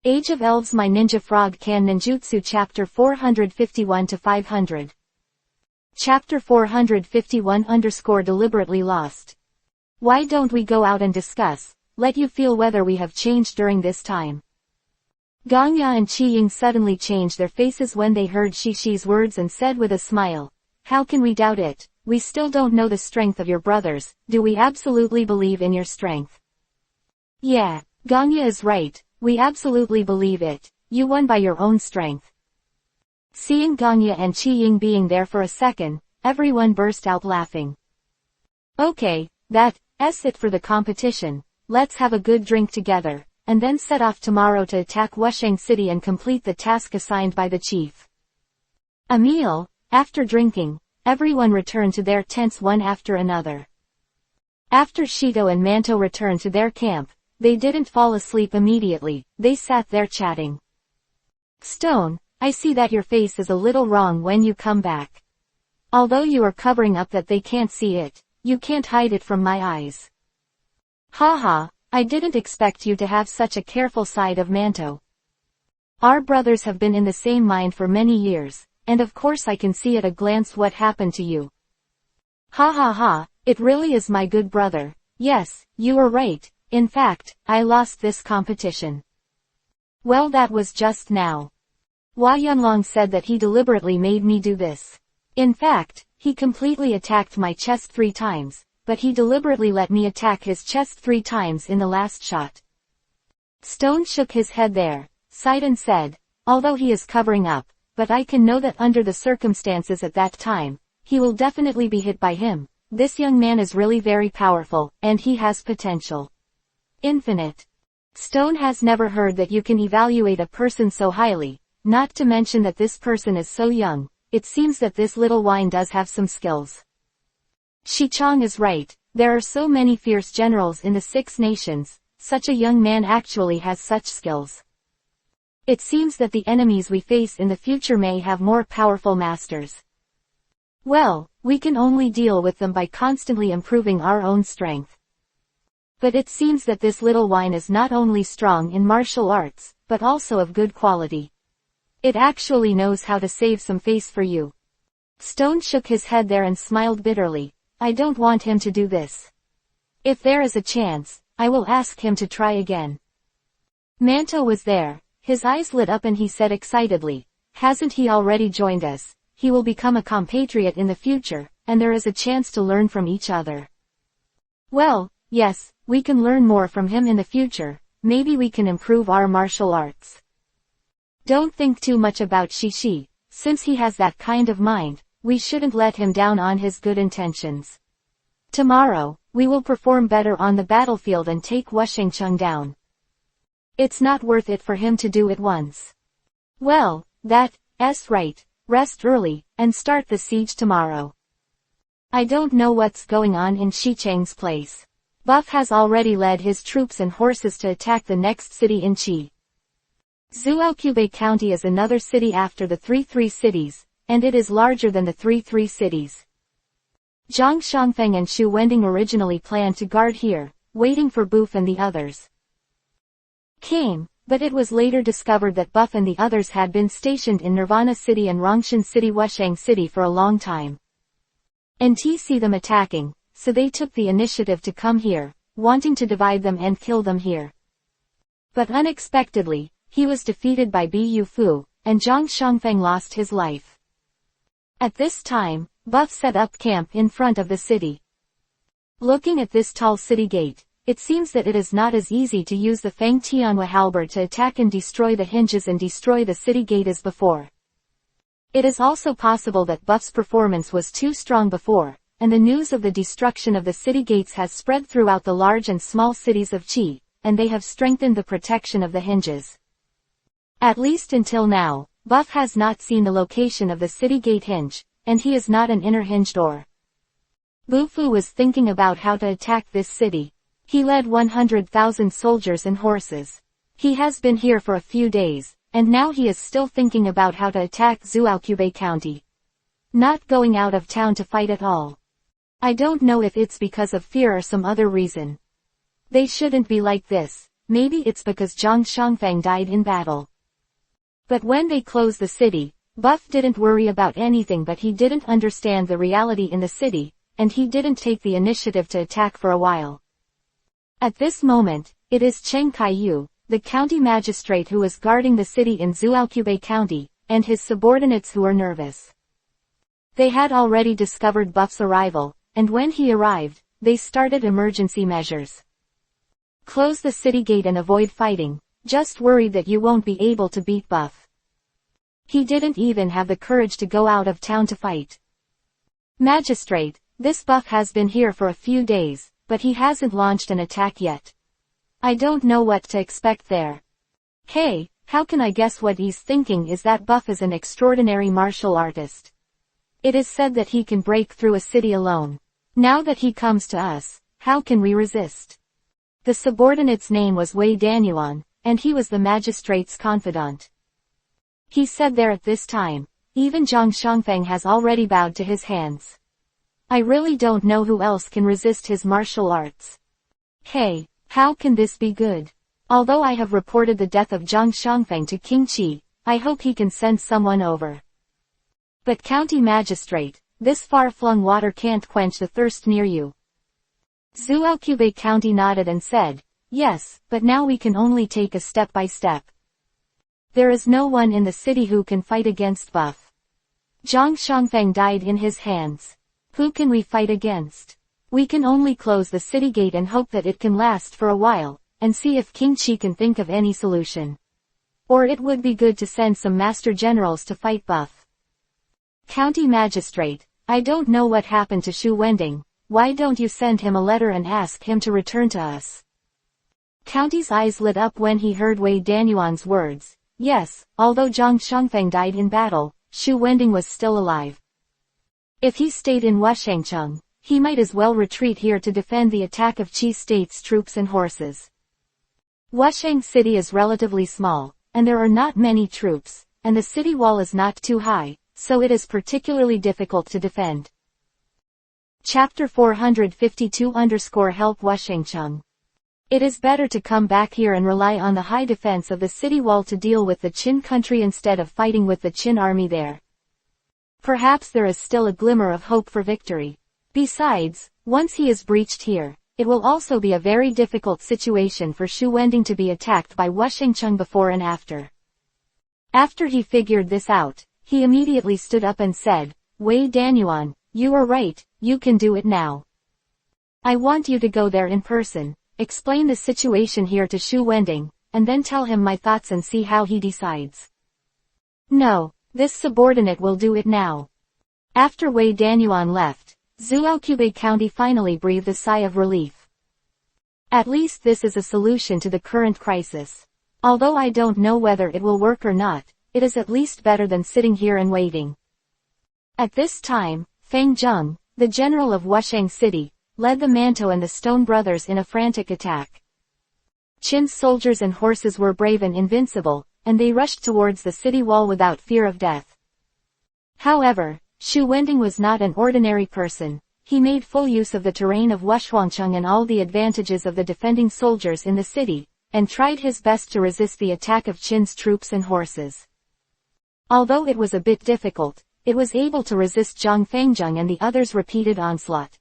Age of Elves-My Ninja Frog Can Ninjutsu Chapter 451-500. Chapter 451 deliberately lost. Why don't we go out and discuss, let you feel whether we have changed during this time. Gongya and Qiying suddenly changed their faces when they heard Shishi's words and said with a smile, how can we doubt it? We still don't know the strength of your brothers, do we absolutely believe in your strength? Yeah, Gongya is right, we absolutely believe it, you won by your own strength. Seeing Gongya and Qiying being there for a second, everyone burst out laughing. Okay, that's it for the competition, let's have a good drink together, and then set off tomorrow to attack Wusheng City and complete the task assigned by the chief. A meal, after drinking, everyone returned to their tents one after another. After Shito and Manto returned to their camp, they didn't fall asleep immediately, they sat there chatting. Stone, I see that your face is a little wrong when you come back. Although you are covering up that they can't see it, you can't hide it from my eyes. Haha, I didn't expect you to have such a careful side of Manto. Our brothers have been in the same mind for many years, and of course I can see at a glance what happened to you. Ha ha ha, it really is my good brother, yes, you are right. In fact, I lost this competition. Well, that was just now. Hua Yunlong said that he deliberately made me do this. In fact, he completely attacked my chest 3 times, but he deliberately let me attack his chest 3 times in the last shot. Stone shook his head there, sighed and said, although he is covering up, but I can know that under the circumstances at that time, he will definitely be hit by him. This young man is really very powerful, and he has potential. Infinite. Stone has never heard that you can evaluate a person so highly, not to mention that this person is so young. It seems that this little wine does have some skills. Shichong is right, there are so many fierce generals in the 6 nations, such a young man actually has such skills. It seems that the enemies we face in the future may have more powerful masters. Well, we can only deal with them by constantly improving our own strength. But it seems that this little wine is not only strong in martial arts, but also of good quality. It actually knows how to save some face for you. Stone shook his head there and smiled bitterly. I don't want him to do this. If there is a chance, I will ask him to try again. Manto was there, his eyes lit up and he said excitedly, hasn't he already joined us? He will become a compatriot in the future, and there is a chance to learn from each other. Well, yes, we can learn more from him in the future, maybe we can improve our martial arts. Don't think too much about Shishi, since he has that kind of mind, we shouldn't let him down on his good intentions. Tomorrow, we will perform better on the battlefield and take Wushengcheng down. It's not worth it for him to do it once. Well, that's right, rest early, and start the siege tomorrow. I don't know what's going on in Shicheng's place. Buff has already led his troops and horses to attack the next city in Qi. Zhuoqiubei County is another city after the 3 cities, and it is larger than the 3 cities. Zhang Shangfeng and Xu Wending originally planned to guard here, waiting for Buff and the others came, but it was later discovered that Buff and the others had been stationed in Nirvana City and Rongshan City Wusheng City for a long time. And see them attacking, so they took the initiative to come here, wanting to divide them and kill them here. But unexpectedly, he was defeated by Bu Fu, and Zhang Shangfeng lost his life. At this time, Buff set up camp in front of the city. Looking at this tall city gate, it seems that it is not as easy to use the Fang Tianhua halberd to attack and destroy the hinges and destroy the city gate as before. It is also possible that Buff's performance was too strong before, and the news of the destruction of the city gates has spread throughout the large and small cities of Qi, and they have strengthened the protection of the hinges. At least until now, Buff has not seen the location of the city gate hinge, and he is not an inner hinge door. Bu Fu was thinking about how to attack this city. He led 100,000 soldiers and horses. He has been here for a few days, and now he is still thinking about how to attack Zhuoqiubei County. Not going out of town to fight at all. I don't know if it's because of fear or some other reason. They shouldn't be like this. maybe it's because Zhang Shangfang died in battle. But when they closed the city, Buff didn't worry about anything, but he didn't understand the reality in the city, and he didn't take the initiative to attack for a while. At this moment, it is Cheng Kaiyu, the county magistrate who is guarding the city in Zhuoqiubei County, and his subordinates who are nervous. They had already discovered Buff's arrival, and when he arrived, they started emergency measures. Close the city gate and avoid fighting, just worried that you won't be able to beat Buff. He didn't even have the courage to go out of town to fight. Magistrate, this Buff has been here for a few days, but he hasn't launched an attack yet. I don't know what to expect there. Hey, how can I guess what he's thinking is that Buff is an extraordinary martial artist. It is said that he can break through a city alone. Now that he comes to us, how can we resist? The subordinate's name was Wei Danyuan, and he was the magistrate's confidant. He said there at this time, even Zhang Shangfang has already bowed to his hands. I really don't know who else can resist his martial arts. Hey, how can this be good? Although I have reported the death of Zhang Shangfang to King Qi, I hope he can send someone over. But county magistrate, this far-flung water can't quench the thirst near you. Zhuoqiubei County nodded and said, yes, but now we can only take a step by step. There is no one in the city who can fight against Buff. Zhang Shangfang died in his hands. Who can we fight against? We can only close the city gate and hope that it can last for a while, and see if King Qi can think of any solution. Or it would be good to send some master generals to fight Buff. County magistrate, I don't know what happened to Shu Wending. Why don't you send him a letter and ask him to return to us? County's eyes lit up when he heard Wei Danyuan's words. Yes, although Zhang Shangfang died in battle, Shu Wending was still alive. If he stayed in Wushangcheng, he might as well retreat here to defend the attack of Qi State's troops and horses. Wushang City is relatively small, and there are not many troops, and the city wall is not too high, so it is particularly difficult to defend. Chapter 452-Help Wushangcheng. It is better to come back here and rely on the high defense of the city wall to deal with the Qin country instead of fighting with the Qin army there. Perhaps there is still a glimmer of hope for victory. Besides, once he is breached here, it will also be a very difficult situation for Shu Wending to be attacked by Wushangcheng before and after. After he figured this out, he immediately stood up and said, Wei Danyuan, you are right, you can do it now. I want you to go there in person, explain the situation here to Shu Wending, and then tell him my thoughts and see how he decides. No, this subordinate will do it now. After Wei Danyuan left, Zhuoqiubei County finally breathed a sigh of relief. At least this is a solution to the current crisis. Although I don't know whether it will work or not, it is at least better than sitting here and waiting. At this time, Feng Zheng, the general of Wushang City, led the Manto and the Stone Brothers in a frantic attack. Qin's soldiers and horses were brave and invincible, and they rushed towards the city wall without fear of death. However, Shu Wending was not an ordinary person. He made full use of the terrain of Wushangcheng and all the advantages of the defending soldiers in the city, and tried his best to resist the attack of Qin's troops and horses. Although it was a bit difficult, it was able to resist Zhang Fengzheng and the others' repeated onslaught.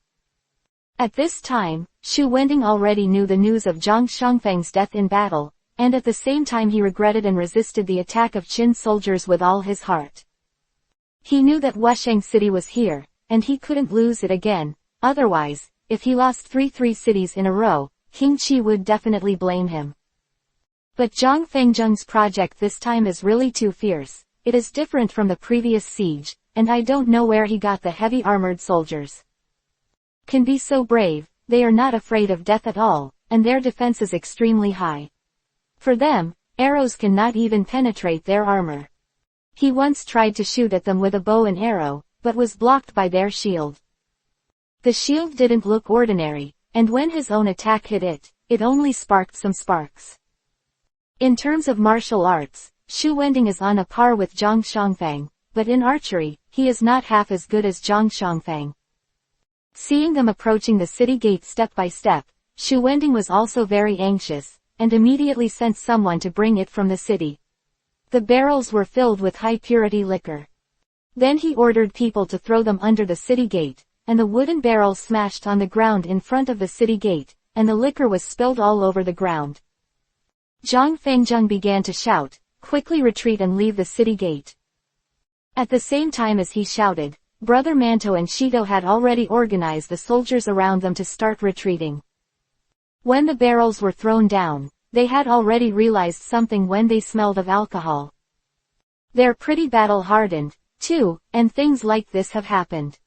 At this time, Shu Wending already knew the news of Zhang Shangfeng's death in battle, and at the same time he regretted and resisted the attack of Qin soldiers with all his heart. He knew that Wushang City was here, and he couldn't lose it again, otherwise, if he lost three cities in a row, King Qi would definitely blame him. But Zhang Fengzheng's project this time is really too fierce. It is different from the previous siege, and I don't know where he got the heavy armored soldiers. Can be so brave, they are not afraid of death at all, and their defense is extremely high. For them, arrows cannot even penetrate their armor. He once tried to shoot at them with a bow and arrow, but was blocked by their shield. The shield didn't look ordinary, and when his own attack hit it, it only sparked some sparks. In terms of martial arts, Shu Wending is on a par with Zhang Shangfang, but in archery, he is not half as good as Zhang Shangfang. Seeing them approaching the city gate step by step, Shu Wending was also very anxious, and immediately sent someone to bring it from the city. The barrels were filled with high-purity liquor. Then he ordered people to throw them under the city gate, and the wooden barrels smashed on the ground in front of the city gate, and the liquor was spilled all over the ground. Zhang Fengjun began to shout, "Quickly retreat and leave the city gate." At the same time as he shouted, Brother Manto and Shido had already organized the soldiers around them to start retreating. When the barrels were thrown down, they had already realized something when they smelled of alcohol. They're pretty battle-hardened, too, and things like this have happened.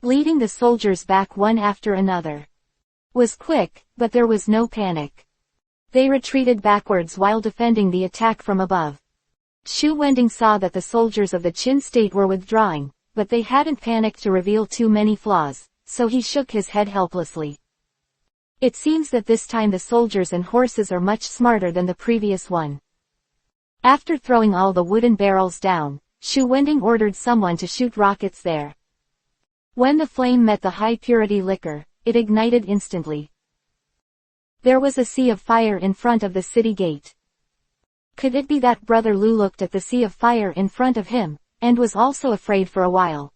Leading the soldiers back one after another was quick, but there was no panic. They retreated backwards while defending the attack from above. Shu Wending saw that the soldiers of the Qin state were withdrawing, but they hadn't panicked to reveal too many flaws, so he shook his head helplessly. It seems that this time the soldiers and horses are much smarter than the previous one. After throwing all the wooden barrels down, Shu Wending ordered someone to shoot rockets there. When the flame met the high-purity liquor, it ignited instantly. There was a sea of fire in front of the city gate. Could it be that Brother Lu looked at the sea of fire in front of him, and was also afraid for a while?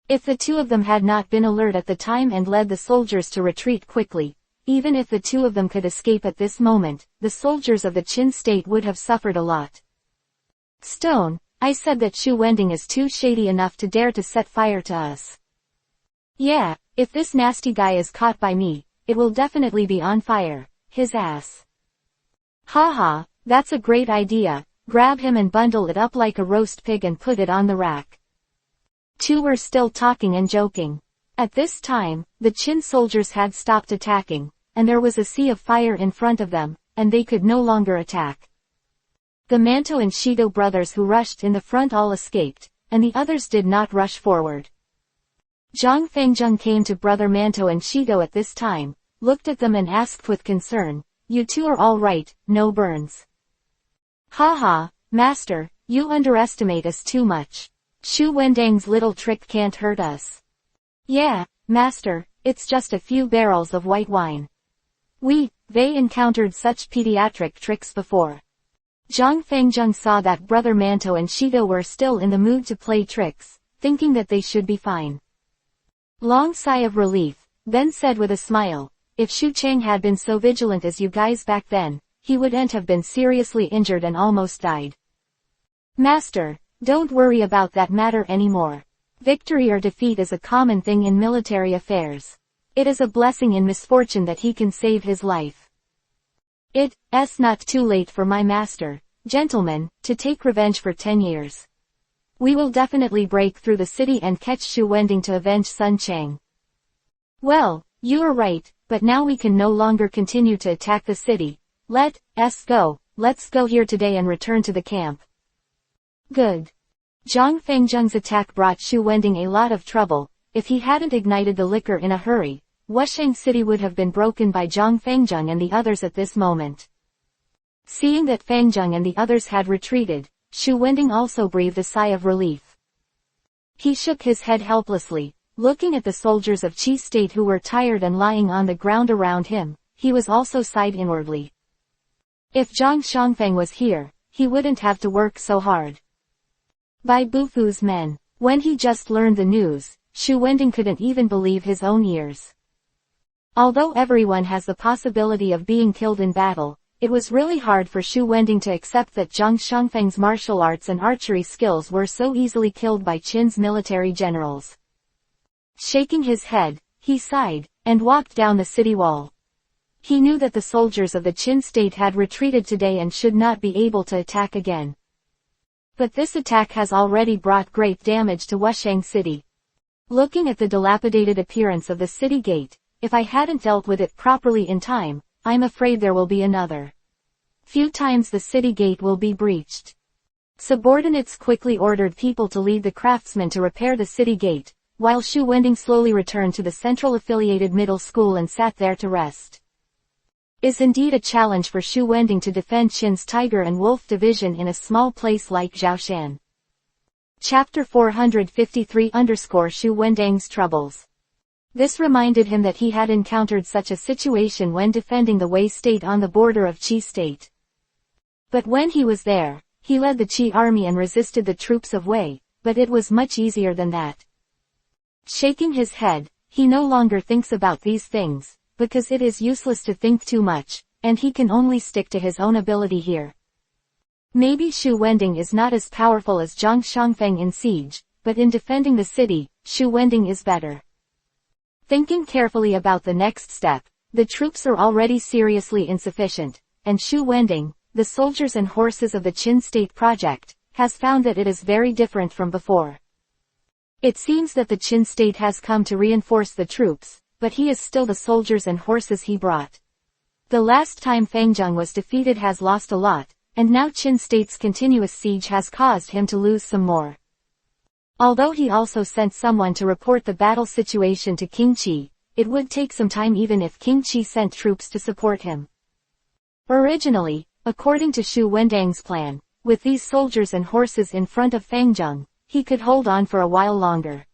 If the two of them had not been alert at the time and led the soldiers to retreat quickly, even if the two of them could escape at this moment, the soldiers of the Qin state would have suffered a lot. Stone, I said that Shu Wending is too shady enough to dare to set fire to us. Yeah, if this nasty guy is caught by me, it will definitely be on fire, his ass. Haha, that's a great idea, grab him and bundle it up like a roast pig and put it on the rack. Two were still talking and joking. At this time, the Qin soldiers had stopped attacking, and there was a sea of fire in front of them, and they could no longer attack. The Manto and Shido brothers who rushed in the front all escaped, and the others did not rush forward. Zhang Fengjun came to Brother Manto and Shido at this time, looked at them and asked with concern, "You two are all right, no burns?" "Haha, Master, you underestimate us too much. Shu Wending's little trick can't hurt us." "Yeah, Master, it's just a few barrels of white wine. They encountered such pediatric tricks before." Zhang Fengjun saw that Brother Manto and Shido were still in the mood to play tricks, thinking that they should be fine. Long sigh of relief, then said with a smile, "If Shu Chang had been so vigilant as you guys back then, he wouldn't have been seriously injured and almost died." "Master, don't worry about that matter anymore. Victory or defeat is a common thing in military affairs. It is a blessing in misfortune that he can save his life. It's not too late for my master, gentlemen, to take revenge for 10 years. We will definitely break through the city and catch Shu Wending to avenge Sun Chang." "Well, you are right, but now we can no longer continue to attack the city. Let's go here today and return to the camp." "Good." Zhang Fengjun's attack brought Shu Wending a lot of trouble. If he hadn't ignited the liquor in a hurry, Wushang City would have been broken by Zhang Fengjun and the others at this moment. Seeing that Fengjun and the others had retreated, Shu Wending also breathed a sigh of relief. He shook his head helplessly, looking at the soldiers of Qi State who were tired and lying on the ground around him. He was also sighed inwardly. If Zhang Shangfeng was here, he wouldn't have to work so hard. By Bufu's men. When he just learned the news, Shu Wending couldn't even believe his own ears. Although everyone has the possibility of being killed in battle, it was really hard for Shu Wending to accept that Zhang Shangfeng's martial arts and archery skills were so easily killed by Qin's military generals. Shaking his head, he sighed, and walked down the city wall. He knew that the soldiers of the Qin state had retreated today and should not be able to attack again. But this attack has already brought great damage to Wushang City. Looking at the dilapidated appearance of the city gate, if I hadn't dealt with it properly in time, I'm afraid there will be another few times the city gate will be breached. Subordinates quickly ordered people to lead the craftsmen to repair the city gate, while Shu Wending slowly returned to the central affiliated middle school and sat there to rest. Is indeed a challenge for Shu Wending to defend Qin's Tiger and Wolf division in a small place like Zhaoshan. Chapter 453 _ Shu Wending's Troubles. This reminded him that he had encountered such a situation when defending the Wei state on the border of Qi state. But when he was there, he led the Qi army and resisted the troops of Wei, but it was much easier than that. Shaking his head, he no longer thinks about these things, because it is useless to think too much, and he can only stick to his own ability here. Maybe Xu Wending is not as powerful as Zhang Shangfeng in siege, but in defending the city, Xu Wending is better. Thinking carefully about the next step, the troops are already seriously insufficient, and Xu Wending, the soldiers and horses of the Qin State project, has found that it is very different from before. It seems that the Qin State has come to reinforce the troops, but he is still the soldiers and horses he brought. The last time Fangjung was defeated has lost a lot, and now Qin State's continuous siege has caused him to lose some more. Although he also sent someone to report the battle situation to King Qi, it would take some time even if King Qi sent troops to support him. Originally, according to Xu Wendang's plan, with these soldiers and horses in front of Fangjung, he could hold on for a while longer.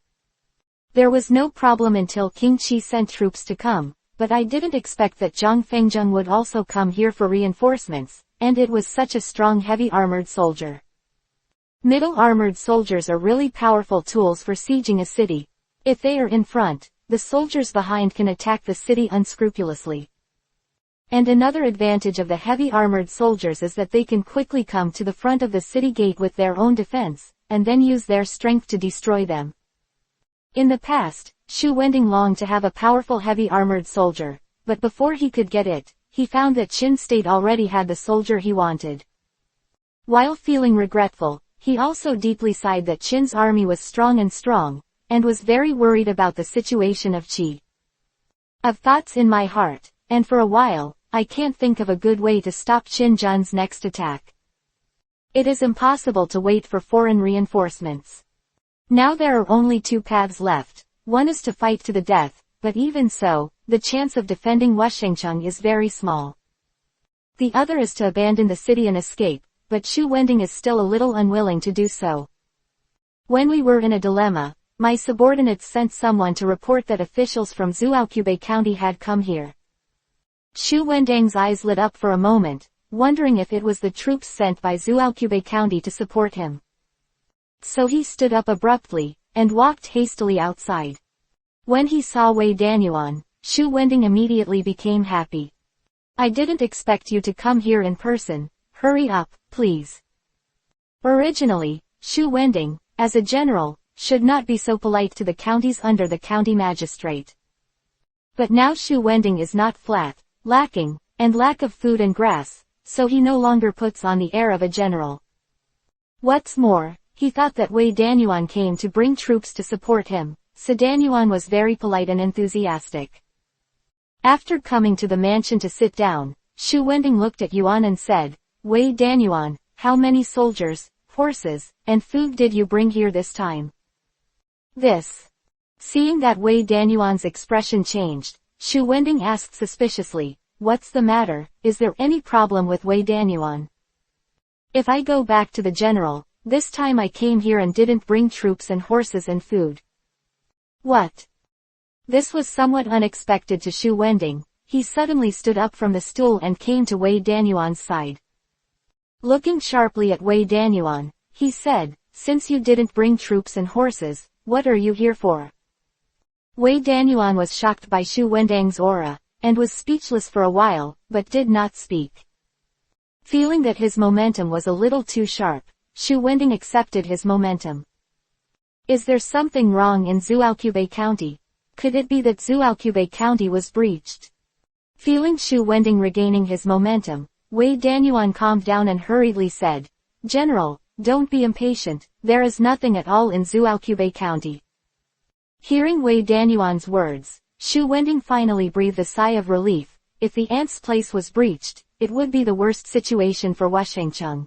There was no problem until King Qi sent troops to come, but I didn't expect that Zhang Fangjung would also come here for reinforcements, and it was such a strong heavy armored soldier. Middle armored soldiers are really powerful tools for sieging a city. If they are in front, the soldiers behind can attack the city unscrupulously. And another advantage of the heavy armored soldiers is that they can quickly come to the front of the city gate with their own defense, and then use their strength to destroy them. In the past, Xu Wending longed to have a powerful heavy armored soldier, but before he could get it, he found that Qin State already had the soldier he wanted. While feeling regretful, he also deeply sighed that Qin's army was strong, and was very worried about the situation of Qi. I've thoughts in my heart, and for a while, I can't think of a good way to stop Qin Jun's next attack. It is impossible to wait for foreign reinforcements. Now there are only two paths left. One is to fight to the death, but even so, the chance of defending Wushengcheng is very small. The other is to abandon the city and escape, but Xu Wending is still a little unwilling to do so. When we were in a dilemma, my subordinates sent someone to report that officials from Zhuoqiubei County had come here. Xu Wendang's eyes lit up for a moment, wondering if it was the troops sent by Zhuoqiubei County to support him. So he stood up abruptly, and walked hastily outside. When he saw Wei Danyuan, Xu Wending immediately became happy. I didn't expect you to come here in person. Hurry up, please. Originally, Xu Wending, as a general, should not be so polite to the counties under the county magistrate. But now Xu Wending is not flat, lacking, and lack of food and grass, so he no longer puts on the air of a general. What's more, he thought that Wei Danyuan came to bring troops to support him, so Danyuan was very polite and enthusiastic. After coming to the mansion to sit down, Xu Wending looked at Yuan and said, Wei Danyuan, how many soldiers, horses, and food did you bring here this time? Seeing that Wei Danyuan's expression changed, Xu Wending asked suspiciously, what's the matter, is there any problem with Wei Danyuan? If I go back to the general, this time I came here and didn't bring troops and horses and food. What? This was somewhat unexpected to Xu Wending. He suddenly stood up from the stool and came to Wei Danyuan's side. Looking sharply at Wei Danyuan, he said, since you didn't bring troops and horses, what are you here for? Wei Danyuan was shocked by Xu Wendang's aura, and was speechless for a while, but did not speak. Feeling that his momentum was a little too sharp, Xu Wending accepted his momentum. Is there something wrong in Zhuoqiubei County? Could it be that Zhuoqiubei County was breached? Feeling Xu Wending regaining his momentum, Wei Danyuan calmed down and hurriedly said, General, don't be impatient, there is nothing at all in Zhuoqiubei County. Hearing Wei Danyuan's words, Xu Wending finally breathed a sigh of relief. If the ant's place was breached, it would be the worst situation for Wushengcheng.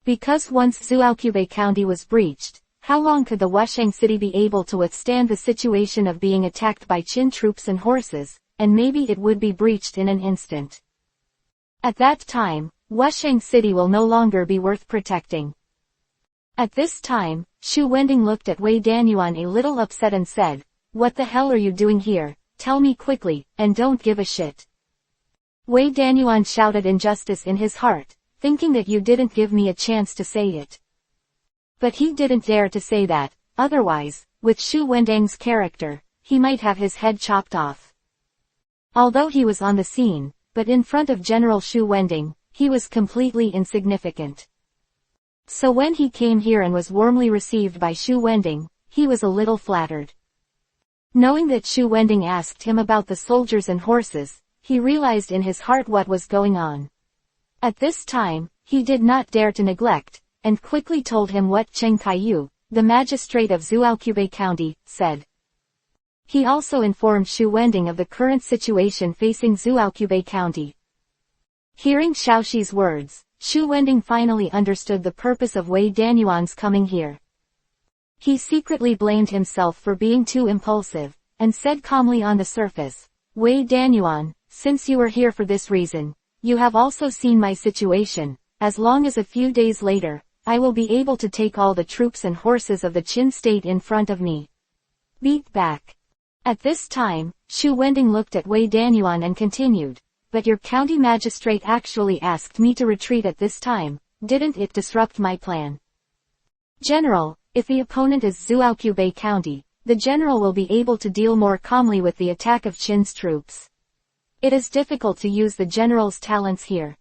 Because once Zhuoqiubei County was breached, how long could the Wusheng city be able to withstand the situation of being attacked by Qin troops and horses, and maybe it would be breached in an instant. At that time, Wusheng city will no longer be worth protecting. At this time, Xu Wending looked at Wei Danyuan a little upset and said, What the hell are you doing here? Tell me quickly, and don't give a shit. Wei Danyuan shouted injustice in his heart, thinking that you didn't give me a chance to say it. But he didn't dare to say that, otherwise, with Shu Wendang's character, he might have his head chopped off. Although he was on the scene, but in front of General Shu Wending, he was completely insignificant. So when he came here and was warmly received by Shu Wending, he was a little flattered. Knowing that Shu Wending asked him about the soldiers and horses, he realized in his heart what was going on. At this time, he did not dare to neglect, and quickly told him what Cheng Kaiyu, the magistrate of Zuaokubei County, said. He also informed Shu Wending of the current situation facing Zuaokubei County. Hearing Xiaoxi's words, Shu Wending finally understood the purpose of Wei Danyuan's coming here. He secretly blamed himself for being too impulsive, and said calmly on the surface, Wei Danyuan, since you are here for this reason, you have also seen my situation. As long as a few days later, I will be able to take all the troops and horses of the Qin state in front of me. Beat back. At this time, Shu Wending looked at Wei Danyuan and continued, but your county magistrate actually asked me to retreat at this time, didn't it disrupt my plan? General, if the opponent is Zuaokubei County, the general will be able to deal more calmly with the attack of Qin's troops. It is difficult to use the general's talents here.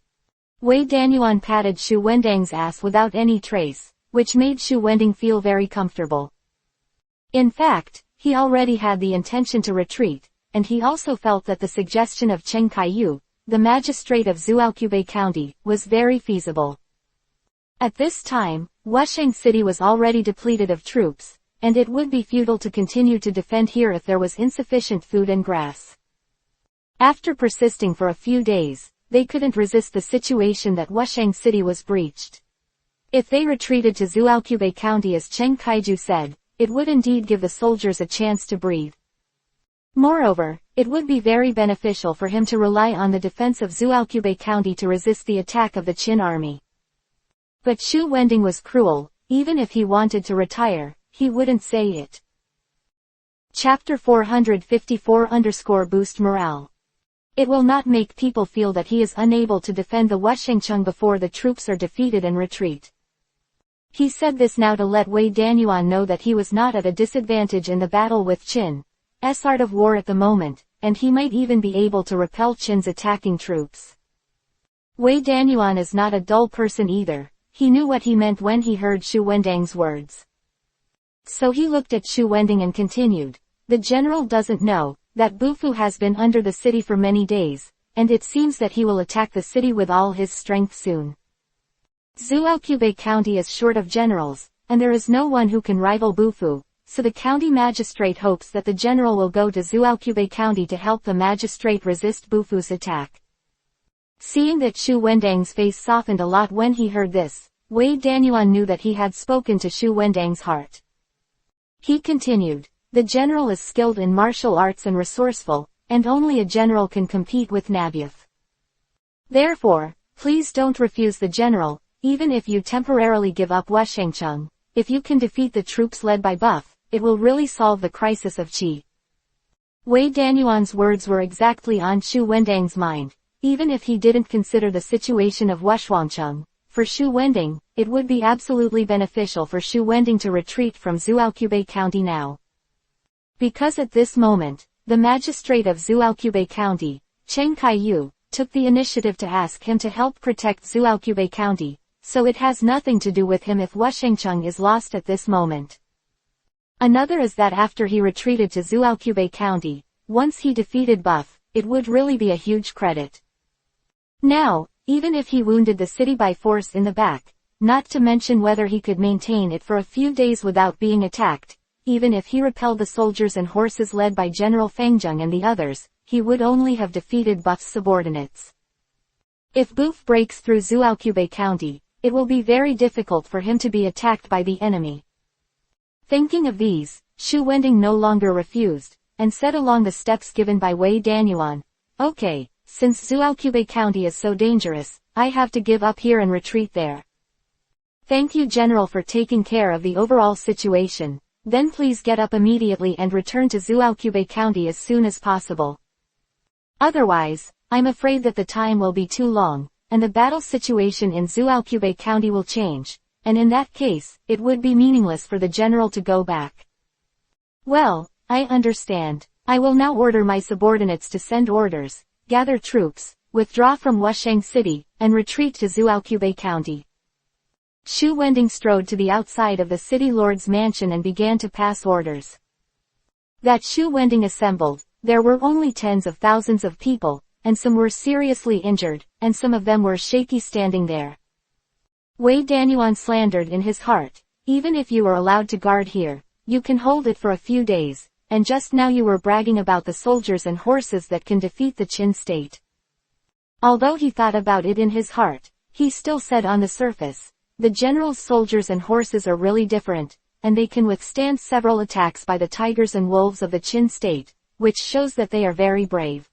Wei Danyuan patted Shu Wendang's ass without any trace, which made Shu Wending feel very comfortable. In fact, he already had the intention to retreat, and he also felt that the suggestion of Cheng Kaiyu, the magistrate of Zuaokubei County, was very feasible. At this time, Wusheng City was already depleted of troops, and it would be futile to continue to defend here if there was insufficient food and grass. After persisting for a few days, they couldn't resist the situation that Wusheng City was breached. If they retreated to Zuaokubei County as Cheng Kaiju said, it would indeed give the soldiers a chance to breathe. Moreover, it would be very beneficial for him to rely on the defense of Zuaokubei County to resist the attack of the Qin army. But Shu Wending was cruel. Even if he wanted to retire, he wouldn't say it. Chapter 454-Boost Morale. It will not make people feel that he is unable to defend the Wushengcheng before the troops are defeated and retreat. He said this now to let Wei Danyuan know that he was not at a disadvantage in the battle with Qin's art of war at the moment, and he might even be able to repel Qin's attacking troops. Wei Danyuan is not a dull person either. He knew what he meant when he heard Shu Wendang's words. So he looked at Shu Wending and continued, the general doesn't know that Bufu has been under the city for many days, and it seems that he will attack the city with all his strength soon. Zuaokubei County is short of generals, and there is no one who can rival Bufu, so the county magistrate hopes that the general will go to Zuaokubei County to help the magistrate resist Bufu's attack. Seeing that Shu Wendang's face softened a lot when he heard this, Wei Danyuan knew that he had spoken to Shu Wendang's heart. He continued, the general is skilled in martial arts and resourceful, and only a general can compete with Nabyuth. Therefore, please don't refuse the general, even if you temporarily give up Wushengcheng. If you can defeat the troops led by Buff, it will really solve the crisis of Qi. Wei Danyuan's words were exactly on Shu Wendang's mind. Even if he didn't consider the situation of Wushengcheng, for Shu Wending, it would be absolutely beneficial for Shu Wending to retreat from Zuaokubei County now. Because at this moment, the magistrate of Zuaokubei County, Cheng Kaiyu, took the initiative to ask him to help protect Zuaokubei County, so it has nothing to do with him if Wushengcheng is lost at this moment. Another is that after he retreated to Zuaokubei County, once he defeated Buff, it would really be a huge credit. Now, even if he wounded the city by force in the back, not to mention whether he could maintain it for a few days without being attacked, even if he repelled the soldiers and horses led by General Fengjung and the others, he would only have defeated Buff's subordinates. If Buff breaks through Zuaokubei County, it will be very difficult for him to be attacked by the enemy. Thinking of these, Shu Wending no longer refused, and said along the steps given by Wei Danyuan, okay, since Zuaokubei County is so dangerous, I have to give up here and retreat there. Thank you General for taking care of the overall situation. then please get up immediately and return to Zuaokube County as soon as possible. Otherwise, I'm afraid that the time will be too long, and the battle situation in Zuaokube County will change, and in that case, it would be meaningless for the general to go back. Well, I understand. I will now order my subordinates to send orders, gather troops, withdraw from Wusheng City, and retreat to Zuaokube County. Shu Wending strode to the outside of the city lord's mansion and began to pass orders. That Shu Wending assembled, there were only tens of thousands of people, and some were seriously injured, and some of them were shaky standing there. Wei Danyuan slandered in his heart, even if you are allowed to guard here, you can hold it for a few days, and just now you were bragging about the soldiers and horses that can defeat the Qin state. Although he thought about it in his heart, he still said on the surface, the general's soldiers and horses are really different, and they can withstand several attacks by the tigers and wolves of the Qin state, which shows that they are very brave.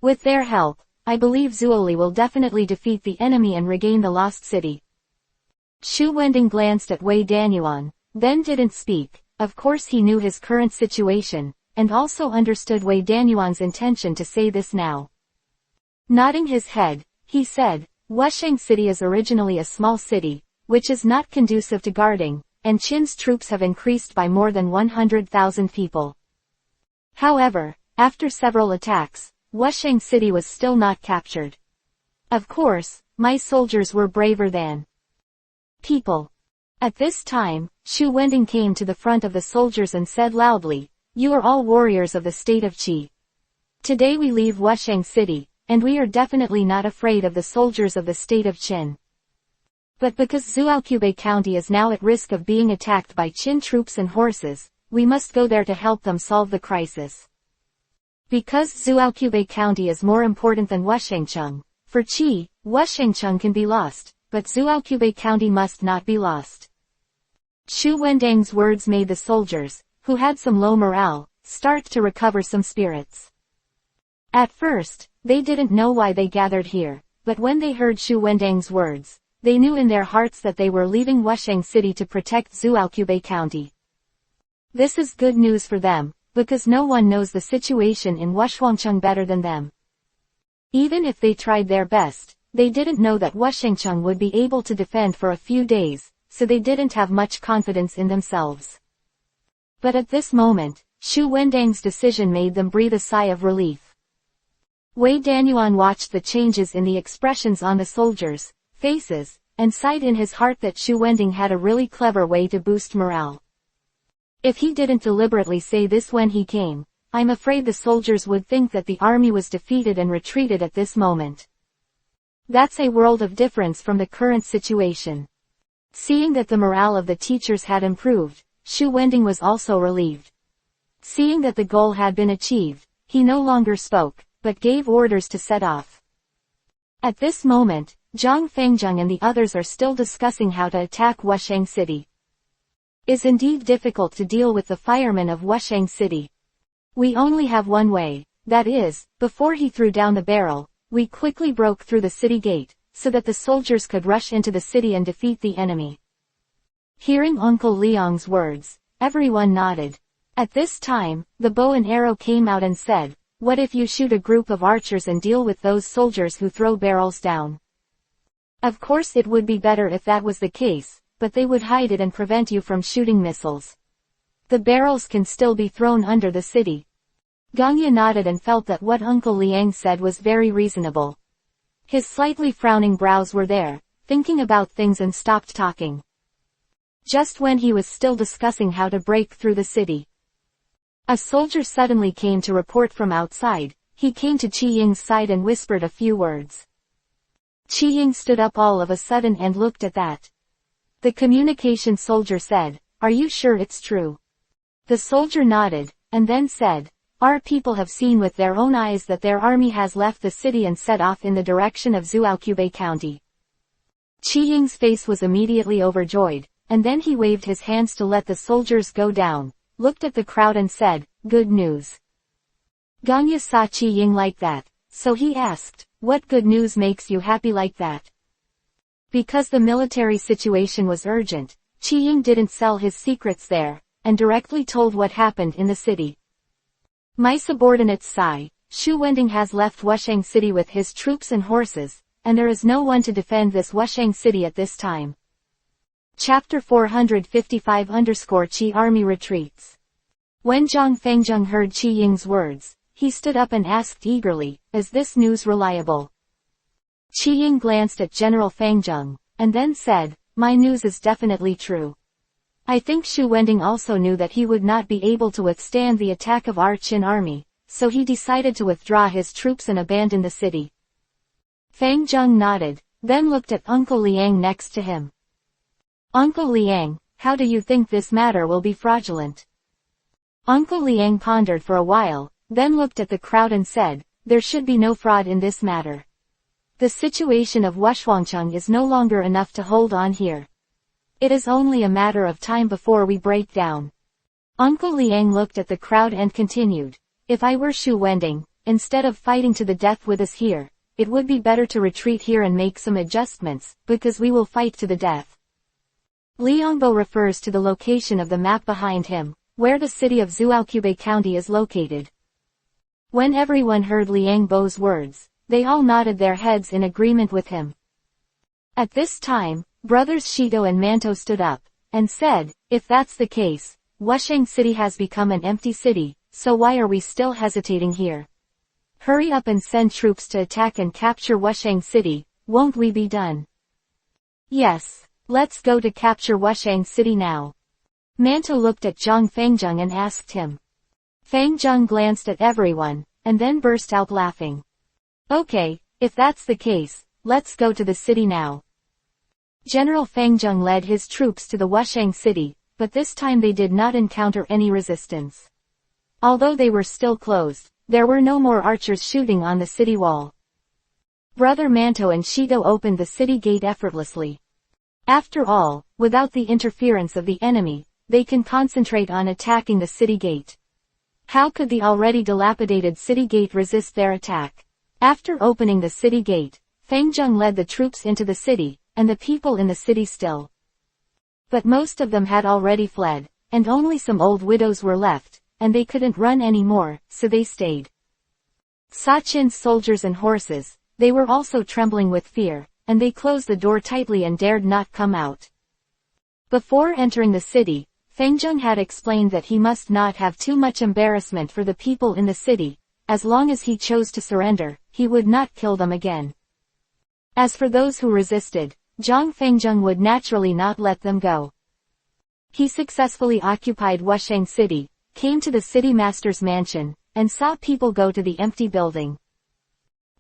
With their help, I believe Zuoli will definitely defeat the enemy and regain the lost city. Shu Wending glanced at Wei Danyuan, then didn't speak. Of course he knew his current situation, and also understood Wei Danyuan's intention to say this now. Nodding his head, he said, Wusheng City is originally a small city, which is not conducive to guarding, and Qin's troops have increased by more than 100,000 people. However, after several attacks, Wusheng City was still not captured. Of course, my soldiers were braver than people. At this time, Shu Wending came to the front of the soldiers and said loudly, you are all warriors of the state of Qi. Today we leave Wusheng City, and we are definitely not afraid of the soldiers of the state of Qin. But because Zuaokube County is now at risk of being attacked by Qin troops and horses, we must go there to help them solve the crisis. Because Zuaokube County is more important than Wushengcheng, for Qi, Wushengcheng can be lost, but Zuaokube County must not be lost. Shu Wending's words made the soldiers, who had some low morale, start to recover some spirits. At first, they didn't know why they gathered here, but when they heard Shu Wending's words, they knew in their hearts that they were leaving Wusheng City to protect Zuaokube County. This is good news for them, because no one knows the situation in Wushengcheng better than them. Even if they tried their best, they didn't know that Wushengcheng would be able to defend for a few days, so they didn't have much confidence in themselves. But at this moment, Shu Wending's decision made them breathe a sigh of relief. Wei Danyuan watched the changes in the expressions on the soldiers' faces, and sighed in his heart that Shu Wending had a really clever way to boost morale. If he didn't deliberately say this when he came, I'm afraid the soldiers would think that the army was defeated and retreated at this moment. That's a world of difference from the current situation. Seeing that the morale of the teachers had improved, Shu Wending was also relieved. Seeing that the goal had been achieved, he no longer spoke, but gave orders to set off. At this moment, Zhang Fengjing and the others are still discussing how to attack Wusheng City. It's indeed difficult to deal with the firemen of Wusheng City. We only have one way, that is, before he threw down the barrel, we quickly broke through the city gate, so that the soldiers could rush into the city and defeat the enemy. Hearing Uncle Liang's words, everyone nodded. At this time, the bow and arrow came out and said, what if you shoot a group of archers and deal with those soldiers who throw barrels down? Of course it would be better if that was the case, but they would hide it and prevent you from shooting missiles. The barrels can still be thrown under the city. Gongya nodded and felt that what Uncle Liang said was very reasonable. His slightly frowning brows were there, thinking about things, and stopped talking. Just when he was still discussing how to break through the city, a soldier suddenly came to report from outside. He came to Qi Ying's side and whispered a few words. Qi Ying stood up all of a sudden and looked at that. The communication soldier said, are you sure it's true? The soldier nodded, and then said, our people have seen with their own eyes that their army has left the city and set off in the direction of Zuaokube County. Qi Ying's face was immediately overjoyed, and then he waved his hands to let the soldiers go down, looked at the crowd and said, good news. Gongya saw Qi Ying like that, so he asked, what good news makes you happy like that? Because the military situation was urgent, Qi Ying didn't sell his secrets there, and directly told what happened in the city. My subordinate Shu Wending has left Wushang City with his troops and horses, and there is no one to defend this Wushang City at this time. Chapter 455-Qi Army Retreats. When Zhang Fengjung heard Qi Ying's words, he stood up and asked eagerly, "Is this news reliable?" Qi Ying glanced at General Fengjung, and then said, "My news is definitely true. I think Shu Wending also knew that he would not be able to withstand the attack of our Qin army, so he decided to withdraw his troops and abandon the city." Fengjung nodded, then looked at Uncle Liang next to him. "Uncle Liang, how do you think this matter will be fraudulent?" Uncle Liang pondered for a while, then looked at the crowd and said, "There should be no fraud in this matter. The situation of Wushangcheng is no longer enough to hold on here. It is only a matter of time before we break down." Uncle Liang looked at the crowd and continued, "If I were Shu Wending, instead of fighting to the death with us here, it would be better to retreat here and make some adjustments, because we will fight to the death." Liangbo refers to the location of the map behind him, where the city of Zhuoqiubei County is located. When everyone heard Liangbo's words, they all nodded their heads in agreement with him. At this time, brothers Shito and Manto stood up, and said, "If that's the case, Wushang City has become an empty city, so why are we still hesitating here? Hurry up and send troops to attack and capture Wushang City, won't we be done?" "Yes, let's go to capture Wushang City now." Manto looked at Zhang Fengjung and asked him. Fengjung glanced at everyone, and then burst out laughing. "Okay, if that's the case, let's go to the city now." General Fengjung led his troops to the Wushang City, but this time they did not encounter any resistance. Although they were still closed, there were no more archers shooting on the city wall. Brother Manto and Shito opened the city gate effortlessly. After all, without the interference of the enemy, they can concentrate on attacking the city gate. How could the already dilapidated city gate resist their attack? After opening the city gate, Fengjung led the troops into the city, and the people in the city still. But most of them had already fled, and only some old widows were left, and they couldn't run anymore, so they stayed. Sachin's soldiers and horses, they were also trembling with fear, and they closed the door tightly and dared not come out. Before entering the city, Fengjung had explained that he must not have too much embarrassment for the people in the city. As long as he chose to surrender, he would not kill them again. As for those who resisted, Zhang Fengjung would naturally not let them go. He successfully occupied Wushang City, came to the city master's mansion, and saw people go to the empty building.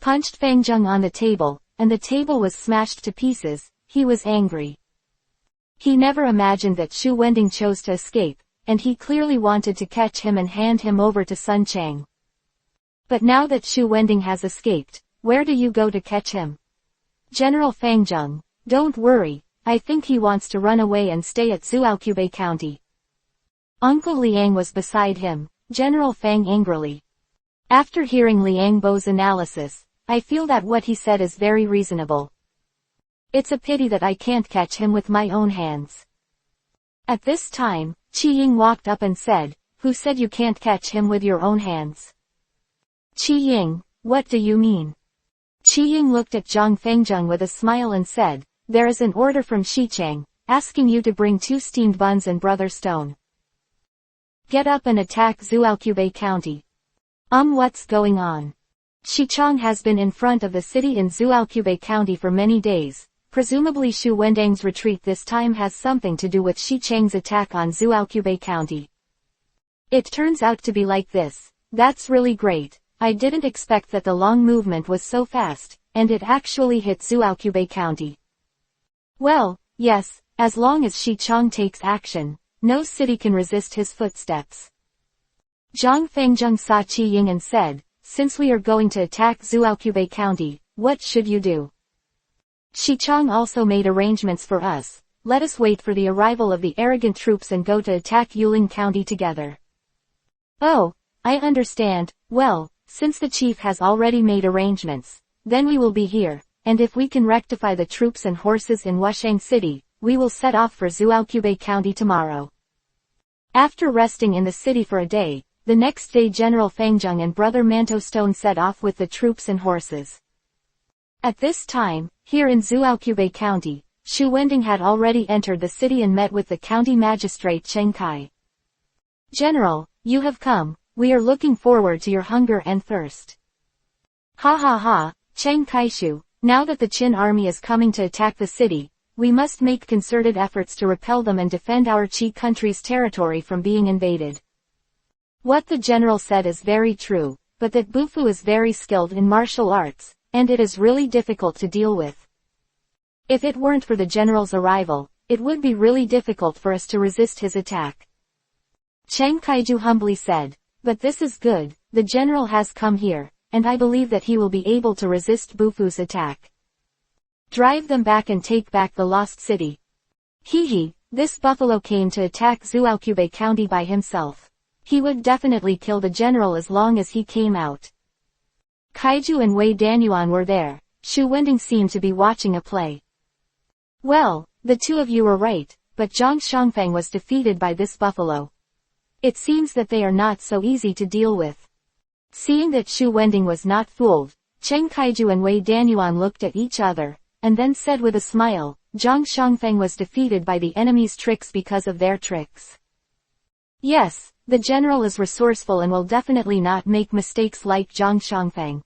Punched Fengjung on the table, and the table was smashed to pieces. He was angry. He never imagined that Shu Wending chose to escape, and he clearly wanted to catch him and hand him over to Sun Chang. But now that Shu Wending has escaped, where do you go to catch him? General Fengjung, don't worry, I think he wants to run away and stay at Zhuoqiubei County. Uncle Liang was beside him, General Feng angrily. After hearing Liangbo's analysis, I feel that what he said is very reasonable. It's a pity that I can't catch him with my own hands. At this time, Qi Ying walked up and said, "Who said you can't catch him with your own hands?" "Qi Ying, what do you mean?" Qi Ying looked at Zhang Fengjung with a smile and said, "There is an order from Xichang, asking you to bring 2 steamed buns and brother stone. Get up and attack Zhuoqiubei County." What's going on? Xichang has been in front of the city in Zhuoqiubei County for many days. Presumably Shu Wending's retreat this time has something to do with Xichang's attack on Zhuoqiubei County. It turns out to be like this. That's really great. I didn't expect that the long movement was so fast, and it actually hit Zhuoqiubei County. Well, yes, as long as Xichang takes action, no city can resist his footsteps. Zhang Fengjung saw Qi Ying and said, "Since we are going to attack Zhuoqiubei County, what should you do?" Xichang also made arrangements for us. Let us wait for the arrival of the arrogant troops and go to attack Yulin County together. Oh, I understand. Well, since the chief has already made arrangements, then we will be here, and if we can rectify the troops and horses in Wushang City, we will set off for Zhuoqiubei County tomorrow. After resting in the city for a day, the next day General Fangjung and Brother Mantostone set off with the troops and horses. At this time, here in Zhuoqiubei County, Shu Wending had already entered the city and met with the county magistrate Cheng Kai. "General, you have come, we are looking forward to your hunger and thirst." "Ha ha ha, Cheng Kai-shu, now that the Qin army is coming to attack the city, we must make concerted efforts to repel them and defend our Qi country's territory from being invaded." What the general said is very true, but that Bufu is very skilled in martial arts, and it is really difficult to deal with. If it weren't for the general's arrival, it would be really difficult for us to resist his attack. Cheng Kaiju humbly said, "But this is good, the general has come here, and I believe that he will be able to resist Bufu's attack. Drive them back and take back the lost city." Hee, this buffalo came to attack Zhuoqiubei County by himself. He would definitely kill the general as long as he came out. Kaiju and Wei Danyuan were there. Shu Wending seemed to be watching a play. "Well, the two of you were right, but Zhang Shangfang was defeated by this buffalo. It seems that they are not so easy to deal with." Seeing that Shu Wending was not fooled, Cheng Kaiju and Wei Danyuan looked at each other, and then said with a smile, "Zhang Shangfang was defeated by the enemy's tricks because of their tricks." Yes, the general is resourceful and will definitely not make mistakes like Zhang Shangfang.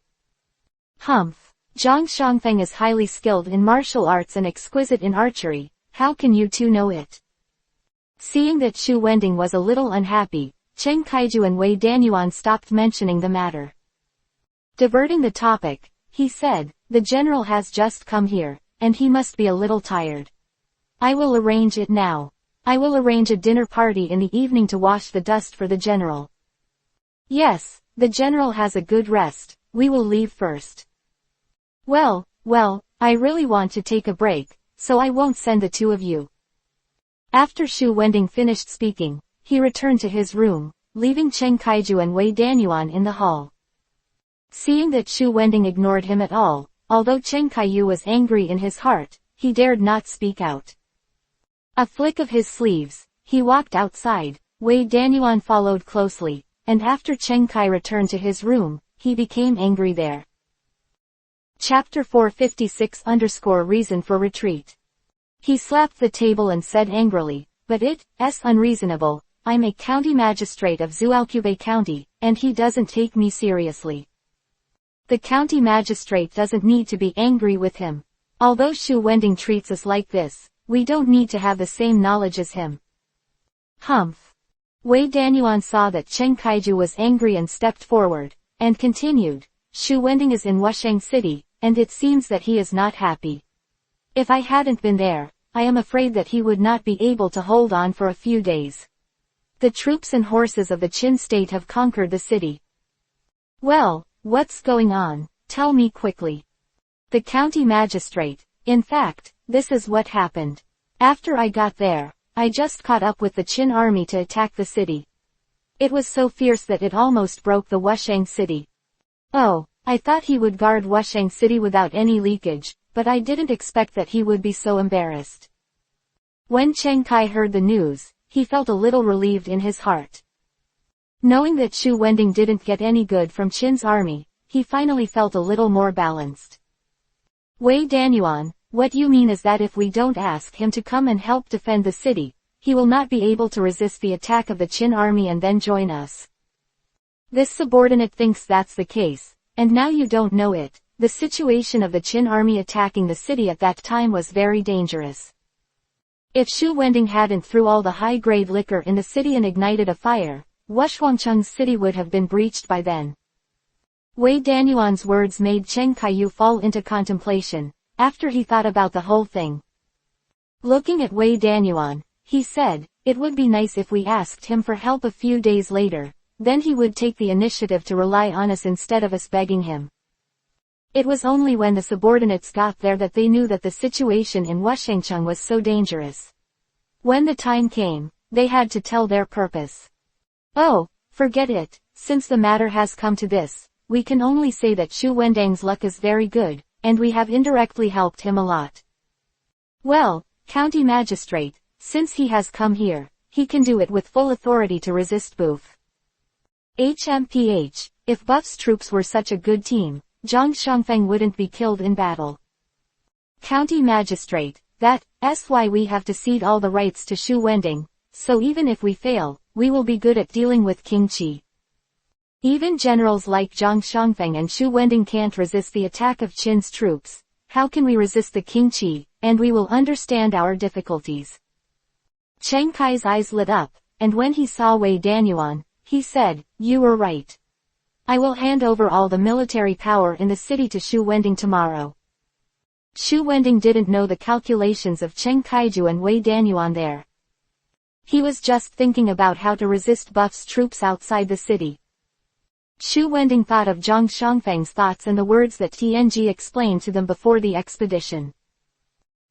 Humph. Zhang Shangfang is highly skilled in martial arts and exquisite in archery, how can you two know it? Seeing that Shu Wending was a little unhappy, Cheng Kaiju and Wei Danyuan stopped mentioning the matter. Diverting the topic, he said, "The general has just come here, and he must be a little tired. I will arrange it now. I will arrange a dinner party in the evening to wash the dust for the general." "Yes, the general has a good rest, we will leave first." Well, I really want to take a break, so I won't send the two of you." After Shu Wending finished speaking, he returned to his room, leaving Cheng Kaiju and Wei Danyuan in the hall. Seeing that Shu Wending ignored him at all, although Cheng Kaiju was angry in his heart, he dared not speak out. A flick of his sleeves, he walked outside. Wei Danyuan followed closely, and after Cheng Kai returned to his room, he became angry there. Chapter 456_Reason for Retreat. He slapped the table and said angrily, "But it's unreasonable, I'm a county magistrate of Zhuoqiubei County, and he doesn't take me seriously." The county magistrate doesn't need to be angry with him. Although Shu Wending treats us like this, we don't need to have the same knowledge as him. Humph. Wei Danyuan saw that Cheng Kaiju was angry and stepped forward, and continued, "Shu Wending is in Wushang City, and it seems that he is not happy. If I hadn't been there, I am afraid that he would not be able to hold on for a few days. The troops and horses of the Qin state have conquered the city." "Well, what's going on? Tell me quickly." The county magistrate, "In fact, this is what happened. After I got there, I just caught up with the Qin army to attack the city. It was so fierce that it almost broke the Wushang city. Oh, I thought he would guard Wushang city without any leakage, but I didn't expect that he would be so embarrassed." When Cheng Kai heard the news, he felt a little relieved in his heart. Knowing that Shu Wending didn't get any good from Qin's army, he finally felt a little more balanced. "Wei Danyuan, what you mean is that if we don't ask him to come and help defend the city, he will not be able to resist the attack of the Qin army and then join us." This subordinate thinks that's the case, and now you don't know it. The situation of the Qin army attacking the city at that time was very dangerous. If Shu Wending hadn't threw all the high-grade liquor in the city and ignited a fire, Wushangcheng's city would have been breached by then. Wei Danyuan's words made Cheng Kaiju fall into contemplation, after he thought about the whole thing. Looking at Wei Danyuan, he said, "It would be nice if we asked him for help a few days later, then he would take the initiative to rely on us instead of us begging him." It was only when the subordinates got there that they knew that the situation in Wushangcheng was so dangerous. When the time came, they had to tell their purpose. "Oh, forget it, since the matter has come to this, we can only say that Shu Wending's luck is very good, and we have indirectly helped him a lot. Well, county magistrate, since he has come here, he can do it with full authority to resist Boof. HMPH, if Buff's troops were such a good team, Zhang Shangfeng wouldn't be killed in battle. County Magistrate, that's why we have to cede all the rights to Shu Wending, so even if we fail, we will be good at dealing with King Qi. Even generals like Zhang Shangfeng and Shu Wending can't resist the attack of Qin's troops. How can we resist the King Qi, and we will understand our difficulties. Cheng Kai's eyes lit up, and when he saw Wei Danyuan, he said, "You were right. I will hand over all the military power in the city to Shu Wending tomorrow." Shu Wending didn't know the calculations of Cheng Kaiju and Wei Danyuan there. He was just thinking about how to resist Buff's troops outside the city. Shu Wending thought of Zhang Shangfeng's thoughts and the words that Tianji explained to them before the expedition.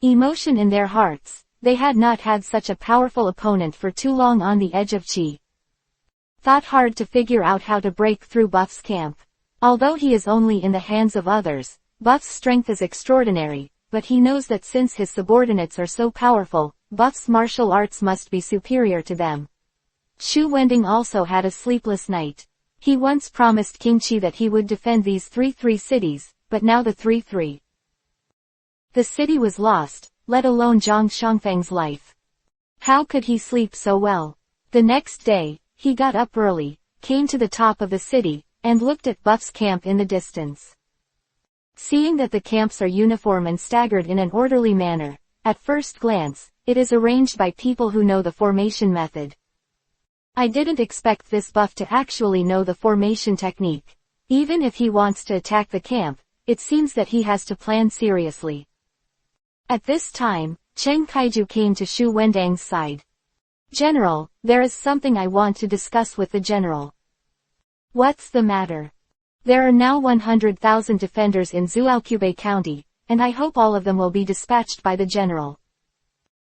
Emotion in their hearts, they had not had such a powerful opponent for too long on the edge of Qi. Thought hard to figure out how to break through Buff's camp. Although he is only in the hands of others, Buff's strength is extraordinary, but he knows that since his subordinates are so powerful, Buff's martial arts must be superior to them. Shu Wending also had a sleepless night. He once promised King Qi that he would defend these three cities, but now the three. The city was lost, let alone Zhang Shangfeng's life. How could he sleep so well? The next day, he got up early, came to the top of the city, and looked at Buff's camp in the distance. Seeing that the camps are uniform and staggered in an orderly manner, at first glance, it is arranged by people who know the formation method. I didn't expect this Buff to actually know the formation technique. Even if he wants to attack the camp, it seems that he has to plan seriously. At this time, Cheng Kaiju came to Shu Wendang's side. "General, there is something I want to discuss with the general." "What's the matter?" "There are now 100,000 defenders in Zhuoqiubei County, and I hope all of them will be dispatched by the general."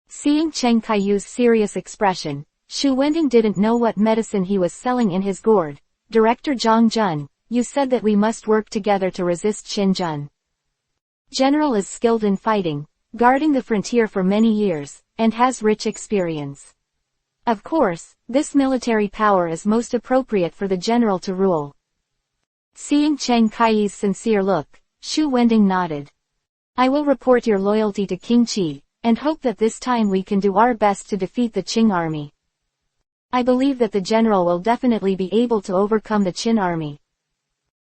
Seeing Cheng Kaiyu's serious expression, Shu Wending didn't know what medicine he was selling in his gourd. "Director Zhang Jun, you said that we must work together to resist Qin Jun. General is skilled in fighting, guarding the frontier for many years, and has rich experience. Of course, this military power is most appropriate for the general to rule." Seeing Cheng Kai's sincere look, Shu Wending nodded. "I will report your loyalty to King Qi, and hope that this time we can do our best to defeat the Qing army. I believe that the general will definitely be able to overcome the Qin army."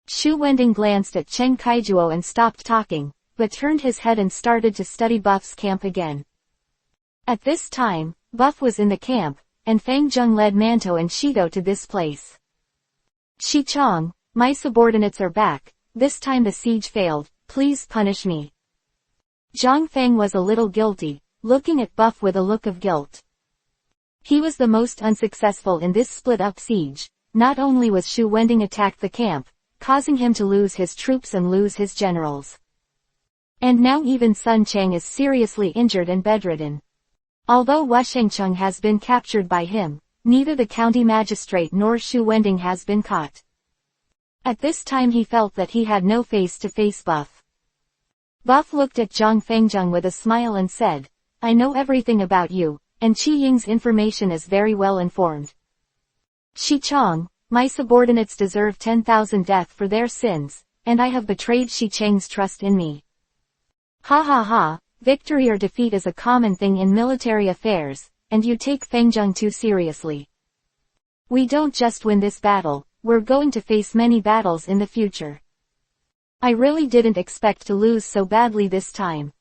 Shu Wending glanced at Cheng Kaijuo and stopped talking, but turned his head and started to study Buff's camp again. At this time, Buff was in the camp, and Fang Zheng led Manto and Shido to this place. "Shi Chong, my subordinates are back, this time the siege failed, please punish me." Zhang Fang was a little guilty, looking at Buff with a look of guilt. He was the most unsuccessful in this split-up siege. Not only was Shu Wending attacked the camp, causing him to lose his troops and lose his generals. And now even Sun Chang is seriously injured and bedridden. Although Wushengcheng has been captured by him, neither the county magistrate nor Shu Wending has been caught. At this time he felt that he had no face to face Buff. Buff looked at Zhang Fengzheng with a smile and said, "I know everything about you, and Qi Ying's information is very well informed. Shi Chong, my subordinates deserve 10,000 death for their sins, and I have betrayed Shi Cheng's trust in me." Ha ha ha, victory or defeat is a common thing in military affairs, and you take Fengzheng too seriously. We don't just win this battle, we're going to face many battles in the future. I really didn't expect to lose so badly this time.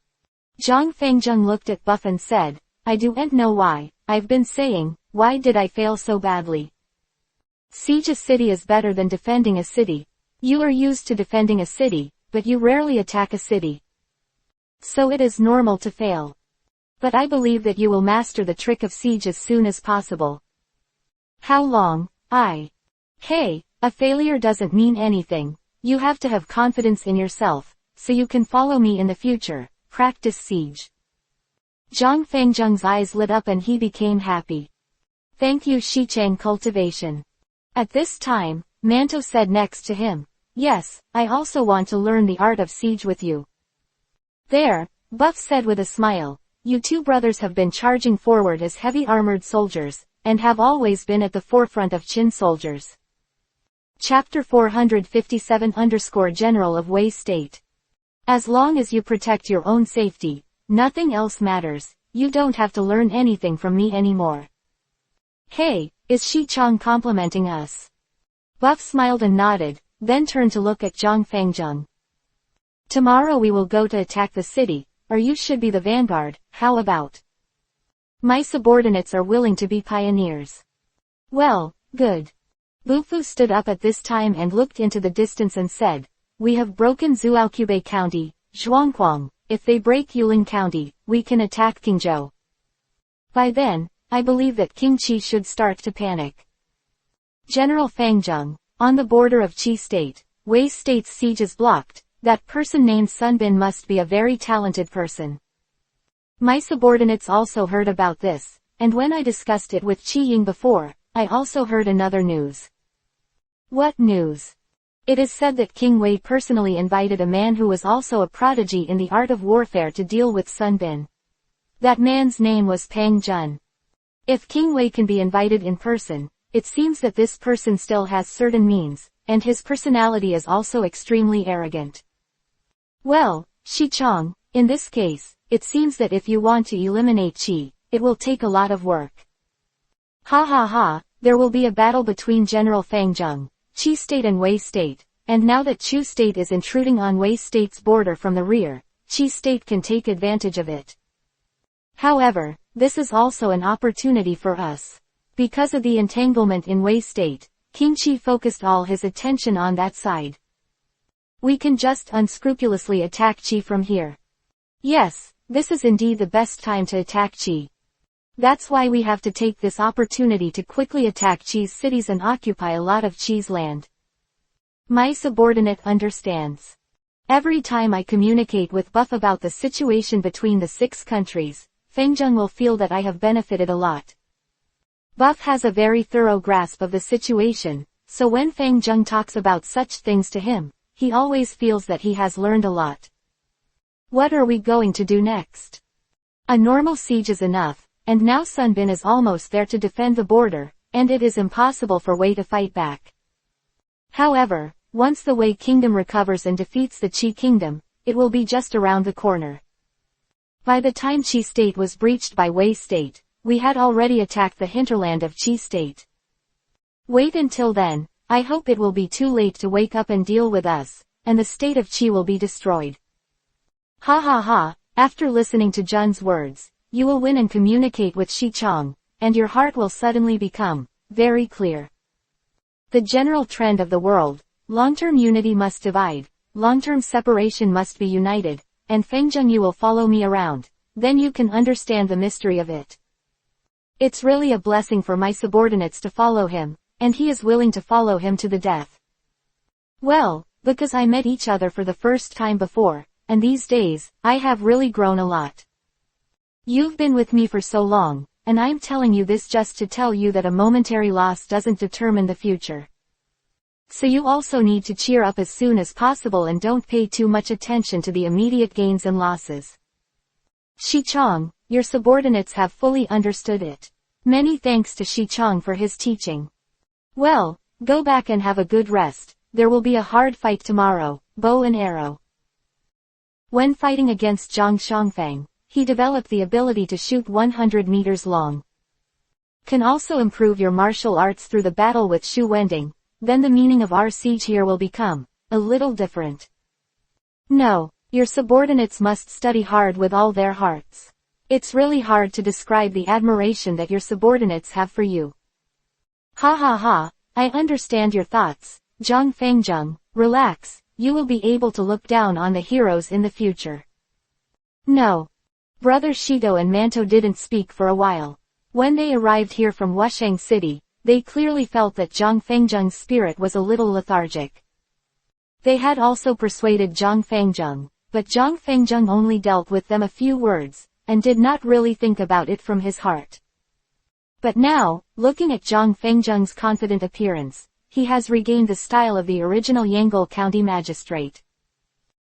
Zhang Fengzheng looked at Buff and said, "I don't know why, I've been saying, why did I fail so badly? Siege a city is better than defending a city. You are used to defending a city, but you rarely attack a city. So it is normal to fail. But I believe that you will master the trick of siege as soon as possible." "How long?" Hey, a failure doesn't mean anything. You have to have confidence in yourself, so you can follow me in the future, practice siege." Zhang Fengzheng's eyes lit up and he became happy. "Thank you Shichang cultivation." At this time, Manto said next to him, "Yes, I also want to learn the art of siege with you." "There," Buff said with a smile, "you two brothers have been charging forward as heavy armored soldiers, and have always been at the forefront of Qin soldiers. Chapter 457 General of Wei State. As long as you protect your own safety, nothing else matters. You don't have to learn anything from me anymore. Hey, is Shi Chong complimenting us? Buff smiled and nodded, then turned to look at Zhang Fangjung. Tomorrow we will go to attack the city, or you should be the vanguard, how about? My subordinates are willing to be pioneers. Well, good. Lufu stood up at this time and looked into the distance and said, we have broken Zhuoqiubei County, Zhuangquang. If they break Yulin County, we can attack Qingzhou. By then, I believe that King Qi should start to panic. General Fangjung, on the border of Qi State, Wei State's siege is blocked. That person named Sun Bin must be a very talented person. My subordinates also heard about this, and when I discussed it with Qi Ying before, I also heard another news. What news? It is said that King Wei personally invited a man who was also a prodigy in the art of warfare to deal with Sun Bin. That man's name was Pang Jun. If King Wei can be invited in person, it seems that this person still has certain means, and his personality is also extremely arrogant. Well, Shi Chong, in this case, it seems that if you want to eliminate Qi, it will take a lot of work. Ha ha ha, there will be a battle between General Fangjung, Qi State and Wei State, and now that Chu State is intruding on Wei State's border from the rear, Qi State can take advantage of it. However, this is also an opportunity for us. Because of the entanglement in Wei State, King Qi focused all his attention on that side. We can just unscrupulously attack Qi from here. Yes, this is indeed the best time to attack Qi. That's why we have to take this opportunity to quickly attack Qi's cities and occupy a lot of Qi's land. My subordinate understands. Every time I communicate with Buff about the situation between the 6 countries, Fangjung will feel that I have benefited a lot. Buff has a very thorough grasp of the situation, so when Fangjung talks about such things to him, he always feels that he has learned a lot. What are we going to do next? A normal siege is enough, and now Sun Bin is almost there to defend the border, and it is impossible for Wei to fight back. However, once the Wei Kingdom recovers and defeats the Qi Kingdom, it will be just around the corner. By the time Qi State was breached by Wei State, we had already attacked the hinterland of Qi State. Wait until then, I hope it will be too late to wake up and deal with us, and the state of Qi will be destroyed. Ha ha ha, after listening to Jun's words, you will win and communicate with Shi Chong, and your heart will suddenly become very clear. The general trend of the world, long-term unity must divide, long-term separation must be united, and Fangjung, you will follow me around, then you can understand the mystery of it. It's really a blessing for my subordinates to follow him, and he is willing to follow him to the death. Well, because I met each other for the first time before, and these days, I have really grown a lot. You've been with me for so long, and I'm telling you this just to tell you that a momentary loss doesn't determine the future. So you also need to cheer up as soon as possible and don't pay too much attention to the immediate gains and losses. Shi Chong, your subordinates have fully understood it. Many thanks to Shi Chong for his teaching. Well, go back and have a good rest. There will be a hard fight tomorrow, bow and arrow. When fighting against Zhang Shangfang, he developed the ability to shoot 100 meters long. Can also improve your martial arts through the battle with Xu Wending, then the meaning of our siege here will become a little different. No, your subordinates must study hard with all their hearts. It's really hard to describe the admiration that your subordinates have for you. Ha ha ha, I understand your thoughts, Zhang Fangjung, relax, you will be able to look down on the heroes in the future. No. Brother Shido and Manto didn't speak for a while. When they arrived here from Wushang City, they clearly felt that Zhang Fangjung's spirit was a little lethargic. They had also persuaded Zhang Fangjung, but Zhang Fangjung only dealt with them a few words, and did not really think about it from his heart. But now, looking at Zhang Fangjung's confident appearance, he has regained the style of the original Yangon County magistrate.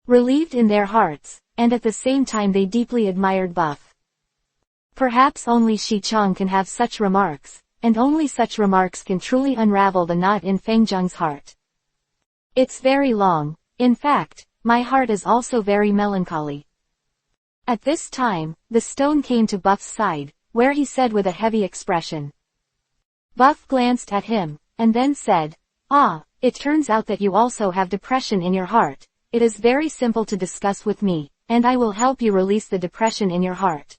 Relieved in their hearts, and at the same time they deeply admired Buff. Perhaps only Shi Chong can have such remarks, and only such remarks can truly unravel the knot in Fangjung's heart. It's very long. In fact, my heart is also very melancholy. At this time, the stone came to Buff's side, where he said with a heavy expression. Buff glanced at him, and then said, "Ah, it turns out that you also have depression in your heart. It is very simple to discuss with me, and I will help you release the depression in your heart."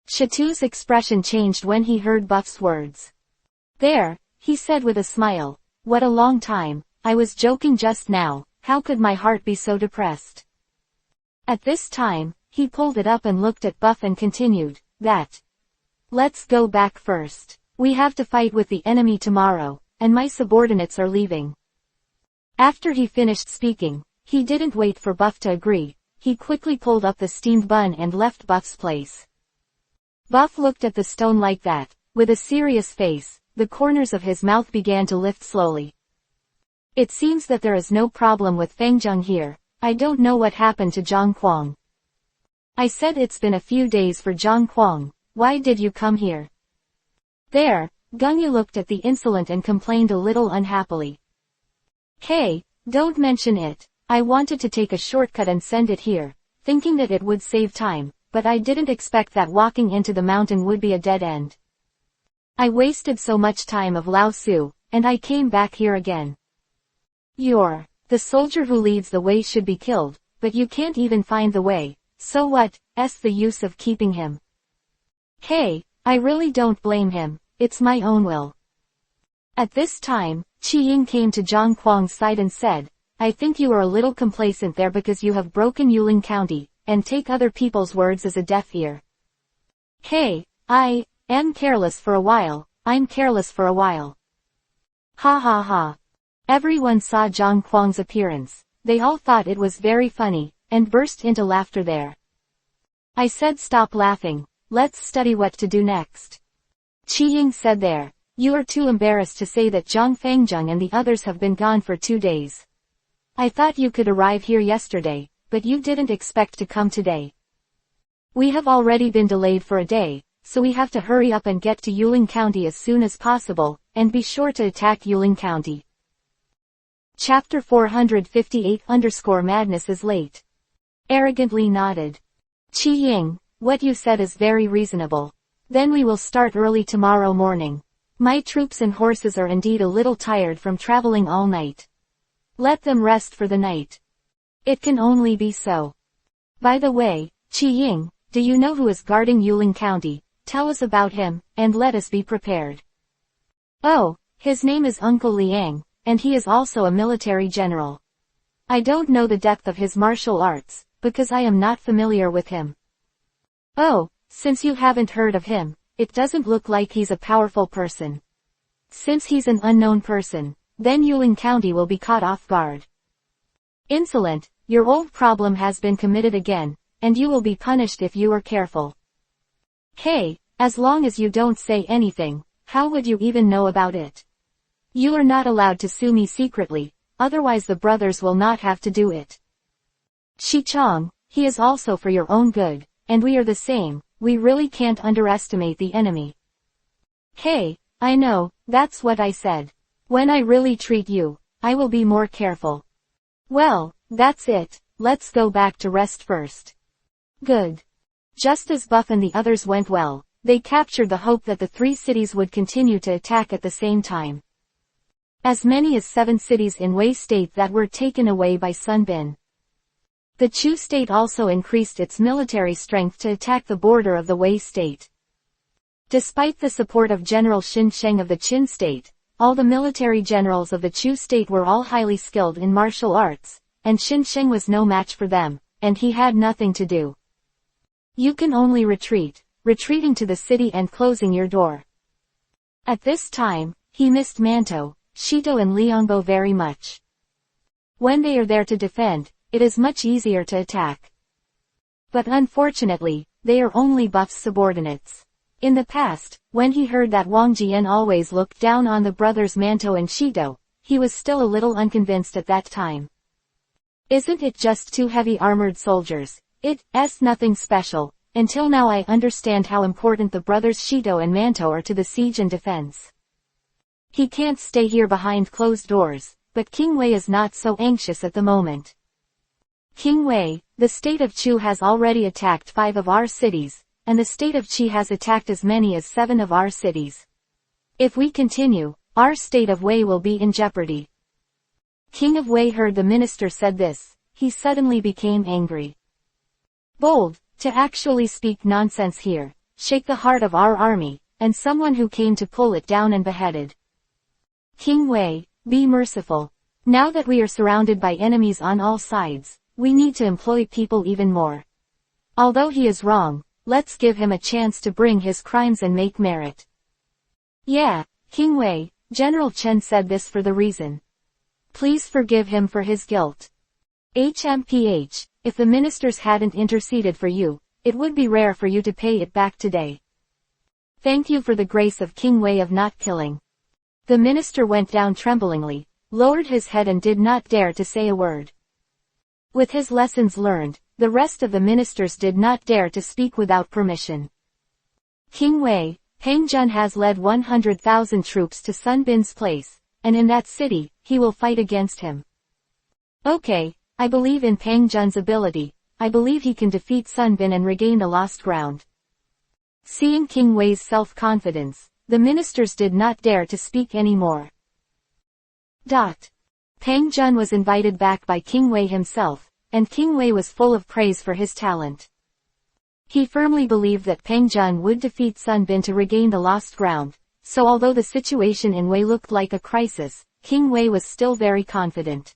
Shatu's expression changed when he heard Buff's words. "There," he said with a smile, "what a long time, I was joking just now, how could my heart be so depressed?" At this time, he pulled it up and looked at Buff and continued, "Let's go back first. We have to fight with the enemy tomorrow, and my subordinates are leaving." After he finished speaking, he didn't wait for Buff to agree, he quickly pulled up the steamed bun and left Buff's place. Buff looked at the stone like that, with a serious face, the corners of his mouth began to lift slowly. "It seems that there is no problem with Fangjung here. I don't know what happened to Zhang Kuang." "I said it's been a few days for Zhang Kuang. Why did you come here?" There, Gungya looked at the insolent and complained a little unhappily. "Hey, don't mention it. I wanted to take a shortcut and send it here, thinking that it would save time, but I didn't expect that walking into the mountain would be a dead end. I wasted so much time of Lao Su, and I came back here again." The soldier who leads the way should be killed, but you can't even find the way, so what's the use of keeping him?" "Hey, I really don't blame him, it's my own will." At this time, Qi Ying came to Zhang Kuang's side and said, "I think you are a little complacent there because you have broken Yuling County, and take other people's words as a deaf ear." "Hey, I am careless for a while, I'm careless for a while." Ha ha ha. Everyone saw Zhang Kuang's appearance, they all thought it was very funny, and burst into laughter there. "I said stop laughing, let's study what to do next." Qi Ying said there, "You are too embarrassed to say that Zhang Fangjung and the others have been gone for 2 days. I thought you could arrive here yesterday, but you didn't expect to come today. We have already been delayed for a day, so we have to hurry up and get to Yuling County as soon as possible, and be sure to attack Yuling County." Chapter 458_Madness is late. Arrogantly nodded. "Qi Ying, what you said is very reasonable. Then we will start early tomorrow morning. My troops and horses are indeed a little tired from traveling all night. Let them rest for the night. It can only be so. By the way, Qi Ying, do you know who is guarding Yuling County? Tell us about him, and let us be prepared." "Oh, his name is Uncle Liang, and he is also a military general. I don't know the depth of his martial arts, because I am not familiar with him." "Oh, since you haven't heard of him, it doesn't look like he's a powerful person. Since he's an unknown person, then Yuling County will be caught off guard. Insolent, your old problem has been committed again, and you will be punished if you are careful. Hey, as long as you don't say anything, how would you even know about it? You are not allowed to sue me secretly, otherwise the brothers will not have to do it. Shichong, he is also for your own good, and we are the same, we really can't underestimate the enemy." "Hey, I know, that's what I said. When I really treat you, I will be more careful." "Well, that's it, let's go back to rest first." "Good." Just as Buff and the others went well, they captured the hope that the 3 cities would continue to attack at the same time. As many as 7 cities in Wei State that were taken away by Sun Bin. The Chu State also increased its military strength to attack the border of the Wei State. Despite the support of General Xin Sheng of the Qin State, all the military generals of the Chu State were all highly skilled in martial arts, and Xin Sheng was no match for them, and he had nothing to do. You can only retreat, retreating to the city and closing your door. At this time, he missed Manto, Shito and Liangbo very much. When they are there to defend, it is much easier to attack. But unfortunately, they are only Buff's subordinates. In the past, when he heard that Wang Jian always looked down on the brothers Manto and Shito, he was still a little unconvinced at that time. Isn't it just 2 heavy armored soldiers? It's nothing special, until now I understand how important the brothers Shito and Manto are to the siege and defense. He can't stay here behind closed doors, but King Wei is not so anxious at the moment. King Wei, the state of Chu has already attacked 5 of our cities, and the state of Qi has attacked as many as 7 of our cities. If we continue, our state of Wei will be in jeopardy. King of Wei heard the minister said this. He suddenly became angry. Bold, to actually speak nonsense here, shake the heart of our army, and someone who came to pull it down and beheaded. King Wei, be merciful. Now that we are surrounded by enemies on all sides, we need to employ people even more. Although he is wrong, let's give him a chance to bring his crimes and make merit. Yeah, King Wei, General Chen said this for the reason. Please forgive him for his guilt. HMPH, if the ministers hadn't interceded for you, it would be rare for you to pay it back today. Thank you for the grace of King Wei of not killing. The minister went down tremblingly, lowered his head and did not dare to say a word. With his lessons learned, the rest of the ministers did not dare to speak without permission. King Wei, Peng Jun has led 100,000 troops to Sun Bin's place, and in that city, he will fight against him. Okay, I believe in Peng Jun's ability. I believe he can defeat Sun Bin and regain the lost ground. Seeing King Wei's self-confidence, the ministers did not dare to speak anymore. Peng Jun was invited back by King Wei himself, and King Wei was full of praise for his talent. He firmly believed that Peng Jun would defeat Sun Bin to regain the lost ground, so although the situation in Wei looked like a crisis, King Wei was still very confident.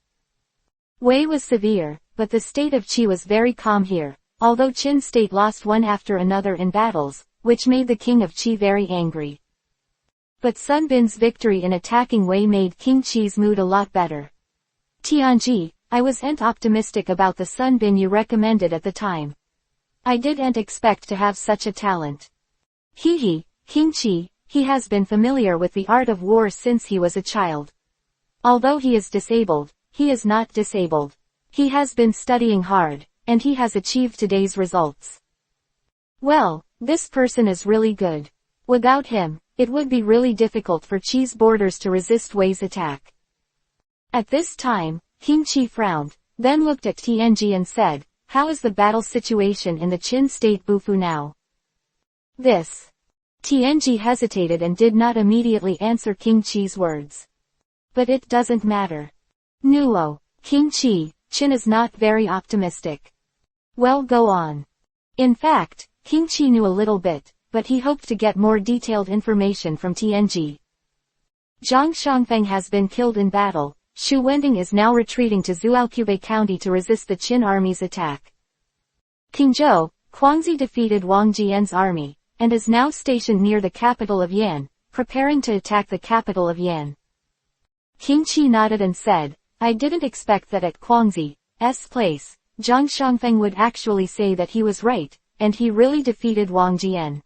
Wei was severe, but the state of Qi was very calm here, although Qin state lost one after another in battles, which made the king of Qi very angry. But Sun Bin's victory in attacking Wei made King Qi's mood a lot better. Tianji, I wasn't optimistic about the Sun Bin you recommended at the time. I didn't expect to have such a talent. King Qi, he has been familiar with the art of war since he was a child. Although he is disabled, he is not disabled. He has been studying hard, and he has achieved today's results. Well, this person is really good. Without him, it would be really difficult for Qi's borders to resist Wei's attack. At this time, King Qi frowned, then looked at Tianji and said, how is the battle situation in the Qin state Bufu now? Tianji hesitated and did not immediately answer King Qi's words. But it doesn't matter. Nuo, King Qi, Qin is not very optimistic. Well, go on. In fact, King Qi knew a little bit, but he hoped to get more detailed information from Tianji. Zhang Shangfeng has been killed in battle. Xu Wending is now retreating to Zhuoqiubei County to resist the Qin army's attack. King Zhou, Guangxi defeated Wang Jian's army, and is now stationed near the capital of Yan, preparing to attack the capital of Yan. King Qi nodded and said, I didn't expect that at Guangxi's place, Zhang Shangfeng would actually say that he was right, and he really defeated Wang Jian.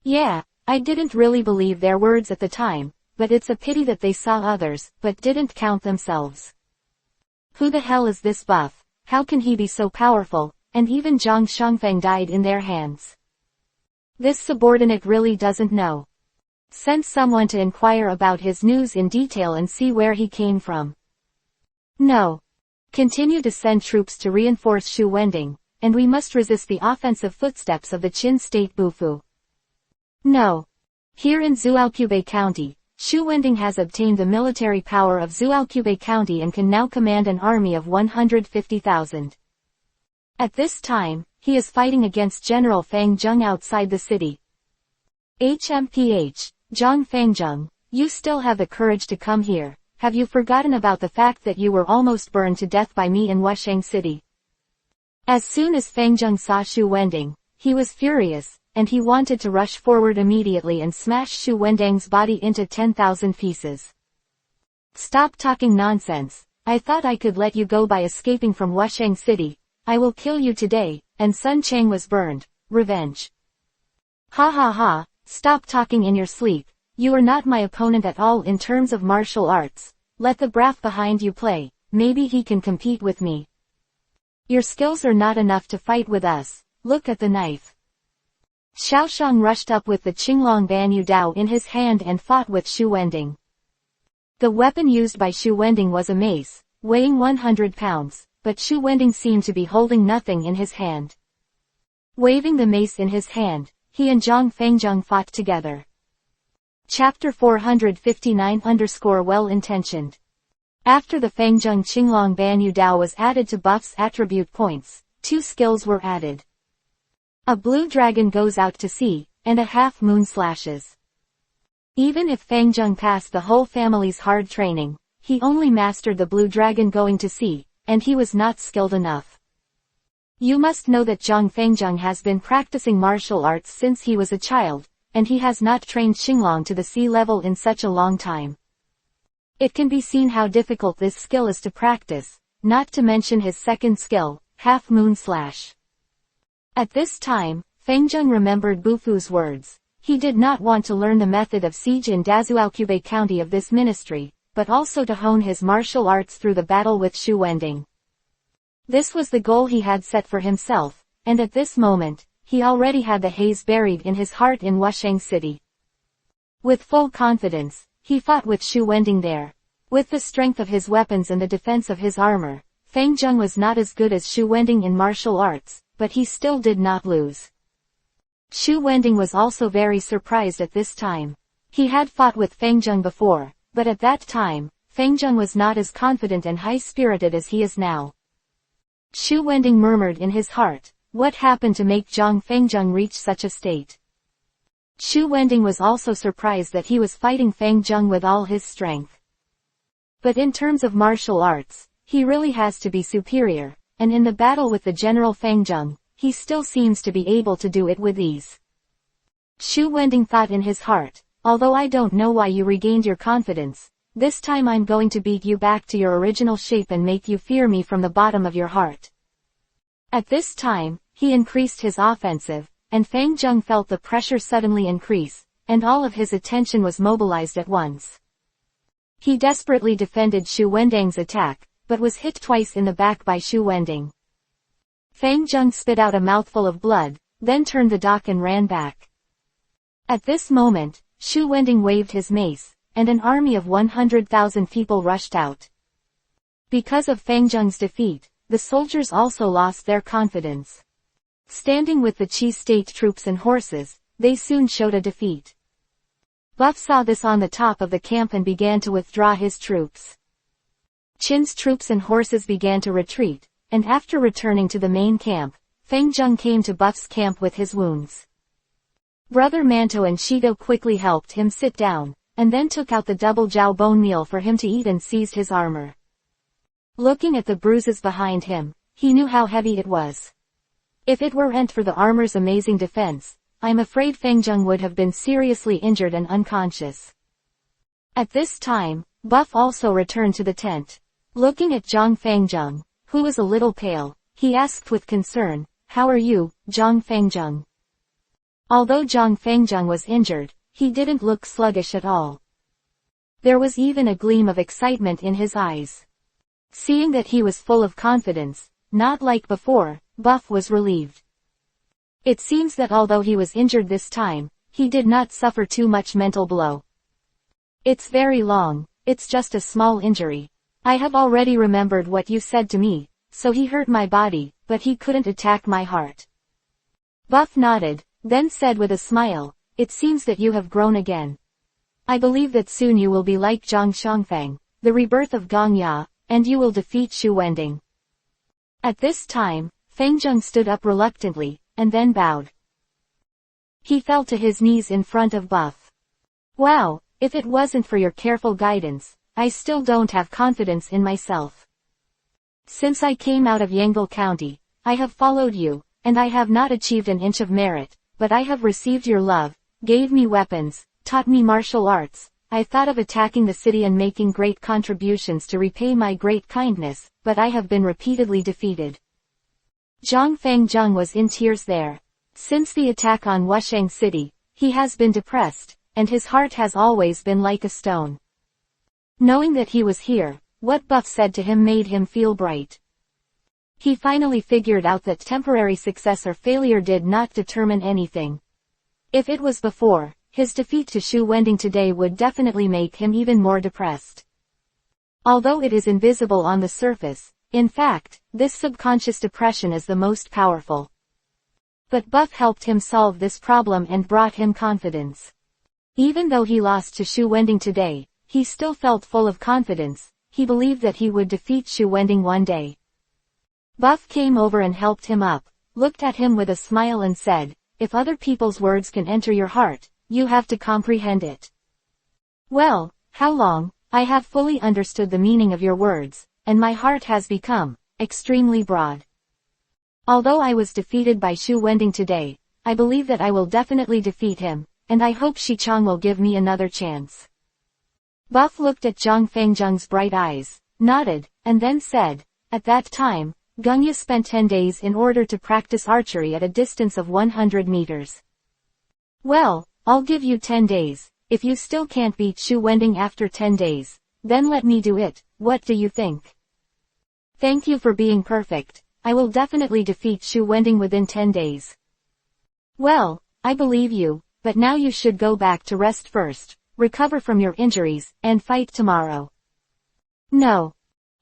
Yeah, I didn't really believe their words at the time, but it's a pity that they saw others, but didn't count themselves. Who the hell is this buff? How can he be so powerful, and even Zhang Shangfeng died in their hands? This subordinate really doesn't know. Send someone to inquire about his news in detail and see where he came from. No. Continue to send troops to reinforce Xu Wending, and we must resist the offensive footsteps of the Qin state Bufu. No. Here in Zhuoqiubei County, Xu Wending has obtained the military power of Zhuoqiubei County and can now command an army of 150,000. At this time, he is fighting against General Fang Zheng outside the city. HMPH, Zhang Fangzheng, you still have the courage to come here. Have you forgotten about the fact that you were almost burned to death by me in Wushang City? As soon as Fangzheng saw Xu Wending, he was furious, and he wanted to rush forward immediately and smash Xu Wending's body into 10,000 pieces. Stop talking nonsense. I thought I could let you go by escaping from Wushang City. I will kill you today, and Sun Chang was burned. Revenge. Ha ha ha, stop talking in your sleep. You are not my opponent at all in terms of martial arts. Let the braff behind you play, maybe he can compete with me. Your skills are not enough to fight with us, look at the knife. Xiaoshang rushed up with the Qinglong Banyu Dao in his hand and fought with Xu Wending. The weapon used by Xu Wending was a mace, weighing 100 pounds, but Xu Wending seemed to be holding nothing in his hand. Waving the mace in his hand, he and Zhang Fengzheng fought together. Chapter 459_Well-Intentioned. After the Fengzheng Qinglong Banyu Dao was added to buff's attribute points, 2 skills were added. A blue dragon goes out to sea, and a half-moon slashes. Even if Fengzheng passed the whole family's hard training, he only mastered the blue dragon going to sea, and he was not skilled enough. You must know that Zhang Fengzheng has been practicing martial arts since he was a child, and he has not trained Xinglong to the sea level in such a long time. It can be seen how difficult this skill is to practice, not to mention his second skill, half-moon slash. At this time, Fengzheng remembered Bufu's words. He did not want to learn the method of siege in Dazuaokube County of this ministry, but also to hone his martial arts through the battle with Xu Wending. This was the goal he had set for himself, and at this moment, he already had the haze buried in his heart in Wusheng City. With full confidence, he fought with Xu Wending there. With the strength of his weapons and the defense of his armor, Fengzheng was not as good as Xu Wending in martial arts, but he still did not lose. Xu Wending was also very surprised at this time. He had fought with Fengzheng before, but at that time, Fengzheng was not as confident and high-spirited as he is now. Xu Wending murmured in his heart, what happened to make Zhang Fengzheng reach such a state? Xu Wending was also surprised that he was fighting Fengzheng with all his strength. But in terms of martial arts, he really has to be superior, and in the battle with the General Fengzheng, he still seems to be able to do it with ease. Xu Wending thought in his heart, although I don't know why you regained your confidence, this time I'm going to beat you back to your original shape and make you fear me from the bottom of your heart. At this time, he increased his offensive, and Fengzheng felt the pressure suddenly increase, and all of his attention was mobilized at once. He desperately defended Xu Wending's attack, but was hit twice in the back by Xu Wending. Fengzheng spit out a mouthful of blood, then turned the dock and ran back. At this moment, Xu Wending waved his mace, and an army of 100,000 people rushed out. Because of Fengzheng's defeat, the soldiers also lost their confidence. Standing with the Qi state troops and horses, they soon showed a defeat. Buff saw this on the top of the camp and began to withdraw his troops. Qin's troops and horses began to retreat, and after returning to the main camp, Fengzheng came to Buff's camp with his wounds. Brother Manto and Shido quickly helped him sit down, and then took out the double jiao bone meal for him to eat and seized his armor. Looking at the bruises behind him, he knew how heavy it was. If it weren't for the armor's amazing defense, I'm afraid Fengzheng would have been seriously injured and unconscious. At this time, Buff also returned to the tent. Looking at Zhang Fengzheng, who was a little pale, he asked with concern, "How are you, Zhang Fengzheng?" Although Zhang Fengzheng was injured, he didn't look sluggish at all. There was even a gleam of excitement in his eyes. Seeing that he was full of confidence, not like before, Buff was relieved. It seems that although he was injured this time, he did not suffer too much mental blow. It's very long, it's just a small injury. I have already remembered what you said to me, so he hurt my body, but he couldn't attack my heart. Buff nodded, then said with a smile, it seems that you have grown again. I believe that soon you will be like Zhang Xiangfang, the rebirth of Gongya, and you will defeat Xu Wending. At this time, Fengzheng stood up reluctantly, and then bowed. He fell to his knees in front of Buff. Wow, if it wasn't for your careful guidance, I still don't have confidence in myself. Since I came out of Yangle County, I have followed you, and I have not achieved an inch of merit, but I have received your love, gave me weapons, taught me martial arts. I thought of attacking the city and making great contributions to repay my great kindness, but I have been repeatedly defeated. Zhang Fengzheng was in tears there. Since the attack on Wusheng City, he has been depressed, and his heart has always been like a stone. Knowing that he was here, what Buff said to him made him feel bright. He finally figured out that temporary success or failure did not determine anything. If it was before, his defeat to Shu Wending today would definitely make him even more depressed. Although it is invisible on the surface, in fact, this subconscious depression is the most powerful. But Buff helped him solve this problem and brought him confidence. Even though he lost to Shu Wending today, he still felt full of confidence. He believed that he would defeat Shu Wending one day. Buff came over and helped him up, looked at him with a smile and said, "If other people's words can enter your heart, you have to comprehend it." "Well, how long? I have fully understood the meaning of your words, and my heart has become extremely broad. Although I was defeated by Shu Wending today, I believe that I will definitely defeat him, and I hope Shi Chong will give me another chance." Buff looked at Zhang Fengjung's bright eyes, nodded, and then said, "At that time, Gongya spent 10 days in order to practice archery at a distance of 100 meters. Well, I'll give you 10 days, if you still can't beat Shu Wending after 10 days, then let me do it, what do you think?" "Thank you for being perfect, I will definitely defeat Shu Wending within 10 days. "Well, I believe you, but now you should go back to rest first, recover from your injuries, and fight tomorrow." "No."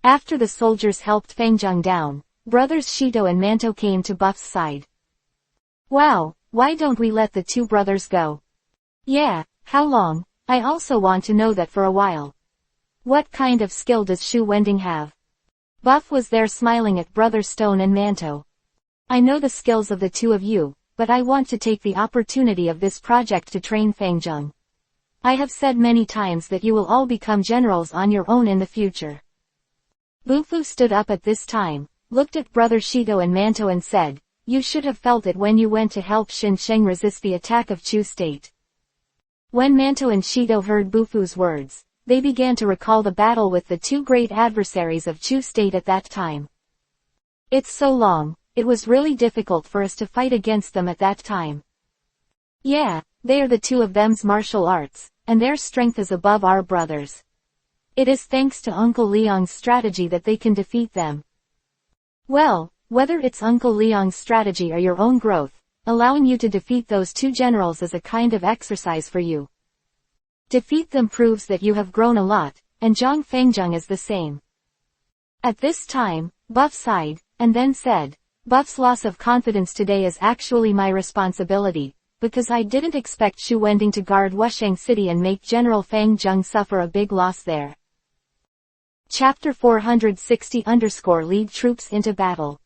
After the soldiers helped Fengjung down, brothers Shito and Manto came to Buff's side. "Wow, why don't we let the two brothers go?" "Yeah, how long? I also want to know that for a while. What kind of skill does Shu Wending have?" Buff was there smiling at Brother Stone and Manto. "I know the skills of the two of you, but I want to take the opportunity of this project to train Fengjung. I have said many times that you will all become generals on your own in the future." Bufu stood up at this time, looked at Brother Shito and Manto and said, "You should have felt it when you went to help Shin Sheng resist the attack of Chu State." When Manto and Shito heard Bufu's words, they began to recall the battle with the two great adversaries of Chu State at that time. "It's so long, it was really difficult for us to fight against them at that time." "Yeah, they are the two of them's martial arts, and their strength is above our brothers. It is thanks to Uncle Liang's strategy that they can defeat them." "Well, whether it's Uncle Liang's strategy or your own growth, allowing you to defeat those two generals is a kind of exercise for you. Defeat them proves that you have grown a lot, and Zhang Fengjung is the same." At this time, Buff sighed, and then said, "Buff's loss of confidence today is actually my responsibility, because I didn't expect Shu Wending to guard Wusheng City and make General Fengjung suffer a big loss there." Chapter 460_lead troops into battle.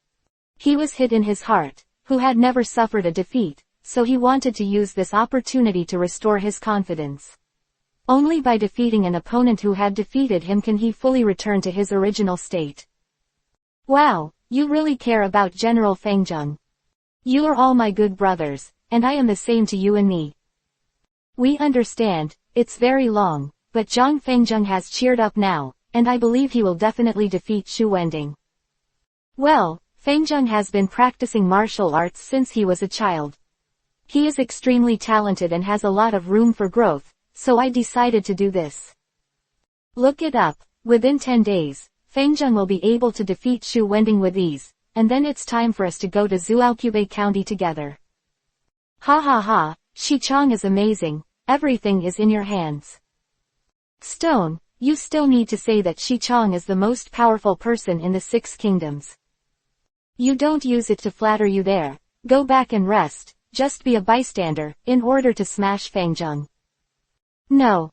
He was hit in his heart, who had never suffered a defeat, so he wanted to use this opportunity to restore his confidence. Only by defeating an opponent who had defeated him can he fully return to his original state. "Wow, you really care about General Fengjung. You are all my good brothers, and I am the same to you and me. We understand, it's very long, but Zhang Fengjung has cheered up now, and I believe he will definitely defeat Shu Wending. Well, Fengjung has been practicing martial arts since he was a child. He is extremely talented and has a lot of room for growth, so I decided to do this. Look it up, within 10 days, Fengjung will be able to defeat Shu Wending with ease, and then it's time for us to go to Zhuoqiubei County together." "Ha ha ha, Shi Chong is amazing, everything is in your hands." "Stone, you still need to say that Shi Chong is the most powerful person in the 6 kingdoms. You don't use it to flatter you there, go back and rest, just be a bystander, in order to smash Fengjung." "No."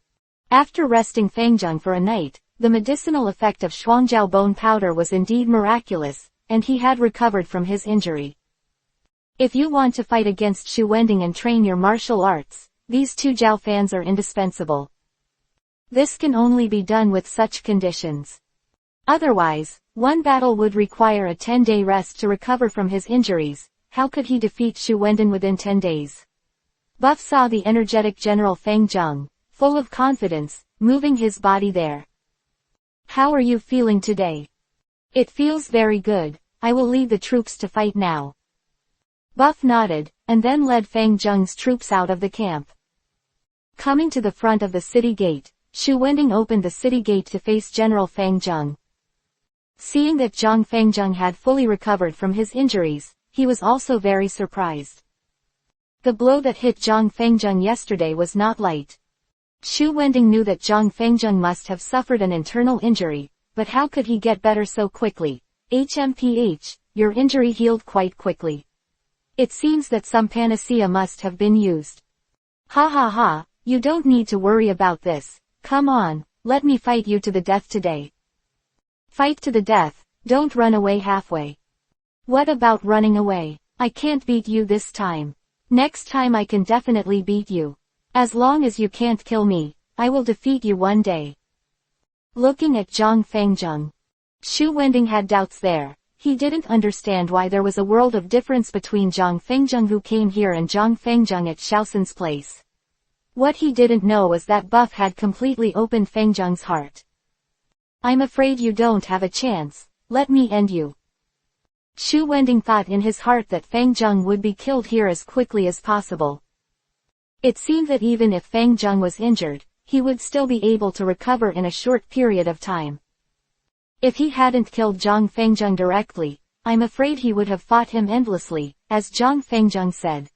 After resting Fengjung for a night, the medicinal effect of Shuangjiao bone powder was indeed miraculous, and he had recovered from his injury. If you want to fight against Shu Wending and train your martial arts, these two Jiao fans are indispensable. This can only be done with such conditions. Otherwise, one battle would require a 10-day rest to recover from his injuries. How could he defeat Shu Wending within 10 days? Buff saw the energetic General Fengjung, full of confidence, moving his body there. "How are you feeling today?" "It feels very good, I will lead the troops to fight now." Buff nodded, and then led Fengjung's troops out of the camp. Coming to the front of the city gate, Shu Wending opened the city gate to face General Fengjung. Seeing that Zhang Fengzheng had fully recovered from his injuries, he was also very surprised. The blow that hit Zhang Fengzheng yesterday was not light. Xu Wending knew that Zhang Fengzheng must have suffered an internal injury, but how could he get better so quickly? HMPH, your injury healed quite quickly. It seems that some panacea must have been used. Ha ha ha, you don't need to worry about this. Come on, let me fight you to the death today. Fight to the death, don't run away halfway. What about running away? I can't beat you this time. Next time I can definitely beat you. As long as you can't kill me, I will defeat you one day. Looking at Zhang Fengzheng, Xu Wending had doubts there. He didn't understand why there was a world of difference between Zhang Fengzheng who came here and Zhang Fengzheng at Xiaosun's place. What he didn't know was that Buff had completely opened Fengzheng's heart. I'm afraid you don't have a chance, let me end you. Xu Wending thought in his heart that Fengzheng would be killed here as quickly as possible. It seemed that even if Fengzheng was injured, he would still be able to recover in a short period of time. If he hadn't killed Zhang Fengzheng directly, I'm afraid he would have fought him endlessly, as Zhang Fengzheng said.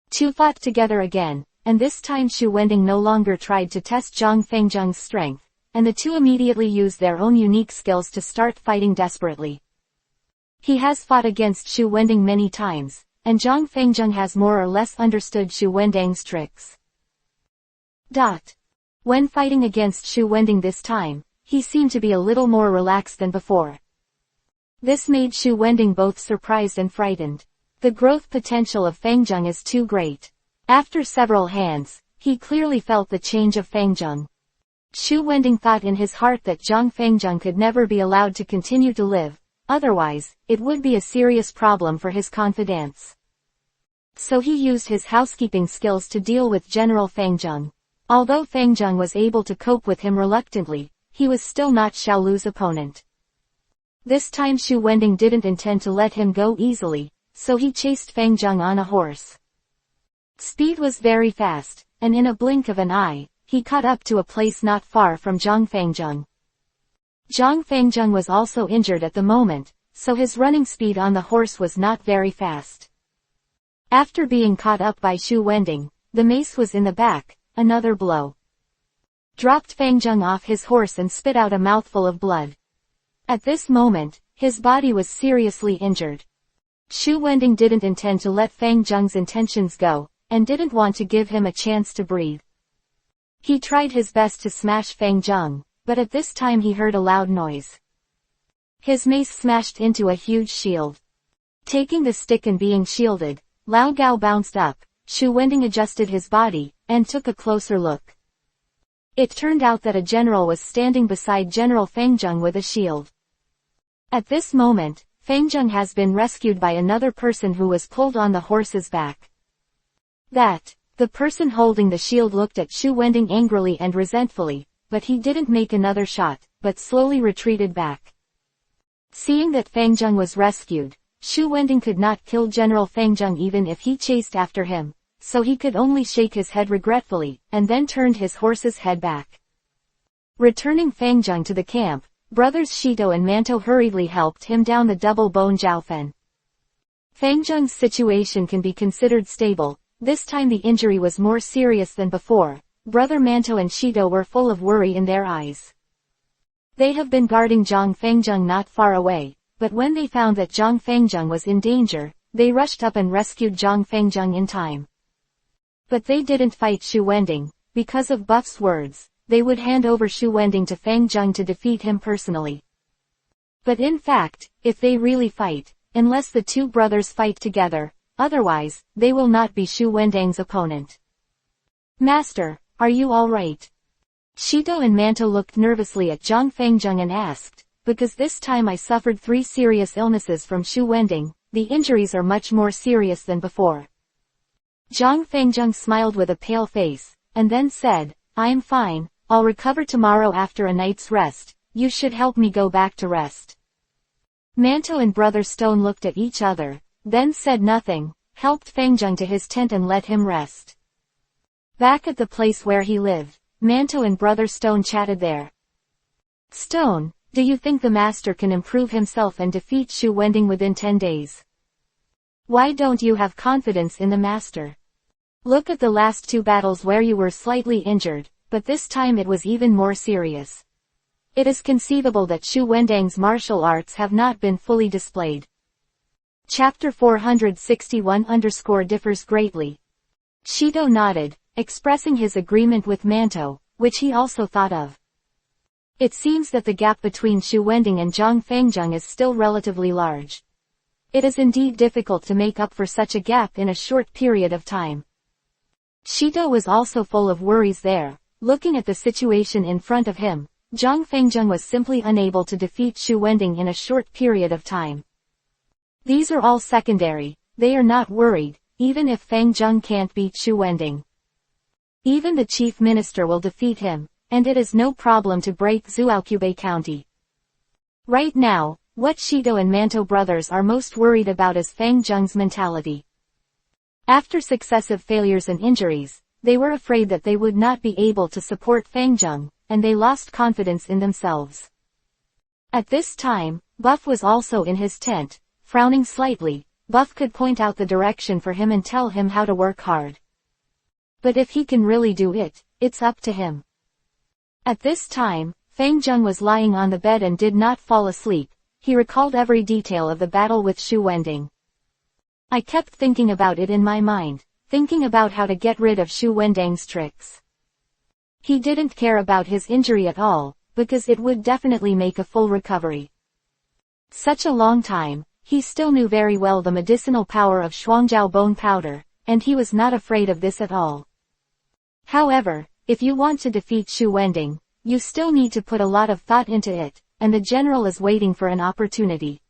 Two fought together again, and this time Xu Wending no longer tried to test Zhang Fengzheng's strength, and the two immediately used their own unique skills to start fighting desperately. He has fought against Xu Wending many times, and Zhang Fengzheng has more or less understood Xu Wending's tricks. When fighting against Xu Wending this time, he seemed to be a little more relaxed than before. This made Xu Wending both surprised and frightened. The growth potential of Fengzheng is too great. After several hands, he clearly felt the change of Fengzheng. Xu Wending thought in his heart that Zhang Fengzheng could never be allowed to continue to live, otherwise, it would be a serious problem for his confidence. So he used his housekeeping skills to deal with General Fengzheng. Although Fengzheng was able to cope with him reluctantly, he was still not Xiaolu's opponent. This time Xu Wending didn't intend to let him go easily, so he chased Fengzheng on a horse. Speed was very fast, and in a blink of an eye, he caught up to a place not far from Zhang Fengzheng. Zhang Fengzheng was also injured at the moment, so his running speed on the horse was not very fast. After being caught up by Xu Wending, the mace was in the back, another blow dropped Fengzheng off his horse and spit out a mouthful of blood. At this moment, his body was seriously injured. Xu Wending didn't intend to let Fengzheng's intentions go, and didn't want to give him a chance to breathe. He tried his best to smash Fengzheng, but at this time he heard a loud noise. His mace smashed into a huge shield. Taking the stick and being shielded, Lao Gao bounced up. Xu Wending adjusted his body, and took a closer look. It turned out that a general was standing beside General Fengzheng with a shield. At this moment, Fengzheng has been rescued by another person who was pulled on the horse's back. The person holding the shield looked at Xu Wending angrily and resentfully, but he didn't make another shot, but slowly retreated back. Seeing that Fengzheng was rescued, Xu Wending could not kill General Fengzheng even if he chased after him, so he could only shake his head regretfully, and then turned his horse's head back. Returning Fengzheng to the camp, brothers Shito and Manto hurriedly helped him down the double-bone Jiaofen. Fengzheng's situation can be considered stable. This time the injury was more serious than before. Brother Manto and Shito were full of worry in their eyes. They have been guarding Zhang Fengzheng not far away, but when they found that Zhang Fengzheng was in danger, they rushed up and rescued Zhang Fengzheng in time. But they didn't fight Xu Wending. Because of Buff's words, they would hand over Xu Wending to Fengzheng to defeat him personally. But in fact, if they really fight, unless the two brothers fight together, otherwise, they will not be Xu Wending's opponent. Master, are you alright? Shito and Manto looked nervously at Zhang Fengzheng and asked, because this time I suffered 3 serious illnesses from Xu Wending, the injuries are much more serious than before. Zhang Fengzheng smiled with a pale face, and then said, I am fine, I'll recover tomorrow after a night's rest, you should help me go back to rest. Manto and Brother Stone looked at each other, then said nothing, helped Fengzheng to his tent and let him rest. Back at the place where he lived, Manto and Brother Stone chatted there. Stone, Do you think the master can improve himself and defeat Shu Wending within 10 days? Why don't you have confidence in the master? Look at the last 2 battles where you were slightly injured, but this time it was even more serious. It is conceivable that Shu Wending's martial arts have not been fully displayed. Chapter 461 differs greatly. Shido nodded, expressing his agreement with Manto, which he also thought of. It seems that the gap between Shu Wending and Zhang Fengjung is still relatively large. It is indeed difficult to make up for such a gap in a short period of time. Shido was also full of worries there. Looking at the situation in front of him, Zhang Fengjung was simply unable to defeat Shu Wending in a short period of time. These are all secondary, they are not worried, even if Fengjung can't beat Shu Wending. Even the chief minister will defeat him, and it is no problem to break Zuaokubei County. Right now, what Shido and Manto brothers are most worried about is Fengjung's mentality. After successive failures and injuries, they were afraid that they would not be able to support Fengjung, and they lost confidence in themselves. At this time, Buff was also in his tent, frowning slightly. Buff could point out the direction for him and tell him how to work hard. But if he can really do it, it's up to him. At this time, Fengjung was lying on the bed and did not fall asleep. He recalled every detail of the battle with Shu Wending. I kept thinking about it in my mind, thinking about how to get rid of Shu Wending's tricks. He didn't care about his injury at all, because it would definitely make a full recovery. Such a long time, he still knew very well the medicinal power of Shuangjiao bone powder, and he was not afraid of this at all. However, if you want to defeat Shu Wending, you still need to put a lot of thought into it, and the general is waiting for an opportunity.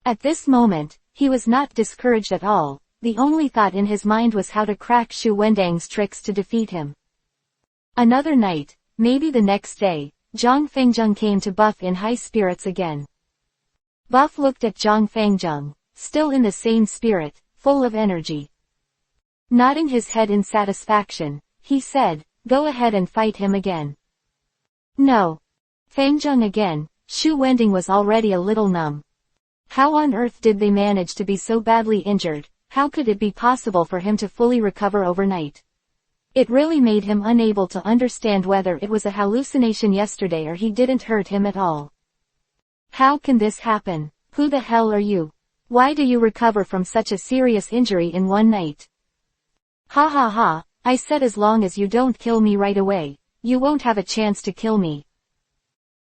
At this moment, he was not discouraged at all. The only thought in his mind was how to crack Shu Wending's tricks to defeat him. Another night, maybe the next day, Zhang Fengjung came to Buff in high spirits again. Buff looked at Zhang Fengjung, still in the same spirit, full of energy. Nodding his head in satisfaction, he said, "Go ahead and fight him again." "No." Fengjung again. Shu Wending was already a little numb. How on earth did they manage to be so badly injured? How could it be possible for him to fully recover overnight? It really made him unable to understand whether it was a hallucination yesterday or he didn't hurt him at all. How can this happen? Who the hell are you? Why do you recover from such a serious injury in one night? Ha ha ha, I said as long as you don't kill me right away, you won't have a chance to kill me.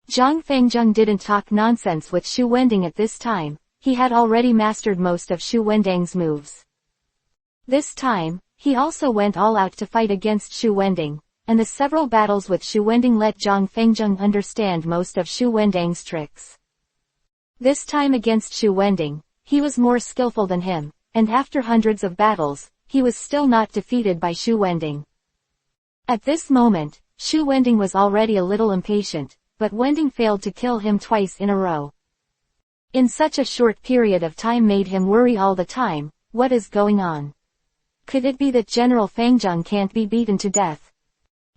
Zhang Fengjung didn't talk nonsense with Shu Wending at this time. He had already mastered most of Shu Wending's moves. This time, he also went all out to fight against Shu Wending, and the several battles with Shu Wending let Zhang Fengjung understand most of Shu Wending's tricks. This time against Shu Wending, he was more skillful than him, and after hundreds of battles, he was still not defeated by Shu Wending. At this moment, Shu Wending was already a little impatient, but Wending failed to kill him twice in a row. In such a short period of time made him worry all the time. What is going on? Could it be that General Fengjung can't be beaten to death?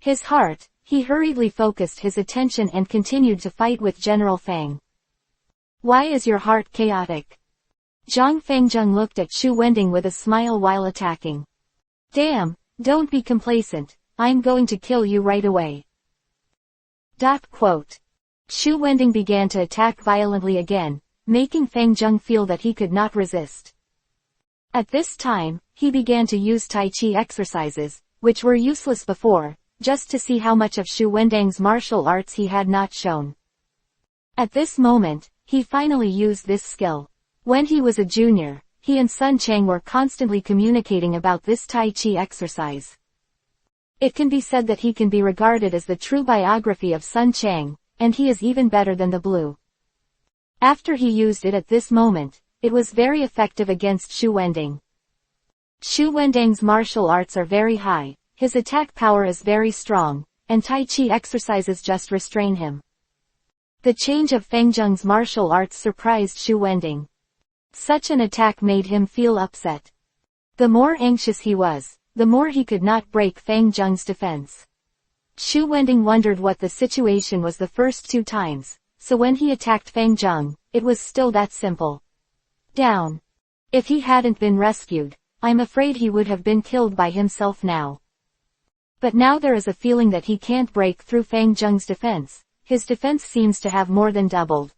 His heart, he hurriedly focused his attention and continued to fight with General Feng. Why is your heart chaotic? Zhang Fengjung looked at Shu Wending with a smile while attacking. Damn, don't be complacent, I'm going to kill you right away. Shu Wending began to attack violently again, making Fengjung feel that he could not resist. At this time, he began to use Tai Chi exercises, which were useless before, just to see how much of Shu Wending's martial arts he had not shown. At this moment, he finally used this skill. When he was a junior, he and Sun Chang were constantly communicating about this Tai Chi exercise. It can be said that he can be regarded as the true biography of Sun Chang, and he is even better than the Blue. After he used it at this moment, it was very effective against Shu Wending. Shu Wending's martial arts are very high, his attack power is very strong, and Tai Chi exercises just restrain him. The change of Fengjung's martial arts surprised Shu Wending. Such an attack made him feel upset. The more anxious he was, the more he could not break Fengjung's defense. Shu Wending wondered what the situation was the first 2 times. so when he attacked Fang Zheng, it was still that simple. Down. If he hadn't been rescued, I'm afraid he would have been killed by himself now. But now there is a feeling that he can't break through Fang Zheng's defense. His defense seems to have more than doubled.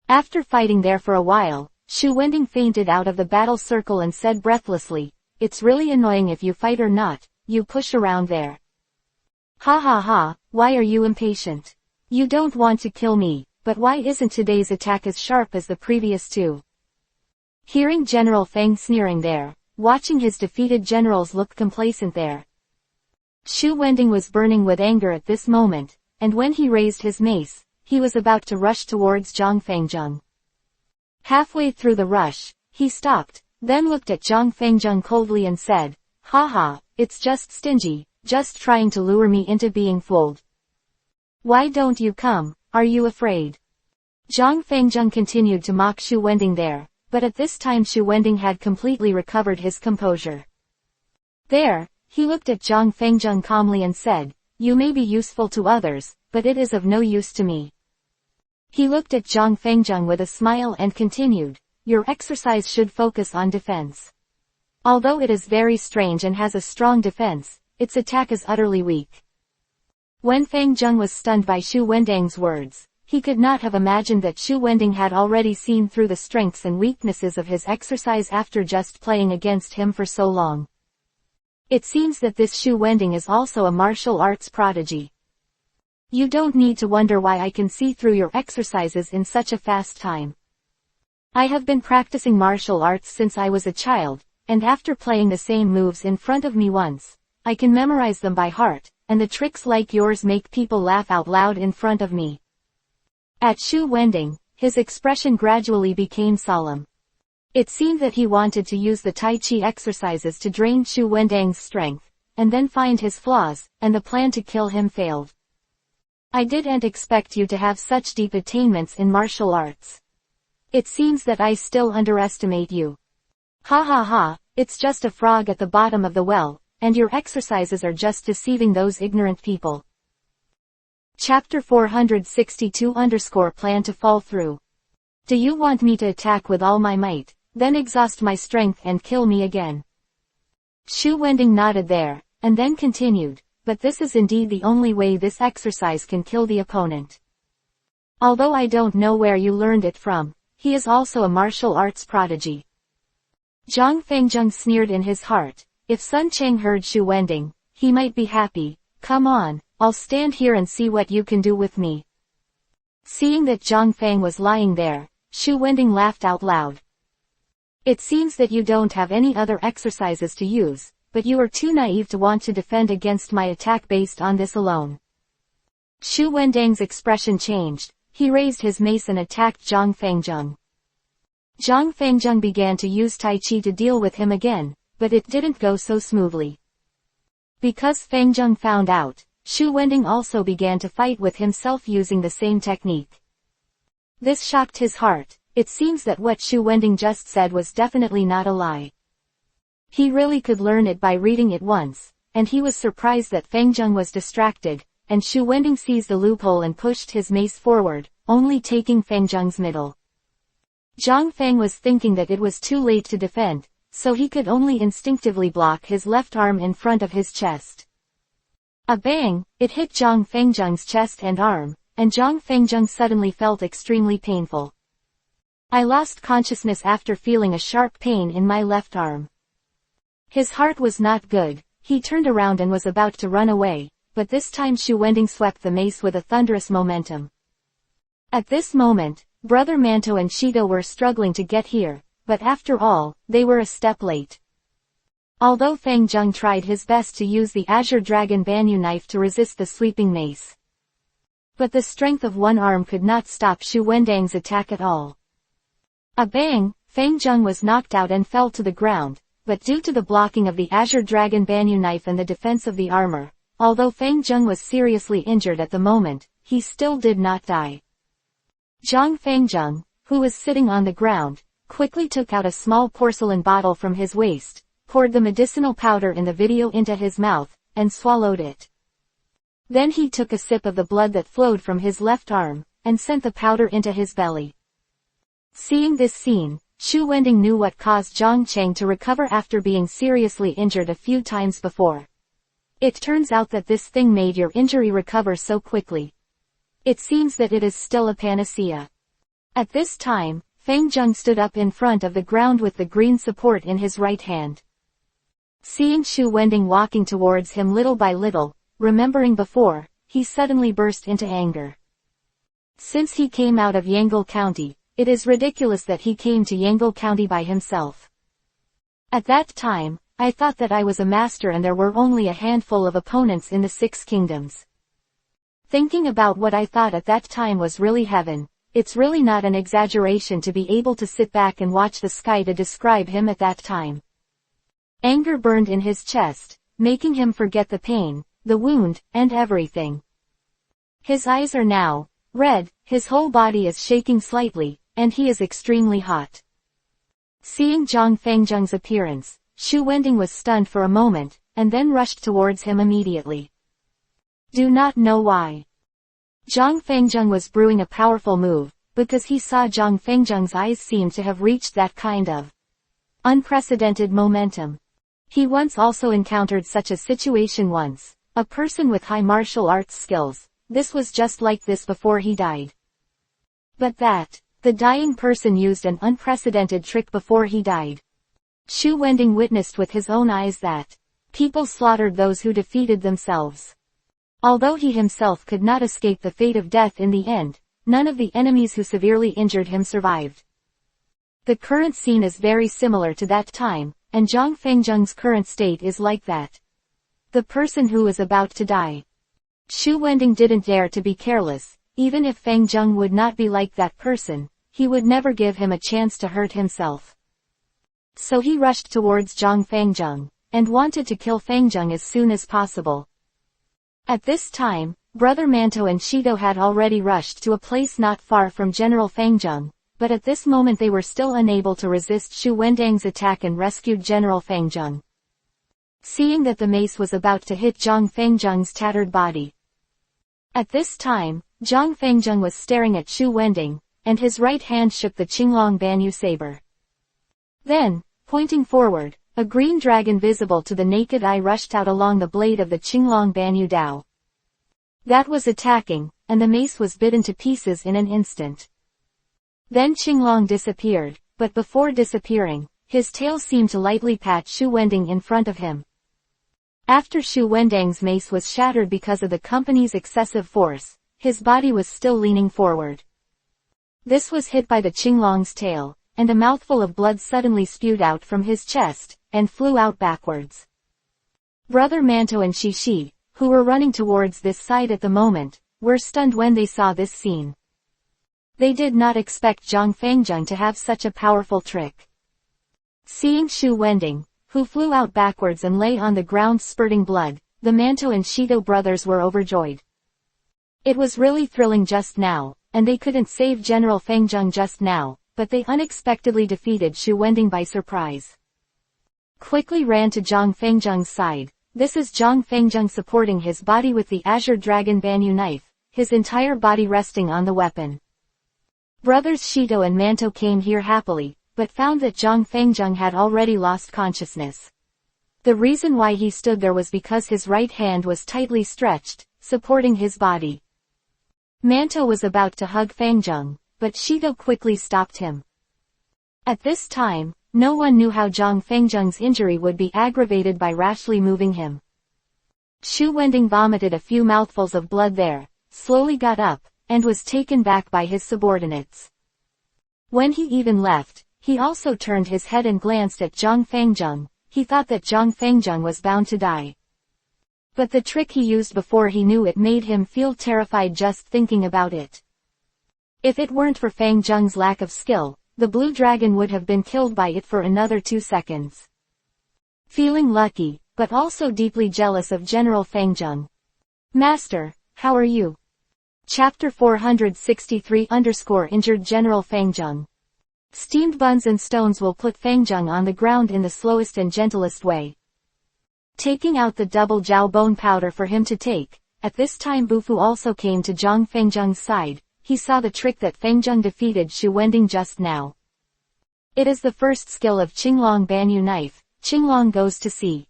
After fighting there for a while, Shu Wending fainted out of the battle circle and said breathlessly, "It's really annoying if you fight or not, you push around there. Ha ha ha, why are you impatient? You don't want to kill me, but why isn't today's attack as sharp as the previous two?" Hearing General Fang sneering there, watching his defeated generals look complacent there, Shu Wending was burning with anger at this moment, and when he raised his mace, he was about to rush towards Zhang Fangzheng. Halfway through the rush, he stopped, then looked at Zhang Fangzheng coldly and said, "Haha, it's just stingy, just trying to lure me into being fooled. Why don't you come, are you afraid?" Zhang Fangzheng continued to mock Shu Wending there, but at this time Shu Wending had completely recovered his composure. There, he looked at Zhang Fangzheng calmly and said, "You may be useful to others, but it is of no use to me." He looked at Zhang Fangzheng with a smile and continued, "Your exercise should focus on defense. Although it is very strange and has a strong defense, its attack is utterly weak." When Fang Zheng was stunned by Shu Wending's words, he could not have imagined that Shu Wending had already seen through the strengths and weaknesses of his exercise after just playing against him for so long. It seems that this Shu Wending is also a martial arts prodigy. You don't need to wonder why I can see through your exercises in such a fast time. I have been practicing martial arts since I was a child, and after playing the same moves in front of me once, I can memorize them by heart, and the tricks like yours make people laugh out loud in front of me." At Shu Wending, his expression gradually became solemn. It seemed that he wanted to use the Tai Chi exercises to drain Shu Wending's strength, and then find his flaws, and the plan to kill him failed. "I didn't expect you to have such deep attainments in martial arts. It seems that I still underestimate you. Ha ha ha, it's just a frog at the bottom of the well, and your exercises are just deceiving those ignorant people." Chapter 462 Plan to fall through. Do you want me to attack with all my might, then exhaust my strength and kill me again? Shu Wending nodded there, and then continued, "But this is indeed the only way this exercise can kill the opponent. Although I don't know where you learned it from, he is also a martial arts prodigy." Zhang Fangzheng sneered in his heart, if Sun Cheng heard Shu Wending, he might be happy. "Come on, I'll stand here and see what you can do with me." Seeing that Zhang Fang was lying there, Shu Wending laughed out loud. "It seems that you don't have any other exercises to use, but you are too naive to want to defend against my attack based on this alone." Shu Wending's expression changed, he raised his mace and attacked Zhang Fangzheng. Zhang Fangzheng began to use Tai Chi to deal with him again, but it didn't go so smoothly. Because Fangzheng found out, Shu Wending also began to fight with himself using the same technique. This shocked his heart. It seems that what Shu Wending just said was definitely not a lie. He really could learn it by reading it once, and he was surprised that Fangzheng was distracted, and Shu Wending seized the loophole and pushed his mace forward, only taking Fangzheng's middle. Zhang Fang was thinking that it was too late to defend, so he could only instinctively block his left arm in front of his chest. A bang, it hit Zhang Fangzheng's chest and arm, and Zhang Fangzheng suddenly felt extremely painful. "I lost consciousness after feeling a sharp pain in my left arm." His heart was not good, he turned around and was about to run away, but this time Shu Wending swept the mace with a thunderous momentum. At this moment, Brother Manto and Shido were struggling to get here, but after all, they were a step late. Although Fang Zheng tried his best to use the Azure Dragon Banyu knife to resist the sweeping mace, but the strength of one arm could not stop Shu Wending's attack at all. A bang, Fang Zheng was knocked out and fell to the ground, but due to the blocking of the Azure Dragon Banyu knife and the defense of the armor, although Fang Zheng was seriously injured at the moment, he still did not die. Zhang Fangzheng, who was sitting on the ground, quickly took out a small porcelain bottle from his waist, poured the medicinal powder in the video into his mouth, and swallowed it. Then he took a sip of the blood that flowed from his left arm, and sent the powder into his belly. Seeing this scene, Shu Wending knew what caused Zhang Cheng to recover after being seriously injured a few times before. It turns out that this thing made your injury recover so quickly. It seems that it is still a panacea. At this time, Feng Zheng stood up in front of the ground with the green support in his right hand. Seeing Shu Wending walking towards him little by little, remembering before, he suddenly burst into anger. Since he came out of Yangle County, it is ridiculous that he came to Yangle County by himself. At that time, I thought that I was a master and there were only a handful of opponents in the 6 kingdoms. Thinking about what I thought at that time was really heaven, it's really not an exaggeration to be able to sit back and watch the sky to describe him at that time. Anger burned in his chest, making him forget the pain, the wound, and everything. His eyes are now red, his whole body is shaking slightly, and he is extremely hot. Seeing Zhang Fengzheng's appearance, Shu Wending was stunned for a moment, and then rushed towards him immediately. Do not know why. Zhang Fengzheng was brewing a powerful move, because he saw Zhang Fengzheng's eyes seemed to have reached that kind of unprecedented momentum. He once also encountered such a situation once, a person with high martial arts skills. This was just like this before he died. But the dying person used an unprecedented trick before he died. Shu Wending witnessed with his own eyes that people slaughtered those who defeated themselves. Although he himself could not escape the fate of death in the end, none of the enemies who severely injured him survived. The current scene is very similar to that time, and Zhang Fengzheng's current state is like that. The person who is about to die. Shu Wending didn't dare to be careless. Even if Feng Zheng would not be like that person, he would never give him a chance to hurt himself. So he rushed towards Zhang Fengzheng, and wanted to kill Fengzheng as soon as possible. At this time, Brother Manto and Shido had already rushed to a place not far from General Fengzheng, but at this moment they were still unable to resist Shu Wending's attack and rescued General Fengzheng. Seeing that the mace was about to hit Zhang Fengzheng's tattered body. At this time, Zhang Fengzheng was staring at Shu Wending, and his right hand shook the Qinglong Banyu saber. Then, pointing forward, a green dragon visible to the naked eye rushed out along the blade of the Qinglong Banyu Dao. That was attacking, and the mace was bitten to pieces in an instant. Then Qinglong disappeared, but before disappearing, his tail seemed to lightly pat Shu Wending in front of him. After Shu Wending's mace was shattered because of the company's excessive force, his body was still leaning forward. This was hit by the Qinglong's tail, and a mouthful of blood suddenly spewed out from his chest, and flew out backwards. Brother Manto and Shishi, who were running towards this side at the moment, were stunned when they saw this scene. They did not expect Zhang Fengzheng to have such a powerful trick. Seeing Shu Wending, who flew out backwards and lay on the ground spurting blood, the Manto and Shido brothers were overjoyed. It was really thrilling just now, and they couldn't save General Fengzheng just now, but they unexpectedly defeated Shu Wending by surprise. Quickly ran to Zhang Fengzheng's side. This is Zhang Fengzheng supporting his body with the Azure Dragon Banyu knife, his entire body resting on the weapon. Brothers Shido and Manto came here happily, but found that Zhang Fengzheng had already lost consciousness. The reason why he stood there was because his right hand was tightly stretched, supporting his body. Manto was about to hug Fengzheng, but Shido quickly stopped him. At this time, no one knew how Zhang Fengzheng's injury would be aggravated by rashly moving him. Shu Wending vomited a few mouthfuls of blood there, slowly got up, and was taken back by his subordinates. When he even left, he also turned his head and glanced at Zhang Fengzheng. He thought that Zhang Fengzheng was bound to die. But the trick he used before he knew it made him feel terrified just thinking about it. If it weren't for Fengzheng's lack of skill, the blue dragon would have been killed by it for another 2 seconds. Feeling lucky, but also deeply jealous of General Fengzheng. Master, how are you? Chapter 463-Injured General Fengzheng. Steamed buns and stones will put Fengzheng on the ground in the slowest and gentlest way. Taking out the double jiao bone powder for him to take, at this time Bufu also came to Zhang Fengzheng's side. he saw the trick that Feng Zheng defeated Xu Wending just now. It is the first skill of Qinglong Banyu Knife, Qinglong Goes to Sea.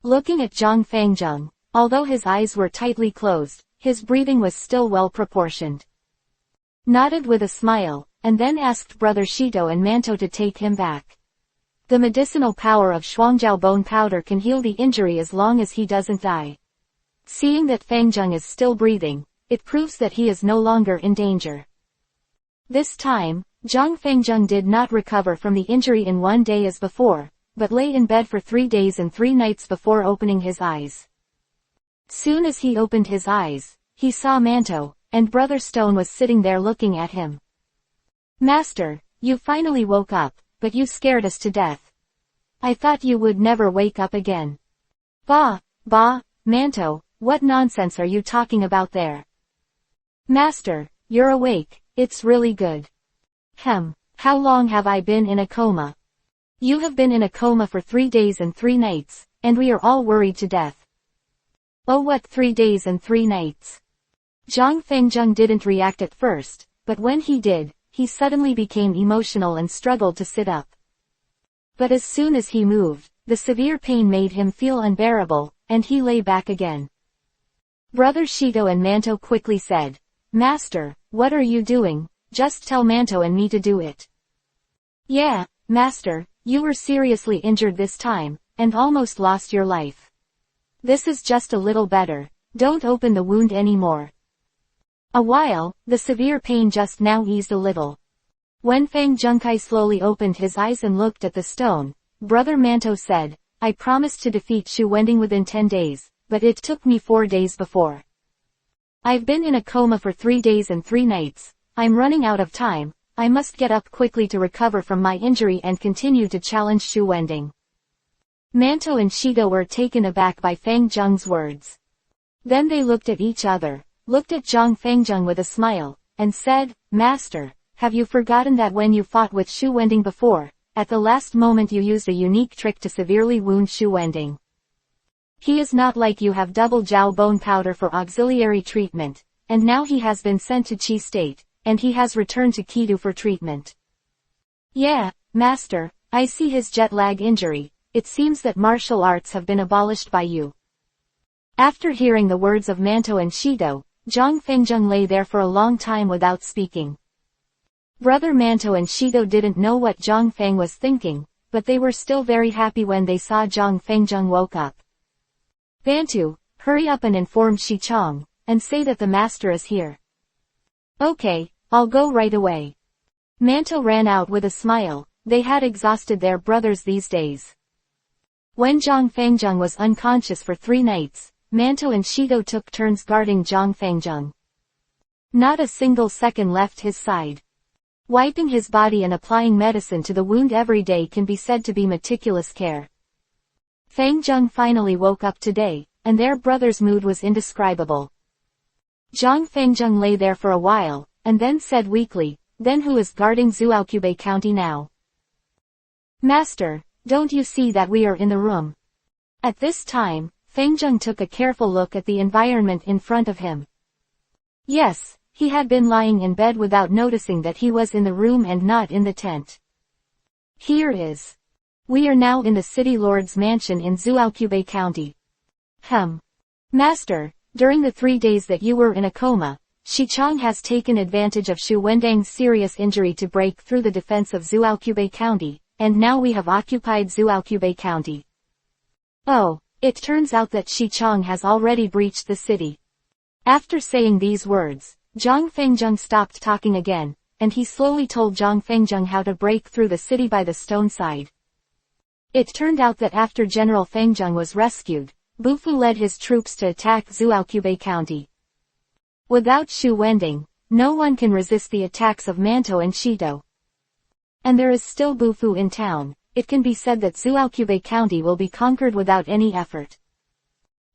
Looking at Zhang Fengzheng, although his eyes were tightly closed, his breathing was still well proportioned. Nodded with a smile, and then asked Brother Shito and Manto to take him back. The medicinal power of Shuangjiao bone powder can heal the injury as long as he doesn't die. Seeing that Fengzheng is still breathing, it proves that he is no longer in danger. This time, Zhang Fengzheng did not recover from the injury in one day as before, but lay in bed for 3 days and 3 nights before opening his eyes. Soon as he opened his eyes, he saw Manto, and Brother Stone was sitting there looking at him. "Master, you finally woke up, but you scared us to death. I thought you would never wake up again." Bah, Manto, what nonsense are you talking about there?" "Master, you're awake, it's really good." How long have I been in a coma?" "You have been in a coma for 3 days and 3 nights, and we are all worried to death." "Oh, what 3 days and 3 nights?" Zhang Fengzheng didn't react at first, but when he did, he suddenly became emotional and struggled to sit up. But as soon as he moved, the severe pain made him feel unbearable, and he lay back again. Brother Shito and Manto quickly said, "Master, what are you doing? Just tell Manto and me to do it." "Yeah, Master, you were seriously injured this time, and almost lost your life. This is just a little better, don't open the wound anymore." A while, the severe pain just now eased a little. When Feng Zhengkai slowly opened his eyes and looked at the stone, Brother Manto said, "I promised to defeat Xu Wending within 10 days, but it took me 4 days before. I've been in a coma for 3 days and 3 nights, I'm running out of time, I must get up quickly to recover from my injury and continue to challenge Xu Wending." Manto and Shito were taken aback by Feng Zheng's words. Then they looked at each other, looked at Zhang Fengzheng with a smile, and said, "Master, have you forgotten that when you fought with Xu Wending before, at the last moment you used a unique trick to severely wound Xu Wending? He is not like you have double Jiao bone powder for auxiliary treatment, and now he has been sent to Qi State, and he has returned to Qidu for treatment." "Yeah, Master, I see his jet lag injury, it seems that martial arts have been abolished by you." After hearing the words of Manto and Shito, Zhang Fengzheng lay there for a long time without speaking. Brother Manto and Shito didn't know what Zhang Feng was thinking, but they were still very happy when they saw Zhang Fengzheng woke up. "Bantu, hurry up and inform Shichong, and say that the master is here." "Okay, I'll go right away." Manto ran out with a smile, they had exhausted their brothers these days. When Zhang Fengzheng was unconscious for 3 nights, Manto and Shito took turns guarding Zhang Fengzheng. Not a single second left his side. Wiping his body and applying medicine to the wound every day can be said to be meticulous care. Fengzheng finally woke up today, and their brother's mood was indescribable. Zhang Fengzheng lay there for a while, and then said weakly, "Then who is guarding Zhuoqiubei County now?" "Master, don't you see that we are in the room?" At this time, Fengzheng took a careful look at the environment in front of him. Yes, he had been lying in bed without noticing that he was in the room and not in the tent. "Here is. We are now in the city lord's mansion in Zhuoqiubei County." Master, during the 3 days that you were in a coma, Shichong has taken advantage of Xu Wending's serious injury to break through the defense of Zhuoqiubei County, and now we have occupied Zhuoqiubei County. Oh, it turns out that Shichong has already breached the city. After saying these words, Zhang Fengzheng stopped talking again, and he slowly told Zhang Fengzheng how to break through the city by the stone side. It turned out that after General Fengzheng was rescued, Bufu led his troops to attack Zhuoqiubei County. Without Xu Wending, no one can resist the attacks of Manto and Shito. And there is still Bufu in town, it can be said that Zhuoqiubei County will be conquered without any effort.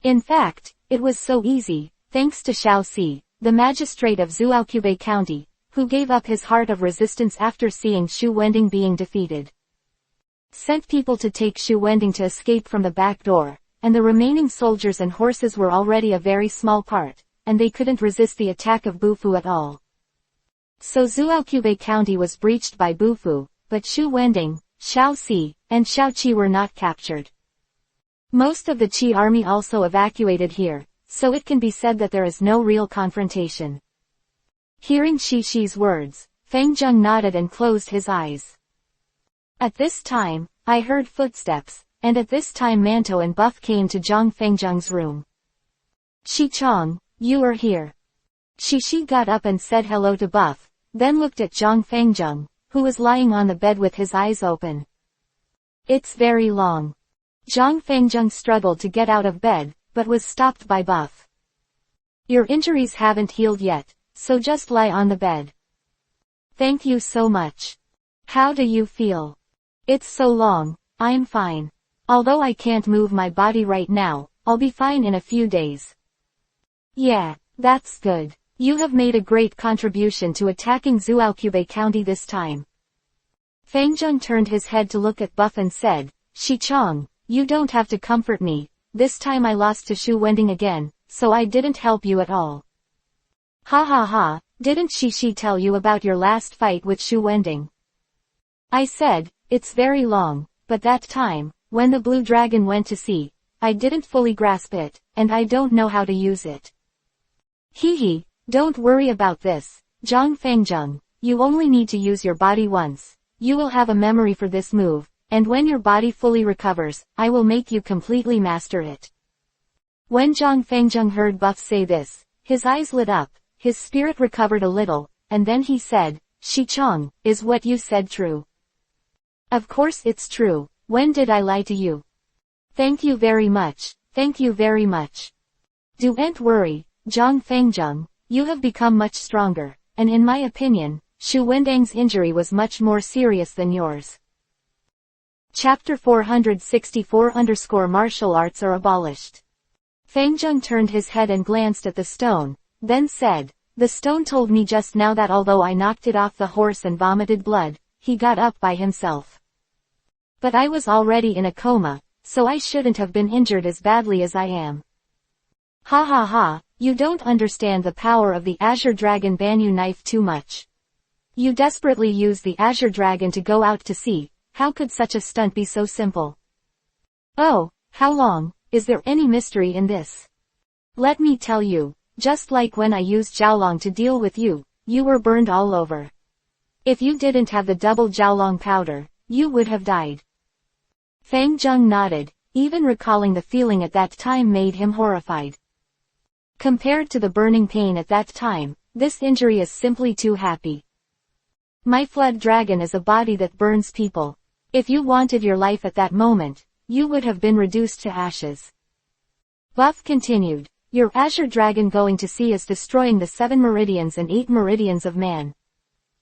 In fact, it was so easy, thanks to Xiao Si, the magistrate of Zhuoqiubei County, who gave up his heart of resistance after seeing Xu Wending being defeated. Sent people to take Xu Wending to escape from the back door, and the remaining soldiers and horses were already a very small part, and they couldn't resist the attack of Bufu at all. So Zhuoqiubei County was breached by Bufu, but Shu Wending, Xiao Si, and Xiao Qi were not captured. Most of the Qi army also evacuated here, so it can be said that there is no real confrontation. Hearing Shi's words, Feng Zheng nodded and closed his eyes. At this time, I heard footsteps, and at this time Manto and Buff came to Zhang Fengzheng's room. Shi Chong, you are here. Shi got up and said hello to Buff, then looked at Zhang Fengzheng, who was lying on the bed with his eyes open. It's very long. Zhang Fengzheng struggled to get out of bed, but was stopped by Buff. Your injuries haven't healed yet, so just lie on the bed. Thank you so much. How do you feel? It's so long. I'm fine. Although I can't move my body right now, I'll be fine in a few days. Yeah, that's good. You have made a great contribution to attacking Zhuoqiubei County this time. Feng Zheng turned his head to look at Buff and said, Shi Chong, you don't have to comfort me, this time I lost to Shu Wending again, so I didn't help you at all. Ha ha ha, didn't Shi tell you about your last fight with Shu Wending? I said, it's very long, but that time, when the blue dragon went to sea, I didn't fully grasp it, and I don't know how to use it. Hee. Don't worry about this, Zhang Fengzheng, you only need to use your body once, you will have a memory for this move, and when your body fully recovers, I will make you completely master it. When Zhang Fengzheng heard Buff say this, his eyes lit up, his spirit recovered a little, and then he said, Shi Chong, is what you said true? Of course it's true, when did I lie to you? Thank you very much, thank you very much. Don't worry, Zhang Fengzheng. You have become much stronger, and in my opinion, Shu Wending's injury was much more serious than yours. Chapter 464 Martial arts are abolished. Feng Zheng turned his head and glanced at the stone, then said, the stone told me just now that although I knocked it off the horse and vomited blood, he got up by himself. But I was already in a coma, so I shouldn't have been injured as badly as I am. Ha ha ha. You don't understand the power of the Azure Dragon Banyu knife too much. You desperately use the Azure Dragon to go out to sea, how could such a stunt be so simple? Oh, how long, is there any mystery in this? Let me tell you, just like when I used Jiaolong to deal with you, you were burned all over. If you didn't have the double Jiaolong powder, you would have died. Feng Zheng nodded, even recalling the feeling at that time made him horrified. Compared to the burning pain at that time, this injury is simply too happy. My flood dragon is a body that burns people. If you wanted your life at that moment, you would have been reduced to ashes. Buff continued, your Azure Dragon going to sea is destroying the 7 meridians and 8 meridians of man.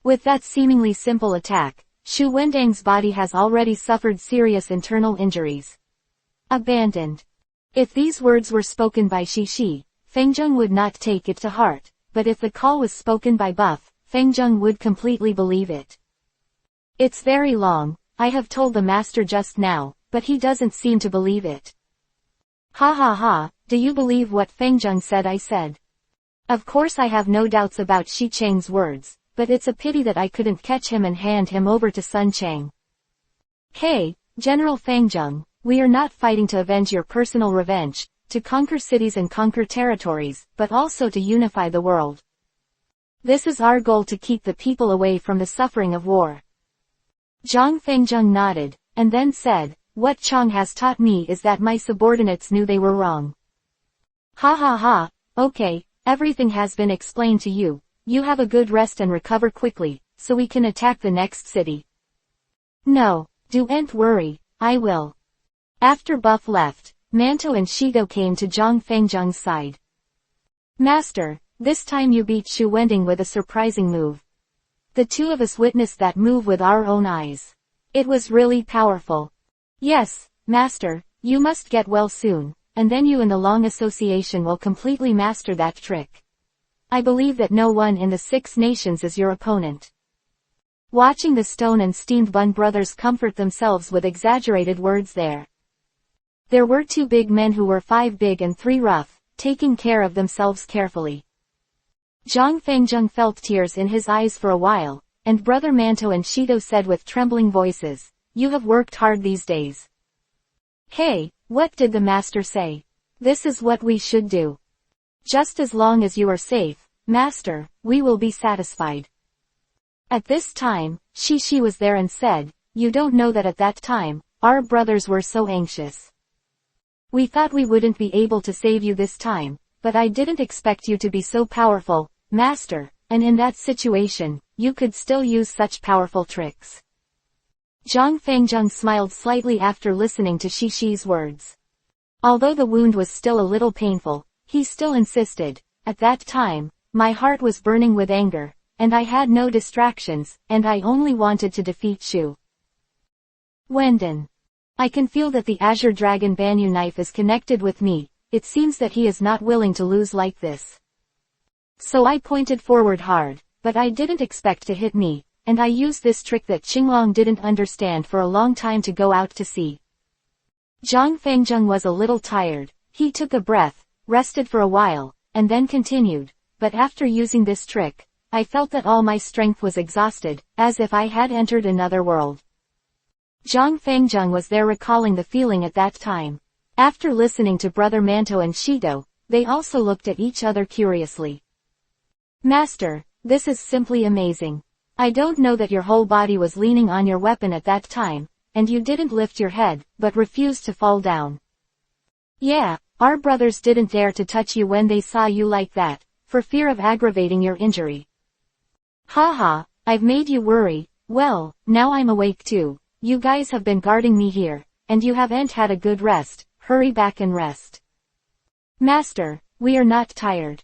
With that seemingly simple attack, Shu Wending's body has already suffered serious internal injuries. Abandoned. If these words were spoken by Shi, Feng Zheng would not take it to heart, but if the call was spoken by Buff, Feng Zheng would completely believe it. It's very long, I have told the master just now, but he doesn't seem to believe it. Ha ha ha, do you believe what Feng Zheng said I said? Of course I have no doubts about Shi Chang's words, but it's a pity that I couldn't catch him and hand him over to Sun Chang. Hey, General Feng Zheng, we are not fighting to avenge your personal revenge, to conquer cities and conquer territories, but also to unify the world. This is our goal, to keep the people away from the suffering of war. Zhang Fengzheng nodded, and then said, what Chang has taught me is that my subordinates knew they were wrong. Ha ha ha, okay, everything has been explained to you, you have a good rest and recover quickly, so we can attack the next city. No, don't worry, I will. After Buff left, Manto and Shido came to Zhang Fengzheng's side. Master, this time you beat Shu Wending with a surprising move. The two of us witnessed that move with our own eyes. It was really powerful. Yes, Master, you must get well soon, and then you and the Long Association will completely master that trick. I believe that no one in the 6 nations is your opponent. Watching the Stone and Steamed Bun brothers comfort themselves with exaggerated words there. There were 2 big men who were 5 big and 3 rough, taking care of themselves carefully. Zhang Fengjung felt tears in his eyes for a while, and Brother Manto and Shido said with trembling voices, "You have worked hard these days." "Hey, what did the master say? This is what we should do. Just as long as you are safe, master, we will be satisfied." At this time, Shishi was there and said, "You don't know that at that time, our brothers were so anxious. We thought we wouldn't be able to save you this time, but I didn't expect you to be so powerful, master, and in that situation, you could still use such powerful tricks." Zhang Fengjung smiled slightly after listening to Shishi's words. Although the wound was still a little painful, he still insisted, "At that time, my heart was burning with anger, and I had no distractions, and I only wanted to defeat Shu Wenden. I can feel that the Azure Dragon Banyu knife is connected with me. It seems that he is not willing to lose like this. So I pointed forward hard, but I didn't expect to hit me, and I used this trick that Qinglong didn't understand for a long time to go out to sea." Zhang Fengjung was a little tired. He took a breath, rested for a while, and then continued, "But after using this trick, I felt that all my strength was exhausted, as if I had entered another world." Zhang Fengjung was there recalling the feeling at that time. After listening to Brother Manto and Shido, they also looked at each other curiously. "Master, this is simply amazing. I don't know that your whole body was leaning on your weapon at that time, and you didn't lift your head, but refused to fall down. Yeah, our brothers didn't dare to touch you when they saw you like that, for fear of aggravating your injury. Haha, I've made you worry. Well, now I'm awake too. You guys have been guarding me here, and you haven't had a good rest. Hurry back and rest." "Master, we are not tired."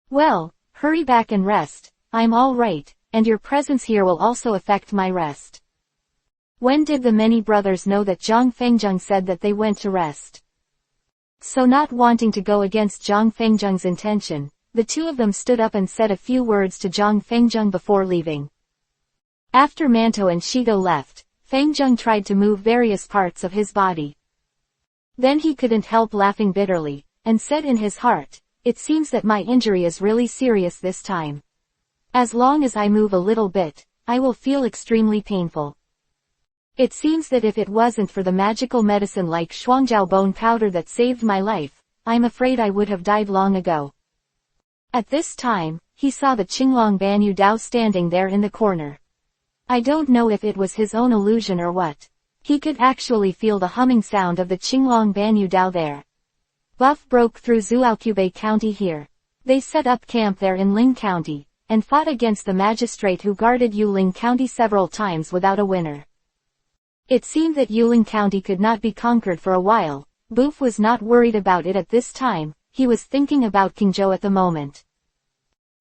"Well, hurry back and rest. I'm all right, and your presence here will also affect my rest." When did the many brothers know that Zhang Fengjung said that they went to rest? So not wanting to go against Zhang Fengjung's intention, the two of them stood up and said a few words to Zhang Fengjung before leaving. After Manto and Shido left, Fengjung tried to move various parts of his body. Then he couldn't help laughing bitterly, and said in his heart, "It seems that my injury is really serious this time. As long as I move a little bit, I will feel extremely painful. It seems that if it wasn't for the magical medicine like Shuangjiao bone powder that saved my life, I'm afraid I would have died long ago." At this time, he saw the Qinglong Banyu Dao standing there in the corner. I don't know if it was his own illusion or what. He could actually feel the humming sound of the Qinglong Banyu Dao there. Buff broke through Zhuoqiubei County here. They set up camp there in Ling County, and fought against the magistrate who guarded Yuling County several times without a winner. It seemed that Yuling County could not be conquered for a while. Boof was not worried about it at this time, he was thinking about Qingzhou at the moment.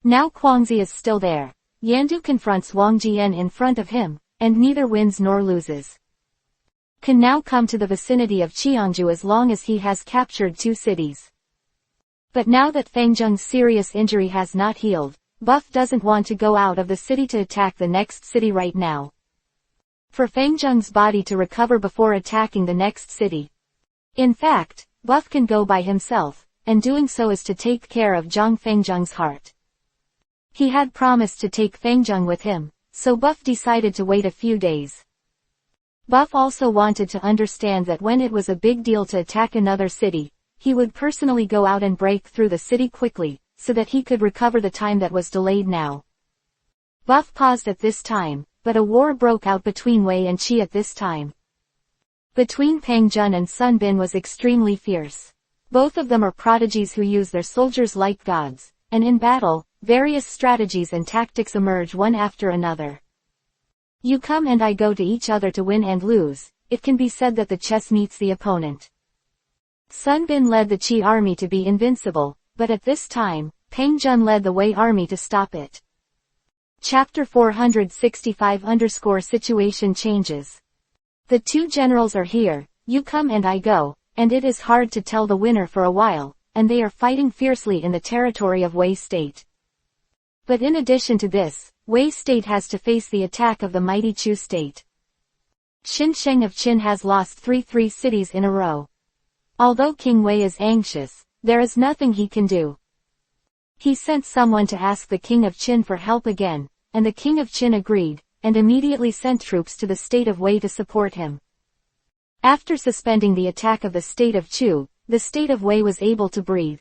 Now Guangzi is still there. Yandu confronts Wang Jian in front of him, and neither wins nor loses. Can now come to the vicinity of Qiangzhou as long as he has captured 2 cities. But now that Fengjung's serious injury has not healed, Buff doesn't want to go out of the city to attack the next city right now. For Fengjung's body to recover before attacking the next city. In fact, Buff can go by himself, and doing so is to take care of Zhang Fengjung's heart. He had promised to take Fengjung with him, so Buff decided to wait a few days. Buff also wanted to understand that when it was a big deal to attack another city, he would personally go out and break through the city quickly, so that he could recover the time that was delayed now. Buff paused at this time, but a war broke out between Wei and Qi at this time. Between Peng Jun and Sun Bin was extremely fierce. Both of them are prodigies who use their soldiers like gods, and in battle, various strategies and tactics emerge one after another. You come and I go to each other to win and lose. It can be said that the chess meets the opponent. Sun Bin led the Qi army to be invincible, but at this time, Peng Jun led the Wei army to stop it. Chapter 465 _ Situation changes. The two generals are here, you come and I go, and it is hard to tell the winner for a while, and they are fighting fiercely in the territory of Wei State. But in addition to this, Wei State has to face the attack of the mighty Chu State. Qin Sheng of Qin has lost three cities in a row. Although King Wei is anxious, there is nothing he can do. He sent someone to ask the King of Qin for help again, and the King of Qin agreed, and immediately sent troops to the state of Wei to support him. After suspending the attack of the state of Chu, the state of Wei was able to breathe.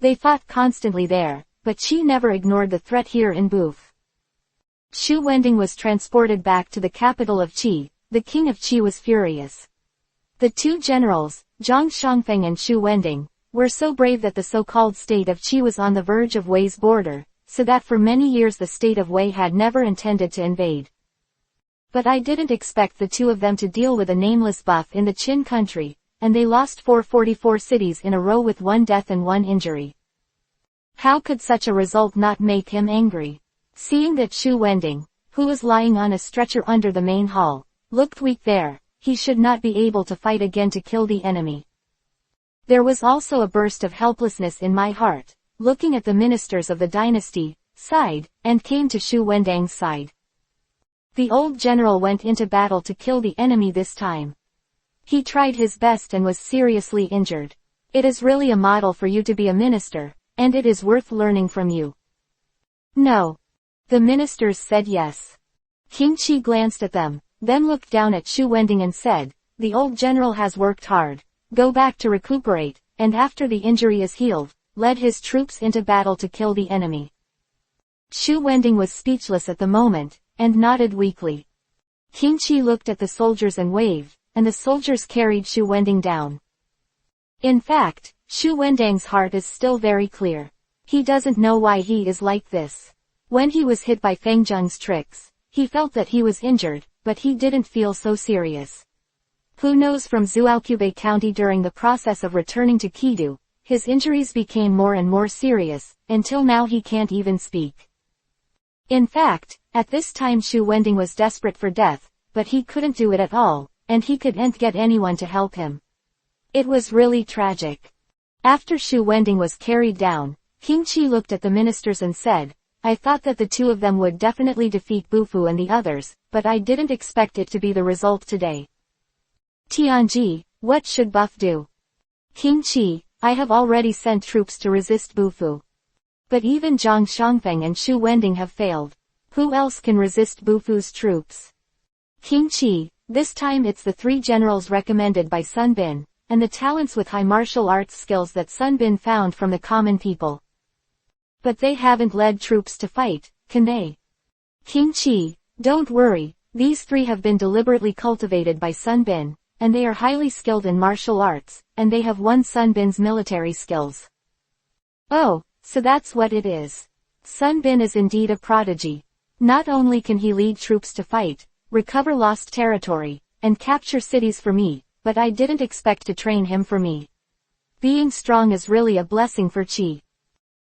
They fought constantly there, but Qi never ignored the threat here in Boof. Shu Wending was transported back to the capital of Qi. The king of Qi was furious. The two generals, Zhang Shangfeng and Shu Wending, were so brave that the so-called state of Qi was on the verge of Wei's border, so that for many years the state of Wei had never intended to invade. But I didn't expect the two of them to deal with a nameless buff in the Qin country, and they lost 444 cities in a row with 1 death and 1 injury. How could such a result not make him angry? Seeing that Shu Wending, who was lying on a stretcher under the main hall, looked weak there, he should not be able to fight again to kill the enemy. There was also a burst of helplessness in my heart, looking at the ministers of the dynasty, sighed, and came to Shu Wending's side. The old general went into battle to kill the enemy this time. He tried his best and was seriously injured. It is really a model for you to be a minister, and it is worth learning from you. No. The ministers said yes. King Qi glanced at them, then looked down at Shu Wending and said, "The old general has worked hard. Go back to recuperate," and after the injury is healed, led his troops into battle to kill the enemy. Shu Wending was speechless at the moment, and nodded weakly. King Qi looked at the soldiers and waved, and the soldiers carried Shu Wending down. In fact, Shu Wending's heart is still very clear. He doesn't know why he is like this. When he was hit by Feng Zheng's tricks, he felt that he was injured, but he didn't feel so serious. Who knows, from Zhuoqiubei County during the process of returning to Kidu, his injuries became more and more serious, until now he can't even speak. In fact, at this time Shu Wending was desperate for death, but he couldn't do it at all, and he couldn't get anyone to help him. It was really tragic. After Shu Wending was carried down, King Qi looked at the ministers and said, "I thought that the two of them would definitely defeat Bufu and the others, but I didn't expect it to be the result today. Tianji, what should Buff do?" "King Qi, I have already sent troops to resist Bufu. But even Zhang Shangfeng and Shu Wending have failed. Who else can resist Bufu's troops?" "King Qi, this time it's the 3 generals recommended by Sun Bin, and the talents with high martial arts skills that Sun Bin found from the common people. But they haven't led troops to fight, can they?" "King Qi, don't worry, these 3 have been deliberately cultivated by Sun Bin, and they are highly skilled in martial arts, and they have won Sun Bin's military skills." "Oh, so that's what it is. Sun Bin is indeed a prodigy. Not only can he lead troops to fight, recover lost territory, and capture cities for me, but I didn't expect to train him for me. Being strong is really a blessing for Qi."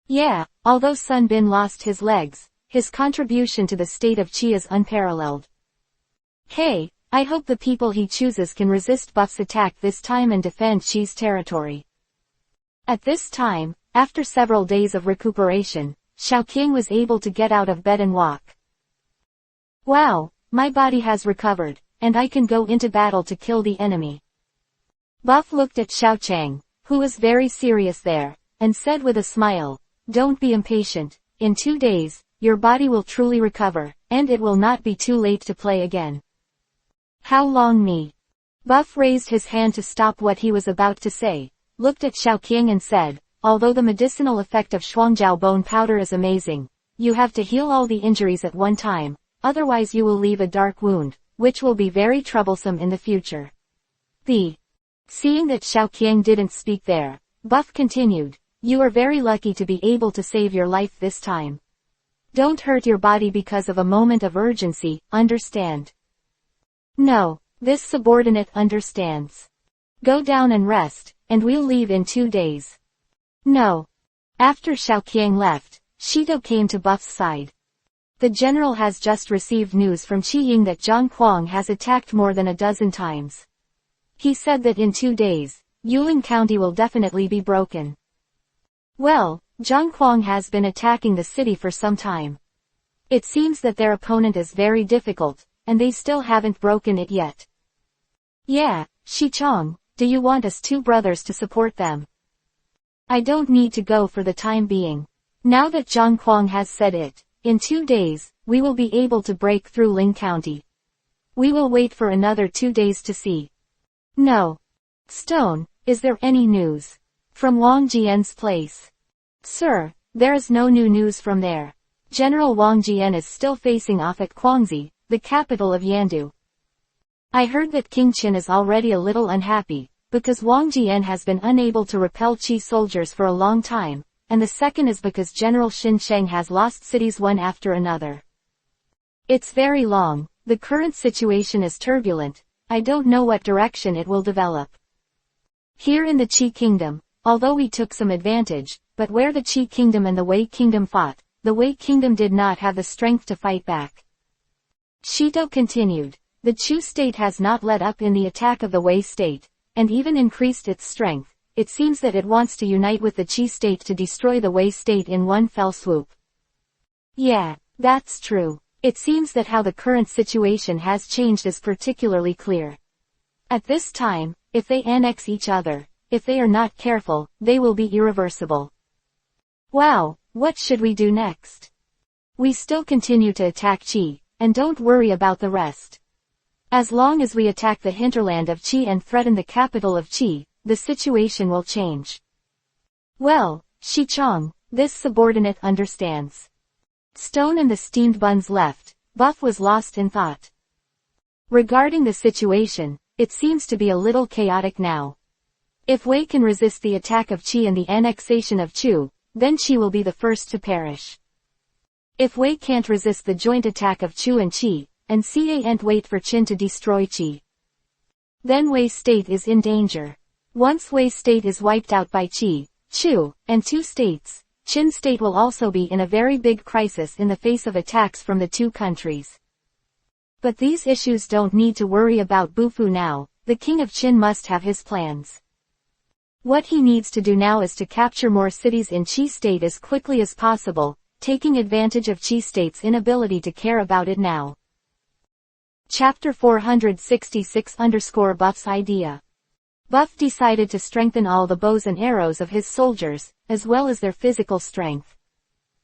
Yeah, although Sun Bin lost his legs, his contribution to the state of Qi is unparalleled. Hey, I hope the people he chooses can resist Buff's attack this time and defend Qi's territory. At this time, after several days of recuperation, Xiaoqing was able to get out of bed and walk. "Wow, my body has recovered, and I can go into battle to kill the enemy." Buff looked at Xiaochang, who was very serious there, and said with a smile, "Don't be impatient. In 2 days, your body will truly recover, and it will not be too late to play again." "How long me?" Buff raised his hand to stop what he was about to say, looked at Xiaoqing and said, "Although the medicinal effect of Shuangjiao bone powder is amazing, you have to heal all the injuries at one time, otherwise you will leave a dark wound, which will be very troublesome in the future." Seeing that Xiaoqing didn't speak there, Buff continued, "You are very lucky to be able to save your life this time. Don't hurt your body because of a moment of urgency, understand?" "No, this subordinate understands. Go down and rest, and we'll leave in 2 days." "No." After Xiaoqing left, Shito came to Buff's side. "The general has just received news from Qiying that Zhang Huang has attacked more than a dozen times. He said that in 2 days, Yulin County will definitely be broken." "Well, Zhang Huang has been attacking the city for some time. It seems that their opponent is very difficult, and they still haven't broken it yet." "Yeah, Shichong, do you want us 2 brothers to support them?" "I don't need to go for the time being. Now that Zhang Kuang has said it, in 2 days, we will be able to break through Ling County. We will wait for another 2 days to see. No. Stone, is there any news? From Wang Jian's place. Sir, there is no new news from there. General Wang Jian is still facing off at Guangxi, the capital of Yandu. I heard that King Qin is already a little unhappy, because Wang Jian has been unable to repel Qi soldiers for a long time, and the second is because General Xin Sheng has lost cities one after another. It's very long, the current situation is turbulent, I don't know what direction it will develop. Here in the Qi Kingdom, although we took some advantage, but where the Qi Kingdom and the Wei Kingdom fought, the Wei Kingdom did not have the strength to fight back. Shito continued. The Chu state has not let up in the attack of the Wei state, and even increased its strength. It seems that it wants to unite with the Qi state to destroy the Wei state in one fell swoop. Yeah, that's true. It seems that how the current situation has changed is particularly clear. At this time, if they annex each other, if they are not careful, they will be irreversible. Wow, what should we do next? We still continue to attack Qi, and don't worry about the rest. As long as we attack the hinterland of Qi and threaten the capital of Qi, the situation will change. Well, Shichong, this subordinate understands. Stone and the steamed buns left, Buff was lost in thought. Regarding the situation, it seems to be a little chaotic now. If Wei can resist the attack of Qi and the annexation of Chu, then Qi will be the first to perish. If Wei can't resist the joint attack of Chu and Qi, and can't wait for Qin to destroy Qi, then Wei state is in danger. Once Wei state is wiped out by Qi, Chu, and 2 states, Qin state will also be in a very big crisis in the face of attacks from the 2 countries. But these issues don't need to worry about Bufu now, the king of Qin must have his plans. What he needs to do now is to capture more cities in Qi state as quickly as possible, taking advantage of Qi state's inability to care about it now. Chapter 466_Buff's idea. Buff decided to strengthen all the bows and arrows of his soldiers, as well as their physical strength.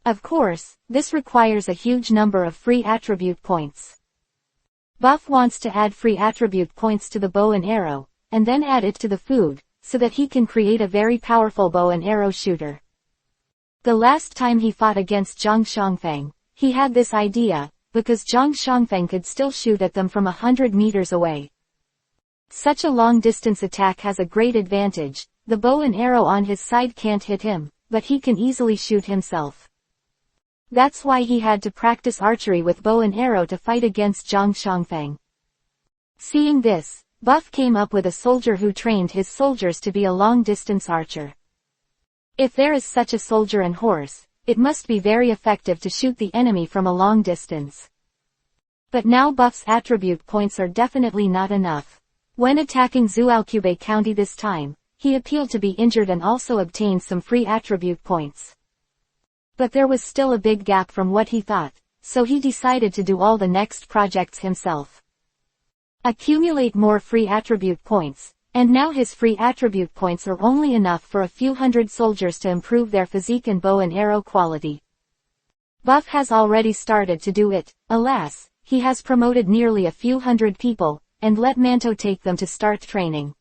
Of course, this requires a huge number of free attribute points. Buff wants to add free attribute points to the bow and arrow, and then add it to the food, so that he can create a very powerful bow and arrow shooter. The last time he fought against Zhang Shangfeng, he had this idea, because Zhang Shangfeng could still shoot at them from 100 meters away. Such a long-distance attack has a great advantage, the bow and arrow on his side can't hit him, but he can easily shoot himself. That's why he had to practice archery with bow and arrow to fight against Zhang Shangfeng. Seeing this, Buff came up with a soldier who trained his soldiers to be a long-distance archer. If there is such a soldier and horse, it must be very effective to shoot the enemy from a long distance. But now Buff's attribute points are definitely not enough. When attacking Zualcube County this time, he appealed to be injured and also obtained some free attribute points. But there was still a big gap from what he thought, so he decided to do all the next projects himself. Accumulate more free attribute points, and now his free attribute points are only enough for a few hundred soldiers to improve their physique and bow and arrow quality. Buff has already started to do it, alas, he has promoted nearly a few hundred people, and let Manto take them to start training.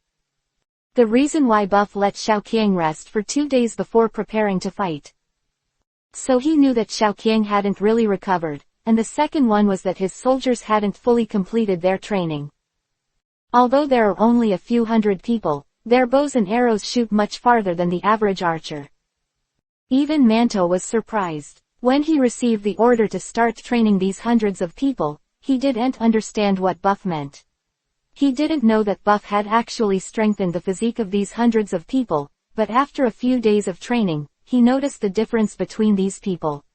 The reason why Buff let Xiaoqiang rest for 2 days before preparing to fight. So he knew that Xiaoqiang hadn't really recovered, and the second one was that his soldiers hadn't fully completed their training. Although there are only a few hundred people, their bows and arrows shoot much farther than the average archer. Even Manto was surprised. When he received the order to start training these hundreds of people, he didn't understand what Buff meant. He didn't know that Buff had actually strengthened the physique of these hundreds of people, but after a few days of training, he noticed the difference between these people.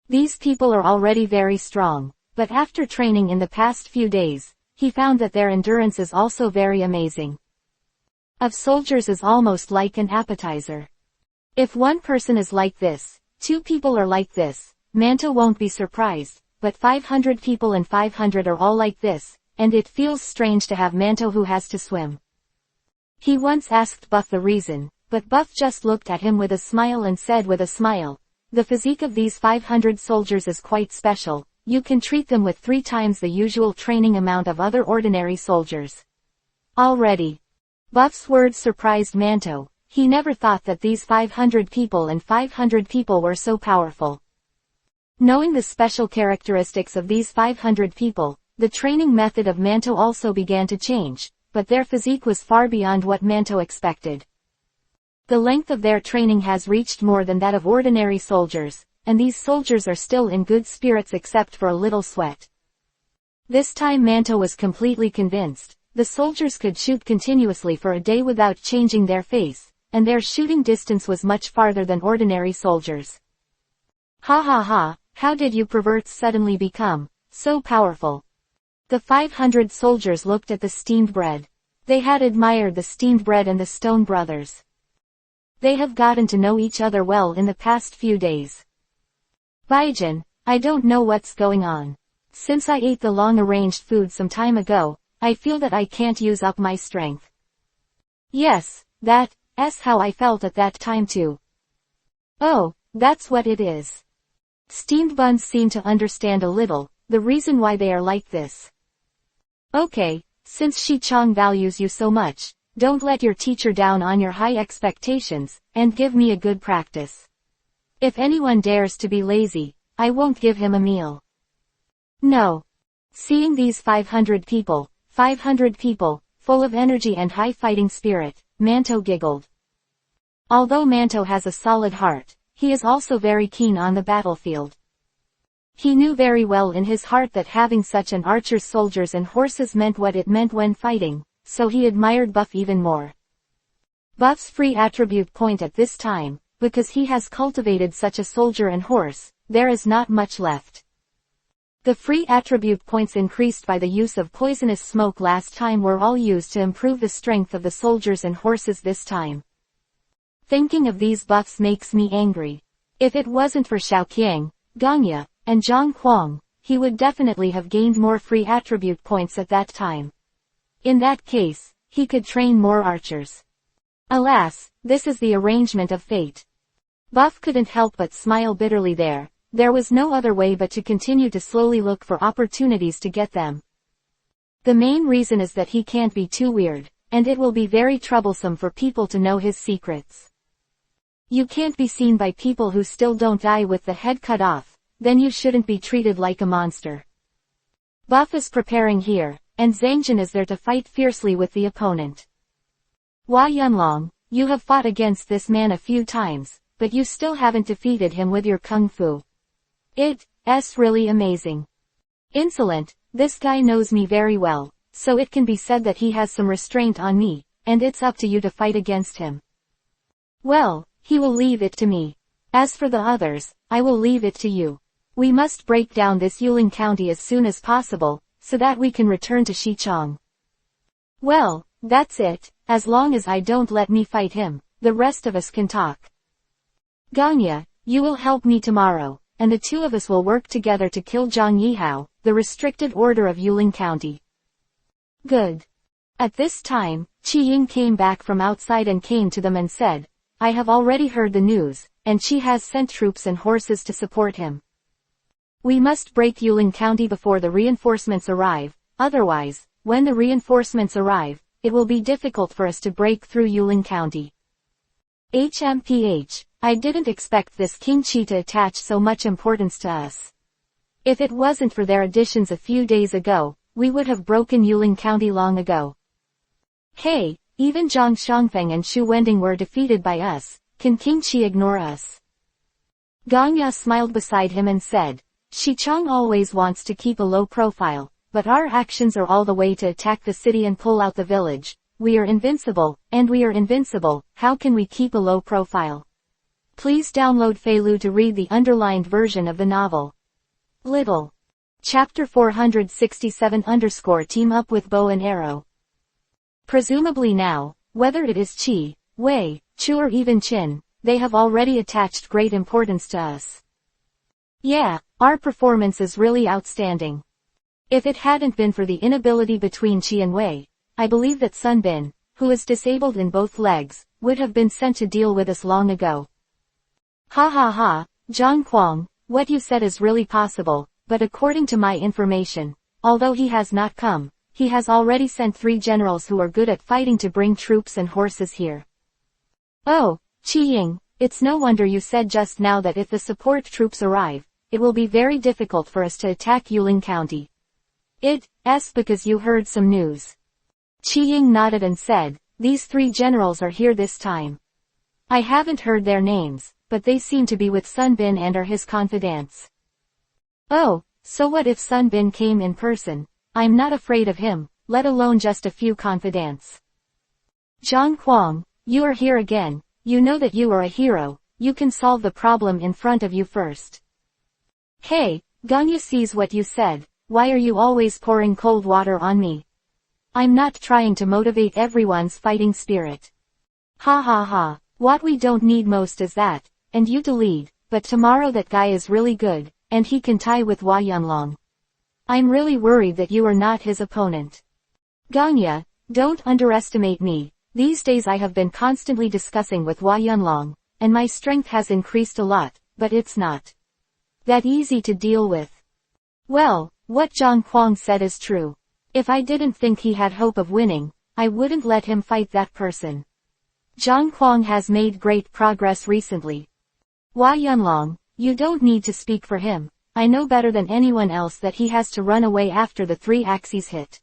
These people are already very strong, but after training in the past few days, he found that their endurance is also very amazing. Of soldiers is almost like an appetizer. If one person is like this, 2 people are like this, Manto won't be surprised, but 500 people and 500 are all like this, and it feels strange to have Manto who has to swim. He once asked Buff the reason, but Buff just looked at him with a smile and said with a smile, The physique of these 500 soldiers is quite special. You can treat them with 3 times the usual training amount of other ordinary soldiers. Already. Buff's words surprised Manto. He never thought that these 500 people and 500 people were so powerful. Knowing the special characteristics of these 500 people, the training method of Manto also began to change, but their physique was far beyond what Manto expected. The length of their training has reached more than that of ordinary soldiers, and these soldiers are still in good spirits except for a little sweat. This time Manto was completely convinced. The soldiers could shoot continuously for a day without changing their face, and their shooting distance was much farther than ordinary soldiers. Ha ha ha, how did you perverts suddenly become so powerful? The 500 soldiers looked at the steamed bread. They had admired the steamed bread and the Stone brothers. They have gotten to know each other well in the past few days. Baijin, I don't know what's going on. Since I ate the long-arranged food some time ago, I feel that I can't use up my strength. Yes, that's how I felt at that time too. Oh, that's what it is. Steamed buns seem to understand a little, the reason why they are like this. Okay, since Shi-Chong values you so much, don't let your teacher down on your high expectations, and give me a good practice. If anyone dares to be lazy, I won't give him a meal. No. Seeing these 500 people, full of energy and high fighting spirit, Manto giggled. Although Manto has a solid heart, he is also very keen on the battlefield. He knew very well in his heart that having such an archer's soldiers and horses meant what it meant when fighting, so he admired Buff even more. Buff's free attribute point at this time, because he has cultivated such a soldier and horse, there is not much left. The free attribute points increased by the use of poisonous smoke last time were all used to improve the strength of the soldiers and horses this time. Thinking of these buffs makes me angry. If it wasn't for Xiaoqiang, Gongya, and Zhang Huang, he would definitely have gained more free attribute points at that time. In that case, he could train more archers. Alas, this is the arrangement of fate. Buff couldn't help but smile bitterly there. There was no other way but to continue to slowly look for opportunities to get them. The main reason is that he can't be too weird, and it will be very troublesome for people to know his secrets. You can't be seen by people who still don't die with the head cut off, then you shouldn't be treated like a monster. Buff is preparing here, and Zangjin is there to fight fiercely with the opponent. Hua Yunlong, you have fought against this man a few times, but you still haven't defeated him with your kung fu. It's really amazing. Insolent, this guy knows me very well, so it can be said that he has some restraint on me, and it's up to you to fight against him. Well, he will leave it to me. As for the others, I will leave it to you. We must break down this Yuling County as soon as possible, so that we can return to Shi-Chong. Well, that's it, as long as I don't let me fight him, the rest of us can talk. Gongya, you will help me tomorrow, and the two of us will work together to kill Zhang Yihao, the restricted order of Yuling County. Good. At this time, Qi Ying came back from outside and came to them and said, I have already heard the news, and Qi has sent troops and horses to support him. We must break Yuling County before the reinforcements arrive, otherwise, when the reinforcements arrive, it will be difficult for us to break through Yuling County. HMPH, I didn't expect this King Qi to attach so much importance to us. If it wasn't for their additions a few days ago, we would have broken Yuling County long ago. Hey, even Zhang Xiangfeng and Xu Wending were defeated by us, can King Qi ignore us? Gongya smiled beside him and said, Shi-Chong always wants to keep a low profile, but our actions are all the way to attack the city and pull out the village. We are invincible, and we are invincible, how can we keep a low profile? Please download Feilu to read the underlined version of the novel. Little. Chapter 467 _ Team up with bow and arrow. Presumably now, whether it is Qi, Wei, Chu or even Qin, they have already attached great importance to us. Yeah, our performance is really outstanding. If it hadn't been for the inability between Qi and Wei, I believe that Sun Bin, who is disabled in both legs, would have been sent to deal with us long ago. Ha ha ha, Zhang Kuang, what you said is really possible, but according to my information, although he has not come, he has already sent 3 generals who are good at fighting to bring troops and horses here. Oh, Qi Ying, it's no wonder you said just now that if the support troops arrive, it will be very difficult for us to attack Yulin County. It's because you heard some news. Qi Ying nodded and said, these 3 generals are here this time. I haven't heard their names, but they seem to be with Sun Bin and are his confidants. Oh, so what if Sun Bin came in person? I'm not afraid of him, let alone just a few confidants. Zhang Kuang, you are here again, you know that you are a hero, you can solve the problem in front of you first. Hey, Ganya sees what you said, why are you always pouring cold water on me? I'm not trying to motivate everyone's fighting spirit. Ha ha ha, what we don't need most is that, and you to lead, but tomorrow that guy is really good, and he can tie with Hua Yunlong. I'm really worried that you are not his opponent. Ganya, don't underestimate me, these days I have been constantly discussing with Hua Yunlong, and my strength has increased a lot, but it's not that easy to deal with. Well, what Zhang Kuang said is true. If I didn't think he had hope of winning, I wouldn't let him fight that person. Zhang Kuang has made great progress recently. Hua Yunlong, you don't need to speak for him, I know better than anyone else that he has to run away after the 3 axes hit.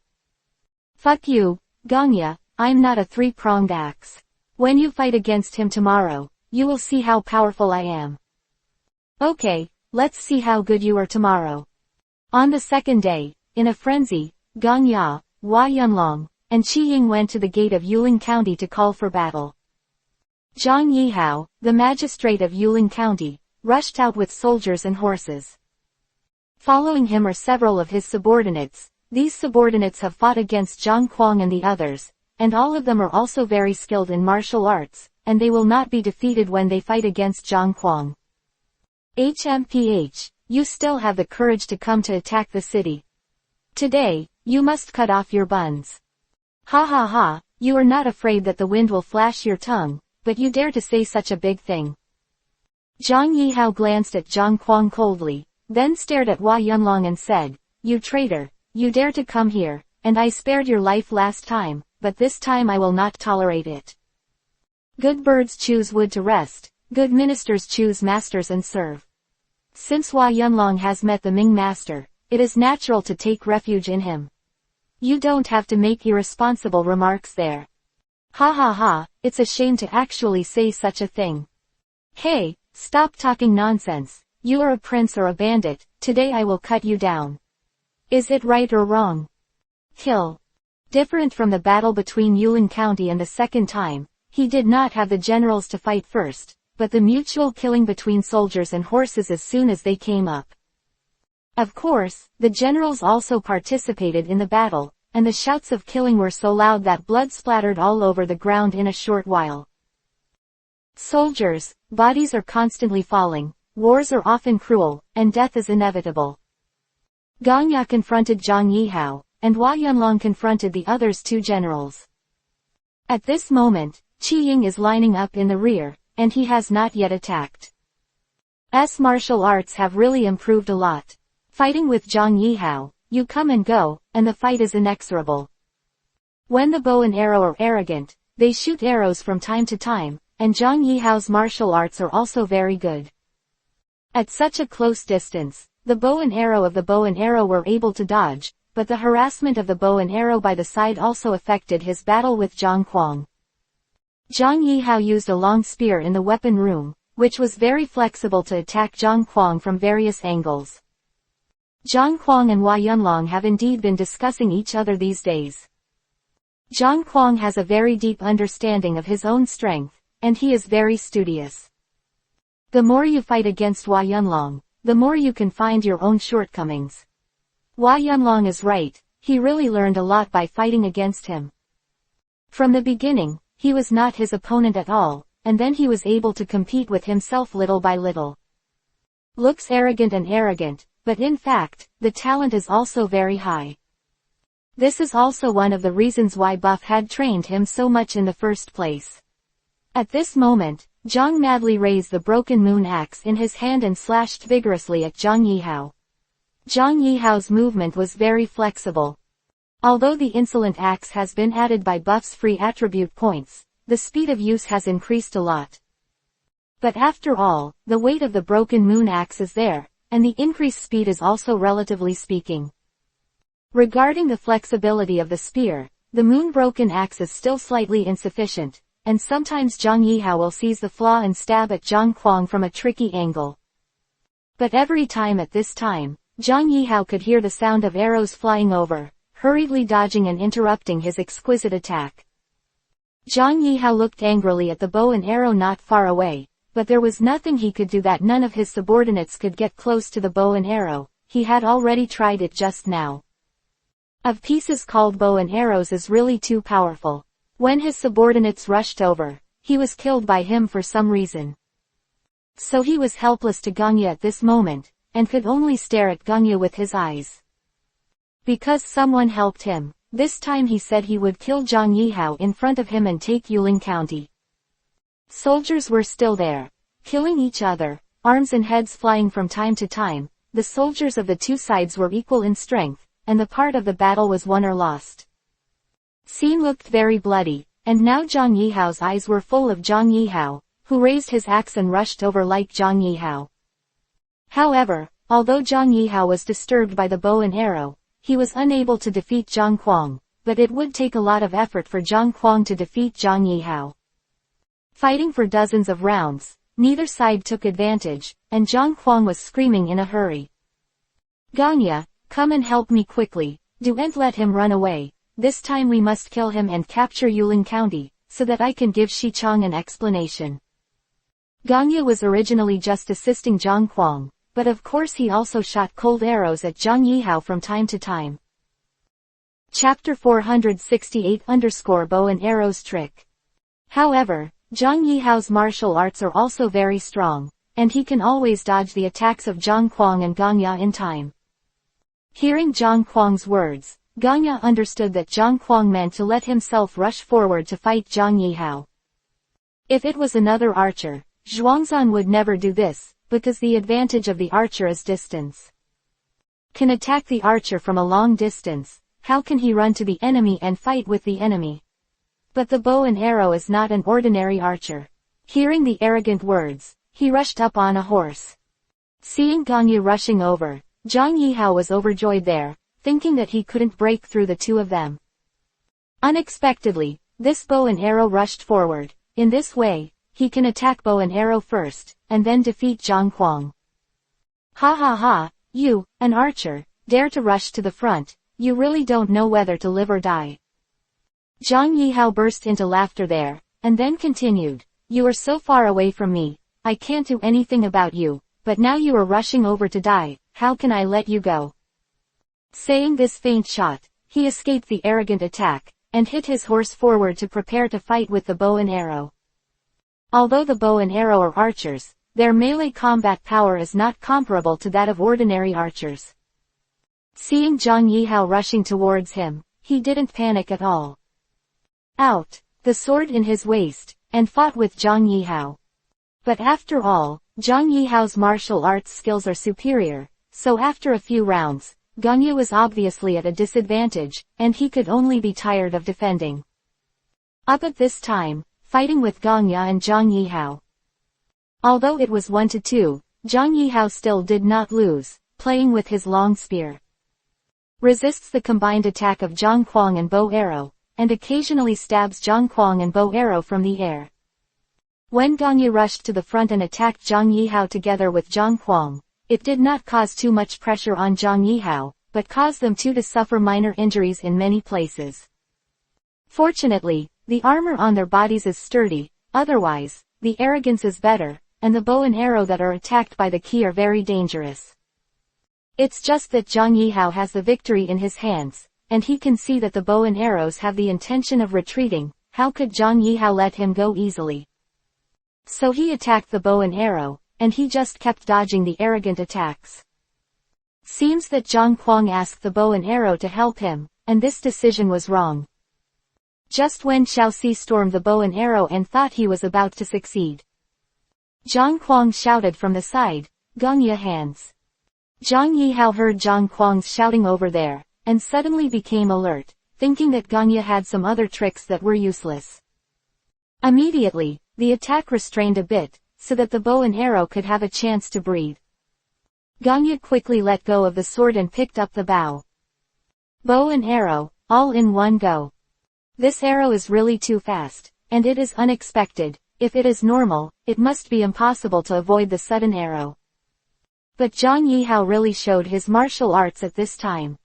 Fuck you, Ganya, I'm not a 3-pronged axe. When you fight against him tomorrow, you will see how powerful I am. Okay, let's see how good you are tomorrow. On the second day, in a frenzy, Ganya, Hua Yunlong, and Qi Ying went to the gate of Yulin County to call for battle. Zhang Yihao, the magistrate of Yulin County, rushed out with soldiers and horses. Following him are several of his subordinates. These subordinates have fought against Zhang Kuang and the others, and all of them are also very skilled in martial arts, and they will not be defeated when they fight against Zhang Kuang. HMPH, you still have the courage to come to attack the city. Today, you must cut off your buns. Ha ha ha, you are not afraid that the wind will flash your tongue, but you dare to say such a big thing. Zhang Yihao glanced at Zhang Kuang coldly, then stared at Hua Yunlong and said, you traitor, you dare to come here, and I spared your life last time, but this time I will not tolerate it. Good birds choose wood to rest, good ministers choose masters and serve. Since Hua Yunlong has met the Ming master, it is natural to take refuge in him. You don't have to make irresponsible remarks there. Ha ha ha, it's a shame to actually say such a thing. Hey, stop talking nonsense, you are a prince or a bandit, today I will cut you down. Is it right or wrong? Kill. Different from the battle between Yulin County and the second time, he did not have the generals to fight first, but the mutual killing between soldiers and horses as soon as they came up. Of course, the generals also participated in the battle, and the shouts of killing were so loud that blood splattered all over the ground in a short while. Soldiers, bodies are constantly falling, wars are often cruel, and death is inevitable. Ganya confronted Zhang Yihao, and Hua Yunlong confronted the others 2 generals. At this moment, Qi Ying is lining up in the rear, and he has not yet attacked. Martial arts have really improved a lot. Fighting with Zhang Yihao, you come and go, and the fight is inexorable. When the bow and arrow are arrogant, they shoot arrows from time to time, and Zhang Yihao's martial arts are also very good. At such a close distance, the bow and arrow of the bow and arrow were able to dodge, but the harassment of the bow and arrow by the side also affected his battle with Zhang Kuang. Zhang Yihao used a long spear in the weapon room, which was very flexible to attack Zhang Kuang from various angles. Zhang Kuang and Hua Yunlong have indeed been discussing each other these days. Zhang Kuang has a very deep understanding of his own strength, and he is very studious. The more you fight against Hua Yunlong, the more you can find your own shortcomings. Hua Yunlong is right, he really learned a lot by fighting against him. From the beginning, he was not his opponent at all, and then he was able to compete with himself little by little. Looks arrogant, but in fact, the talent is also very high. This is also one of the reasons why Buff had trained him so much in the first place. At this moment, Zhang madly raised the broken moon axe in his hand and slashed vigorously at Zhang Yihao. Zhang Yihao's movement was very flexible. Although the insolent axe has been added by buffs free attribute points, the speed of use has increased a lot. But after all, the weight of the broken moon axe is there, and the increased speed is also relatively speaking. Regarding the flexibility of the spear, the moon-broken axe is still slightly insufficient, and sometimes Zhang Yihao will seize the flaw and stab at Zhang Kuang from a tricky angle. But every time at this time, Zhang Yihao could hear the sound of arrows flying over, hurriedly dodging and interrupting his exquisite attack. Zhang Yihao looked angrily at the bow and arrow not far away, but there was nothing he could do that none of his subordinates could get close to the bow and arrow. He had already tried it just now. Of pieces called bow and arrows is really too powerful. When his subordinates rushed over, he was killed by him for some reason. So he was helpless to Ganya at this moment, and could only stare at Ganya with his eyes. Because someone helped him, this time he said he would kill Zhang Yihao in front of him and take Yuling County. Soldiers were still there, killing each other, arms and heads flying from time to time. The soldiers of the two sides were equal in strength, and the part of the battle was won or lost. Scene looked very bloody, and now Zhang Yihao's eyes were full of Zhang Yihao, who raised his axe and rushed over like Zhang Yihao. However, although Zhang Yihao was disturbed by the bow and arrow, he was unable to defeat Zhang Kuang, but it would take a lot of effort for Zhang Kuang to defeat Zhang Yihao. Fighting for dozens of rounds, neither side took advantage, and Zhang Kuang was screaming in a hurry. "Ganya, come and help me quickly, don't let him run away. This time we must kill him and capture Yuling County, so that I can give Shi Chang an explanation." Ganya was originally just assisting Zhang Kuang, but of course he also shot cold arrows at Zhang Yihao from time to time. Chapter 468 _ Bow and Arrows Trick. However, Zhang Yihao's martial arts are also very strong, and he can always dodge the attacks of Zhang Kuang and Ganya in time. Hearing Zhang Kuang's words, Ganya understood that Zhang Kuang meant to let himself rush forward to fight Zhang Yihao. If it was another archer, Zhuangzan would never do this, because the advantage of the archer is distance. Can attack the archer from a long distance, how can he run to the enemy and fight with the enemy? But the bow and arrow is not an ordinary archer. Hearing the arrogant words, he rushed up on a horse. Seeing Ganya rushing over, Zhang Yihao was overjoyed there, thinking that he couldn't break through the two of them. Unexpectedly, this bow and arrow rushed forward. In this way, he can attack bow and arrow first, and then defeat Zhang Kuang. "Ha ha ha, you, an archer, dare to rush to the front, you really don't know whether to live or die." Zhang Yihao burst into laughter there, and then continued, "You are so far away from me, I can't do anything about you, but now you are rushing over to die, how can I let you go?" Saying this feint shot, he escaped the arrogant attack, and hit his horse forward to prepare to fight with the bow and arrow. Although the bow and arrow are archers, their melee combat power is not comparable to that of ordinary archers. Seeing Zhang Yihao rushing towards him, he didn't panic at all. Out, the sword in his waist, and fought with Zhang Yihao. But after all, Zhang Yihao's martial arts skills are superior, so after a few rounds, Ganya was obviously at a disadvantage, and he could only be tired of defending. Up at this time, fighting with Ganya and Zhang Yihao. Although it was 1-2, Zhang Yihao still did not lose, playing with his long spear. Resists the combined attack of Zhang Kuang and bow arrow, and occasionally stabs Zhang Kuang and bow arrow from the air. When Ganya rushed to the front and attacked Zhang Yihao together with Zhang Kuang, it did not cause too much pressure on Zhang Yihao, but caused them two to suffer minor injuries in many places. Fortunately, the armor on their bodies is sturdy, otherwise, the arrogance is better, and the bow and arrow that are attacked by the key are very dangerous. It's just that Zhang Yihao has the victory in his hands, and he can see that the bow and arrows have the intention of retreating. How could Zhang Yihao let him go easily? So he attacked the bow and arrow, and he just kept dodging the arrogant attacks. Seems that Zhang Kuang asked the bow and arrow to help him, and this decision was wrong. Just when Xiao Si stormed the bow and arrow and thought he was about to succeed, Zhang Kuang shouted from the side, "Gongya hands." Zhang Yihao heard Zhang Kuang's shouting over there, and suddenly became alert, thinking that Gongya had some other tricks that were useless. Immediately, the attack restrained a bit, so that the bow and arrow could have a chance to breathe. Gongya quickly let go of the sword and picked up the bow. Bow and arrow, all in one go. This arrow is really too fast, and it is unexpected. If it is normal, it must be impossible to avoid the sudden arrow. But Zhang Yihao really showed his martial arts at this time.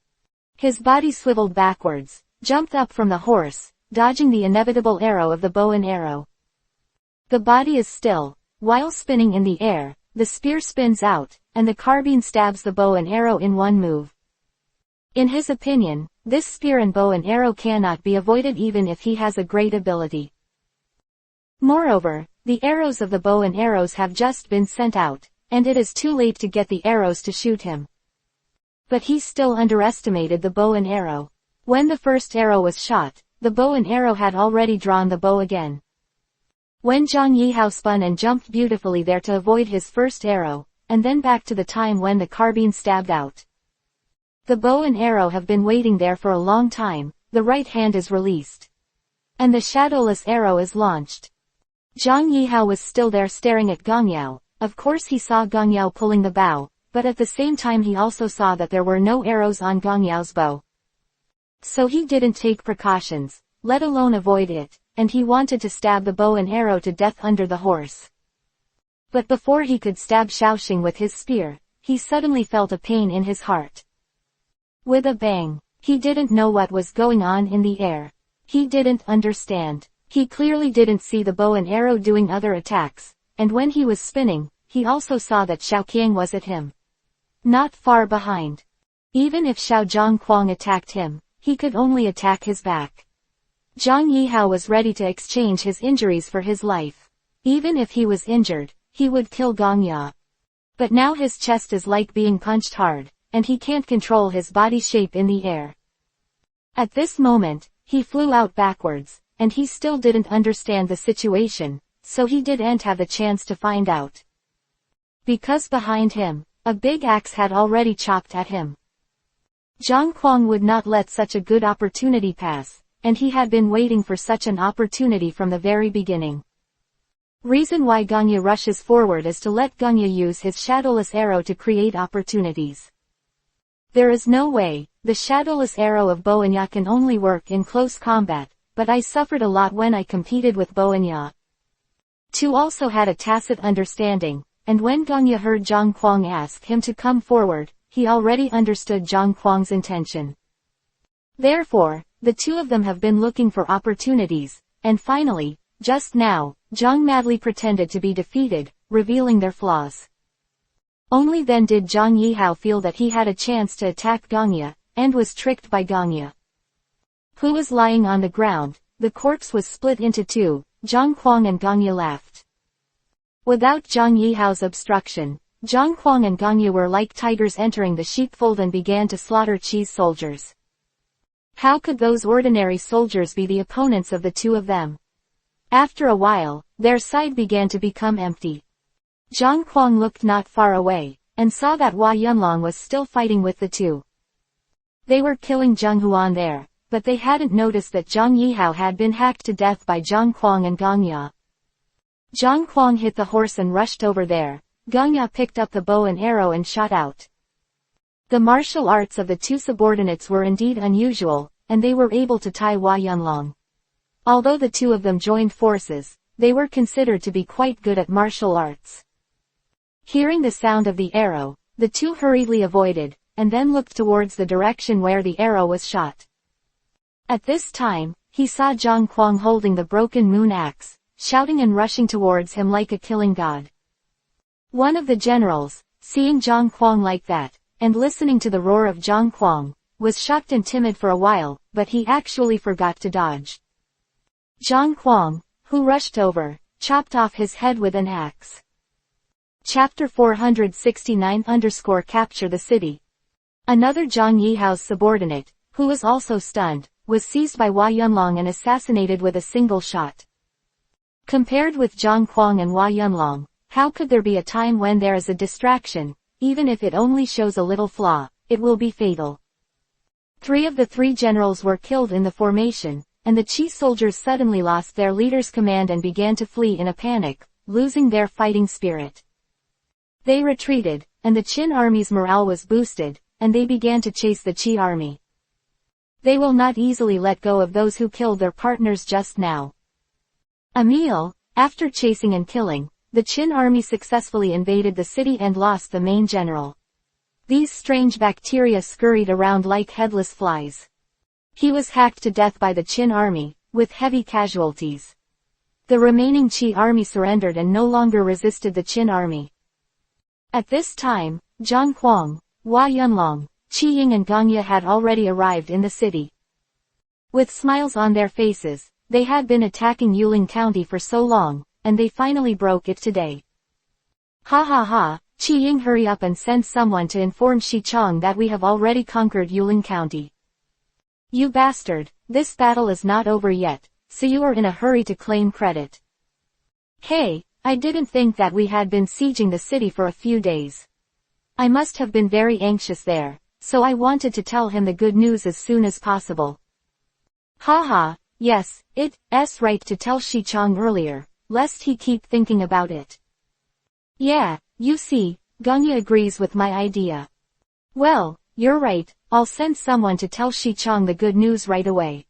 His body swiveled backwards, jumped up from the horse, dodging the inevitable arrow of the bow and arrow. The body is still. While spinning in the air, the spear spins out, and the carbine stabs the bow and arrow in one move. In his opinion, this spear and bow and arrow cannot be avoided even if he has a great ability. Moreover, the arrows of the bow and arrows have just been sent out, and it is too late to get the arrows to shoot him. But he still underestimated the bow and arrow. When the first arrow was shot, the bow and arrow had already drawn the bow again. When Zhang Yihao spun and jumped beautifully there to avoid his first arrow, and then back to the time when the carbine stabbed out. The bow and arrow have been waiting there for a long time, the right hand is released. And the shadowless arrow is launched. Zhang Yihao was still there staring at Gongyao. Of course he saw Gongyao pulling the bow, but at the same time he also saw that there were no arrows on Gongyao's bow. So he didn't take precautions, let alone avoid it, and he wanted to stab the bow and arrow to death under the horse. But before he could stab Shaoxing with his spear, he suddenly felt a pain in his heart. With a bang, he didn't know what was going on in the air. He didn't understand. He clearly didn't see the bow and arrow doing other attacks, and when he was spinning, he also saw that Xiaoqiang was at him. Not far behind. Even if Xiao Zhangquang attacked him, he could only attack his back. Zhang Yihao was ready to exchange his injuries for his life. Even if he was injured, he would kill Gongya. But now his chest is like being punched hard, and he can't control his body shape in the air. At this moment, he flew out backwards, and he still didn't understand the situation, so he didn't have the chance to find out. Because behind him, a big axe had already chopped at him. Zhang Kuang would not let such a good opportunity pass, and he had been waiting for such an opportunity from the very beginning. Reason why Gongya rushes forward is to let Gongya use his shadowless arrow to create opportunities. There is no way, the shadowless arrow of Bo and Ya can only work in close combat, but I suffered a lot when I competed with Bo and Ya. Two also had a tacit understanding, and when Gongya heard Zhang Kuang ask him to come forward, he already understood Zhang Kuang's intention. Therefore, the two of them have been looking for opportunities, and finally, just now, Zhang madly pretended to be defeated, revealing their flaws. Only then did Zhang Yihao feel that he had a chance to attack Gongya, and was tricked by Gongya. Who was lying on the ground, the corpse was split into two, Zhang Kuang and Gongya laughed. Without Zhang Yihao's obstruction, Zhang Kuang and Gongya were like tigers entering the sheepfold and began to slaughter cheese soldiers. How could those ordinary soldiers be the opponents of the two of them? After a while, their side began to become empty. Zhang Kuang looked not far away, and saw that Hua Yunlong was still fighting with the two. They were killing Zheng Huan there, but they hadn't noticed that Zhang Yihao had been hacked to death by Zhang Kuang and Gongya. Zhang Kuang hit the horse and rushed over there. Gongya picked up the bow and arrow and shot out. The martial arts of the two subordinates were indeed unusual, and they were able to tie Hua Yunlong. Although the two of them joined forces, they were considered to be quite good at martial arts. Hearing the sound of the arrow, the two hurriedly avoided, and then looked towards the direction where the arrow was shot. At this time, he saw Zhang Kuang holding the broken moon axe, shouting and rushing towards him like a killing god. One of the generals, seeing Zhang Kuang like that, and listening to the roar of Zhang Kuang, was shocked and timid for a while, but he actually forgot to dodge. Zhang Kuang, who rushed over, chopped off his head with an axe. Chapter 469-Capture the City. Another Zhang Yihao's subordinate, who was also stunned, was seized by Hua Yunlong and assassinated with a single shot. Compared with Zhang Kuang and Hua Yunlong, How could there be a time when there is a distraction, even if it only shows a little flaw, it will be fatal. 3 of the 3 generals were killed in the formation, and the Qi soldiers suddenly lost their leader's command and began to flee in a panic, losing their fighting spirit. They retreated, and the Qin army's morale was boosted, and they began to chase the Qi army. They will not easily let go of those who killed their partners just now. Emil, after chasing and killing, the Qin army successfully invaded the city and lost the main general. These strange bacteria scurried around like headless flies. He was hacked to death by the Qin army, with heavy casualties. The remaining Qi army surrendered and no longer resisted the Qin army. At this time, Zhang Huang, Hua Yunlong, Qi Ying and Gongya had already arrived in the city. With smiles on their faces, they had been attacking Yulin County for so long, and they finally broke it today. Ha ha ha, Qi Ying, hurry up and send someone to inform Shi Chong that we have already conquered Yulin County. You bastard, this battle is not over yet, so you are in a hurry to claim credit. Hey, I didn't think that we had been sieging the city for a few days. I must have been very anxious there, so I wanted to tell him the good news as soon as possible. Haha, yes, it's right to tell Shi Chong earlier, lest he keep thinking about it. Yeah, you see, Gongya agrees with my idea. Well, you're right, I'll send someone to tell Shi Chong the good news right away.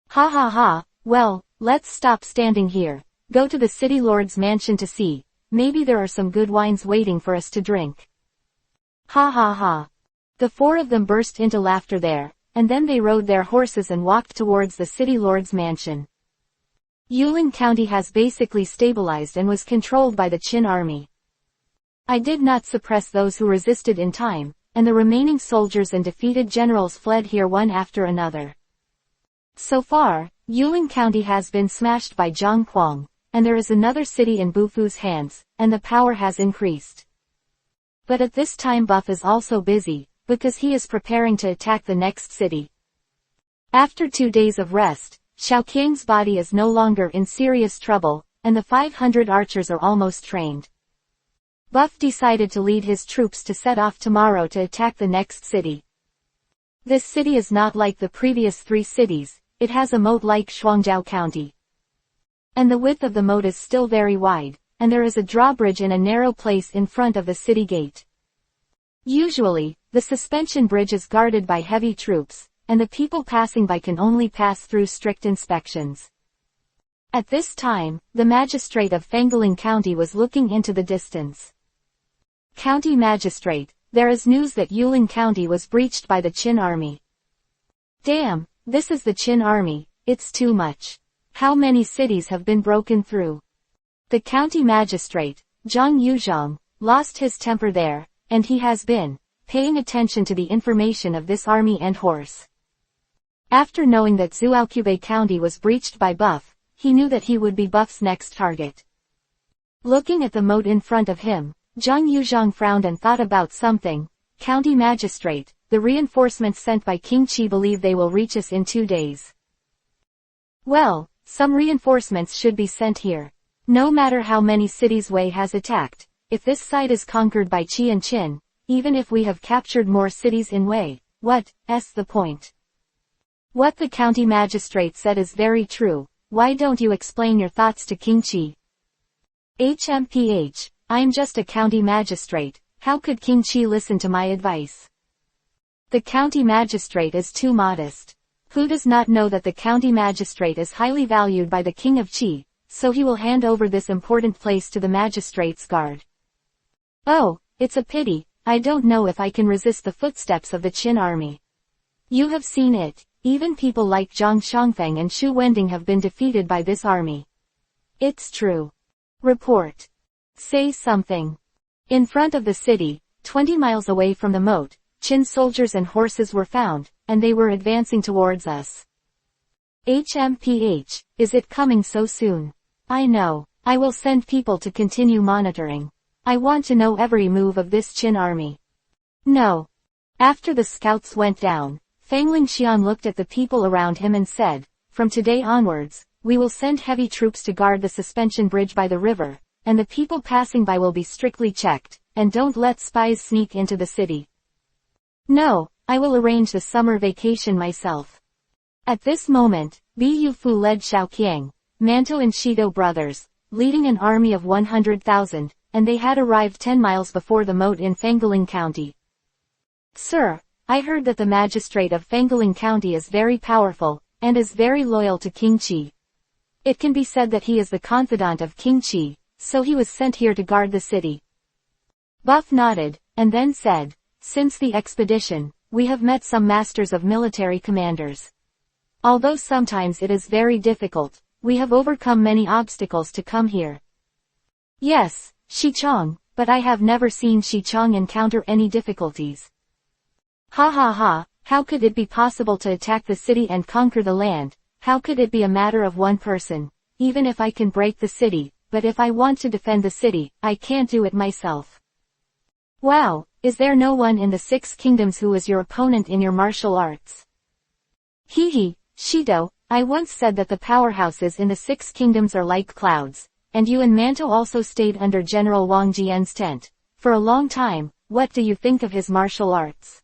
Ha ha ha, well, let's stop standing here, go to the city lord's mansion to see, maybe there are some good wines waiting for us to drink. Ha ha ha. The 4 of them burst into laughter there, and then they rode their horses and walked towards the city lord's mansion. Yulin County has basically stabilized and was controlled by the Qin army. I did not suppress those who resisted in time, and the remaining soldiers and defeated generals fled here one after another. So far, Yulin County has been smashed by Zhang Huang, and there is another city in Bufu's hands, and the power has increased. But at this time Buff is also busy, because he is preparing to attack the next city. After 2 days of rest, Xiaoqiang's body is no longer in serious trouble, and the 500 archers are almost trained. Buff decided to lead his troops to set off tomorrow to attack the next city. This city is not like the previous 3 cities, it has a moat like Shuangjiao County. And the width of the moat is still very wide, and there is a drawbridge in a narrow place in front of the city gate. Usually, the suspension bridge is guarded by heavy troops, and the people passing by can only pass through strict inspections. At this time, the magistrate of Fangaling County was looking into the distance. County Magistrate, there is news that Yulin County was breached by the Qin army. Damn, this is the Qin army, it's too much. How many cities have been broken through? The county magistrate, Zhang Yuzhong, lost his temper there, and he has been paying attention to the information of this army and horse. After knowing that Zuoqiubei County was breached by Buff, he knew that he would be Buff's next target. Looking at the moat in front of him, Zhang Yuzhong frowned and thought about something. County Magistrate, the reinforcements sent by King Qi believe they will reach us in 2 days. Well, some reinforcements should be sent here. No matter how many cities Wei has attacked, if this side is conquered by Qi and Qin, even if we have captured more cities in Wei, what's the point? What the county magistrate said is very true. Why don't you explain your thoughts to King Qi? HMPH, I'm just a county magistrate, how could King Qi listen to my advice? The county magistrate is too modest. Who does not know that the county magistrate is highly valued by the King of Qi, so he will hand over this important place to the magistrate's guard. Oh, it's a pity, I don't know if I can resist the footsteps of the Qin army. You have seen it, even people like Zhang Shangfeng and Xu Wending have been defeated by this army. It's true. Report. Say something. In front of the city, 20 miles away from the moat, Qin soldiers and horses were found, and they were advancing towards us. HMPH, is it coming so soon? I know. I will send people to continue monitoring. I want to know every move of this Qin army. No. After the scouts went down, Fangling Xian looked at the people around him and said, from today onwards, we will send heavy troops to guard the suspension bridge by the river, and the people passing by will be strictly checked, and don't let spies sneak into the city. No, I will arrange the summer vacation myself. At this moment, Bu Fu led Xiaoqiang, Manto and Shido brothers, leading an army of 100,000, and they had arrived 10 miles before the moat in Fangaling County. Sir, I heard that the magistrate of Fangaling County is very powerful, and is very loyal to King Qi. It can be said that he is the confidant of King Qi, so he was sent here to guard the city. Buff nodded, and then said, since the expedition, we have met some masters of military commanders. Although sometimes it is very difficult, we have overcome many obstacles to come here. Yes, Shichong, but I have never seen Shichong encounter any difficulties. Ha ha ha, how could it be possible to attack the city and conquer the land? How could it be a matter of one person? Even if I can break the city, but if I want to defend the city, I can't do it myself. Wow, is there no one in the 6 kingdoms who is your opponent in your martial arts? Hee, Shido, I once said that the powerhouses in the 6 kingdoms are like clouds, and you and Manto also stayed under General Wang Jian's tent, for a long time. What do you think of his martial arts?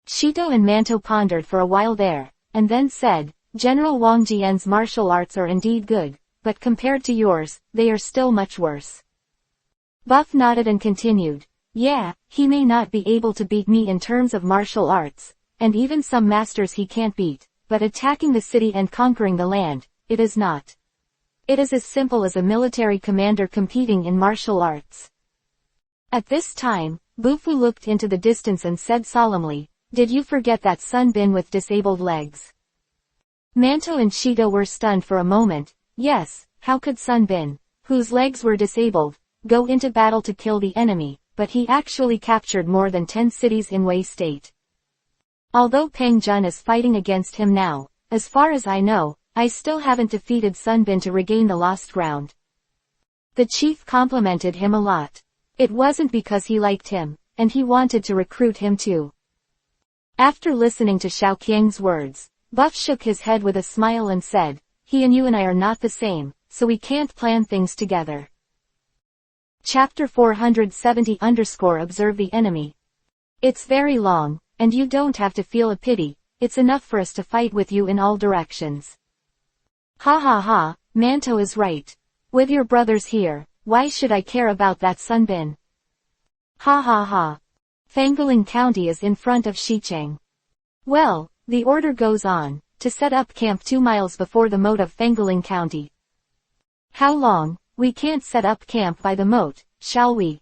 Shido and Manto pondered for a while there, and then said, General Wang Jian's martial arts are indeed good, but compared to yours, they are still much worse. Buff nodded and continued, yeah, he may not be able to beat me in terms of martial arts, and even some masters he can't beat, but attacking the city and conquering the land, it is not. It is as simple as a military commander competing in martial arts. At this time, Bufu looked into the distance and said solemnly, did you forget that Sun Bin with disabled legs? Manto and Shido were stunned for a moment. Yes, how could Sun Bin, whose legs were disabled, go into battle to kill the enemy, but he actually captured more than 10 cities in Wei State. Although Peng Jun is fighting against him now, as far as I know, I still haven't defeated Sun Bin to regain the lost ground. The chief complimented him a lot. It wasn't because he liked him, and he wanted to recruit him too. After listening to Xiaoqiang's words, Buff shook his head with a smile and said, he and you and I are not the same, so we can't plan things together. Chapter 470_Observe the Enemy. It's very long, and you don't have to feel a pity, it's enough for us to fight with you in all directions. Ha ha ha, Manto is right. With your brothers here, why should I care about that Sun Bin? Ha ha ha. Fangaling County is in front of Xicheng. Well, the order goes on, to set up camp 2 miles before the moat of Fangaling County. How long? We can't set up camp by the moat, shall we?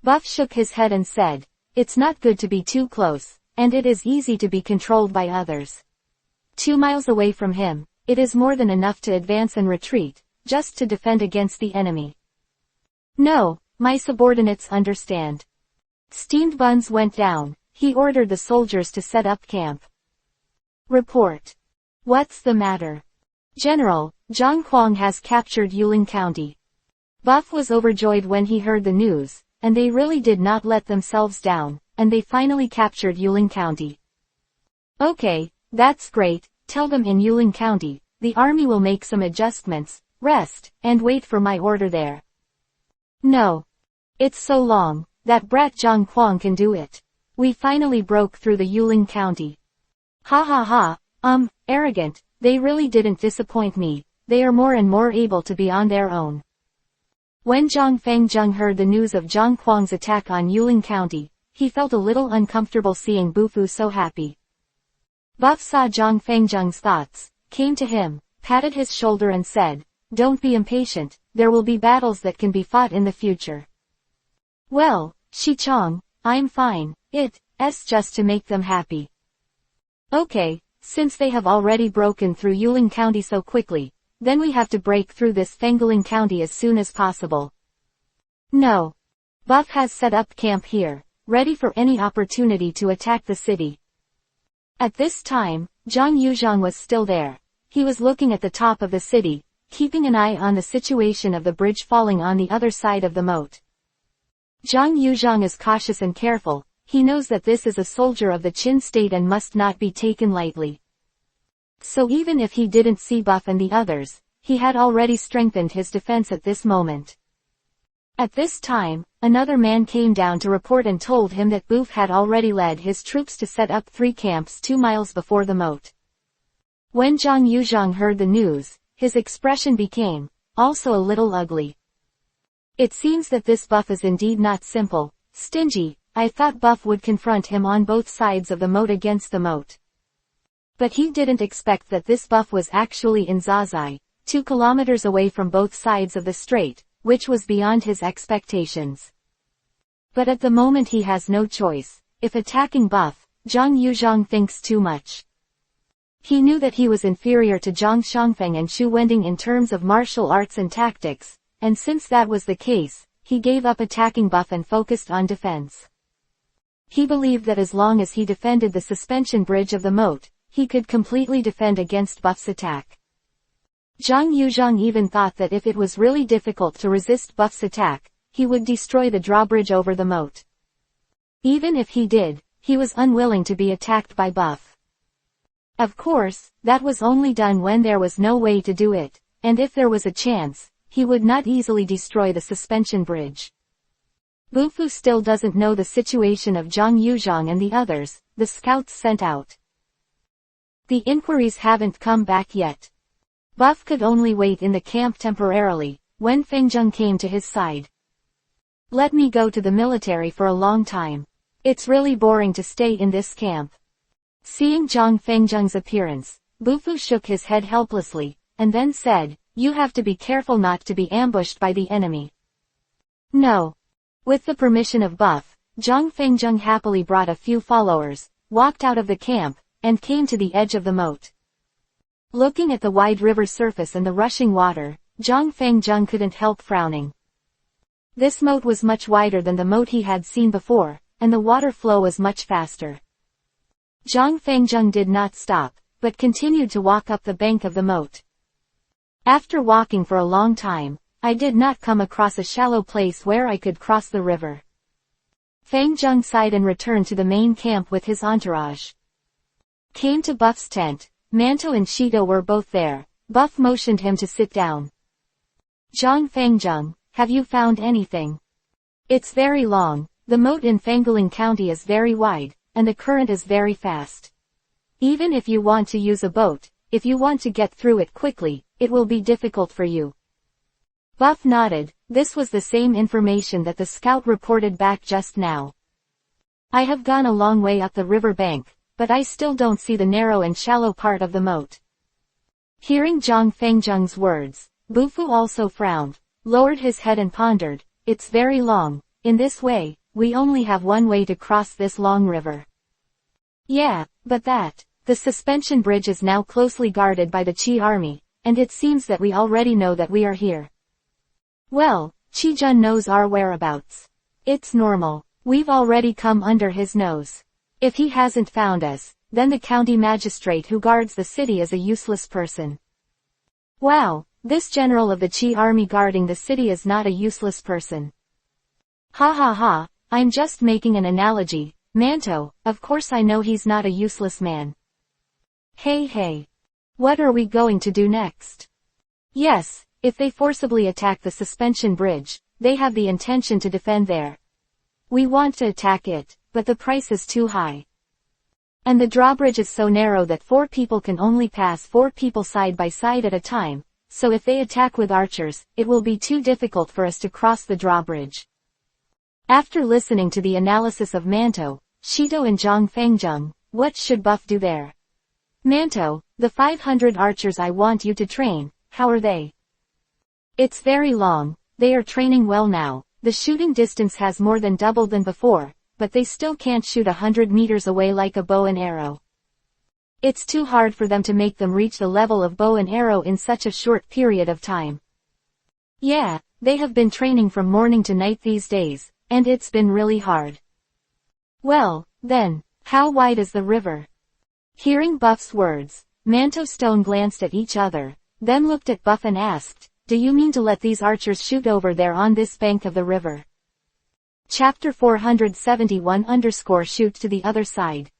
Buff shook his head and said, it's not good to be too close, and it is easy to be controlled by others. 2 miles away from him, it is more than enough to advance and retreat, just to defend against the enemy. No, my subordinates understand. Steamed buns went down. He ordered the soldiers to set up camp. Report. What's the matter? General, Zhang Huang has captured Yuling County. Buff was overjoyed when he heard the news, and they really did not let themselves down, and they finally captured Yuling County. Okay, that's great, tell them in Yuling County, the army will make some adjustments, rest, and wait for my order there. No. It's so long, that brat Zhang Huang can do it. We finally broke through the Yuling County. Ha ha ha, arrogant, they really didn't disappoint me, they are more and more able to be on their own. When Zhang Fengjung heard the news of Zhang Huang's attack on Yuling County, he felt a little uncomfortable seeing Bufu so happy. Buff saw Zhang Fengjung's thoughts, came to him, patted his shoulder and said, don't be impatient, there will be battles that can be fought in the future. Well, Shichong, I'm fine, it's just to make them happy. Okay, since they have already broken through Yuling County so quickly, then we have to break through this Fangaling County as soon as possible. No. Buff has set up camp here, ready for any opportunity to attack the city. At this time, Zhang Yuzhang was still there. He was looking at the top of the city, keeping an eye on the situation of the bridge falling on the other side of the moat. Zhang Yuzhang is cautious and careful, he knows that this is a soldier of the Qin state and must not be taken lightly. So even if he didn't see Buff and the others, he had already strengthened his defense at this moment. At this time, another man came down to report and told him that Boof had already led his troops to set up 3 camps 2 miles before the moat. When Zhang Yuzhang heard the news, his expression became, also a little ugly. It seems that this Buff is indeed not simple, stingy. I thought Buff would confront him on both sides of the moat against the moat. But he didn't expect that this Buff was actually in Zazai, 2 kilometers away from both sides of the strait, which was beyond his expectations. But at the moment he has no choice. If attacking Buff, Zhang Yuzhang thinks too much. He knew that he was inferior to Zhang Shangfeng and Xu Wending in terms of martial arts and tactics, and since that was the case, he gave up attacking Buff and focused on defense. He believed that as long as he defended the suspension bridge of the moat, he could completely defend against Buff's attack. Zhang Yuzhang even thought that if it was really difficult to resist Buff's attack, he would destroy the drawbridge over the moat. Even if he did, he was unwilling to be attacked by Buff. Of course, that was only done when there was no way to do it, and if there was a chance, he would not easily destroy the suspension bridge. Bufu still doesn't know the situation of Zhang Yuzhang and the others, the scouts sent out. The inquiries haven't come back yet. Buff could only wait in the camp temporarily, when Fengzheng came to his side. Let me go to the military for a long time. It's really boring to stay in this camp. Seeing Zhang Fengzheng's appearance, Bufu shook his head helplessly, and then said, "You have to be careful not to be ambushed by the enemy." No. With the permission of Buff, Zhang Fengzheng happily brought a few followers, walked out of the camp, and came to the edge of the moat. Looking at the wide river surface and the rushing water, Zhang Fengzheng couldn't help frowning. This moat was much wider than the moat he had seen before, and the water flow was much faster. Zhang Fengzheng did not stop, but continued to walk up the bank of the moat. After walking for a long time, I did not come across a shallow place where I could cross the river. Fengzheng sighed and returned to the main camp with his entourage. Came to Buff's tent. Manto and Shido were both there. Buff motioned him to sit down. "Zhang Fengzheng, have you found anything?" "It's very long. The moat in Fangling County is very wide, and the current is very fast. Even if you want to use a boat, if you want to get through it quickly, it will be difficult for you." Buff nodded. This was the same information that the scout reported back just now. "I have gone a long way up the river bank, but I still don't see the narrow and shallow part of the moat." Hearing Zhang Fengzheng's words, Bufu also frowned, lowered his head and pondered. "It's very long. In this way, we only have one way to cross this long river." "Yeah, but the suspension bridge is now closely guarded by the Qi army, and it seems that we already know that we are here." "Well, Qi Jun knows our whereabouts. It's normal. We've already come under his nose. If he hasn't found us, then the county magistrate who guards the city is a useless person." "Wow, this general of the Qi army guarding the city is not a useless person." "Ha ha ha, I'm just making an analogy, Manto, of course I know he's not a useless man." Hey. What are we going to do next?" "Yes, if they forcibly attack the suspension bridge, they have the intention to defend there. We want to attack it, but the price is too high. And the drawbridge is so narrow that 4 people can only pass 4 people side by side at a time, so if they attack with archers, it will be too difficult for us to cross the drawbridge." After listening to the analysis of Manto, Shido and Zhang Fengzheng, what should Buff do there? "Manto, the 500 archers I want you to train, how are they?" "It's very long. They are training well now. The shooting distance has more than doubled than before, but they still can't shoot 100 meters away like a bow and arrow. It's too hard for them to make them reach the level of bow and arrow in such a short period of time." "Yeah, they have been training from morning to night these days, and it's been really hard." "Well, then, how wide is the river?" Hearing Buff's words, Manto Stone glanced at each other, then looked at Buff and asked, "Do you mean to let these archers shoot over there on this bank of the river?" Chapter 471_shoot to the other side.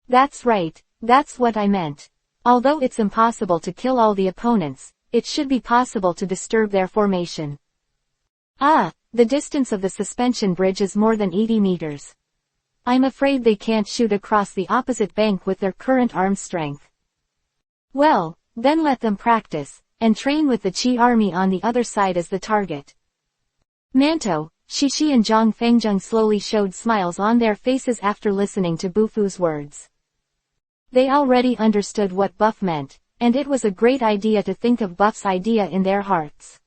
"That's right, that's what I meant. Although it's impossible to kill all the opponents, it should be possible to disturb their formation. Ah, the distance of the suspension bridge is more than 80 meters. I'm afraid they can't shoot across the opposite bank with their current arm strength. Well, then let them practice, and train with the Qi army on the other side as the target. Manto, Shishi and Zhang Fengjung slowly showed smiles on their faces after listening to Bufu's words. They already understood what Buff meant, and it was a great idea to think of Buff's idea in their hearts.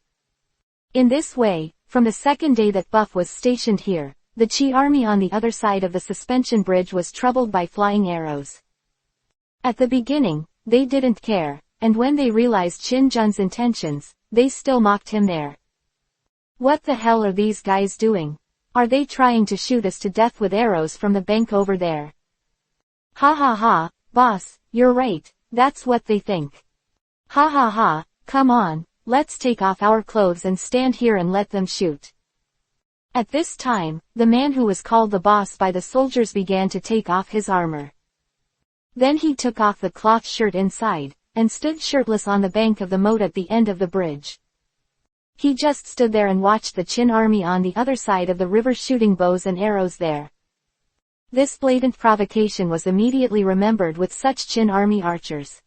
In this way, from the second day that Buff was stationed here, the Qi army on the other side of the suspension bridge was troubled by flying arrows. At the beginning, they didn't care, and when they realized Qin Jun's intentions, they still mocked him there. What the hell are these guys doing? Are they trying to shoot us to death with arrows from the bank over there? Ha ha ha, boss, you're right, that's what they think. Ha ha ha, come on, let's take off our clothes and stand here and let them shoot. At this time, the man who was called the boss by the soldiers began to take off his armor. Then he took off the cloth shirt inside, and stood shirtless on the bank of the moat at the end of the bridge. He just stood there and watched the Qin army on the other side of the river shooting bows and arrows there. This blatant provocation was immediately remembered with such Qin army archers.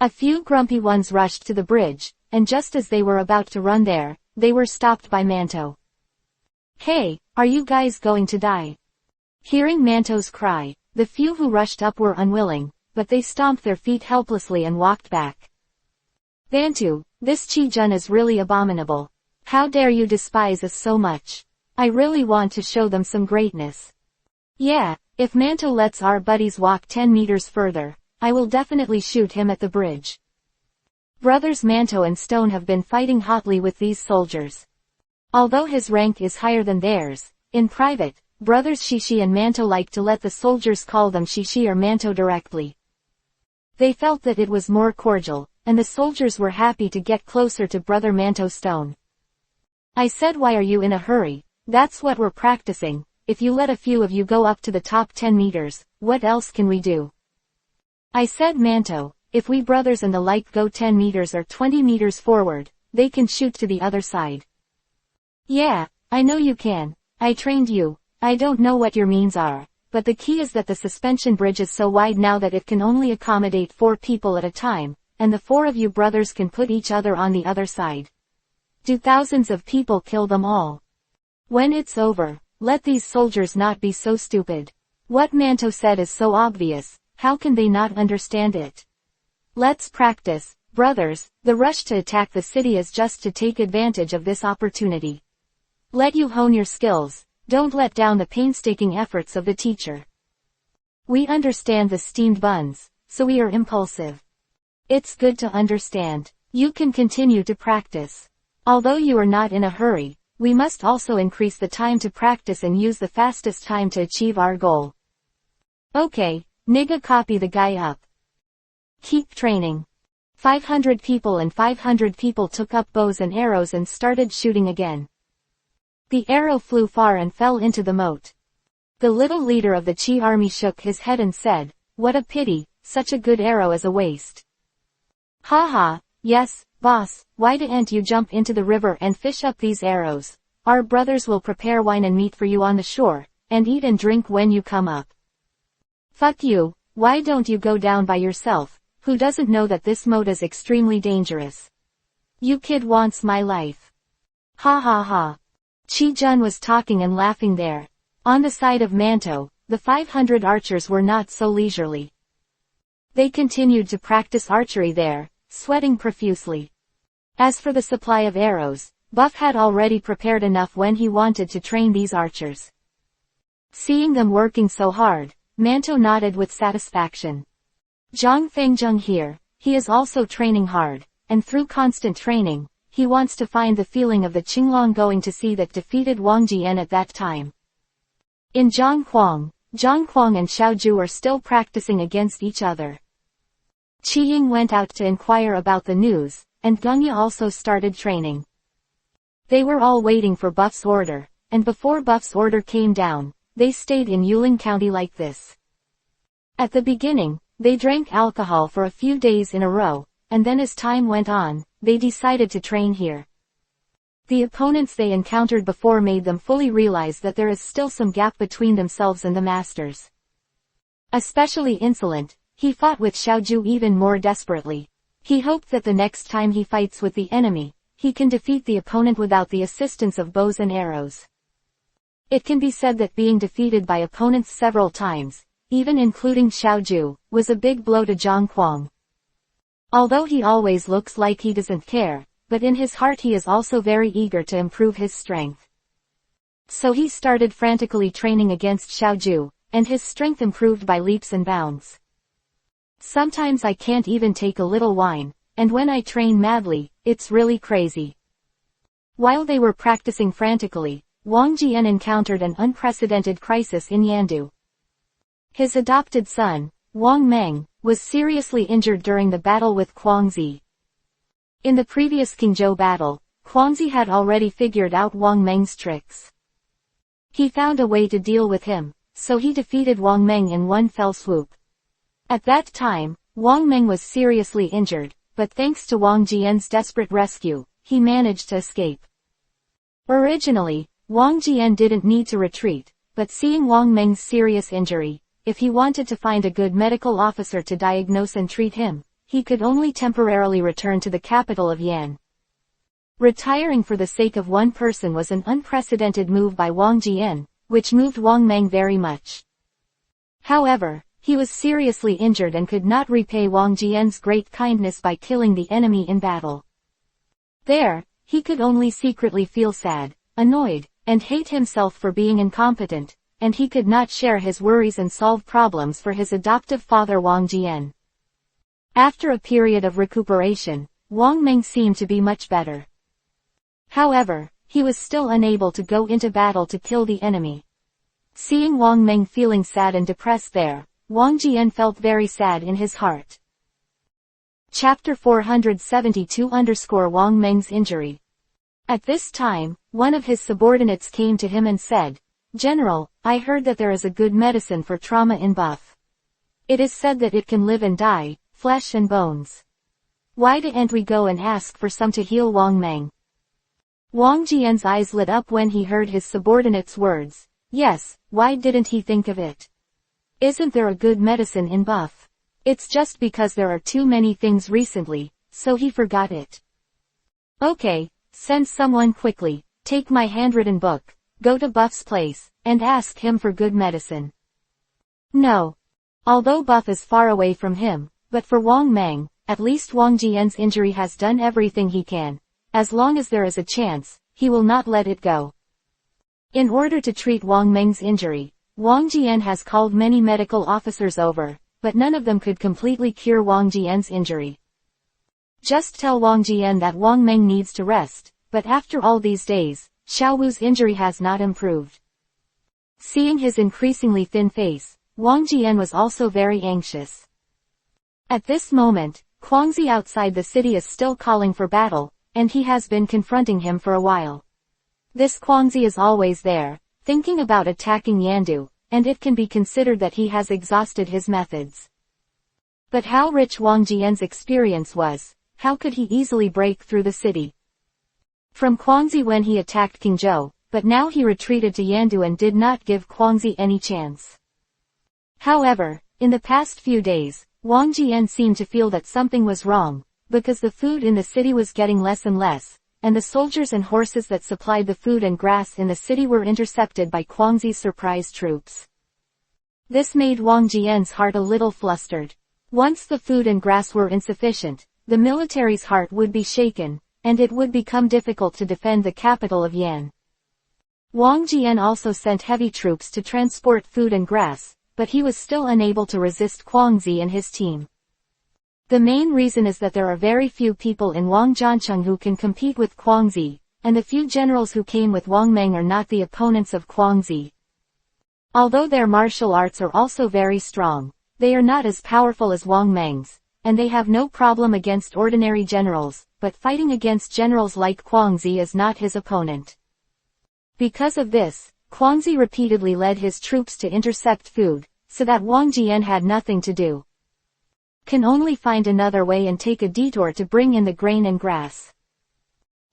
A few grumpy ones rushed to the bridge, and just as they were about to run there, they were stopped by Manto. Hey, are you guys going to die? Hearing Manto's cry, the few who rushed up were unwilling, but they stomped their feet helplessly and walked back. Bantu, this Qi Jun is really abominable. How dare you despise us so much? I really want to show them some greatness. Yeah, if Manto lets our buddies walk 10 meters further, I will definitely shoot him at the bridge. Brothers Manto and Stone have been fighting hotly with these soldiers. Although his rank is higher than theirs, in private, brothers Shishi and Manto like to let the soldiers call them Shishi or Manto directly. They felt that it was more cordial, and the soldiers were happy to get closer to brother Manto Stone. I said, why are you in a hurry? That's what we're practicing. If you let a few of you go up to the top 10 meters, what else can we do? I said, Manto, if we brothers and the like go 10 meters or 20 meters forward, they can shoot to the other side. Yeah, I know you can. I trained you. I don't know what your means are, but the key is that the suspension bridge is so wide now that it can only accommodate 4 people at a time, and the 4 of you brothers can put each other on the other side. Do thousands of people kill them all? When it's over, let these soldiers not be so stupid. What Manto said is so obvious, how can they not understand it? Let's practice, brothers. The rush to attack the city is just to take advantage of this opportunity. Let you hone your skills, don't let down the painstaking efforts of the teacher. We understand the steamed buns, so we are impulsive. It's good to understand. You can continue to practice. Although you are not in a hurry, we must also increase the time to practice and use the fastest time to achieve our goal. Okay, nigga, copy the guy up. Keep training. 500 people and 500 people took up bows and arrows and started shooting again. The arrow flew far and fell into the moat. The little leader of the Qi army shook his head and said, what a pity, such a good arrow is a waste. Ha ha, yes, boss, why didn't you jump into the river and fish up these arrows? Our brothers will prepare wine and meat for you on the shore, and eat and drink when you come up. Fuck you, why don't you go down by yourself? Who doesn't know that this moat is extremely dangerous? You kid wants my life. Ha ha ha. Qi Jun was talking and laughing there. On the side of Manto, the 500 archers were not so leisurely. They continued to practice archery there, sweating profusely. As for the supply of arrows, Buff had already prepared enough when he wanted to train these archers. Seeing them working so hard, Manto nodded with satisfaction. Zhang Fengjung here, he is also training hard, and through constant training, he wants to find the feeling of the Qinglong going to see that defeated Wang Jian at that time. In Zhanghuang and Xiaoju are still practicing against each other. Qi Ying went out to inquire about the news, and Gengya also started training. They were all waiting for Buff's order, and before Buff's order came down, they stayed in Yuling County like this. At the beginning, they drank alcohol for a few days in a row, and then as time went on, they decided to train here. The opponents they encountered before made them fully realize that there is still some gap between themselves and the masters. Especially insolent, he fought with Xiaoju even more desperately. He hoped that the next time he fights with the enemy, he can defeat the opponent without the assistance of bows and arrows. It can be said that being defeated by opponents several times, even including Xiaoju, was a big blow to Zhang Kuang. Although he always looks like he doesn't care, but in his heart he is also very eager to improve his strength. So he started frantically training against Xiaoju, and his strength improved by leaps and bounds. Sometimes I can't even take a little wine, and when I train madly, it's really crazy. While they were practicing frantically, Wang Jian encountered an unprecedented crisis in Yandu. His adopted son, Wang Meng, was seriously injured during the battle with Guangzi. In the previous Qingzhou battle, Guangzi had already figured out Wang Meng's tricks. He found a way to deal with him, so he defeated Wang Meng in one fell swoop. At that time, Wang Meng was seriously injured, but thanks to Wang Jian's desperate rescue, he managed to escape. Originally, Wang Jian didn't need to retreat, but seeing Wang Meng's serious injury, if he wanted to find a good medical officer to diagnose and treat him, he could only temporarily return to the capital of Yan. Retiring for the sake of one person was an unprecedented move by Wang Jian, which moved Wang Meng very much. However, he was seriously injured and could not repay Wang Jian's great kindness by killing the enemy in battle. There, he could only secretly feel sad, annoyed, and hate himself for being incompetent, and he could not share his worries and solve problems for his adoptive father Wang Jian. After a period of recuperation, Wang Meng seemed to be much better. However, he was still unable to go into battle to kill the enemy. Seeing Wang Meng feeling sad and depressed there, Wang Jian felt very sad in his heart. Chapter 472 Wang Meng's injury. At this time, one of his subordinates came to him and said, "General, I heard that there is a good medicine for trauma in buff. It is said that it can live and die, flesh and bones. Why didn't we go and ask for some to heal Wang Meng?" Wang Jian's eyes lit up when he heard his subordinate's words. Yes, why didn't he think of it? Isn't there a good medicine in buff? It's just because there are too many things recently, so he forgot it. Okay, send someone quickly, take my handwritten book, go to Buff's place, and ask him for good medicine. No. Although Buff is far away from him, but for Wang Meng, at least Wang Jian's injury has done everything he can. As long as there is a chance, he will not let it go. In order to treat Wang Meng's injury, Wang Jian has called many medical officers over, but none of them could completely cure Wang Jian's injury. Just tell Wang Jian that Wang Meng needs to rest, but after all these days, Xiaowu's injury has not improved. Seeing his increasingly thin face, Wang Jian was also very anxious. At this moment, Guangzi outside the city is still calling for battle, and he has been confronting him for a while. This Guangzi is always there, thinking about attacking Yandu, and it can be considered that he has exhausted his methods. But how rich Wang Jian's experience was, how could he easily break through the city? From Guangzi when he attacked Qingzhou, but now he retreated to Yandu and did not give Guangzi any chance. However, in the past few days, Wang Jian seemed to feel that something was wrong, because the food in the city was getting less and less, and the soldiers and horses that supplied the food and grass in the city were intercepted by Guangzi's surprise troops. This made Wang Jian's heart a little flustered. Once the food and grass were insufficient, the military's heart would be shaken, and it would become difficult to defend the capital of Yan. Wang Jian also sent heavy troops to transport food and grass, but he was still unable to resist Guangzi and his team. The main reason is that there are very few people in Wangjiancheng who can compete with Guangzi, and the few generals who came with Wang Meng are not the opponents of Guangzi. Although their martial arts are also very strong, they are not as powerful as Wang Meng's, and they have no problem against ordinary generals, but fighting against generals like Guangzi is not his opponent. Because of this, Guangzi repeatedly led his troops to intercept food, so that Wang Jian had nothing to do. can only find another way and take a detour to bring in the grain and grass.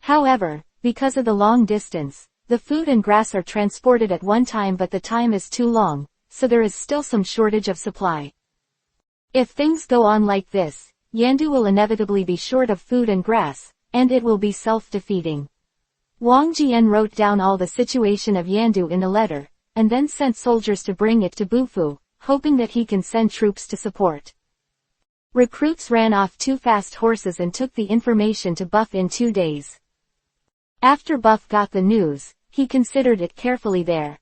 However, because of the long distance, the food and grass are transported at one time, but the time is too long, so there is still some shortage of supply. If things go on like this, Yandu will inevitably be short of food and grass, and it will be self-defeating. Wang Jian wrote down all the situation of Yandu in a letter, and then sent soldiers to bring it to Bufu, hoping that he can send troops to support. Recruits ran off 2 fast horses and took the information to Buff in 2 days. After Buff got the news, he considered it carefully there.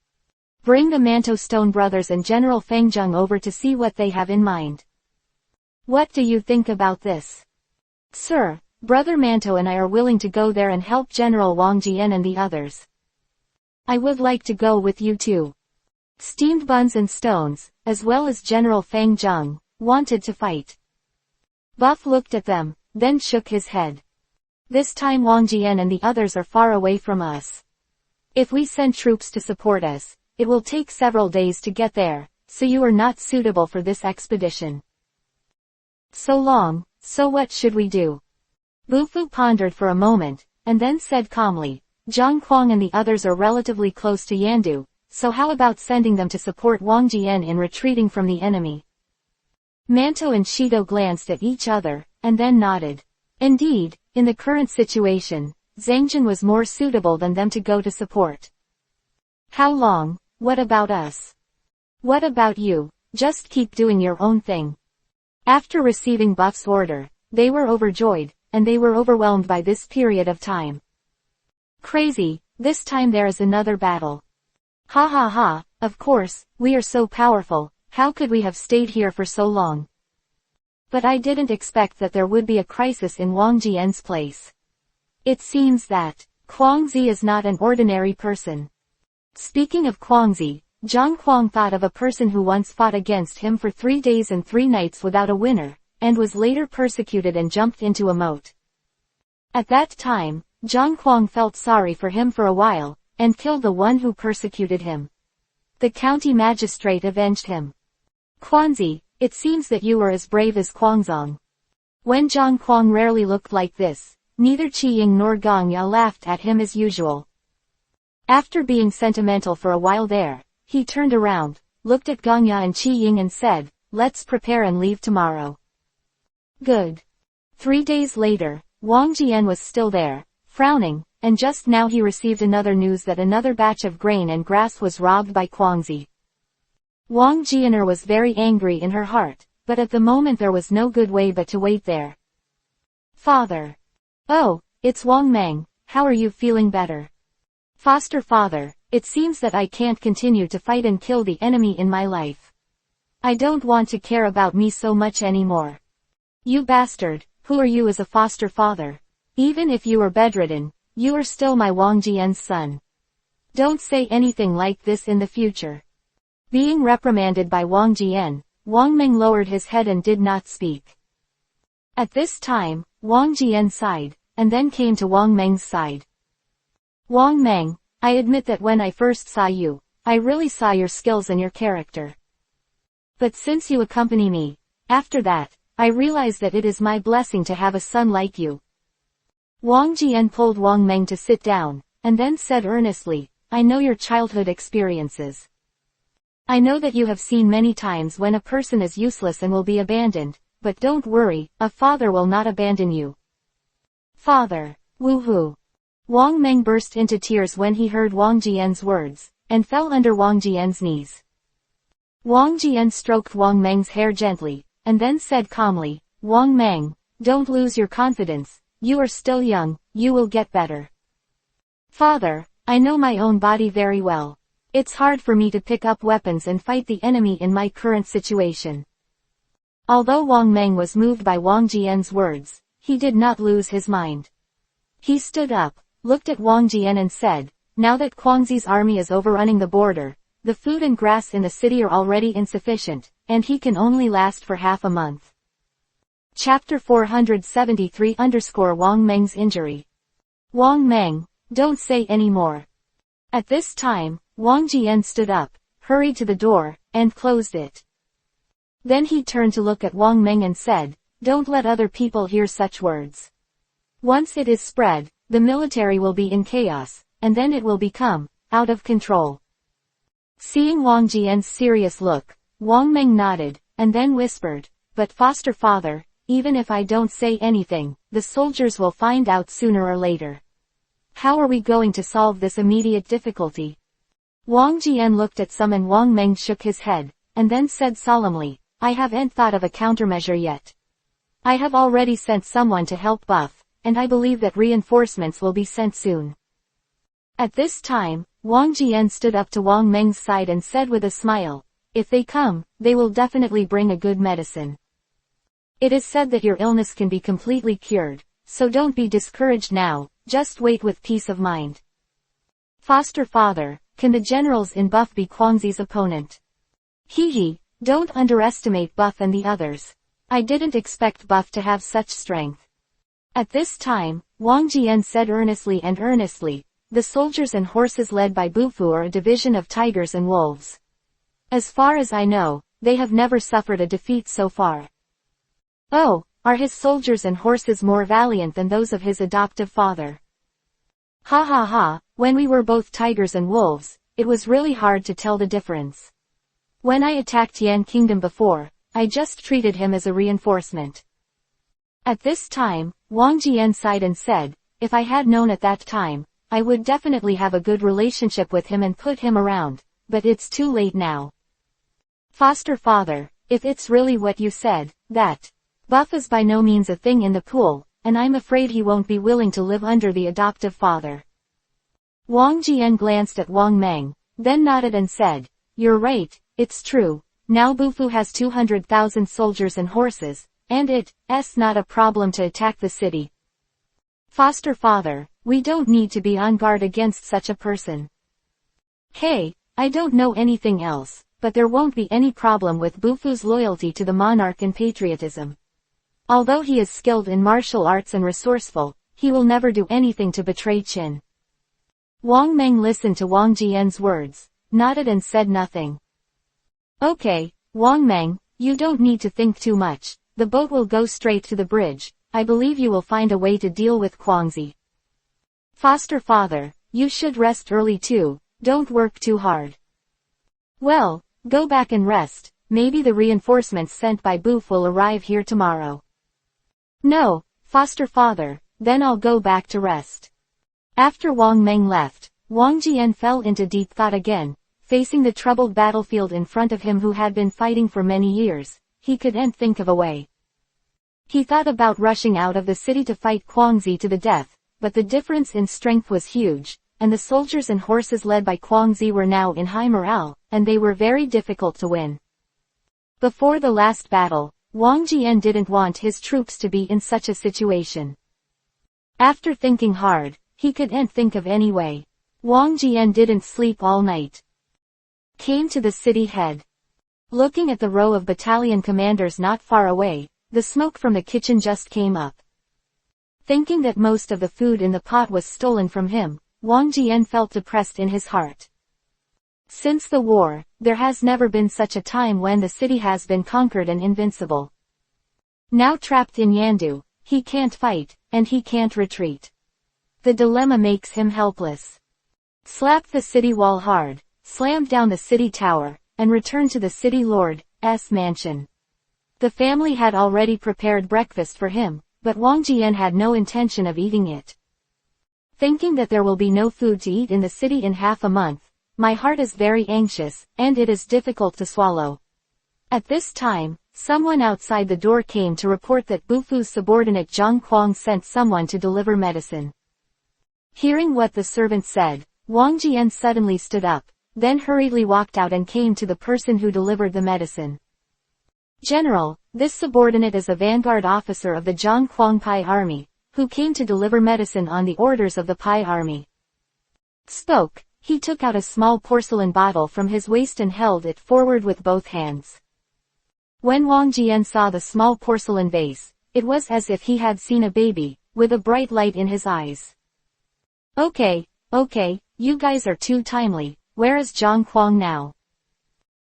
Bring the Manto Stone brothers and General Feng Zheng over to see what they have in mind. What do you think about this? Sir, Brother Manto and I are willing to go there and help General Wang Jian and the others. I would like to go with you too. Steamed Buns and Stones, as well as General Feng Zheng, wanted to fight. Buff looked at them, then shook his head. This time Wang Jian and the others are far away from us. If we send troops to support us, it will take several days to get there, so you are not suitable for this expedition. So long, so what should we do? Bufu pondered for a moment, and then said calmly, Zhang Kuang and the others are relatively close to Yandu, so how about sending them to support Wang Jian in retreating from the enemy? Manto and Shido glanced at each other, and then nodded. Indeed, in the current situation, Zhangjin was more suitable than them to go to support. How long? What about us? What about you? Just keep doing your own thing. After receiving Buff's order, they were overjoyed, and they were overwhelmed by this period of time. Crazy, this time there is another battle. Ha ha ha, of course, we are so powerful, how could we have stayed here for so long? But I didn't expect that there would be a crisis in Wang Jian's place. It seems that Guangzi is not an ordinary person. Speaking of Guangzi, Zhang Kuang thought of a person who once fought against him for 3 days and 3 nights without a winner, and was later persecuted and jumped into a moat. At that time, Zhang Kuang felt sorry for him for a while, and killed the one who persecuted him. The county magistrate avenged him. Guangzi, it seems that you were as brave as Guangzong. When Zhang Kuang rarely looked like this, neither Qiying nor Gongya laughed at him as usual. After being sentimental for a while there, he turned around, looked at Gongya and Qiying and said, let's prepare and leave tomorrow. Good. 3 days later, Wang Jian was still there, frowning, and just now he received another news that another batch of grain and grass was robbed by Guangzi. Wang Jianer was very angry in her heart, but at the moment there was no good way but to wait there. Father. Oh, it's Wang Meng, how are you feeling better? Foster father, it seems that I can't continue to fight and kill the enemy in my life. I don't want to care about me so much anymore. You bastard, who are you as a foster father? Even if you are bedridden, you are still my Wang Jian's son. Don't say anything like this in the future. Being reprimanded by Wang Jian, Wang Meng lowered his head and did not speak. At this time, Wang Jian sighed, and then came to Wang Meng's side. Wang Meng, I admit that when I first saw you, I really saw your skills and your character. But since you accompany me, after that, I realize that it is my blessing to have a son like you. Wang Jian pulled Wang Meng to sit down, and then said earnestly, I know your childhood experiences. I know that you have seen many times when a person is useless and will be abandoned, but don't worry, a father will not abandon you. Father, woohoo. Wang Meng burst into tears when he heard Wang Jian's words, and fell under Wang Jian's knees. Wang Jian stroked Wang Meng's hair gently, and then said calmly, Wang Meng, don't lose your confidence, you are still young, you will get better. Father, I know my own body very well. It's hard for me to pick up weapons and fight the enemy in my current situation. Although Wang Meng was moved by Wang Jian's words, he did not lose his mind. He stood up, looked at Wang Jian and said, now that Guangzi's army is overrunning the border, the food and grass in the city are already insufficient, and he can only last for half a month. Chapter 473 Wang Meng's injury. Wang Meng, don't say any more. At this time, Wang Jian stood up, hurried to the door, and closed it. Then he turned to look at Wang Meng and said, "Don't let other people hear such words. Once it is spread, the military will be in chaos, and then it will become out of control." Seeing Wang Jian's serious look, Wang Meng nodded, and then whispered, "But foster father, even if I don't say anything, the soldiers will find out sooner or later. How are we going to solve this immediate difficulty?" Wang Jian looked at some and Wang Meng shook his head, and then said solemnly, "I haven't thought of a countermeasure yet. I have already sent someone to help Buff, and I believe that reinforcements will be sent soon." At this time, Wang Jian stood up to Wang Meng's side and said with a smile, "If they come, they will definitely bring a good medicine. It is said that your illness can be completely cured, so don't be discouraged now, just wait with peace of mind." "Foster father, can the generals in Buff be Guangxi's opponent?" "Hee, don't underestimate Buff and the others. I didn't expect Buff to have such strength." At this time, Wang Jian said earnestly, "The soldiers and horses led by Bufu are a division of tigers and wolves. As far as I know, they have never suffered a defeat so far." "Oh, are his soldiers and horses more valiant than those of his adoptive father?" "Ha ha ha, when we were both tigers and wolves, it was really hard to tell the difference. When I attacked Yan Kingdom before, I just treated him as a reinforcement." At this time, Wang Jian sighed and said, "If I had known at that time, I would definitely have a good relationship with him and put him around, but it's too late now. Foster father, if it's really what you said, that Buff is by no means a thing in the pool, and I'm afraid he won't be willing to live under the adoptive father." Wang Jian glanced at Wang Meng, then nodded and said, "You're right, it's true. Now Bufu has 200,000 soldiers and horses, and it's not a problem to attack the city. Foster father, we don't need to be on guard against such a person. Hey, I don't know anything else, but there won't be any problem with Bufu's loyalty to the monarch and patriotism. Although he is skilled in martial arts and resourceful, he will never do anything to betray Qin." Wang Meng listened to Wang Jian's words, nodded and said nothing. "Okay, Wang Meng, you don't need to think too much, the boat will go straight to the bridge. I believe you will find a way to deal with Guangxi. Foster father, you should rest early too, don't work too hard." "Well, go back and rest, maybe the reinforcements sent by Boof will arrive here tomorrow." "No, foster father, then I'll go back to rest." After Wang Meng left, Wang Jian fell into deep thought again, facing the troubled battlefield in front of him who had been fighting for many years. He couldn't think of a way. He thought about rushing out of the city to fight Guangxi to the death, but the difference in strength was huge, and the soldiers and horses led by Guangxi were now in high morale, and they were very difficult to win. Before the last battle, Wang Jian didn't want his troops to be in such a situation. After thinking hard, he couldn't think of any way. Wang Jian didn't sleep all night. Came to the city head. Looking at the row of battalion commanders not far away, the smoke from the kitchen just came up. Thinking that most of the food in the pot was stolen from him, Wang Jian felt depressed in his heart. Since the war, there has never been such a time when the city has been conquered and invincible. Now trapped in Yandu, he can't fight, and he can't retreat. The dilemma makes him helpless. Slapped the city wall hard, slammed down the city tower, and returned to the city lord's mansion. The family had already prepared breakfast for him, but Wang Jian had no intention of eating it. Thinking that there will be no food to eat in the city in half a month, my heart is very anxious, and it is difficult to swallow. At this time, someone outside the door came to report that Bufu's subordinate Zhang Kuang sent someone to deliver medicine. Hearing what the servant said, Wang Jian suddenly stood up, then hurriedly walked out and came to the person who delivered the medicine. "General, this subordinate is a vanguard officer of the Zhang Kuang Pai army, who came to deliver medicine on the orders of the Pai army." He took out a small porcelain bottle from his waist and held it forward with both hands. When Wang Jian saw the small porcelain vase, it was as if he had seen a baby, with a bright light in his eyes. Okay, you guys are too timely, where is Zhang Kuang now?"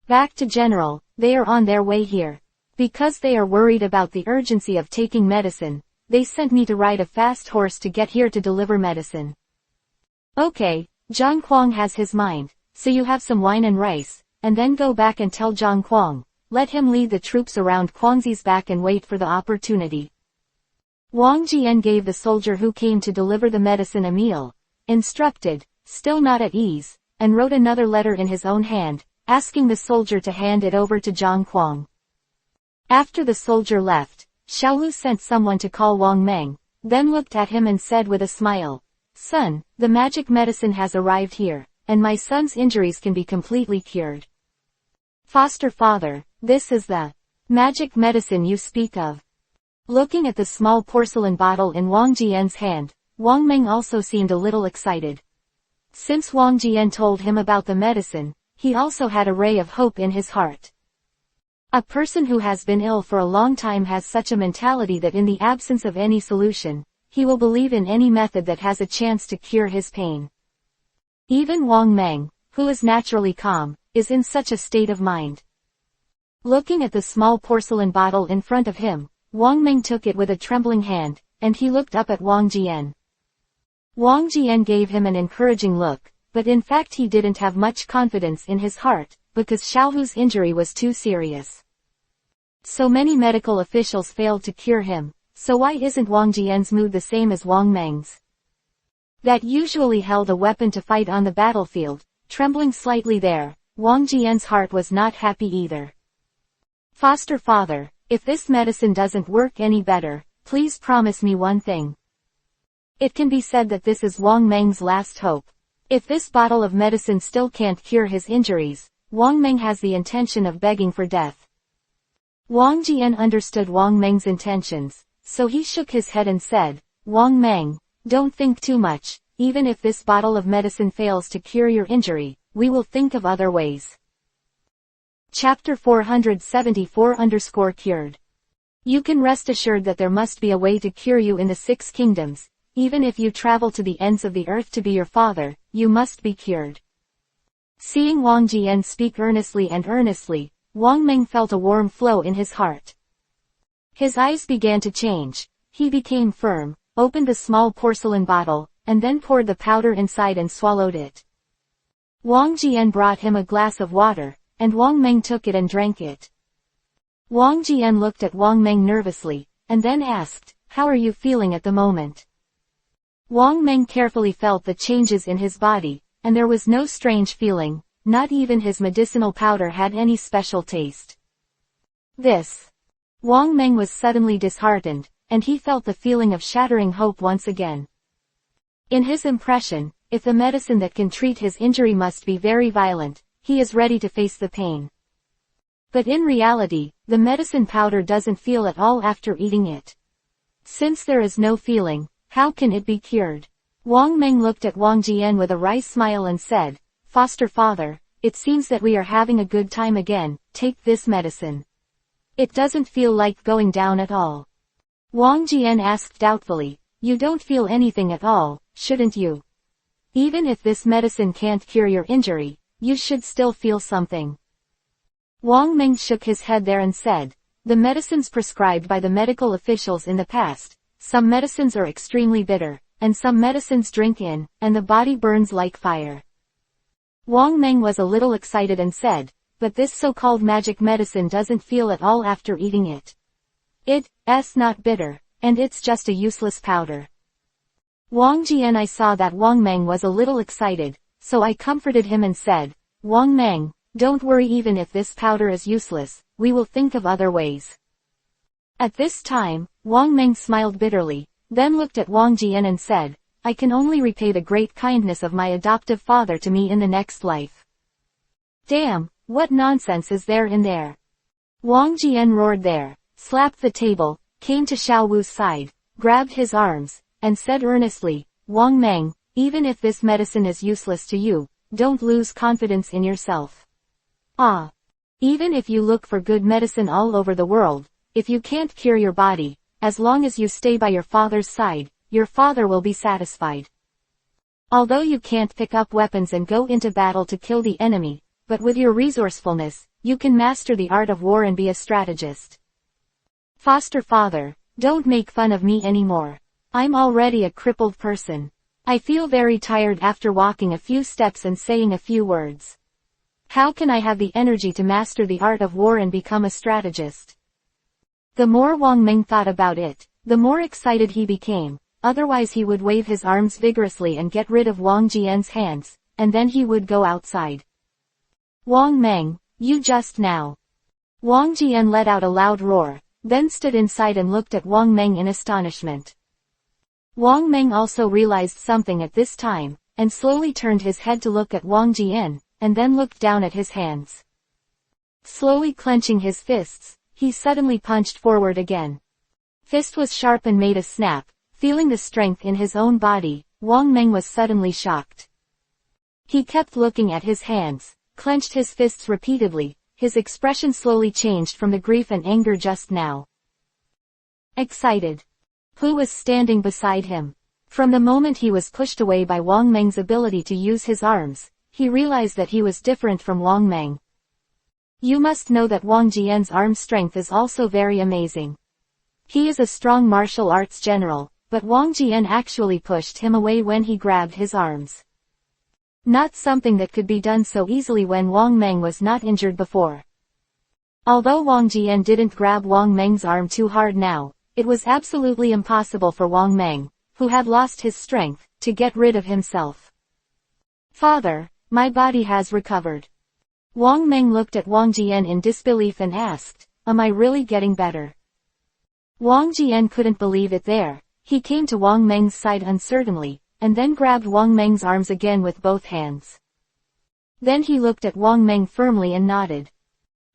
Back to General, they are on their way here. Because they are worried about the urgency of taking medicine, they sent me to ride a fast horse to get here to deliver medicine. Okay, Zhang Kuang has his mind, so you have some wine and rice, and then go back and tell Zhang Kuang, let him lead the troops around Kuangzi's back and wait for the opportunity. Wang Jian gave the soldier who came to deliver the medicine a meal, instructed, still not at ease, and wrote another letter in his own hand, asking the soldier to hand it over to Zhang Kuang. After the soldier left, Xiaolu sent someone to call Wang Meng, then looked at him and said with a smile, "Son, the magic medicine has arrived here, and my son's injuries can be completely cured." "Foster father, this is the magic medicine you speak of." Looking at the small porcelain bottle in Wang Jian's hand, Wang Meng also seemed a little excited. Since Wang Jian told him about the medicine, he also had a ray of hope in his heart. A person who has been ill for a long time has such a mentality that in the absence of any solution, he will believe in any method that has a chance to cure his pain. Even Wang Meng, who is naturally calm, is in such a state of mind. Looking at the small porcelain bottle in front of him, Wang Meng took it with a trembling hand, and he looked up at Wang Jian. Wang Jian gave him an encouraging look, but in fact he didn't have much confidence in his heart, because Xiaohu's injury was too serious. So many medical officials failed to cure him, so why isn't Wang Jian's mood the same as Wang Meng's? That usually held a weapon to fight on the battlefield, trembling slightly there, Wang Jian's heart was not happy either. "Foster father, if this medicine doesn't work any better, please promise me one thing." It can be said that this is Wang Meng's last hope. If this bottle of medicine still can't cure his injuries, Wang Meng has the intention of begging for death. Wang Jian understood Wang Meng's intentions, so he shook his head and said, "Wang Meng, don't think too much, even if this bottle of medicine fails to cure your injury, we will think of other ways." Chapter 474 You can rest assured that there must be a way to cure you in the 6 kingdoms, even if you travel to the ends of the earth to be your father, you must be cured. Seeing Wang Jian speak earnestly, Wang Meng felt a warm flow in his heart. His eyes began to change, he became firm, opened the small porcelain bottle, and then poured the powder inside and swallowed it. Wang Jian brought him a glass of water, and Wang Meng took it and drank it. Wang Jian looked at Wang Meng nervously, and then asked, "How are you feeling at the moment?" Wang Meng carefully felt the changes in his body, and there was no strange feeling, not even his medicinal powder had any special taste. Wang Meng was suddenly disheartened, and he felt the feeling of shattering hope once again. In his impression, if the medicine that can treat his injury must be very violent, he is ready to face the pain. But in reality, the medicine powder doesn't feel at all after eating it. Since there is no feeling, how can it be cured? Wang Meng looked at Wang Jian with a wry smile and said, "Foster father, it seems that we are having a good time again, take this medicine. It doesn't feel like going down at all." Wang Jian asked doubtfully, "You don't feel anything at all, shouldn't you? Even if this medicine can't cure your injury, you should still feel something." Wang Meng shook his head there and said, "The medicines prescribed by the medical officials in the past, some medicines are extremely bitter, and some medicines drink in, and the body burns like fire." Wang Meng was a little excited and said, "But this so-called magic medicine doesn't feel at all after eating it. It's not bitter, and it's just a useless powder." Wang Jian, I saw that Wang Meng was a little excited, so I comforted him and said, "Wang Meng, don't worry, even if this powder is useless, we will think of other ways." At this time, Wang Meng smiled bitterly, then looked at Wang Jian and said, "I can only repay the great kindness of my adoptive father to me in the next life." "Damn, what nonsense is there in there?" Wang Jian roared there, slapped the table, came to Xiao Wu's side, grabbed his arms, and said earnestly, "Wang Meng, even if this medicine is useless to you, don't lose confidence in yourself. Even if you look for good medicine all over the world, if you can't cure your body, as long as you stay by your father's side, your father will be satisfied. Although you can't pick up weapons and go into battle to kill the enemy, but with your resourcefulness, you can master the art of war and be a strategist. Foster father, don't make fun of me anymore. I'm already a crippled person. I feel very tired after walking a few steps and saying a few words. How can I have the energy to master the art of war and become a strategist? The more Wang Meng thought about it, the more excited he became, otherwise he would wave his arms vigorously and get rid of Wang Jian's hands, and then he would go outside. Wang Meng, you just now. Wang Jian let out a loud roar, then stood inside and looked at Wang Meng in astonishment. Wang Meng also realized something at this time, and slowly turned his head to look at Wang Jian, and then looked down at his hands. Slowly clenching his fists, he suddenly punched forward again. Fist was sharp and made a snap. Feeling the strength in his own body, Wang Meng was suddenly shocked. He kept looking at his hands, clenched his fists repeatedly, his expression slowly changed from the grief and anger just now. Excited. Who was standing beside him? From the moment he was pushed away by Wang Meng's ability to use his arms, he realized that he was different from Wang Meng. You must know that Wang Jian's arm strength is also very amazing. He is a strong martial arts general, but Wang Jian actually pushed him away when he grabbed his arms. Not something that could be done so easily when Wang Meng was not injured before. Although Wang Jian didn't grab Wang Meng's arm too hard now, it was absolutely impossible for Wang Meng, who had lost his strength, to get rid of himself. Father, my body has recovered. Wang Meng looked at Wang Jian in disbelief and asked, am I really getting better? Wang Jian couldn't believe it there. He came to Wang Meng's side uncertainly, and then grabbed Wang Meng's arms again with both hands. Then he looked at Wang Meng firmly and nodded.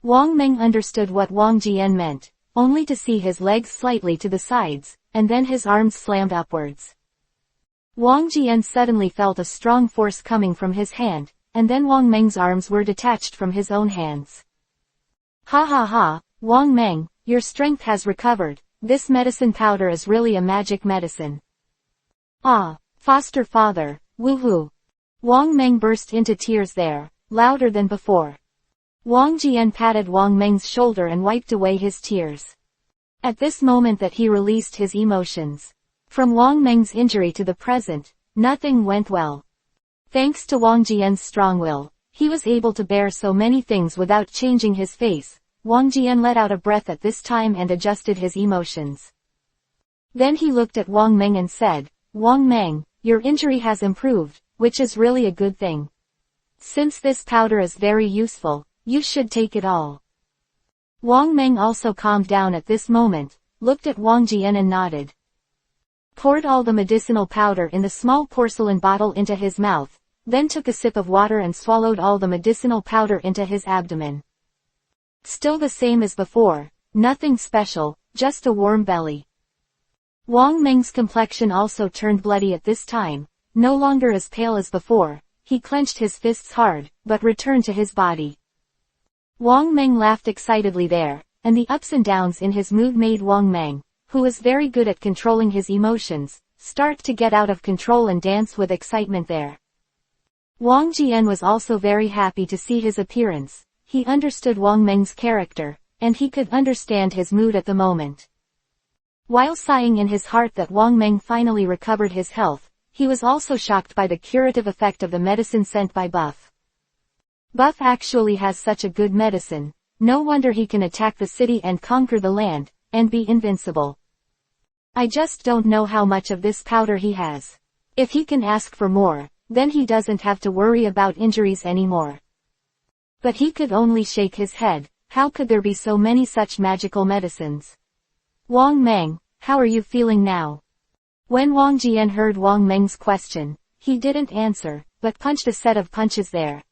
Wang Meng understood what Wang Jian meant, only to see his legs slightly to the sides, and then his arms slammed upwards. Wang Jian suddenly felt a strong force coming from his hand, and then Wang Meng's arms were detached from his own hands. Ha ha ha, Wang Meng, your strength has recovered. This medicine powder is really a magic medicine. Ah, foster father, woohoo. Wang Meng burst into tears there, louder than before. Wang Jian patted Wang Meng's shoulder and wiped away his tears. At this moment that he released his emotions. From Wang Meng's injury to the present, nothing went well. Thanks to Wang Jian's strong will, he was able to bear so many things without changing his face. Wang Jian let out a breath at this time and adjusted his emotions. Then he looked at Wang Meng and said, Wang Meng, your injury has improved, which is really a good thing. Since this powder is very useful, you should take it all. Wang Meng also calmed down at this moment, looked at Wang Jian and nodded. Poured all the medicinal powder in the small porcelain bottle into his mouth, then took a sip of water and swallowed all the medicinal powder into his abdomen. Still the same as before, nothing special, just a warm belly. Wang Meng's complexion also turned bloody at this time, no longer as pale as before. He clenched his fists hard, but returned to his body. Wang Meng laughed excitedly there, and the ups and downs in his mood made Wang Meng, who was very good at controlling his emotions, start to get out of control and dance with excitement there. Wang Jian was also very happy to see his appearance. He understood Wang Meng's character, and he could understand his mood at the moment. While sighing in his heart that Wang Meng finally recovered his health, he was also shocked by the curative effect of the medicine sent by Buff. Buff actually has such a good medicine, no wonder he can attack the city and conquer the land, and be invincible. I just don't know how much of this powder he has. If he can ask for more, then he doesn't have to worry about injuries anymore. But he could only shake his head. How could there be so many such magical medicines? Wang Meng, how are you feeling now? When Wang Jian heard Wang Meng's question, he didn't answer, but punched a set of punches there.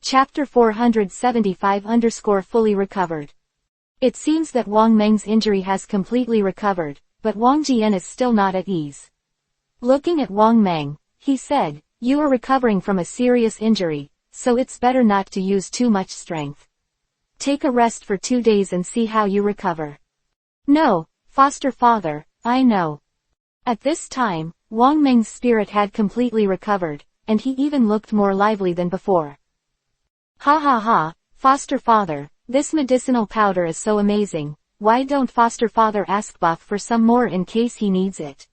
Chapter 475 fully recovered. It seems that Wang Meng's injury has completely recovered, but Wang Jian is still not at ease. Looking at Wang Meng, he said, you are recovering from a serious injury, so it's better not to use too much strength. Take a rest for 2 days and see how you recover. No, foster father, I know. At this time, Wang Meng's spirit had completely recovered, and he even looked more lively than before. Ha ha ha, foster father, this medicinal powder is so amazing, why don't foster father ask Buff for some more in case he needs it?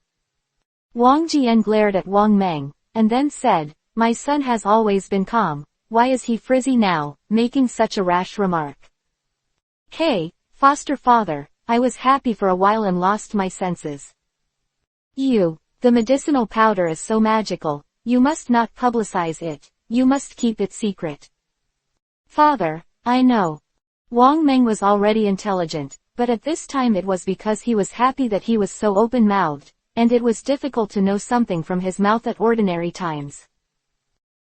Wang Jian glared at Wang Meng, and then said, my son has always been calm, why is he frizzy now, making such a rash remark? Hey, foster father, I was happy for a while and lost my senses. The medicinal powder is so magical, you must not publicize it, you must keep it secret. Father, I know. Wang Meng was already intelligent, but at this time it was because he was happy that he was so open-mouthed, and it was difficult to know something from his mouth at ordinary times.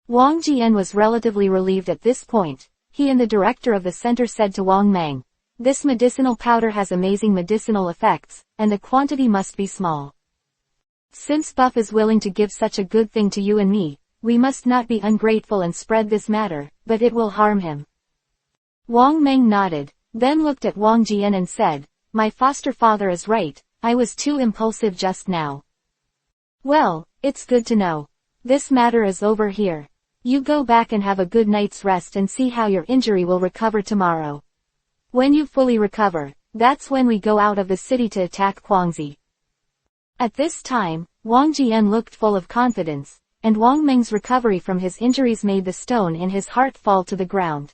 Wang Jian was relatively relieved at this point. He and the director of the center said to Wang Meng, this medicinal powder has amazing medicinal effects, and the quantity must be small. Since Buff is willing to give such a good thing to you and me, we must not be ungrateful and spread this matter, but it will harm him. Wang Meng nodded, then looked at Wang Jian and said, my foster father is right, I was too impulsive just now. Well, it's good to know. This matter is over here. You go back and have a good night's rest and see how your injury will recover tomorrow. When you fully recover, that's when we go out of the city to attack Guangxi. At this time, Wang Jian looked full of confidence, and Wang Meng's recovery from his injuries made the stone in his heart fall to the ground.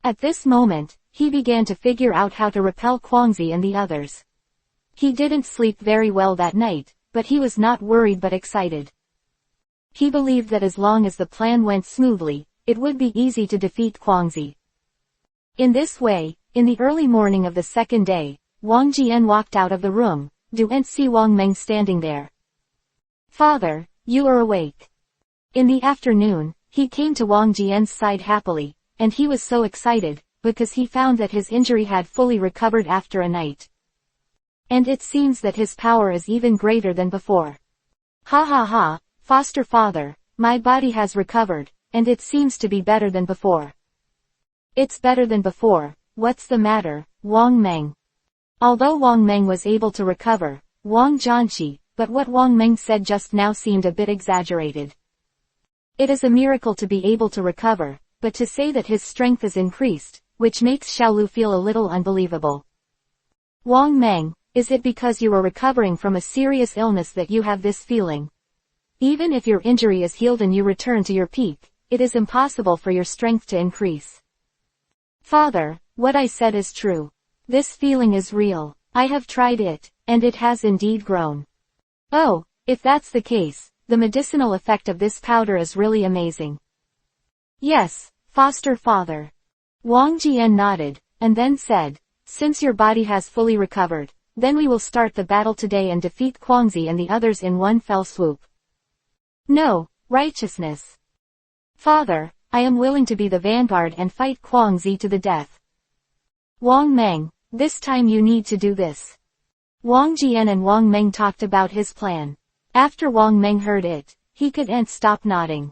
At this moment, he began to figure out how to repel Guangxi and the others. He didn't sleep very well that night, but he was not worried but excited. He believed that as long as the plan went smoothly, it would be easy to defeat Guangxi. In this way, in the early morning of the second day, Wang Jian walked out of the room, and see Wang Meng standing there. Father, you are awake. In the afternoon, he came to Wang Jian's side happily, and he was so excited, because he found that his injury had fully recovered after a night. And it seems that his power is even greater than before. Ha ha ha, foster father, my body has recovered, and it seems to be better than before. It's better than before, what's the matter, Wang Meng? Although Wang Meng was able to recover, Wang Jianqi, but what Wang Meng said just now seemed a bit exaggerated. It is a miracle to be able to recover, but to say that his strength is increased, which makes Xiaolu feel a little unbelievable. Wang Meng, is it because you are recovering from a serious illness that you have this feeling? Even if your injury is healed and you return to your peak, it is impossible for your strength to increase. Father, what I said is true. This feeling is real. I have tried it, and it has indeed grown. Oh, if that's the case, the medicinal effect of this powder is really amazing. Yes, foster father. Wang Jian nodded, and then said, since your body has fully recovered, then we will start the battle today and defeat Guangxi and the others in one fell swoop. No, righteousness. Father, I am willing to be the vanguard and fight Guangxi to the death. Wang Meng, this time you need to do this. Wang Jian and Wang Meng talked about his plan. After Wang Meng heard it, he couldn't stop nodding.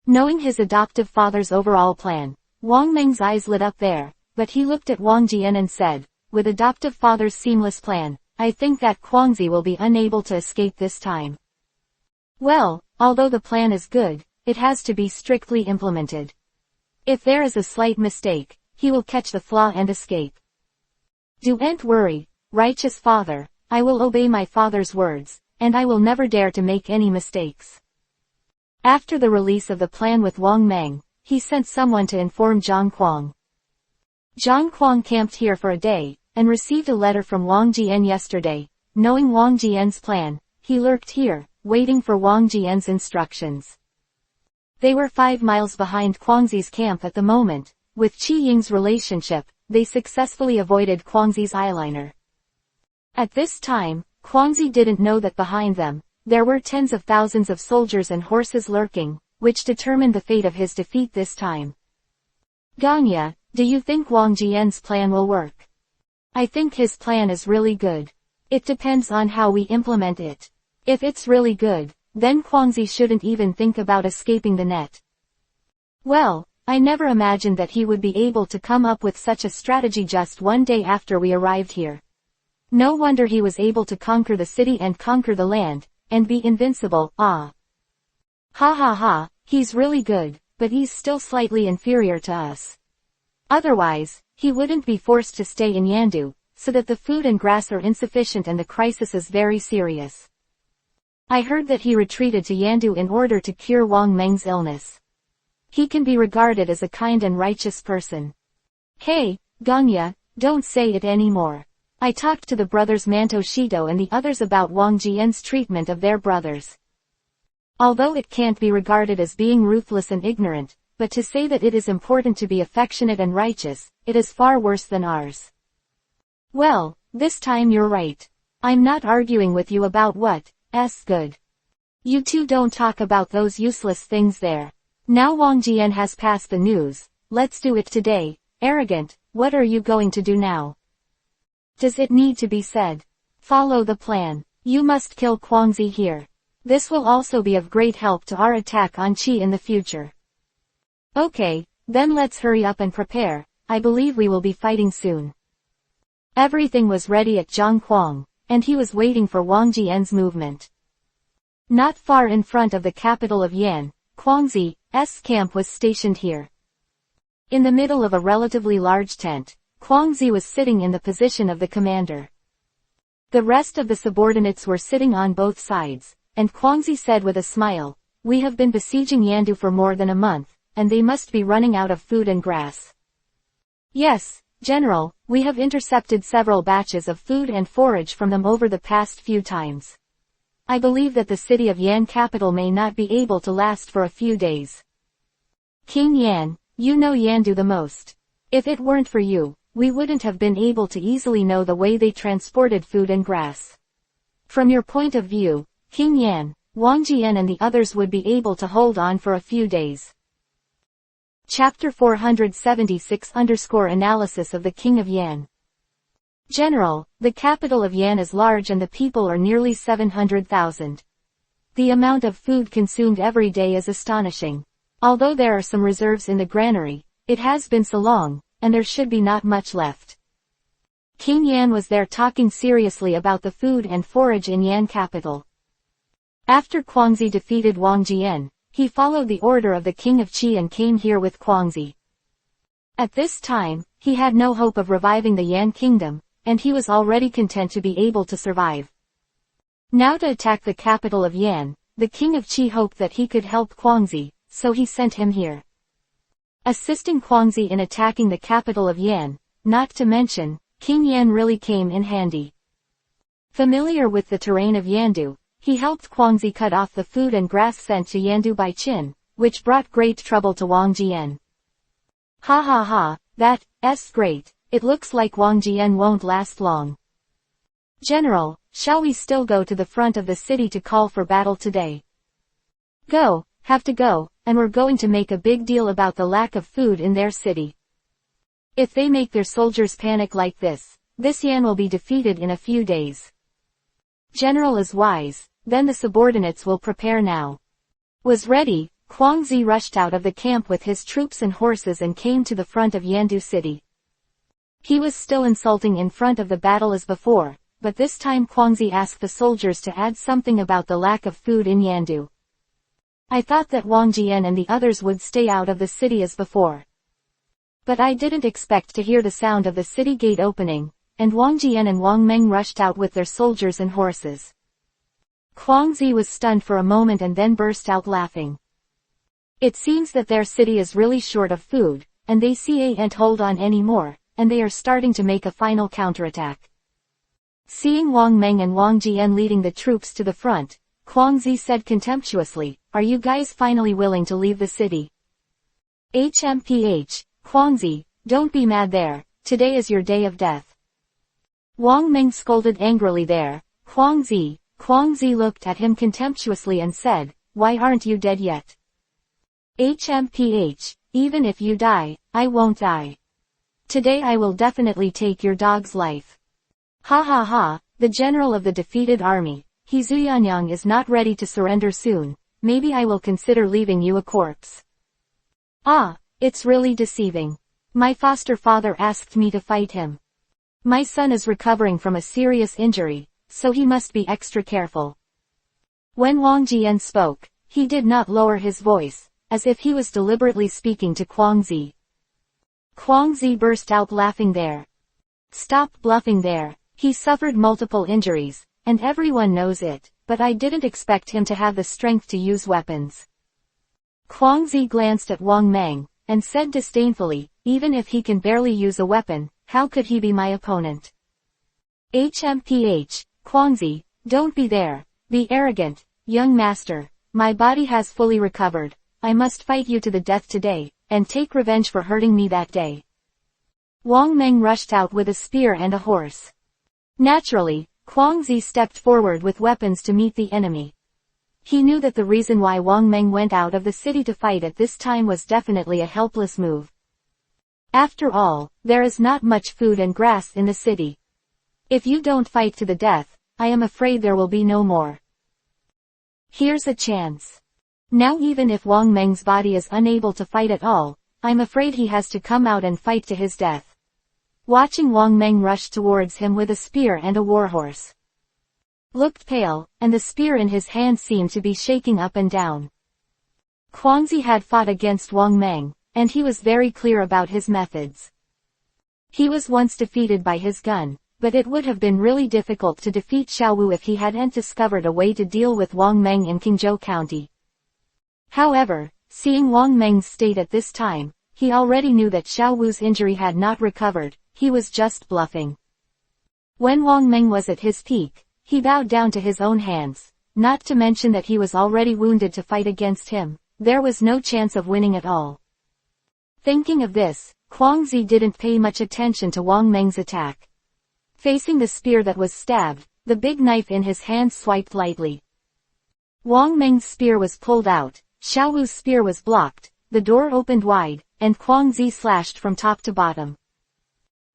Knowing his adoptive father's overall plan, Wang Meng's eyes lit up there, but he looked at Wang Jian and said, with adoptive father's seamless plan, I think that Guangxi will be unable to escape this time. Well, although the plan is good, it has to be strictly implemented. If there is a slight mistake, he will catch the flaw and escape. Don't worry, righteous father, I will obey my father's words, and I will never dare to make any mistakes. After the release of the plan with Wang Meng, he sent someone to inform Zhang Kuang. Zhang Kuang camped here for a day, and received a letter from Wang Jian yesterday. Knowing Wang Jian's plan, he lurked here, waiting for Wang Jian's instructions. They were 5 miles behind Guangxi's camp at the moment. With Qi Ying's relationship, they successfully avoided Guangxi's eyeliner. At this time, Guangxi didn't know that behind them, there were tens of thousands of soldiers and horses lurking, which determined the fate of his defeat this time. Ganya, do you think Wang Jian's plan will work? I think his plan is really good. It depends on how we implement it. If it's really good, then Guangxi shouldn't even think about escaping the net. Well, I never imagined that he would be able to come up with such a strategy just one day after we arrived here. No wonder he was able to conquer the city and conquer the land, and be invincible, ah. Ha ha ha, he's really good, but he's still slightly inferior to us. Otherwise, he wouldn't be forced to stay in Yandu, so that the food and grass are insufficient and the crisis is very serious. I heard that he retreated to Yandu in order to cure Wang Meng's illness. He can be regarded as a kind and righteous person. Hey, Gongya, don't say it anymore. I talked to the brothers Manto Shito and the others about Wang Jian's treatment of their brothers. Although it can't be regarded as being ruthless and ignorant, but to say that it is important to be affectionate and righteous, it is far worse than ours. Well, this time you're right. I'm not arguing with you about what's good. You two don't talk about those useless things there. Now Wang Jian has passed the news, let's do it today. Arrogant, what are you going to do now? Does it need to be said? Follow the plan. You must kill Guangzi here. This will also be of great help to our attack on Qi in the future. Okay, then let's hurry up and prepare. I believe we will be fighting soon. Everything was ready at Zhanghuang, and he was waiting for Wang Jian's movement. Not far in front of the capital of Yan, Guangzi's camp was stationed here. In the middle of a relatively large tent, Guangzi was sitting in the position of the commander. The rest of the subordinates were sitting on both sides, and Guangzi said with a smile, "We have been besieging Yandu for more than a month, and they must be running out of food and grass." "Yes, General, we have intercepted several batches of food and forage from them over the past few times. I believe that the city of Yan capital may not be able to last for a few days. King Yan, you know Yandu the most. If it weren't for you, we wouldn't have been able to easily know the way they transported food and grass. From your point of view, King Yan, Wang Jian and the others would be able to hold on for a few days." Chapter 476 Analysis of the King of Yan. General, the capital of Yan is large and the people are nearly 700,000. The amount of food consumed every day is astonishing. Although there are some reserves in the granary, it has been so long, and there should be not much left. King Yan was there talking seriously about the food and forage in Yan capital. After Guangzi defeated Wang Jian, he followed the order of the King of Qi and came here with Guangzi. At this time, he had no hope of reviving the Yan kingdom, and he was already content to be able to survive. Now to attack the capital of Yan, the King of Qi hoped that he could help Guangzi, so he sent him here. Assisting Guangzi in attacking the capital of Yan, not to mention, King Yan really came in handy. Familiar with the terrain of Yandu, he helped Guangzi cut off the food and grass sent to Yandu by Qin, which brought great trouble to Wang Jian. Ha ha ha, that's great, it looks like Wang Jian won't last long. General, shall we still go to the front of the city to call for battle today? Have to go, and we're going to make a big deal about the lack of food in their city. If they make their soldiers panic like this Yan will be defeated in a few days. General is wise, then the subordinates will prepare now. Was ready, Guangzi rushed out of the camp with his troops and horses and came to the front of Yandu city. He was still insulting in front of the battle as before, but this time Guangzi asked the soldiers to add something about the lack of food in Yandu. I thought that Wang Jian and the others would stay out of the city as before. But I didn't expect to hear the sound of the city gate opening, and Wang Jian and Wang Meng rushed out with their soldiers and horses. Guangzi was stunned for a moment and then burst out laughing. It seems that their city is really short of food, and they can't hold on anymore, and they are starting to make a final counterattack. Seeing Wang Meng and Wang Jian leading the troops to the front, Guangzi said contemptuously, "Are you guys finally willing to leave the city?" Guangzi, don't be mad there, today is your day of death. Wang Meng scolded angrily there. Guangzi looked at him contemptuously and said, "Why aren't you dead yet?" Even if you die, I won't die. Today I will definitely take your dog's life. Ha ha ha, the general of the defeated army, Zuyanyang is not ready to surrender soon, maybe I will consider leaving you a corpse. Ah, it's really deceiving. My foster father asked me to fight him. My son is recovering from a serious injury, so he must be extra careful. When Wang Jian spoke, he did not lower his voice, as if he was deliberately speaking to Guangzi. Guangzi burst out laughing there. Stop bluffing there. He suffered multiple injuries, and everyone knows it, but I didn't expect him to have the strength to use weapons. Guangzi glanced at Wang Meng, and said disdainfully, even if he can barely use a weapon, how could he be my opponent? HMPH, Guangzi, don't be there. Be arrogant, young master. My body has fully recovered. I must fight you to the death today, and take revenge for hurting me that day. Wang Meng rushed out with a spear and a horse. Naturally, Guangzi stepped forward with weapons to meet the enemy. He knew that the reason why Wang Meng went out of the city to fight at this time was definitely a helpless move. After all, there is not much food and grass in the city. If you don't fight to the death, I am afraid there will be no more. Here's a chance. Now even if Wang Meng's body is unable to fight at all, I'm afraid he has to come out and fight to his death. Watching Wang Meng rush towards him with a spear and a warhorse. Looked pale, and the spear in his hand seemed to be shaking up and down. Guangzi had fought against Wang Meng, and he was very clear about his methods. He was once defeated by his gun, but it would have been really difficult to defeat Xiaowu if he hadn't discovered a way to deal with Wang Meng in Qingzhou County. However, seeing Wang Meng's state at this time, he already knew that Xiaowu's injury had not recovered. He was just bluffing. When Wang Meng was at his peak, he bowed down to his own hands, not to mention that he was already wounded to fight against him. There was no chance of winning at all. Thinking of this, Guangzi didn't pay much attention to Wang Meng's attack. Facing the spear that was stabbed, the big knife in his hand swiped lightly. Wang Meng's spear was pulled out, Xiaowu's spear was blocked, the door opened wide, and Guangzi slashed from top to bottom.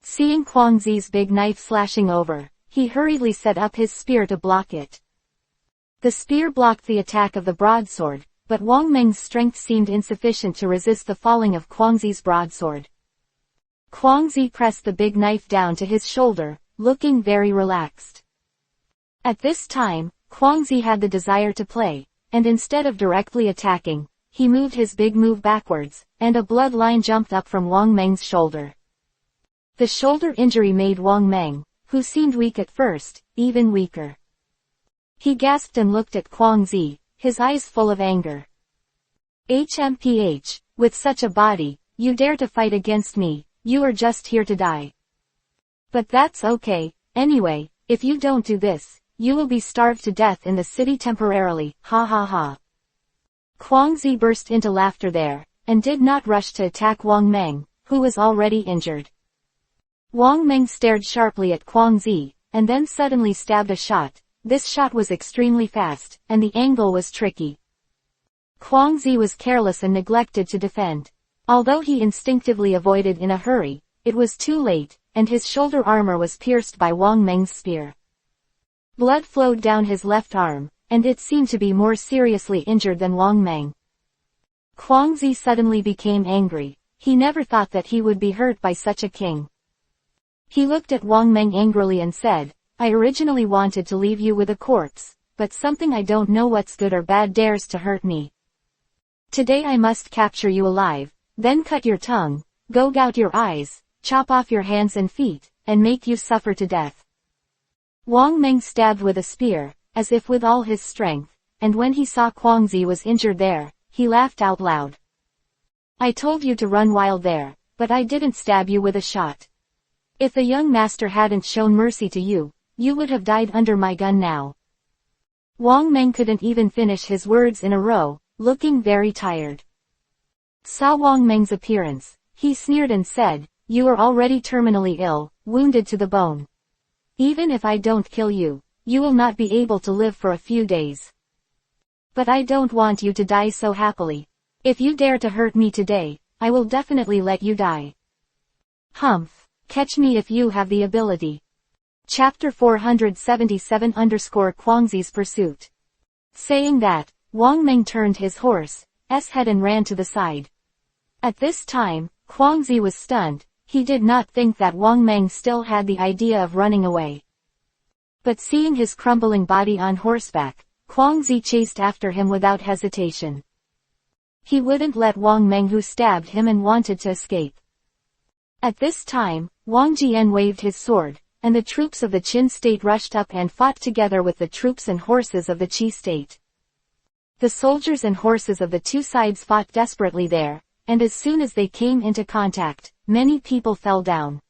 Seeing Guangzi's big knife slashing over, he hurriedly set up his spear to block it. The spear blocked the attack of the broadsword, but Wang Meng's strength seemed insufficient to resist the falling of Guangzi's broadsword. Guangzi pressed the big knife down to his shoulder, looking very relaxed. At this time, Guangzi had the desire to play, and instead of directly attacking, he moved his big move backwards, and a blood line jumped up from Wang Meng's shoulder. The shoulder injury made Wang Meng, who seemed weak at first, even weaker. He gasped and looked at Guangzi, his eyes full of anger. HMPH, with such a body, you dare to fight against me, you are just here to die. But that's okay, anyway, if you don't do this, you will be starved to death in the city temporarily, ha ha ha. Guangzi burst into laughter there, and did not rush to attack Wang Meng, who was already injured. Wang Meng stared sharply at Guangzi, and then suddenly stabbed a shot. This shot was extremely fast, and the angle was tricky. Guangzi was careless and neglected to defend. Although he instinctively avoided in a hurry, it was too late, and his shoulder armor was pierced by Wang Meng's spear. Blood flowed down his left arm, and it seemed to be more seriously injured than Wang Meng. Guangzi suddenly became angry. He never thought that he would be hurt by such a king. He looked at Wang Meng angrily and said, I originally wanted to leave you with a corpse, but something I don't know what's good or bad dares to hurt me. Today I must capture you alive, then cut your tongue, gouge out your eyes, chop off your hands and feet, and make you suffer to death. Wang Meng stabbed with a spear, as if with all his strength, and when he saw Guangzi was injured there, he laughed out loud. I told you to run wild there, but I didn't stab you with a shot. If the young master hadn't shown mercy to you, you would have died under my gun now. Wang Meng couldn't even finish his words in a row, looking very tired. Saw Wang Meng's appearance, he sneered and said, you are already terminally ill, wounded to the bone. Even if I don't kill you, you will not be able to live for a few days. But I don't want you to die so happily. If you dare to hurt me today, I will definitely let you die. Humph. Catch me if you have the ability. Chapter 477 Guangzi's Pursuit. Saying that, Wang Meng turned his horse's head and ran to the side. At this time, Guangzi was stunned. He did not think that Wang Meng still had the idea of running away. But seeing his crumbling body on horseback, Guangzi chased after him without hesitation. He wouldn't let Wang Meng, who stabbed him and wanted to escape. At this time, Wang Jian waved his sword, and the troops of the Qin state rushed up and fought together with the troops and horses of the Qi state. The soldiers and horses of the two sides fought desperately there, and as soon as they came into contact, many people fell down.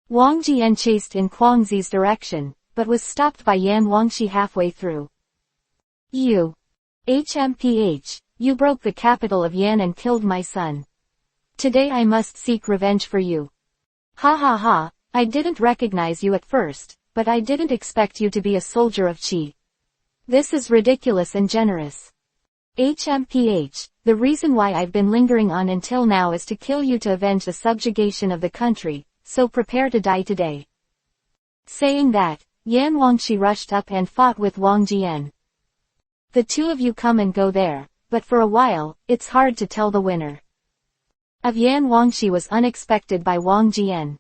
Wang Jian chased in Guangxi's direction, but was stopped by Yan Wangxi halfway through. You broke the capital of Yan and killed my son. Today I must seek revenge for you. Ha ha ha, I didn't recognize you at first, but I didn't expect you to be a soldier of Qi. This is ridiculous and generous. The reason why I've been lingering on until now is to kill you to avenge the subjugation of the country, so prepare to die today. Saying that, Yan Wangxi rushed up and fought with Wang Jian. The two of you come and go there, but for a while, it's hard to tell the winner. Of Yan Wangxi was unexpected by Wang Jian.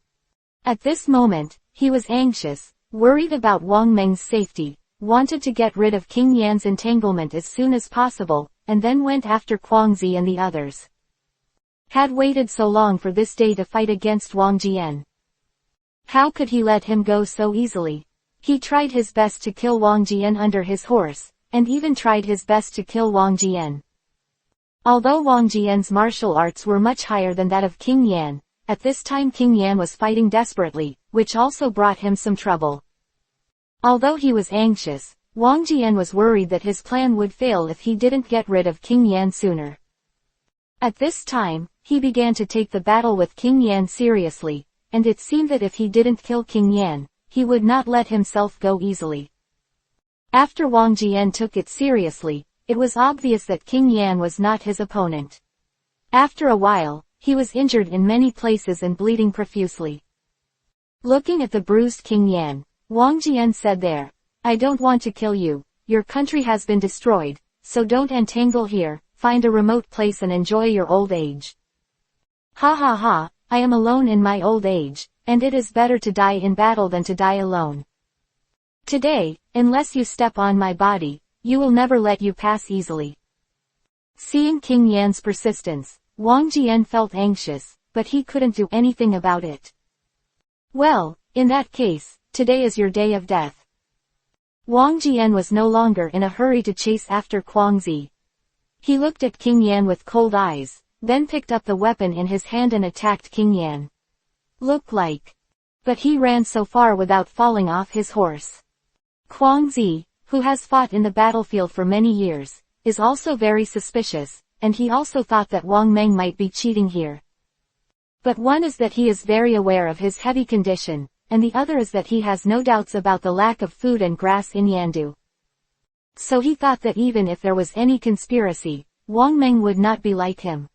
At this moment, he was anxious, worried about Wang Meng's safety, wanted to get rid of King Yan's entanglement as soon as possible, and then went after Guangxi and the others. Had waited so long for this day to fight against Wang Jian. How could he let him go so easily? He tried his best to kill Wang Jian under his horse, and even tried his best to kill Wang Jian. Although Wang Jian's martial arts were much higher than that of King Yan, at this time King Yan was fighting desperately, which also brought him some trouble. Although he was anxious, Wang Jian was worried that his plan would fail if he didn't get rid of King Yan sooner. At this time, he began to take the battle with King Yan seriously, and it seemed that if he didn't kill King Yan, he would not let himself go easily. After Wang Jian took it seriously, it was obvious that King Yan was not his opponent. After a while, he was injured in many places and bleeding profusely. Looking at the bruised King Yan, Wang Jian said there, I don't want to kill you, your country has been destroyed, so don't entangle here, find a remote place and enjoy your old age. Ha ha ha, I am alone in my old age, and it is better to die in battle than to die alone. Today, unless you step on my body, you will never let you pass easily. Seeing King Yan's persistence, Wang Jian felt anxious, but he couldn't do anything about it. Well, in that case, today is your day of death. Wang Jian was no longer in a hurry to chase after Guangxi. He looked at King Yan with cold eyes, then picked up the weapon in his hand and attacked King Yan. But he ran so far without falling off his horse. Guangxi, who has fought in the battlefield for many years, is also very suspicious, and he also thought that Wang Meng might be cheating here. But one is that he is very aware of his heavy condition, and the other is that he has no doubts about the lack of food and grass in Yandu. So he thought that even if there was any conspiracy, Wang Meng would not be like him.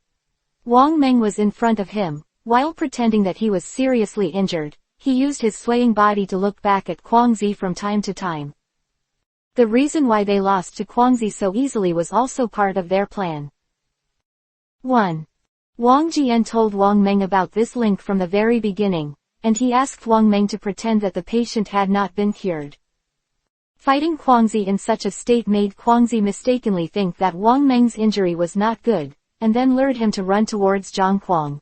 Wang Meng was in front of him, while pretending that he was seriously injured. He used his swaying body to look back at Guangxi from time to time. The reason why they lost to Guangxi so easily was also part of their plan. 1. Wang Jian told Wang Meng about this link from the very beginning, and he asked Wang Meng to pretend that the patient had not been cured. Fighting Guangxi in such a state made Guangxi mistakenly think that Wang Meng's injury was not good, and then lured him to run towards Zhang Kuang.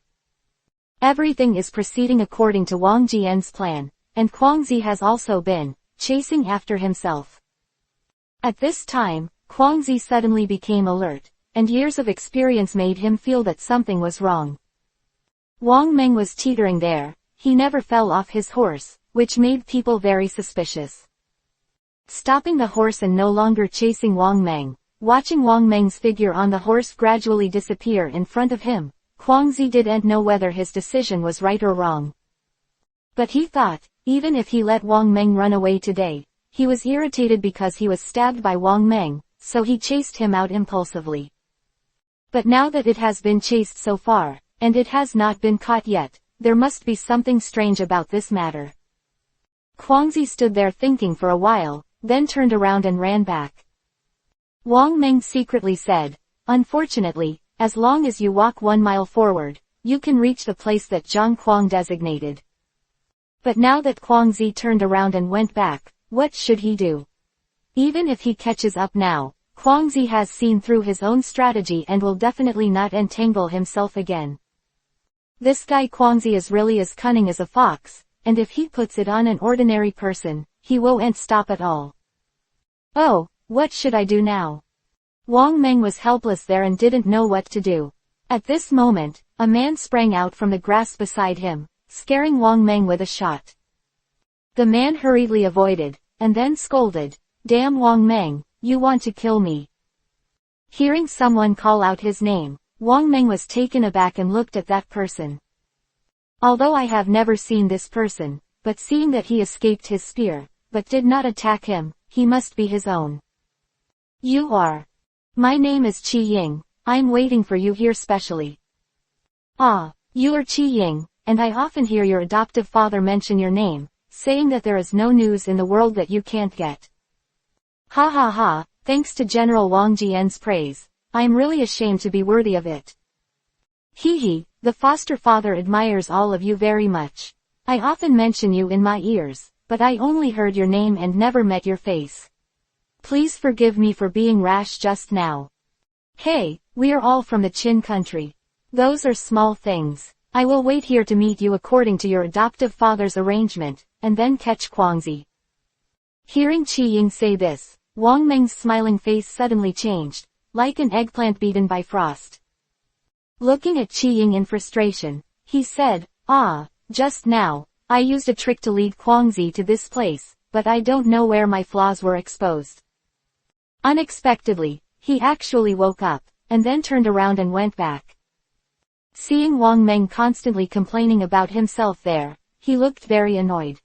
Everything is proceeding according to Wang Jian's plan, and Guangxi has also been chasing after himself. At this time, Guangxi suddenly became alert, and years of experience made him feel that something was wrong. Wang Meng was teetering there, he never fell off his horse, which made people very suspicious. Stopping the horse and no longer chasing Wang Meng, watching Wang Meng's figure on the horse gradually disappear in front of him, Guangxi didn't know whether his decision was right or wrong. But he thought, even if he let Wang Meng run away today, he was irritated because he was stabbed by Wang Meng, so he chased him out impulsively. But now that it has been chased so far, and it has not been caught yet, there must be something strange about this matter. Guangxi stood there thinking for a while, then turned around and ran back. Wang Meng secretly said, unfortunately, as long as you walk 1 mile forward, you can reach the place that Zhang Kuang designated. But now that Guangxi turned around and went back, what should he do? Even if he catches up now, Guangxi has seen through his own strategy and will definitely not entangle himself again. This guy Guangxi is really as cunning as a fox, and if he puts it on an ordinary person, he won't stop at all. Oh, what should I do now? Wang Meng was helpless there and didn't know what to do. At this moment, a man sprang out from the grass beside him, scaring Wang Meng with a shot. The man hurriedly avoided, and then scolded, "Damn Wang Meng, you want to kill me." Hearing someone call out his name, Wang Meng was taken aback and looked at that person. Although I have never seen this person, but seeing that he escaped his spear, but did not attack him, he must be his own. "You are. My name is Qi Ying, I'm waiting for you here specially." "Ah, you are Qi Ying, and I often hear your adoptive father mention your name, saying that there is no news in the world that you can't get." "Ha ha ha, thanks to General Wang Jian's praise, I am really ashamed to be worthy of it." "Hee hee, the foster father admires all of you very much. I often mention you in my ears, but I only heard your name and never met your face. Please forgive me for being rash just now. Hey, we are all from the Qin country. Those are small things. I will wait here to meet you according to your adoptive father's arrangement, and then catch Guangxi." Hearing Qi Ying say this, Wang Meng's smiling face suddenly changed, like an eggplant beaten by frost. Looking at Qi Ying in frustration, he said, "Ah, just now, I used a trick to lead Guangxi to this place, but I don't know where my flaws were exposed." Unexpectedly, he actually woke up, and then turned around and went back. Seeing Wang Meng constantly complaining about himself there, he looked very annoyed.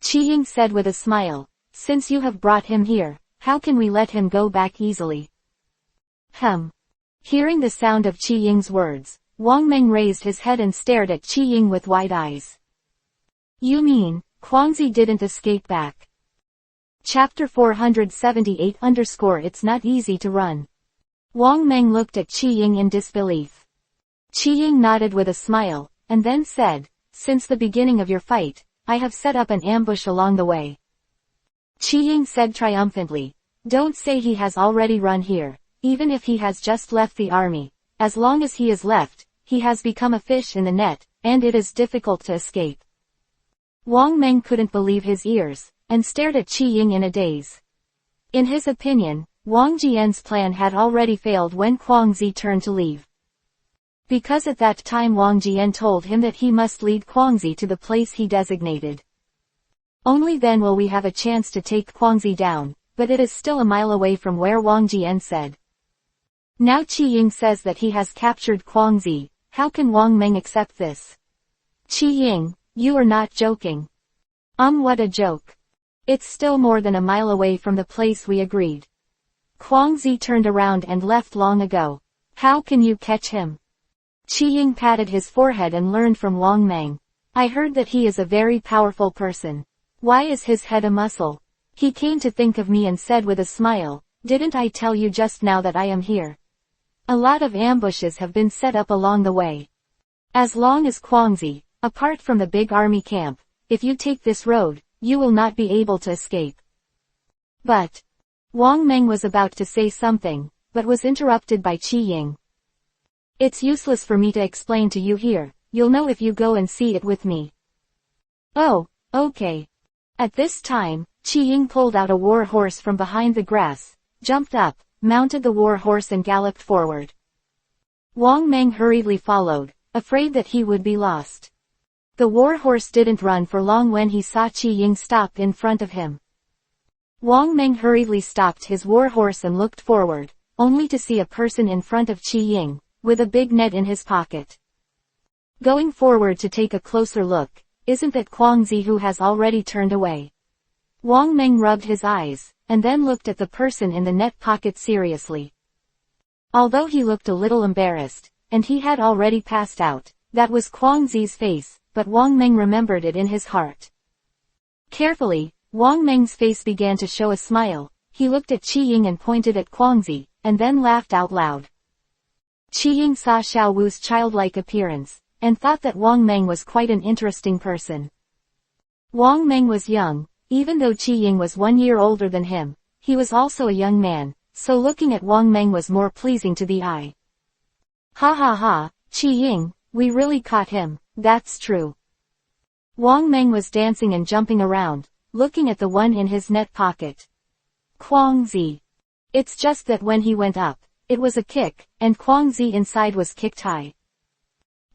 Qi Ying said with a smile, "Since you have brought him here, how can we let him go back easily?" Hearing the sound of Qi Ying's words, Wang Meng raised his head and stared at Qi Ying with wide eyes. "You mean, Guangxi didn't escape back?" Chapter 478 It's not easy to run. Wang Meng looked at Qi Ying in disbelief. Qi Ying nodded with a smile, and then said, "Since the beginning of your fight, I have set up an ambush along the way." Qi Ying said triumphantly, "Don't say he has already run here, even if he has just left the army. As long as he is left, he has become a fish in the net, and it is difficult to escape." Wang Meng couldn't believe his ears, and stared at Qi Ying in a daze. In his opinion, Wang Jian's plan had already failed when Guangxi turned to leave. Because at that time Wang Jian told him that he must lead Guangxi to the place he designated. Only then will we have a chance to take Guangxi down, but it is still a mile away from where Wang Jian said. Now Qi Ying says that he has captured Guangxi. How can Wang Meng accept this? Qi Ying, you are not joking. What a joke. It's still more than a mile away from the place we agreed. Guangxi turned around and left long ago. How can you catch him? Qi Ying patted his forehead and learned from Wang Meng. I heard that he is a very powerful person. Why is his head a muscle? He came to think of me and said with a smile, "Didn't I tell you just now that I am here?" A lot of ambushes have been set up along the way. As long as Guangxi, apart from the big army camp, if you take this road, you will not be able to escape. But Wang Meng was about to say something, but was interrupted by Qi Ying. It's useless for me to explain to you here, you'll know if you go and see it with me. Oh, okay. At this time, Qi Ying pulled out a war horse from behind the grass, jumped up, mounted the war horse and galloped forward. Wang Meng hurriedly followed, afraid that he would be lost. The war horse didn't run for long when he saw Qi Ying stop in front of him. Wang Meng hurriedly stopped his war horse and looked forward, only to see a person in front of Qi Ying, with a big net in his pocket. Going forward to take a closer look, isn't that Guangxi who has already turned away? Wang Meng rubbed his eyes, and then looked at the person in the net pocket seriously. Although he looked a little embarrassed, and he had already passed out, that was Guangxi's face, but Wang Meng remembered it in his heart. Carefully, Wang Meng's face began to show a smile. He looked at Qi Ying and pointed at Guangxi, and then laughed out loud. Qi Ying saw Xiao Wu's childlike appearance, and thought that Wang Meng was quite an interesting person. Wang Meng was young, even though Qi Ying was 1 year older than him. He was also a young man, so looking at Wang Meng was more pleasing to the eye. Ha ha ha, Qi Ying, we really caught him, that's true. Wang Meng was dancing and jumping around, looking at the one in his net pocket. Guangzi. It's just that when he went up, it was a kick, and Guangzi inside was kicked high.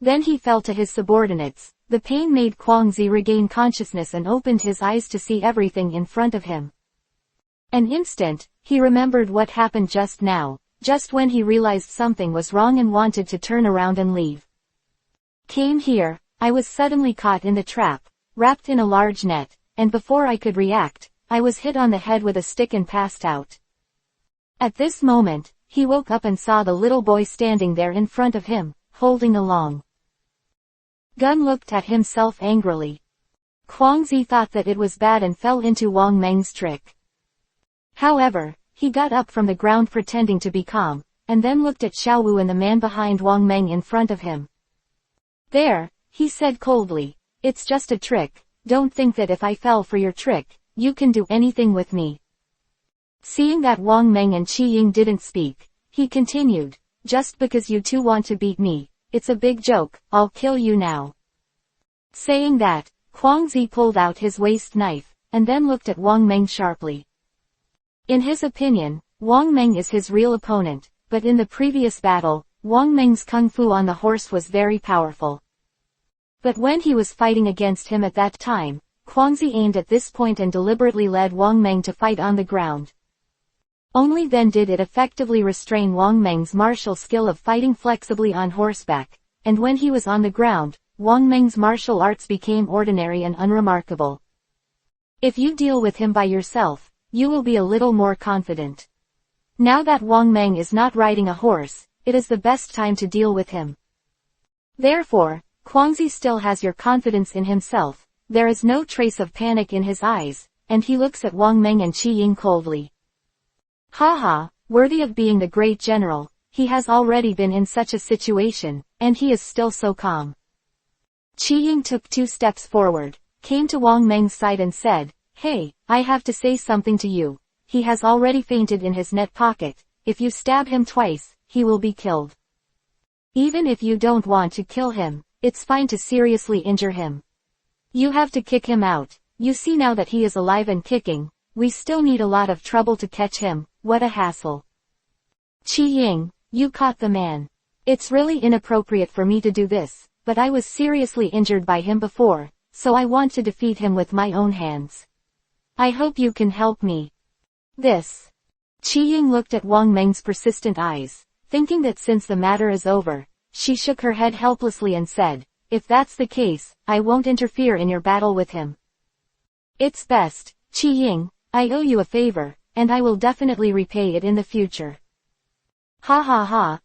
Then he fell to his subordinates. The pain made Guangzi regain consciousness and opened his eyes to see everything in front of him. An instant, he remembered what happened just now, just when he realized something was wrong and wanted to turn around and leave. Came here, I was suddenly caught in the trap, wrapped in a large net, and before I could react, I was hit on the head with a stick and passed out. At this moment, he woke up and saw the little boy standing there in front of him, holding a long gun. Looked at himself angrily. Guangzi thought that it was bad and fell into Wang Meng's trick. However, he got up from the ground pretending to be calm, and then looked at Xiao Wu and the man behind Wang Meng in front of him. There, he said coldly, it's just a trick, don't think that if I fell for your trick, you can do anything with me. Seeing that Wang Meng and Qi Ying didn't speak, he continued, just because you two want to beat me, it's a big joke, I'll kill you now. Saying that, Guangzi pulled out his waist knife, and then looked at Wang Meng sharply. In his opinion, Wang Meng is his real opponent, but in the previous battle, Wang Meng's kung fu on the horse was very powerful. But when he was fighting against him at that time, Guangzi aimed at this point and deliberately led Wang Meng to fight on the ground. Only then did it effectively restrain Wang Meng's martial skill of fighting flexibly on horseback, and when he was on the ground, Wang Meng's martial arts became ordinary and unremarkable. If you deal with him by yourself, you will be a little more confident. Now that Wang Meng is not riding a horse, it is the best time to deal with him. Therefore, Guangzi still has your confidence in himself, there is no trace of panic in his eyes, and he looks at Wang Meng and Qi Ying coldly. Haha, worthy of being the great general, he has already been in such a situation, and he is still so calm. Qi Ying took 2 steps forward, came to Wang Meng's side and said, Hey, I have to say something to you. He has already fainted in his net pocket. If you stab him twice, he will be killed. Even if you don't want to kill him, it's fine to seriously injure him. You have to kick him out. You see now that he is alive and kicking, we still need a lot of trouble to catch him, what a hassle. Qi Ying, you caught the man. It's really inappropriate for me to do this, but I was seriously injured by him before, so I want to defeat him with my own hands. I hope you can help me. This. Qi Ying looked at Wang Meng's persistent eyes, thinking that since the matter is over, she shook her head helplessly and said, If that's the case, I won't interfere in your battle with him. It's best, Qi Ying, I owe you a favor, and I will definitely repay it in the future. Ha ha ha,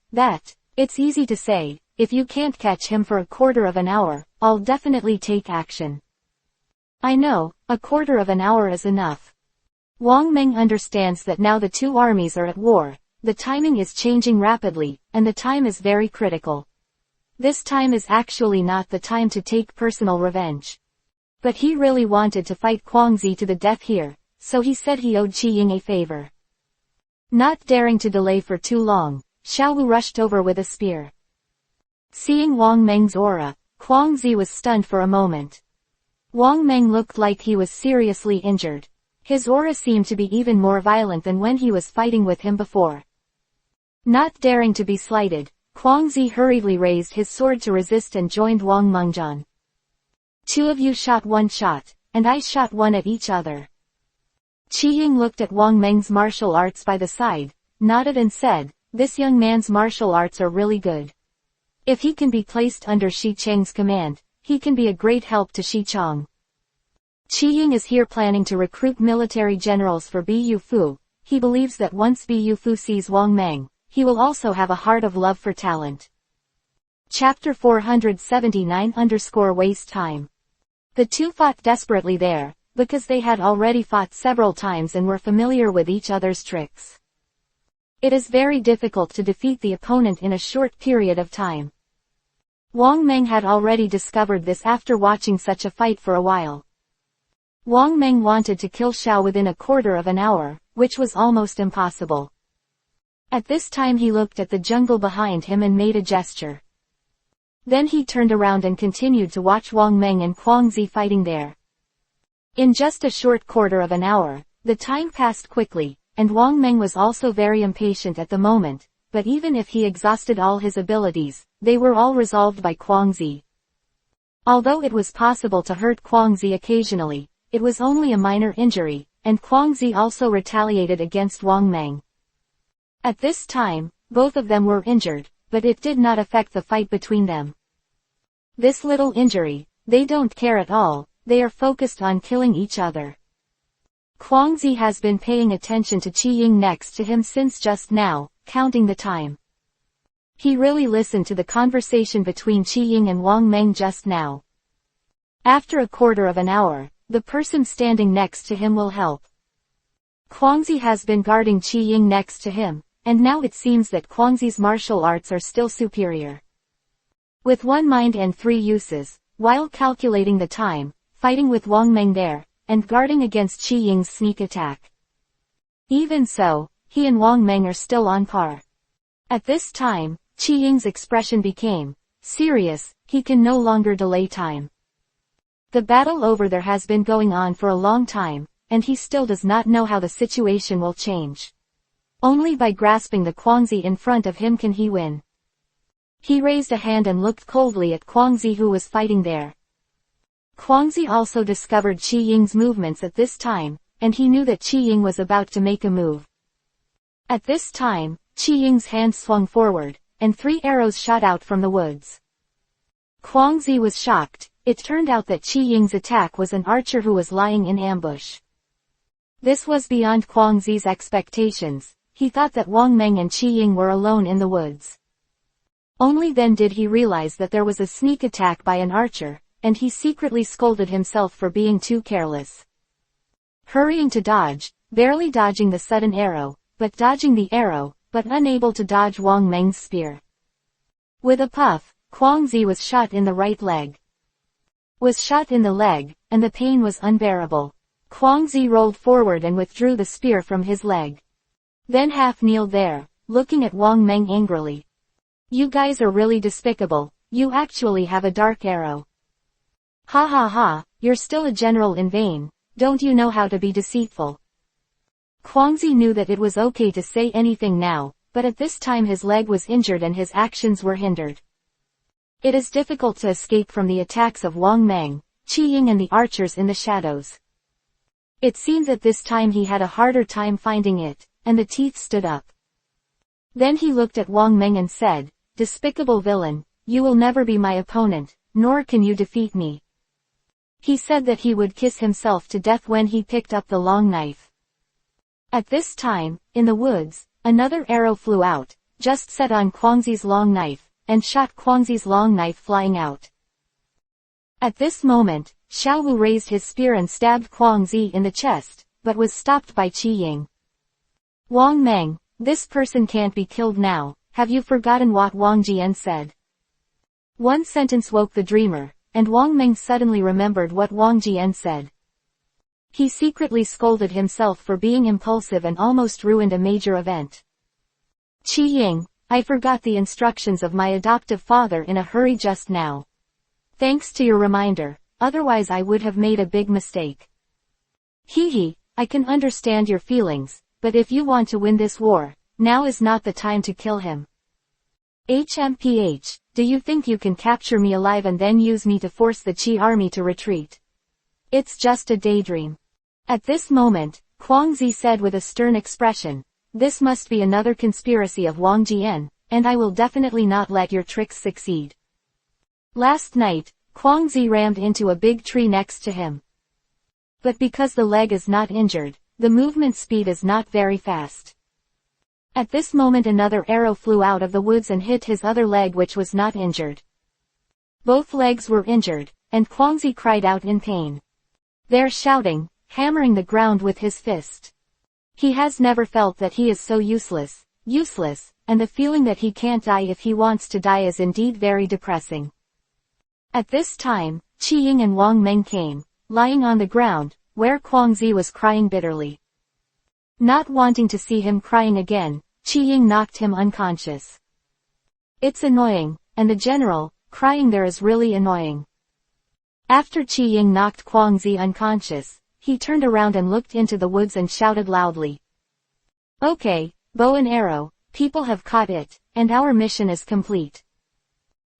it's easy to say, if you can't catch him for a quarter of an hour, I'll definitely take action. I know, a quarter of an hour is enough. Wang Meng understands that now the 2 armies are at war, the timing is changing rapidly, and the time is very critical. This time is actually not the time to take personal revenge. But he really wanted to fight Guangzi to the death here, so he said he owed Qi Ying a favor. Not daring to delay for too long, Xiao Wu rushed over with a spear. Seeing Wang Meng's aura, Guangzi was stunned for a moment. Wang Meng looked like he was seriously injured. His aura seemed to be even more violent than when he was fighting with him before. Not daring to be slighted, Guangzi hurriedly raised his sword to resist and joined Wang Mengjian. 2 of you shot 1 shot, and I shot 1 at each other. Qi Ying looked at Wang Meng's martial arts by the side, nodded and said, This young man's martial arts are really good. If he can be placed under Xi Cheng's command, he can be a great help to Xi Cheng. Qi Ying is here planning to recruit military generals for Bu Fu. He believes that once Bu Fu sees Wang Meng, he will also have a heart of love for talent. Chapter 479_Waste Time. The 2 fought desperately there, because they had already fought several times and were familiar with each other's tricks. It is very difficult to defeat the opponent in a short period of time. Wang Meng had already discovered this after watching such a fight for a while. Wang Meng wanted to kill Xiao within a quarter of an hour, which was almost impossible. At this time he looked at the jungle behind him and made a gesture. Then he turned around and continued to watch Wang Meng and Guangzi fighting there. In just a short quarter of an hour, the time passed quickly, and Wang Meng was also very impatient at the moment, but even if he exhausted all his abilities, they were all resolved by Guangzi. Although it was possible to hurt Guangzi occasionally, it was only a minor injury, and Guangzi also retaliated against Wang Meng. At this time, both of them were injured, but it did not affect the fight between them. This little injury, they don't care at all, they are focused on killing each other. Guangzi has been paying attention to Qi Ying next to him since just now, counting the time. He really listened to the conversation between Qi Ying and Wang Meng just now. After a quarter of an hour, the person standing next to him will help. Guangzi has been guarding Qi Ying next to him, and now it seems that Guangzi's martial arts are still superior. With one mind and three uses, while calculating the time, fighting with Wang Meng there, and guarding against Qi Ying's sneak attack. Even so, he and Wang Meng are still on par. At this time, Qi Ying's expression became serious, he can no longer delay time. The battle over there has been going on for a long time, and he still does not know how the situation will change. Only by grasping the Guangzi in front of him can he win. He raised a hand and looked coldly at Guangzi who was fighting there. Guangzi also discovered Qi Ying's movements at this time, and he knew that Qi Ying was about to make a move. At this time, Qi Ying's hand swung forward, and 3 arrows shot out from the woods. Guangzi was shocked. It turned out that Qi Ying's attack was an archer who was lying in ambush. This was beyond Guangzi's expectations. He thought that Wang Meng and Qi Ying were alone in the woods. Only then did he realize that there was a sneak attack by an archer, and he secretly scolded himself for being too careless. Hurrying to dodge, barely dodging the sudden arrow, but dodging the arrow, but unable to dodge Wang Meng's spear. With a puff, Guangzi was shot in the right leg. Was shot in the leg, and the pain was unbearable. Guangzi rolled forward and withdrew the spear from his leg. Then half-kneeled there, looking at Wang Meng angrily. You guys are really despicable, you actually have a dark arrow. Ha ha ha, you're still a general in vain, don't you know how to be deceitful? Guangzi knew that it was okay to say anything now, but at this time his leg was injured and his actions were hindered. It is difficult to escape from the attacks of Wang Meng, Qi Ying and the archers in the shadows. It seems at this time he had a harder time finding it, and the teeth stood up. Then he looked at Wang Meng and said, Despicable villain, you will never be my opponent, nor can you defeat me. He said that he would kiss himself to death when he picked up the long knife. At this time, in the woods, another arrow flew out, just set on Guangzi's long knife, and shot Guangzi's long knife flying out. At this moment, Xiao Wu raised his spear and stabbed Guangzi in the chest, but was stopped by Qi Ying. Wang Meng, this person can't be killed now, have you forgotten what Wang Jian said? One sentence woke the dreamer, and Wang Meng suddenly remembered what Wang Jian said. He secretly scolded himself for being impulsive and almost ruined a major event. Qi Ying, I forgot the instructions of my adoptive father in a hurry just now. Thanks to your reminder, otherwise I would have made a big mistake. Hee, I can understand your feelings, but if you want to win this war, now is not the time to kill him. HMPH, do you think you can capture me alive and then use me to force the Qi army to retreat? It's just a daydream. At this moment, Guangzi said with a stern expression, This must be another conspiracy of Wang Jian, and I will definitely not let your tricks succeed. Last night, Guangzi rammed into a big tree next to him. But because the leg is not injured, the movement speed is not very fast. At this moment another arrow flew out of the woods and hit his other leg which was not injured. Both legs were injured, and Guangzi cried out in pain. There shouting, hammering the ground with his fist. He has never felt that he is so useless, and the feeling that he can't die if he wants to die is indeed very depressing. At this time, Qi Ying and Wang Meng came, lying on the ground, where Guangzi was crying bitterly. Not wanting to see him crying again, Qi Ying knocked him unconscious. It's annoying, and the general, crying there is really annoying. After Qi Ying knocked Guangzi unconscious, he turned around and looked into the woods and shouted loudly. Okay, bow and arrow, people have caught it, and our mission is complete.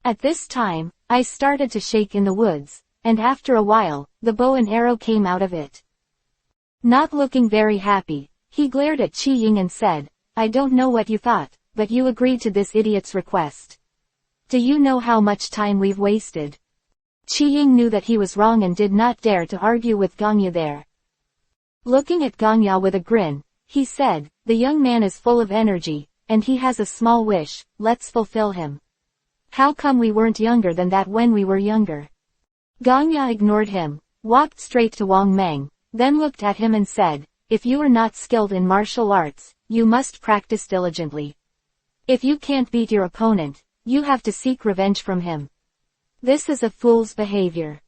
At this time, I started to shake in the woods, and after a while, the bow and arrow came out of it. Not looking very happy, he glared at Qi Ying and said, I don't know what you thought, but you agreed to this idiot's request. Do you know how much time we've wasted? Qi Ying knew that he was wrong and did not dare to argue with Gongya there. Looking at Gongya with a grin, he said, the young man is full of energy, and he has a small wish, let's fulfill him. How come we weren't younger than that when we were younger? Gongya ignored him, walked straight to Wang Meng, then looked at him and said, if you are not skilled in martial arts, you must practice diligently. If you can't beat your opponent, you have to seek revenge from him. This is a fool's behavior.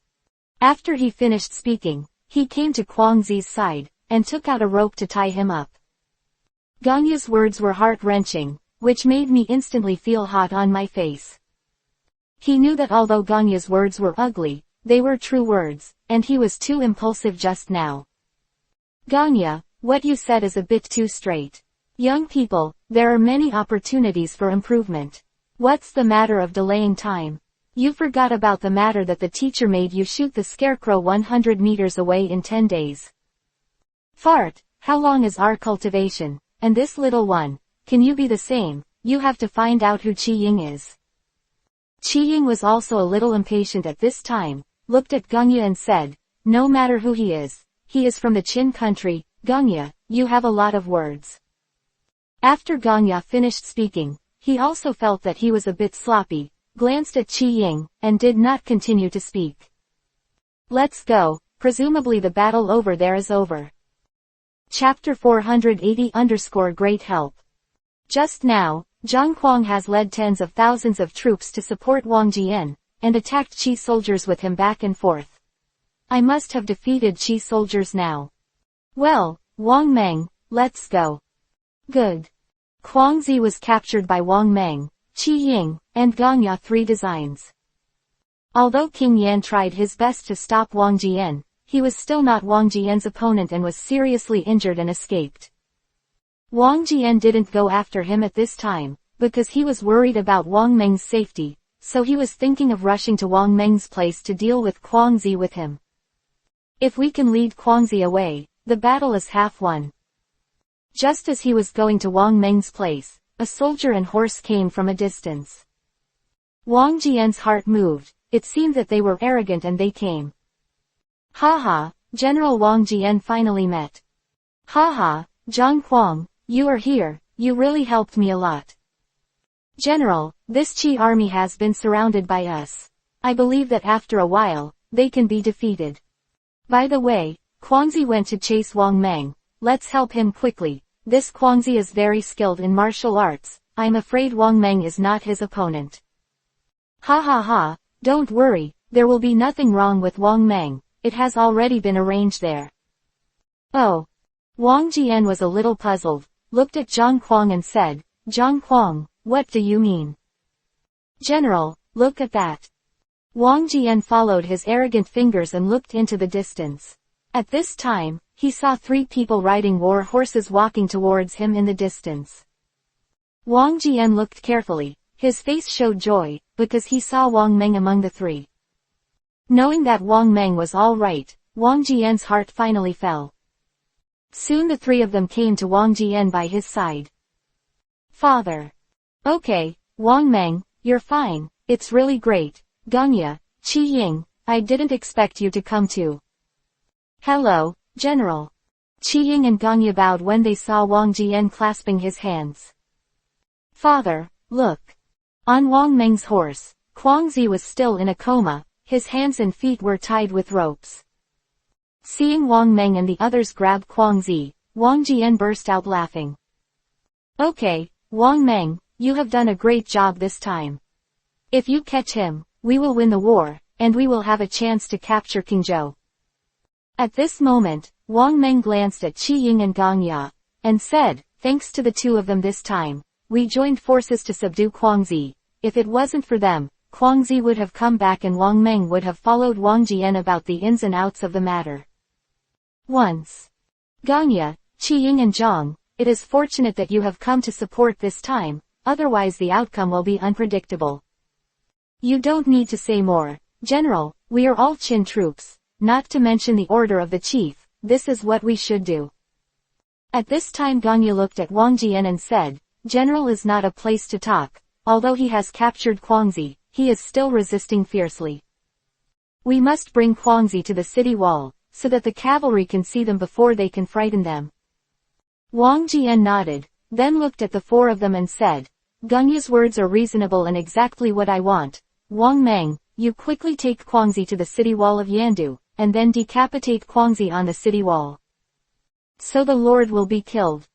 After he finished speaking, he came to Guangzi's side, and took out a rope to tie him up. Gongya's words were heart-wrenching, which made me instantly feel hot on my face. He knew that although Gongya's words were ugly, they were true words, and he was too impulsive just now. Gongya, what you said is a bit too straight. Young people, there are many opportunities for improvement. What's the matter of delaying time? You forgot about the matter that the teacher made you shoot the scarecrow 100 meters away in 10 days. Fart, how long is our cultivation? And this little one, can you be the same? You have to find out who Qi Ying is. Qi Ying was also a little impatient at this time, looked at Gongya and said, no matter who he is from the Qin country. Gongya, you have a lot of words. After Gongya finished speaking, he also felt that he was a bit sloppy, glanced at Qi Ying, and did not continue to speak. Let's go, presumably the battle over there is over. Chapter 480 Great help. Just now, Zhang Huang has led tens of thousands of troops to support Wang Jian, and attacked Qi soldiers with him back and forth. I must have defeated Qi soldiers now. Well, Wang Meng, let's go. Good. Guangzi was captured by Wang Meng, Qi Ying, and Gongya 3 designs. Although King Yan tried his best to stop Wang Jian, he was still not Wang Jian's opponent and was seriously injured and escaped. Wang Jian didn't go after him at this time, because he was worried about Wang Meng's safety, so he was thinking of rushing to Wang Meng's place to deal with Guangzi with him. If we can lead Guangzi away, the battle is half won. Just as he was going to Wang Meng's place, a soldier and horse came from a distance. Wang Jian's heart moved, it seemed that they were arrogant and they came. Haha, General Wang Jian finally met. Haha, Zhang Huang, you are here, you really helped me a lot. General, this Qi army has been surrounded by us. I believe that after a while, they can be defeated. By the way, Guangzi went to chase Wang Meng, let's help him quickly. This Guangzi is very skilled in martial arts, I'm afraid Wang Meng is not his opponent. Ha ha ha, don't worry, there will be nothing wrong with Wang Meng, it has already been arranged there. Oh. Wang Jian was a little puzzled, looked at Zhang Huang and said, Zhang Huang, what do you mean? General, look at that. Wang Jian followed his arrogant fingers and looked into the distance. At this time, he saw 3 people riding war horses walking towards him in the distance. Wang Jian looked carefully, his face showed joy, because he saw Wang Meng among the 3. Knowing that Wang Meng was all right, Wang Jian's heart finally fell. Soon the 3 of them came to Wang Jian by his side. Father. Okay, Wang Meng, you're fine, it's really great. Gongya, Qi Ying, I didn't expect you to come too. Hello, General. Qi Ying and Gongya bowed when they saw Wang Jian clasping his hands. Father, look. On Wang Meng's horse, Guangzi was still in a coma, his hands and feet were tied with ropes. Seeing Wang Meng and the others grab Guangzi, Wang Jian burst out laughing. Okay, Wang Meng, you have done a great job this time. If you catch him, we will win the war, and we will have a chance to capture Qingzhou. At this moment, Wang Meng glanced at Qi Ying and Gongya, and said, thanks to the two of them this time, we joined forces to subdue Guangxi. If it wasn't for them, Guangxi would have come back and Wang Meng would have followed Wang Jian about the ins and outs of the matter. Once. Ganya, Qiying and Zhang, it is fortunate that you have come to support this time, otherwise the outcome will be unpredictable. You don't need to say more, General, we are all Qin troops, not to mention the order of the chief, this is what we should do. At this time Ganya looked at Wang Jian and said, General is not a place to talk, although he has captured Guangxi, he is still resisting fiercely. We must bring Guangxi to the city wall, so that the cavalry can see them before they can frighten them. Wang Jian nodded, then looked at the four of them and said, Ganya's words are reasonable and exactly what I want. Wang Meng, you quickly take Guangxi to the city wall of Yandu, and then decapitate Guangxi on the city wall. So the Lord will be killed.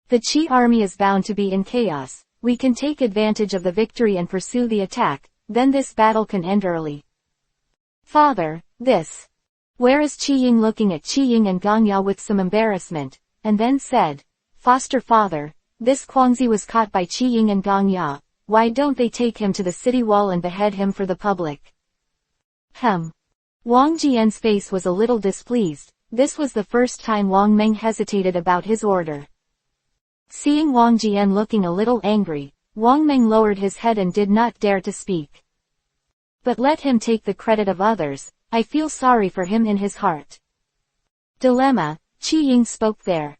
The Qi army is bound to be in chaos. We can take advantage of the victory and pursue the attack, then this battle can end early. Father, this. Where is Qiying looking at Qiying and Ganya with some embarrassment, and then said, Foster father, this Guangxi was caught by Qiying and Ganya, why don't they take him to the city wall and behead him for the public? Wang Jian's face was a little displeased, this was the first time Wang Meng hesitated about his order. Seeing Wang Jian looking a little angry, Wang Meng lowered his head and did not dare to speak. But let him take the credit of others, I feel sorry for him in his heart. Dilemma, Qiying spoke there.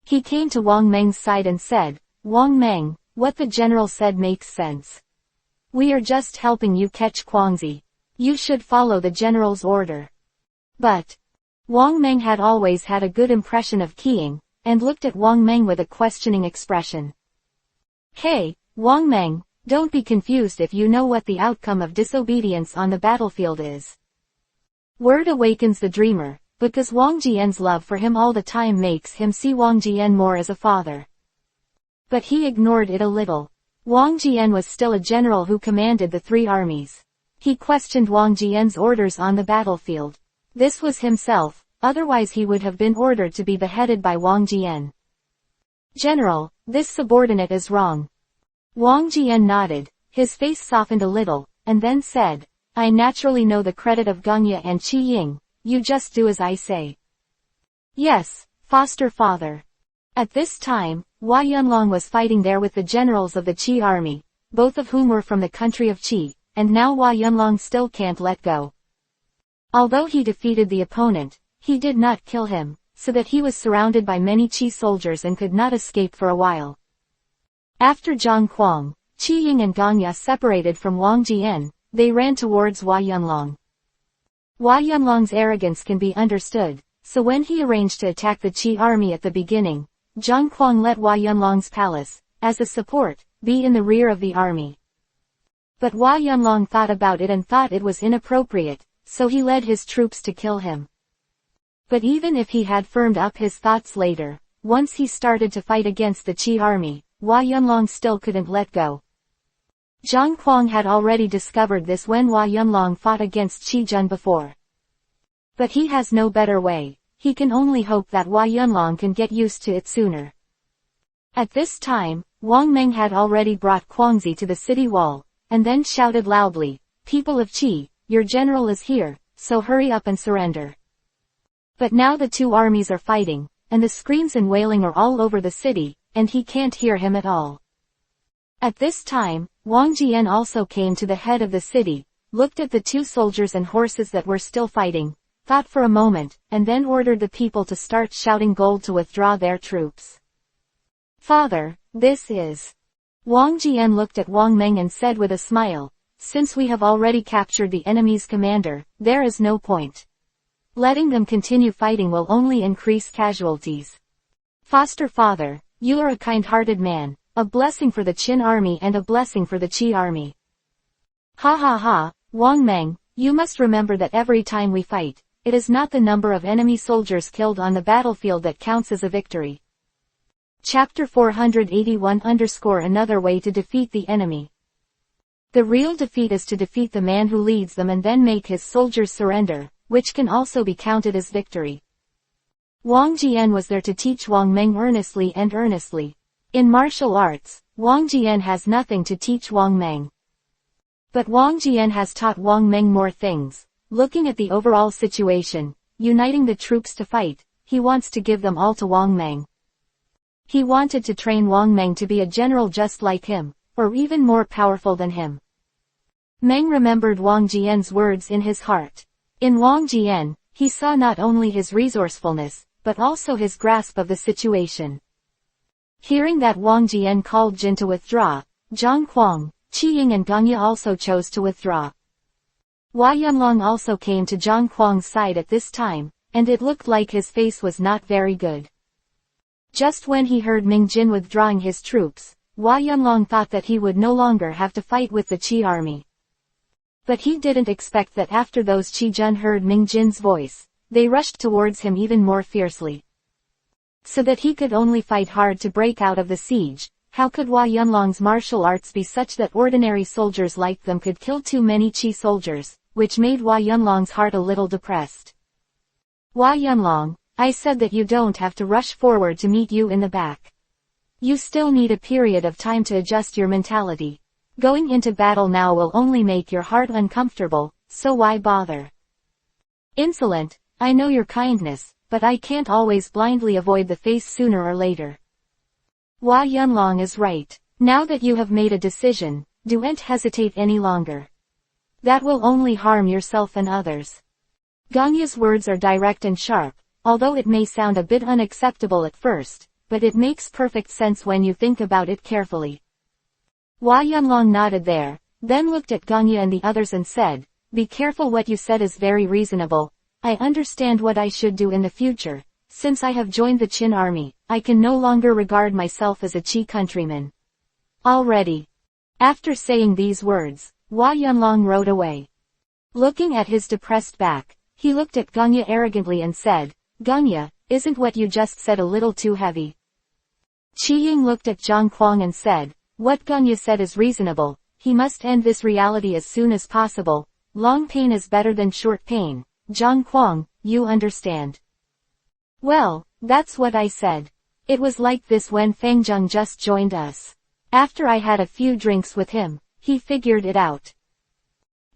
He came to Wang Meng's side and said, Wang Meng, what the general said makes sense. We are just helping you catch Guangxi. You should follow the general's order. But Wang Meng had always had a good impression of Qiying, and looked at Wang Meng with a questioning expression. Hey, Wang Meng, don't be confused if you know what the outcome of disobedience on the battlefield is. Word awakens the dreamer, because Wang Jian's love for him all the time makes him see Wang Jian more as a father. But he ignored it a little. Wang Jian was still a general who commanded the three armies. He questioned Wang Jian's orders on the battlefield. This was himself, otherwise he would have been ordered to be beheaded by Wang Jian. General, this subordinate is wrong. Wang Jian nodded, his face softened a little, and then said, I naturally know the credit of Ganya and Qiying, you just do as I say. Yes, foster father. At this time, Hua Yunlong was fighting there with the generals of the Qi army, both of whom were from the country of Qi, and now Hua Yunlong still can't let go. Although he defeated the opponent, he did not kill him, so that he was surrounded by many Qi soldiers and could not escape for a while. After Zhang Kuang, Qiying and Ganya separated from Wang Jian, they ran towards Hua Yunlong. Hua Yunlong's arrogance can be understood, so when he arranged to attack the Qi army at the beginning, Zhang Kuang let Hua Yunlong's palace, as a support, be in the rear of the army. But Hua Yunlong thought about it and thought it was inappropriate, so he led his troops to kill him. But even if he had firmed up his thoughts later, once he started to fight against the Qi army, Hua Yunlong still couldn't let go. Zhang Kuang had already discovered this when Hua Yunlong fought against Qi Jun before. But he has no better way, he can only hope that Hua Yunlong can get used to it sooner. At this time, Wang Meng had already brought Guangxi to the city wall, and then shouted loudly, People of Qi, your general is here, so hurry up and surrender. But now the two armies are fighting, and the screams and wailing are all over the city, and he can't hear him at all. At this time, Wang Jian also came to the head of the city, looked at the two soldiers and horses that were still fighting, thought for a moment, and then ordered the people to start shouting gold to withdraw their troops. Father, this is... Wang Jian looked at Wang Meng and said with a smile, since we have already captured the enemy's commander, there is no point. Letting them continue fighting will only increase casualties. Foster father, you are a kind-hearted man, a blessing for the Qin army and a blessing for the Qi army. Ha ha ha, Wang Meng, you must remember that every time we fight, it is not the number of enemy soldiers killed on the battlefield that counts as a victory. Chapter 481 Another way to defeat the enemy. The real defeat is to defeat the man who leads them and then make his soldiers surrender, which can also be counted as victory. Wang Jian was there to teach Wang Meng earnestly and earnestly. In martial arts, Wang Jian has nothing to teach Wang Meng. But Wang Jian has taught Wang Meng more things. Looking at the overall situation, uniting the troops to fight, he wants to give them all to Wang Meng. He wanted to train Wang Meng to be a general just like him, or even more powerful than him. Meng remembered Wang Jian's words in his heart. In Wang Jian, he saw not only his resourcefulness, but also his grasp of the situation. Hearing that Wang Jian called Jin to withdraw, Zhang Kuang, Qi Ying and Gong Ye also chose to withdraw. Hua Yunlong also came to Zhang Kuang's side at this time, and it looked like his face was not very good. Just when he heard Ming Jin withdrawing his troops, Hua Yunlong thought that he would no longer have to fight with the Qi army. But he didn't expect that after those Qi Jun heard Ming Jin's voice, they rushed towards him even more fiercely. So that he could only fight hard to break out of the siege. How could Hua Yunlong's martial arts be such that ordinary soldiers like them could kill too many Qi soldiers, which made Hua Yunlong's heart a little depressed. Hua Yunlong, I said that you don't have to rush forward to meet you in the back. You still need a period of time to adjust your mentality. Going into battle now will only make your heart uncomfortable, so why bother? Insolent, I know your kindness, but I can't always blindly avoid the face sooner or later. Hua Yunlong is right. Now that you have made a decision, don't hesitate any longer. That will only harm yourself and others. Gong Ye's words are direct and sharp, although it may sound a bit unacceptable at first, but it makes perfect sense when you think about it carefully. Hua Yunlong nodded there, then looked at Gong Ye and the others and said, be careful, what you said is very reasonable. I understand what I should do in the future. Since I have joined the Qin army, I can no longer regard myself as a Qi countryman. Already. After saying these words, Hua Yunlong rode away. Looking at his depressed back, he looked at Gong Ye arrogantly and said, Gong Ye, isn't what you just said a little too heavy? Qi Ying looked at Zhang Kuang and said, what Gong Ye said is reasonable. He must end this reality as soon as possible. Long pain is better than short pain. Zhang Kuang, you understand. Well, that's what I said. It was like this when Fang Zheng just joined us. After I had a few drinks with him, he figured it out.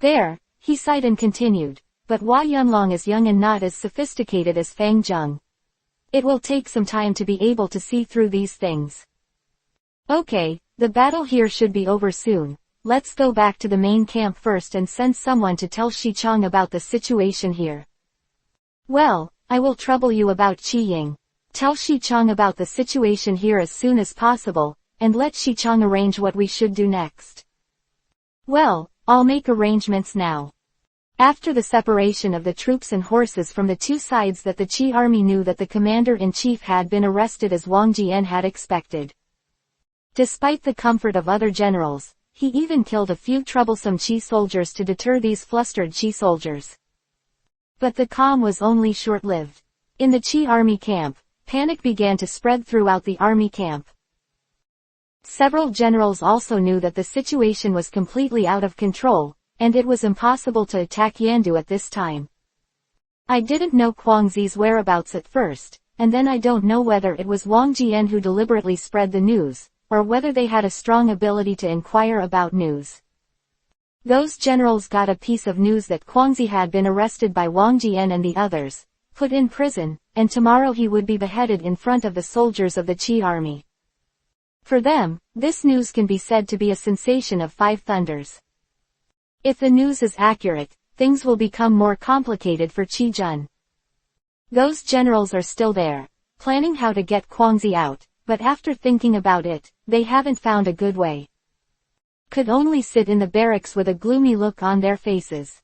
There, he sighed and continued, but Hua Yunlong is young and not as sophisticated as Fang Zheng. It will take some time to be able to see through these things. Okay, the battle here should be over soon. Let's go back to the main camp first and send someone to tell Xichang about the situation here. Well, I will trouble you about Qi Ying. Tell Xichang about the situation here as soon as possible, and let Xichang arrange what we should do next. Well, I'll make arrangements now. After the separation of the troops and horses from the two sides, that the Qi army knew that the commander-in-chief had been arrested as Wang Jian had expected. Despite the comfort of other generals, he even killed a few troublesome Qi soldiers to deter these flustered Qi soldiers. But the calm was only short-lived. In the Qi army camp, panic began to spread throughout the army camp. Several generals also knew that the situation was completely out of control, and it was impossible to attack Yandu at this time. I didn't know Guangxi's whereabouts at first, and then I don't know whether it was Wang Jian who deliberately spread the news, or whether they had a strong ability to inquire about news. Those generals got a piece of news that Guangxi had been arrested by Wang Jian and the others, put in prison, and tomorrow he would be beheaded in front of the soldiers of the Qi army. For them, this news can be said to be a sensation of five thunders. If the news is accurate, things will become more complicated for Qi Jun. Those generals are still there, planning how to get Guangxi out, but after thinking about it, they haven't found a good way. Could only sit in the barracks with a gloomy look on their faces.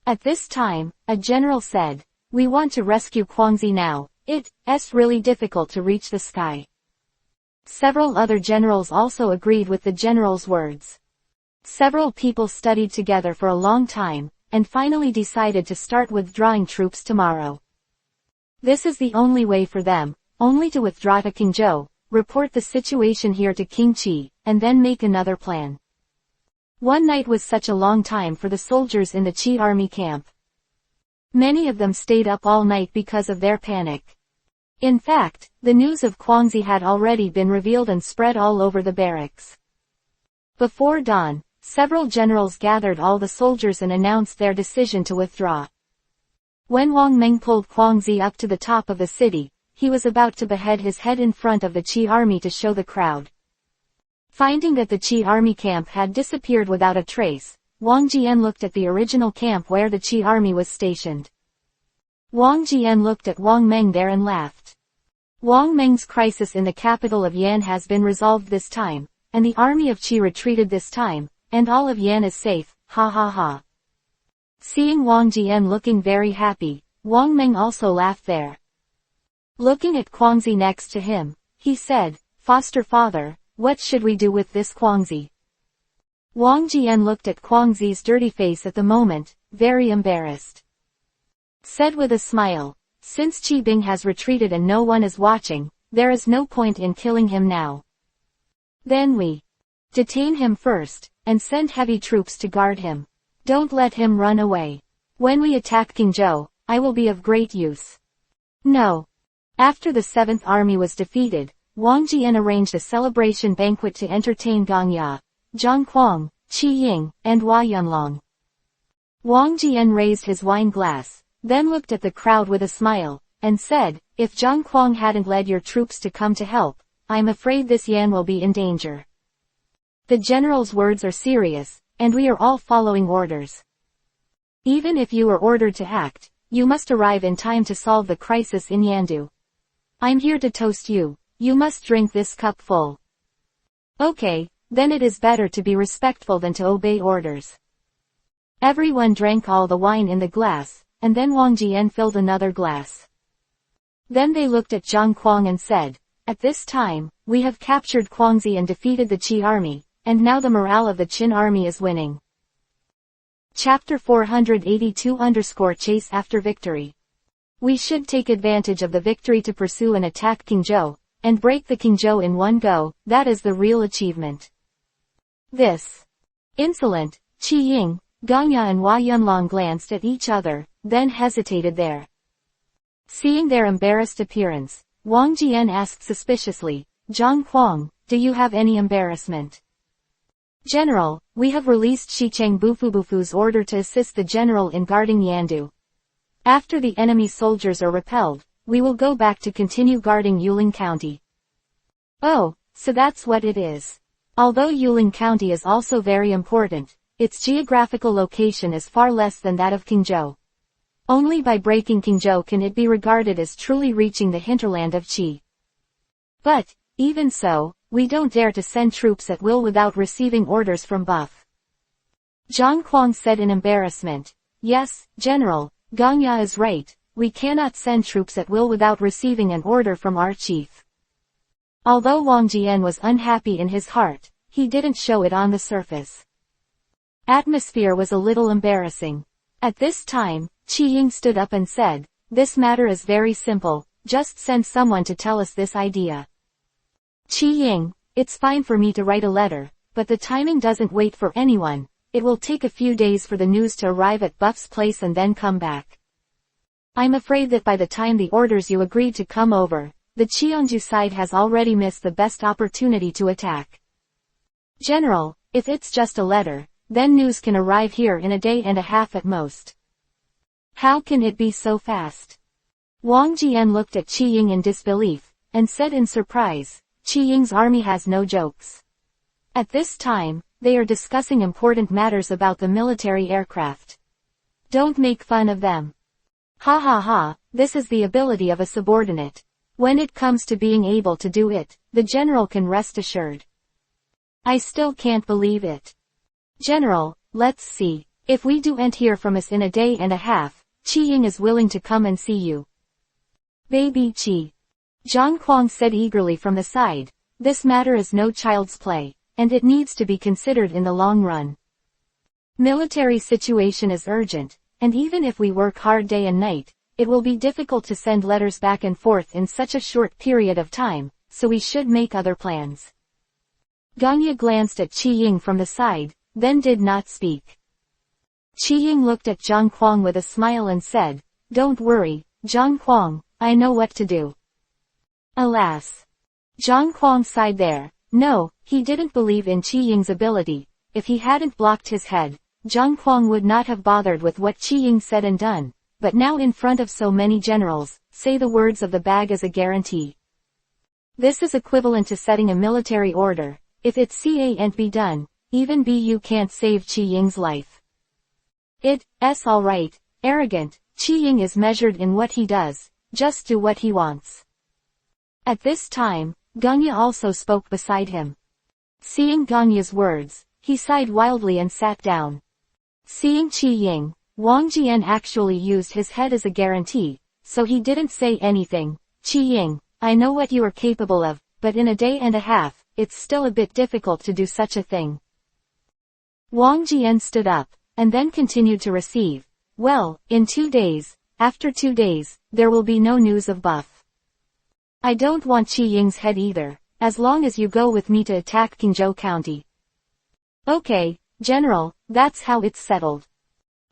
At this time, a general said, we want to rescue Guangxi now. It's really difficult to reach the sky. Several other generals also agreed with the general's words. Several people studied together for a long time, and finally decided to start withdrawing troops tomorrow. This is the only way for them, only to withdraw to Qingzhou, report the situation here to King Qi, and then make another plan. One night was such a long time for the soldiers in the Qi army camp. Many of them stayed up all night because of their panic. In fact, the news of Guangxi had already been revealed and spread all over the barracks. Before dawn, several generals gathered all the soldiers and announced their decision to withdraw. When Wang Meng pulled Guangxi up to the top of the city, he was about to behead his head in front of the Qi army to show the crowd. Finding that the Qi army camp had disappeared without a trace, Wang Jian looked at the original camp where the Qi army was stationed. Wang Jian looked at Wang Meng there and laughed. Wang Meng's crisis in the capital of Yan has been resolved this time, and the army of Qi retreated this time, and all of Yan is safe, ha ha ha. Seeing Wang Jian looking very happy, Wang Meng also laughed there. Looking at Guangxi next to him, he said, "Foster father, what should we do with this Guangxi?" Wang Jian looked at Guangxi's dirty face at the moment, very embarrassed. Said with a smile, "Since Qi Bing has retreated and no one is watching, there is no point in killing him now. Then we detain him first, and send heavy troops to guard him. Don't let him run away. When we attack Qingzhou, I will be of great use." No. After the 7th Army was defeated, Wang Jian arranged a celebration banquet to entertain Gong Ya, Zhang Kuang, Qi Ying, and Hua Yunlong. Wang Jian raised his wine glass, then looked at the crowd with a smile, and said, "If Zhang Kuang hadn't led your troops to come to help, I'm afraid this Yan will be in danger. The general's words are serious, and we are all following orders. Even if you are ordered to act, you must arrive in time to solve the crisis in Yandu. I'm here to toast you, you must drink this cup full." Okay, then it is better to be respectful than to obey orders. Everyone drank all the wine in the glass, and then Wang Jian filled another glass. Then they looked at Zhang Kuang and said, "At this time, we have captured Guangxi and defeated the Qi army, and now the morale of the Qin army is winning." Chapter 482 _ After victory. We should take advantage of the victory to pursue and attack Qingzhou, and break the Qingzhou in one go, that is the real achievement. This insolent, Qi Ying, Gong Ya and Hua Yunlong glanced at each other, then hesitated there. Seeing their embarrassed appearance, Wang Jian asked suspiciously, "Zhang Kuang, do you have any embarrassment?" "General, we have released Shicheng Bufubufu's order to assist the general in guarding Yandu. After the enemy soldiers are repelled, we will go back to continue guarding Yuling County." "Oh, so that's what it is." Although Yuling County is also very important, its geographical location is far less than that of Qingzhou. Only by breaking Qingzhou can it be regarded as truly reaching the hinterland of Qi. But, even so, we don't dare to send troops at will without receiving orders from Buff. Zhang Kuang said in embarrassment, "Yes, General, Gong Ya is right, we cannot send troops at will without receiving an order from our chief." Although Wang Jian was unhappy in his heart, he didn't show it on the surface. Atmosphere was a little embarrassing. At this time, Qi Ying stood up and said, "This matter is very simple, just send someone to tell us this idea." "Qi Ying, it's fine for me to write a letter, but the timing doesn't wait for anyone. It will take a few days for the news to arrive at Buff's place and then come back. I'm afraid that by the time the orders you agreed to come over, the Cheonju side has already missed the best opportunity to attack. General, if it's just a letter, then news can arrive here in a day and a half at most." "How can it be so fast?" Wang Jian looked at Qi Ying in disbelief, and said in surprise, "Qi Ying's army has no jokes. At this time, they are discussing important matters about the military aircraft. Don't make fun of them. Ha ha ha, this is the ability of a subordinate. When it comes to being able to do it, the general can rest assured. I still can't believe it. General, let's see. If we don't hear from us in a day and a half, Qi Ying is willing to come and see you." "Baby Qi," Zhang Kuang said eagerly from the side, "this matter is no child's play, and it needs to be considered in the long run. Military situation is urgent, and even if we work hard day and night, it will be difficult to send letters back and forth in such a short period of time, so we should make other plans." Gong Ya glanced at Qi Ying from the side, then did not speak. Qi Ying looked at Zhang Kuang with a smile and said, "Don't worry, Zhang Kuang, I know what to do. Alas. Zhang Kuang sighed there. No, he didn't believe in Qi Ying's ability. If he hadn't blocked his head, Zhang Kuang would not have bothered with what Qi Ying said and done. But now in front of so many generals, say the words of the bag as a guarantee. This is equivalent to setting a military order. If it can't be done, even you can't save Qi Ying's life. It's alright, arrogant. Qi Ying is measured in what he does. Just do what he wants. At this time, Gongya also spoke beside him. Seeing Gongya's words, he sighed wildly and sat down. Seeing Qi Ying, Wang Jian actually used his head as a guarantee, so he didn't say anything. Qi Ying, I know what you are capable of, but in a day and a half, it's still a bit difficult to do such a thing. Wang Jian stood up, and then continued to receive. Well, in 2 days, after 2 days, there will be no news of Buff. I don't want Qi Ying's head either, as long as you go with me to attack Qingzhou County. Okay, General, that's how it's settled.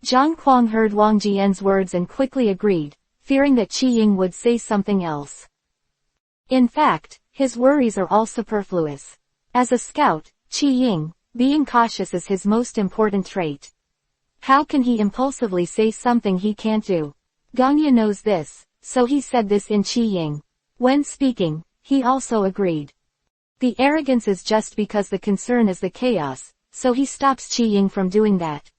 Zhang Kuang heard Wang Jian's words and quickly agreed, fearing that Qi Ying would say something else. In fact, his worries are all superfluous. As a scout, Qi Ying, being cautious is his most important trait. How can he impulsively say something he can't do? Gongya knows this, so he said this in Qi Ying. When speaking, he also agreed. The arrogance is just because the concern is the chaos, so he stops Qi Ying from doing that.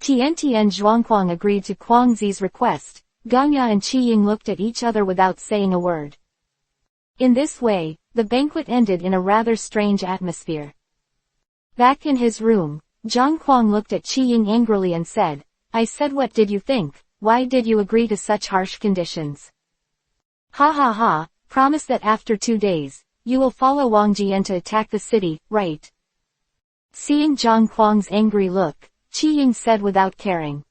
Tian Zhuangquang agreed to Guangzi's request. Gongya and Qi Ying looked at each other without saying a word. In this way, the banquet ended in a rather strange atmosphere. Back in his room, Zhang Kuang looked at Qi Ying angrily and said, I said what did you think? Why did you agree to such harsh conditions? Ha ha ha, promise that after 2 days, you will follow Wang Jian to attack the city, right? Seeing Zhang Kuang's angry look, Qi Ying said without caring.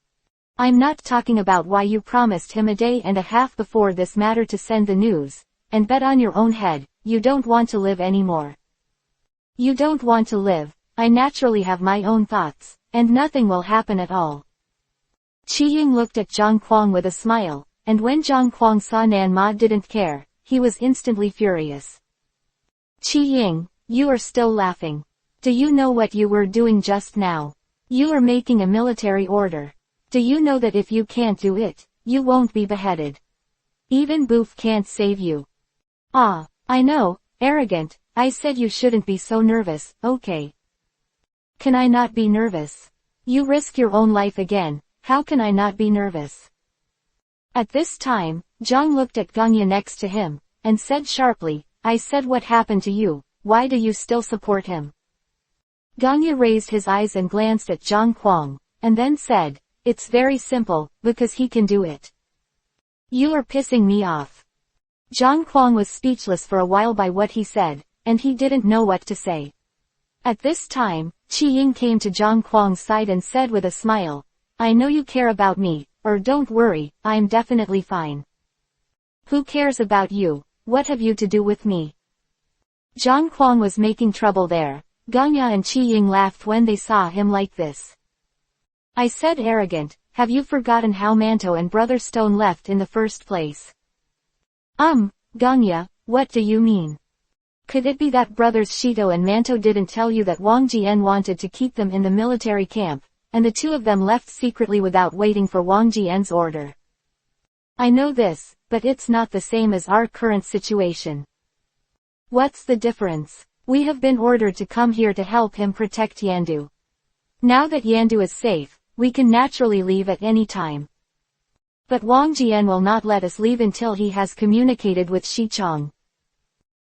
I'm not talking about why you promised him a day and a half before this matter to send the news, and bet on your own head, you don't want to live anymore. You don't want to live, I naturally have my own thoughts, and nothing will happen at all. Qi Ying looked at Zhang Kuang with a smile, and when Zhang Kuang saw Nan Ma didn't care, he was instantly furious. Qi Ying, you are still laughing. Do you know what you were doing just now? You are making a military order. Do you know that if you can't do it, you won't be beheaded? Even Boof can't save you. Ah, I know, arrogant, I said you shouldn't be so nervous, okay. Can I not be nervous? You risk your own life again, how can I not be nervous? At this time, Zhang looked at Gongya next to him, and said sharply, I said what happened to you, why do you still support him? Gongya raised his eyes and glanced at Zhang Kuang, and then said, it's very simple, because he can do it. You are pissing me off. Zhang Kuang was speechless for a while by what he said, and he didn't know what to say. At this time, Qi Ying came to Zhang Kuang's side and said with a smile, I know you care about me, or don't worry, I'm definitely fine. Who cares about you? What have you to do with me? Zhang Kuang was making trouble there. Gongya and Qi Ying laughed when they saw him like this. I said arrogant, have you forgotten how Manto and Brother Stone left in the first place? Gongya, what do you mean? Could it be that brothers Shito and Manto didn't tell you that Wang Jian wanted to keep them in the military camp, and the two of them left secretly without waiting for Wang Jian's order? I know this, but it's not the same as our current situation. What's the difference? We have been ordered to come here to help him protect Yandu. Now that Yandu is safe, we can naturally leave at any time. But Wang Jian will not let us leave until he has communicated with Xichong.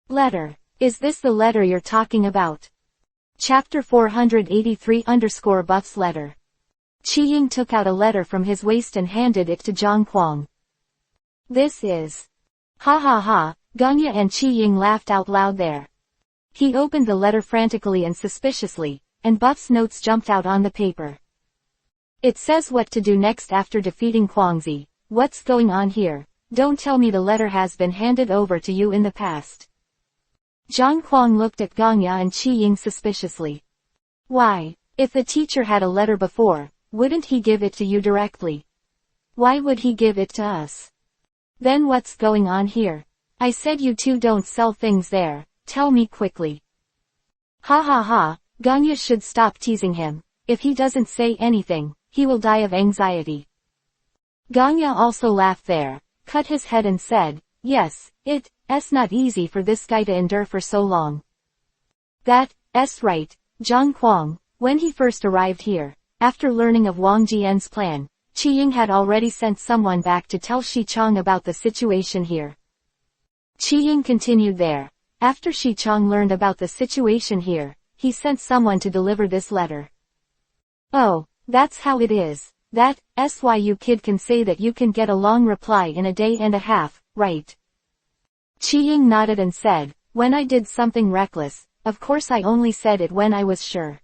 Letter. Is this the letter you're talking about? Chapter 483_Buff's letter. Qi Ying took out a letter from his waist and handed it to Zhang Kuang. This is. Ha ha ha, Gongya and Qi Ying laughed out loud there. He opened the letter frantically and suspiciously, and Buff's notes jumped out on the paper. It says what to do next after defeating Guangzi. What's going on here? Don't tell me the letter has been handed over to you in the past. Zhang Kuang looked at Gongya and Qi Ying suspiciously. Why, if the teacher had a letter before, wouldn't he give it to you directly? Why would he give it to us? Then what's going on here? I said you two don't sell things there, tell me quickly. Ha ha ha, Ganya should stop teasing him. If he doesn't say anything, he will die of anxiety. Ganya also laughed there, cut his head and said, yes, it's not easy for this guy to endure for so long. That's right, Zhang Kuang, when he first arrived here, after learning of Wang Jian's plan, Qi Ying had already sent someone back to tell Shi Chong about the situation here. Qi Ying continued there. After Shi Chong learned about the situation here, he sent someone to deliver this letter. Oh, that's how it is. That's why you kid can say that you can get a long reply in a day and a half, right? Qi Ying nodded and said, when I did something reckless, of course I only said it when I was sure.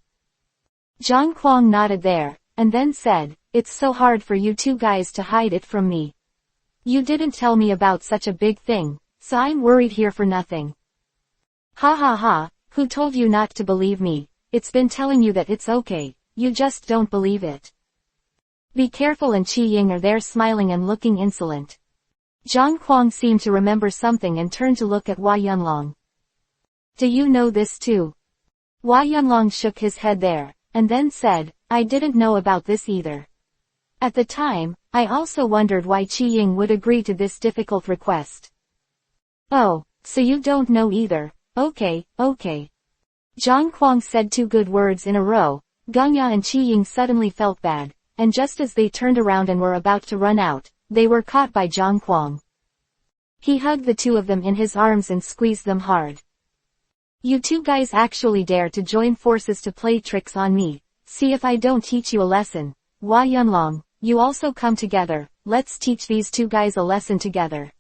Zhang Kuang nodded there, and then said, it's so hard for you two guys to hide it from me. You didn't tell me about such a big thing, so I'm worried here for nothing. Ha ha ha, who told you not to believe me? It's been telling you that it's okay, you just don't believe it. Be careful, and Qi Ying are there smiling and looking insolent. Zhang Kuang seemed to remember something and turned to look at Hua Yunlong. Do you know this too? Hua Yunlong shook his head there, and then said, I didn't know about this either. At the time, I also wondered why Qi Ying would agree to this difficult request. Oh, so you don't know either. Okay. Zhang Kuang said two good words in a row. Ganya and Qi Ying suddenly felt bad, and just as they turned around and were about to run out, they were caught by Zhang Kuang. He hugged the two of them in his arms and squeezed them hard. You two guys actually dare to join forces to play tricks on me. See if I don't teach you a lesson. Hua Yunlong, you also come together, let's teach these two guys a lesson together.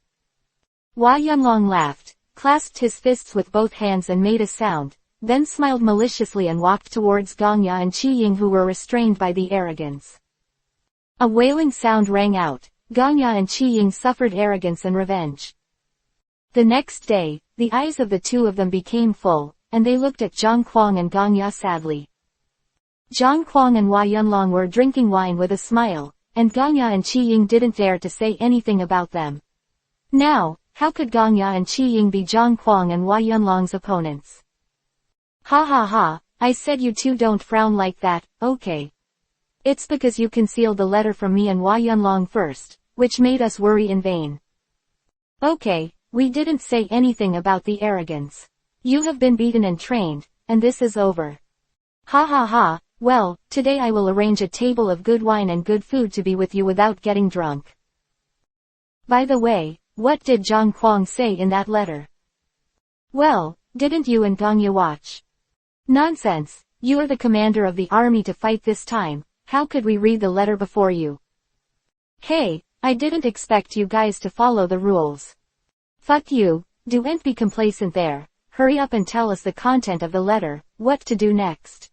Hua Yunlong laughed, clasped his fists with both hands and made a sound, then smiled maliciously and walked towards Ganya and Qi Ying, who were restrained by the arrogance. A wailing sound rang out. Ganya and Qi Ying suffered arrogance and revenge. The next day, the eyes of the two of them became full, and they looked at Zhang Kuang and Ganya sadly. Zhang Kuang and Hua Yunlong were drinking wine with a smile, and Ganya and Qi Ying didn't dare to say anything about them. Now, how could Ganya and Qi Ying be Zhang Kuang and Hua Yunlong's opponents? Ha ha ha, I said you two don't frown like that, okay. It's because you concealed the letter from me and Hua Yunlong first, which made us worry in vain. Okay, we didn't say anything about the arrogance. You have been beaten and trained, and this is over. Ha ha ha, well, today I will arrange a table of good wine and good food to be with you without getting drunk. By the way, what did Zhang Kuang say in that letter? Well, didn't you and Ganya watch? Nonsense, you are the commander of the army to fight this time, how could we read the letter before you? Hey, I didn't expect you guys to follow the rules. Fuck you, don't be complacent there, hurry up and tell us the content of the letter, what to do next.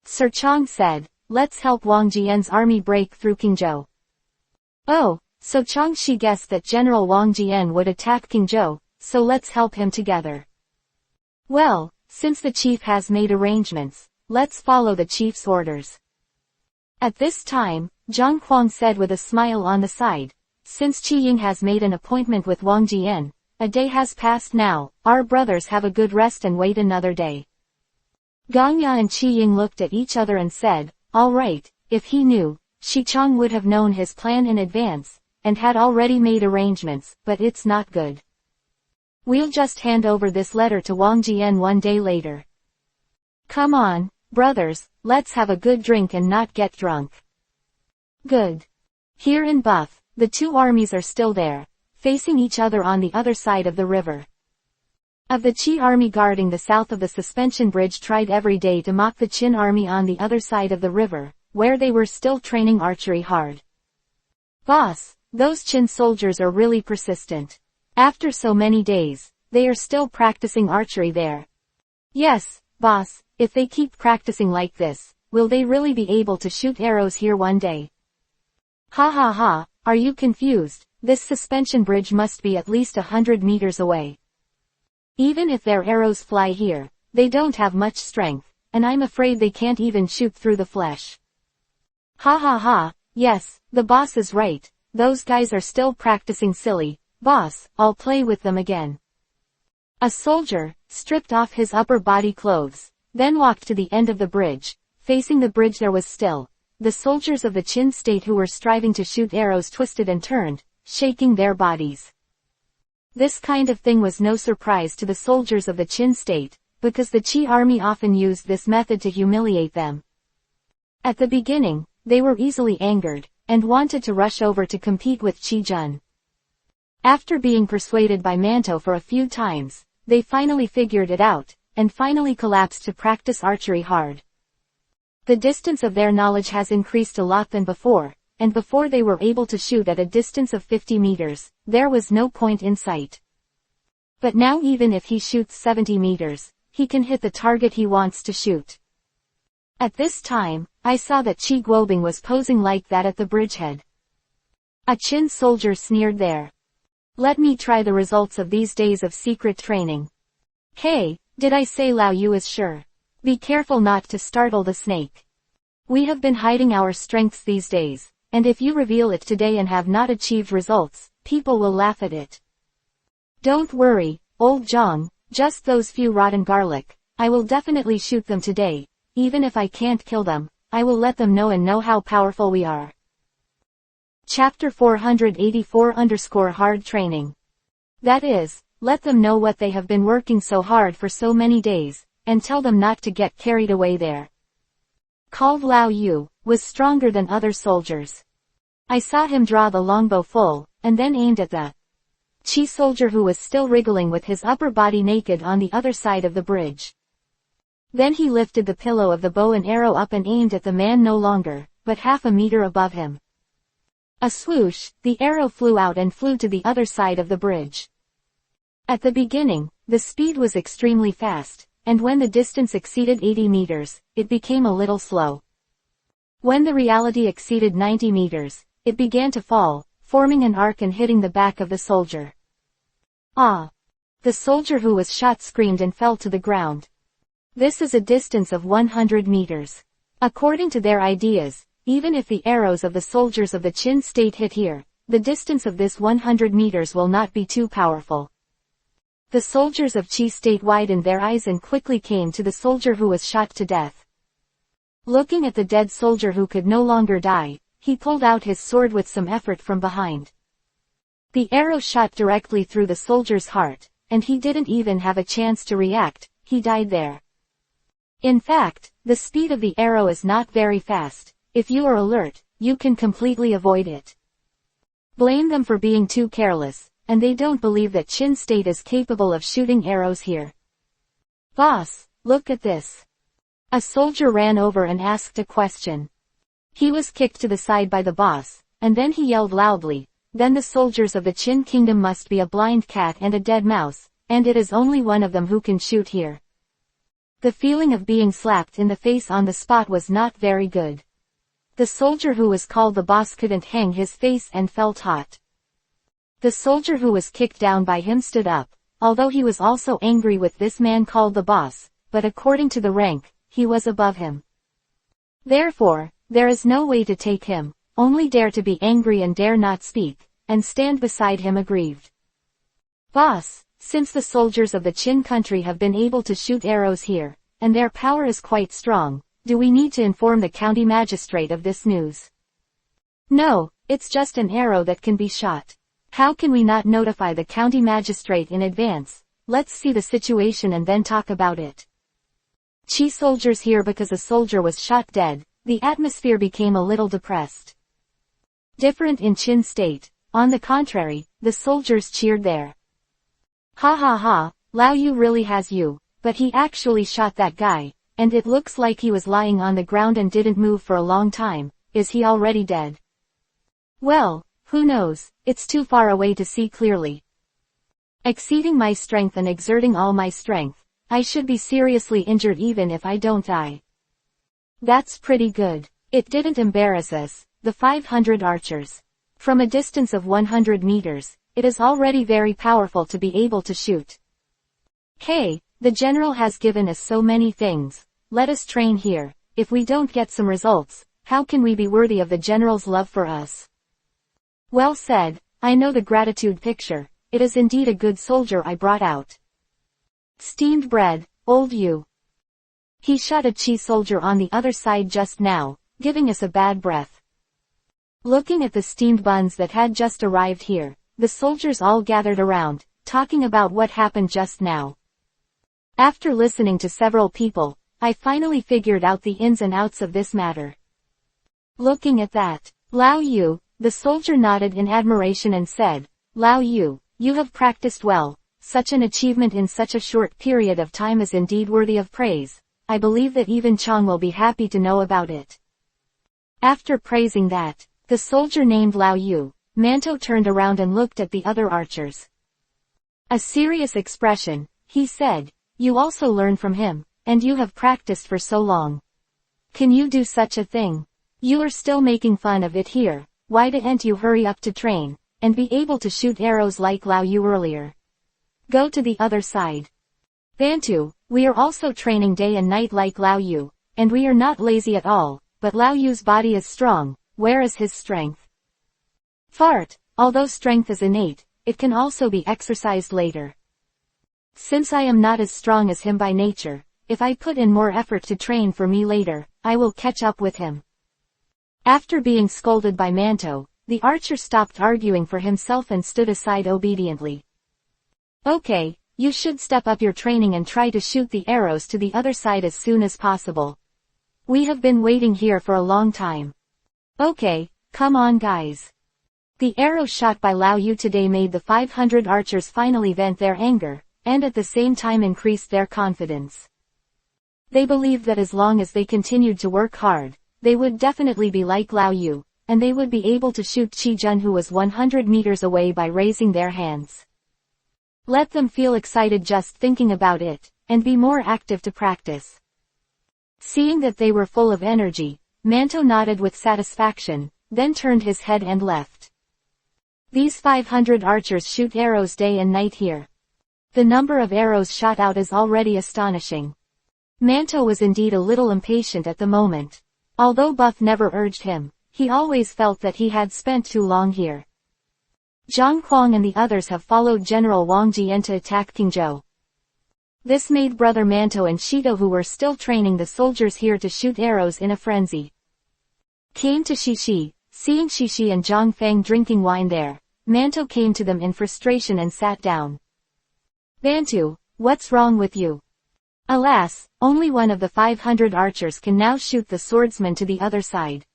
Sir Chong said, let's help Wang Jian's army break through Qingzhou. Oh, so Changshi guessed that General Wang Jian would attack Qingzhou, so let's help him together. Well, since the chief has made arrangements, let's follow the chief's orders. At this time, Zhang Kuang said with a smile on the side, since Qi Ying has made an appointment with Wang Jian, a day has passed now, our brothers have a good rest and wait another day. Ganya and Qi Ying looked at each other and said, all right, if he knew, Shi Chong would have known his plan in advance, and had already made arrangements, but it's not good. We'll just hand over this letter to Wang Jian one day later. Come on, brothers, let's have a good drink and not get drunk. Good. Here in Buff, the two armies are still there, facing each other on the other side of the river. Of the Qi army guarding the south of the suspension bridge tried every day to mock the Qin army on the other side of the river, where they were still training archery hard. Boss, those Qin soldiers are really persistent. After so many days, they are still practicing archery there. Yes, boss, if they keep practicing like this, will they really be able to shoot arrows here one day? Ha ha ha, are you confused? This suspension bridge must be at least 100 meters away. Even if their arrows fly here, they don't have much strength, and I'm afraid they can't even shoot through the flesh. Ha ha ha, yes, the boss is right, those guys are still practicing silly, Boss, I'll play with them again. A soldier stripped off his upper body clothes, then walked to the end of the bridge. Facing the bridge there was still the soldiers of the Qin state who were striving to shoot arrows twisted and turned, shaking their bodies. This kind of thing was no surprise to the soldiers of the Qin state, because the Qi army often used this method to humiliate them. At the beginning, they were easily angered, and wanted to rush over to compete with Qi Jun. After being persuaded by Manto for a few times, they finally figured it out, and finally collapsed to practice archery hard. The distance of their knowledge has increased a lot than before, and before they were able to shoot at a distance of 50 meters, there was no point in sight. But now even if he shoots 70 meters, he can hit the target he wants to shoot. At this time, I saw that Qi Guobing was posing like that at the bridgehead. A Qin soldier sneered there. Let me try the results of these days of secret training. Hey, did I say Lao Yu is sure? Be careful not to startle the snake. We have been hiding our strengths these days, and if you reveal it today and have not achieved results, people will laugh at it. Don't worry, old Zhang, just those few rotten garlic. I will definitely shoot them today. Even if I can't kill them, I will let them know how powerful we are. Chapter 484-Hard Training. That is, let them know what they have been working so hard for so many days, and tell them not to get carried away there. Called Lao Yu, was stronger than other soldiers. I saw him draw the longbow full, and then aimed at the Qi soldier who was still wriggling with his upper body naked on the other side of the bridge. Then he lifted the pillow of the bow and arrow up and aimed at the man no longer, but half a meter above him. A swoosh, the arrow flew out and flew to the other side of the bridge. At the beginning, the speed was extremely fast, and when the distance exceeded 80 meters, it became a little slow. When the reality exceeded 90 meters, it began to fall, forming an arc and hitting the back of the soldier. Ah! The soldier who was shot screamed and fell to the ground. This is a distance of 100 meters. According to their ideas, even if the arrows of the soldiers of the Qin state hit here, the distance of this 100 meters will not be too powerful. The soldiers of Qi state widened their eyes and quickly came to the soldier who was shot to death. Looking at the dead soldier who could no longer die, he pulled out his sword with some effort from behind. The arrow shot directly through the soldier's heart, and he didn't even have a chance to react, he died there. In fact, the speed of the arrow is not very fast. If you are alert, you can completely avoid it. Blame them for being too careless, and they don't believe that Qin state is capable of shooting arrows here. Boss, look at this. A soldier ran over and asked a question. He was kicked to the side by the boss, and then he yelled loudly, then the soldiers of the Qin kingdom must be a blind cat and a dead mouse, and it is only one of them who can shoot here. The feeling of being slapped in the face on the spot was not very good. The soldier who was called the boss couldn't hang his face and felt hot. The soldier who was kicked down by him stood up, although he was also angry with this man called the boss, but according to the rank, he was above him. Therefore, there is no way to take him, only dare to be angry and dare not speak, and stand beside him aggrieved. Boss, since the soldiers of the Qin country have been able to shoot arrows here, and their power is quite strong, do we need to inform the county magistrate of this news? No, it's just an arrow that can be shot. How can we not notify the county magistrate in advance? Let's see the situation and then talk about it. Qi soldiers here because a soldier was shot dead, the atmosphere became a little depressed. Different in Qin state, on the contrary, the soldiers cheered there. Ha ha ha, Lao Yu really has you, but he actually shot that guy, and it looks like he was lying on the ground and didn't move for a long time. Is he already dead? Well, who knows, it's too far away to see clearly. Exceeding my strength and exerting all my strength, I should be seriously injured even if I don't die. That's pretty good. It didn't embarrass us, the 500 archers. From a distance of 100 meters, it is already very powerful to be able to shoot. Hey, the general has given us so many things. Let us train here. If we don't get some results, how can we be worthy of the general's love for us? Well said, I know the gratitude picture, it is indeed a good soldier I brought out. Steamed bread, old you. He shot a cheese soldier on the other side just now, giving us a bad breath. Looking at the steamed buns that had just arrived here, the soldiers all gathered around, talking about what happened just now. After listening to several people, I finally figured out the ins and outs of this matter. Looking at that, Lao Yu, the soldier nodded in admiration and said, Lao Yu, you have practiced well, such an achievement in such a short period of time is indeed worthy of praise. I believe that even Chang will be happy to know about it. After praising that, the soldier named Lao Yu, Manto turned around and looked at the other archers. A serious expression, he said, you also learn from him, and you have practiced for so long. Can you do such a thing? You are still making fun of it here, why didn't you hurry up to train, and be able to shoot arrows like Lao Yu earlier? Go to the other side. Bantu, we are also training day and night like Lao Yu, and we are not lazy at all, but Lao Yu's body is strong, where is his strength? Fart, although strength is innate, it can also be exercised later. Since I am not as strong as him by nature, if I put in more effort to train for me later, I will catch up with him. After being scolded by Manto, the archer stopped arguing for himself and stood aside obediently. Okay, you should step up your training and try to shoot the arrows to the other side as soon as possible. We have been waiting here for a long time. Okay, come on guys. The arrow shot by Lao Yu today made the 500 archers finally vent their anger, and at the same time increased their confidence. They believed that as long as they continued to work hard, they would definitely be like Lao Yu, and they would be able to shoot Chi Jun who was 100 meters away by raising their hands. Let them feel excited just thinking about it, and be more active to practice. Seeing that they were full of energy, Manto nodded with satisfaction, then turned his head and left. These 500 archers shoot arrows day and night here. The number of arrows shot out is already astonishing. Manto was indeed a little impatient at the moment. Although Buff never urged him, he always felt that he had spent too long here. Zhang Huang and the others have followed General Wang Jian to attack Qingzhou. This made Brother Manto and Shido, who were still training the soldiers here to shoot arrows, in a frenzy. Came to Shishi, seeing Shishi and Zhang Feng drinking wine there, Manto came to them in frustration and sat down. Bantu, what's wrong with you? Alas, only one of the 500 archers can now shoot the swordsman to the other side.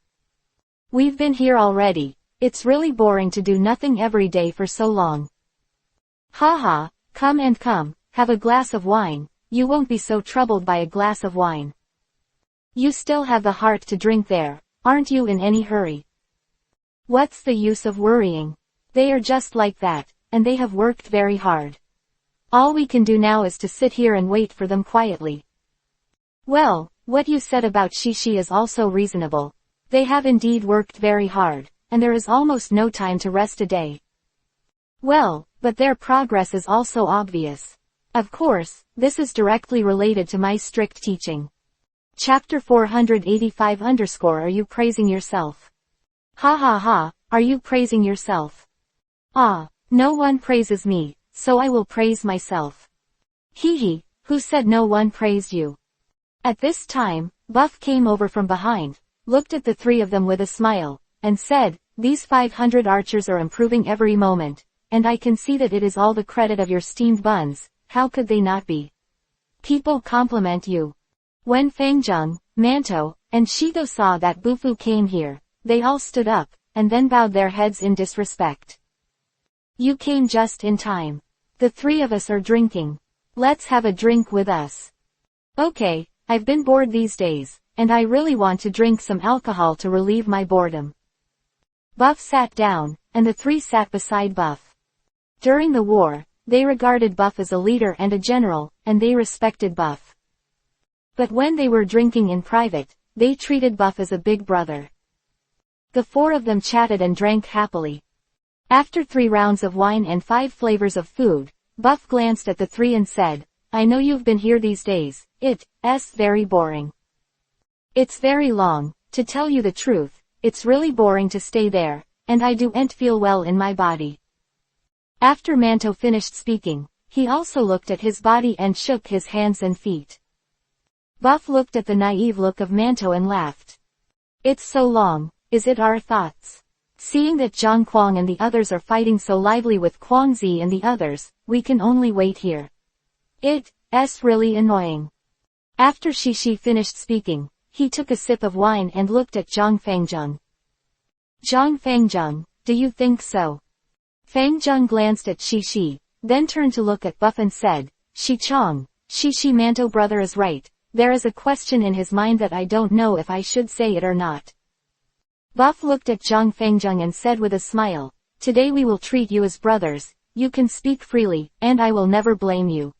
We've been here already, it's really boring to do nothing every day for so long. Haha, come, have a glass of wine, you won't be so troubled by a glass of wine. You still have the heart to drink there, aren't you in any hurry? What's the use of worrying? They are just like that, and they have worked very hard. All we can do now is to sit here and wait for them quietly. Well, what you said about Shishi is also reasonable. They have indeed worked very hard, and there is almost no time to rest a day. Well, but their progress is also obvious. Of course, this is directly related to my strict teaching. Chapter 485 _ Are you praising yourself? Ha ha ha, are you praising yourself? Ah, no one praises me, so I will praise myself. Hee hee, who said no one praised you? At this time, Buff came over from behind, looked at the three of them with a smile, and said, these 500 archers are improving every moment, and I can see that it is all the credit of your steamed buns, how could they not be? People compliment you. When Fangjung, Manto, and Shido saw that Bufu came here, they all stood up, and then bowed their heads in disrespect. You came just in time. The three of us are drinking. Let's have a drink with us. Okay, I've been bored these days, and I really want to drink some alcohol to relieve my boredom. Buff sat down, and the three sat beside Buff. During the war, they regarded Buff as a leader and a general, and they respected Buff. But when they were drinking in private, they treated Buff as a big brother. The four of them chatted and drank happily. After 3 rounds of wine and 5 flavors of food, Buff glanced at the three and said, I know you've been here these days, it's very boring. It's very long, to tell you the truth, it's really boring to stay there, and I don't feel well in my body. After Manto finished speaking, he also looked at his body and shook his hands and feet. Buff looked at the naive look of Manto and laughed. It's so long, is it our thoughts? Seeing that Zhang Kuang and the others are fighting so lively with Kuang Zi and the others, we can only wait here. It's really annoying. After Shishi finished speaking, he took a sip of wine and looked at Zhang Fangjung. Zhang Fangjung, do you think so? Fangjung glanced at Shishi, then turned to look at Buff and said, Shichong, Shishi Manto brother is right, there is a question in his mind that I don't know if I should say it or not. Buff looked at Zhang Fangjung and said with a smile, today we will treat you as brothers, you can speak freely, and I will never blame you.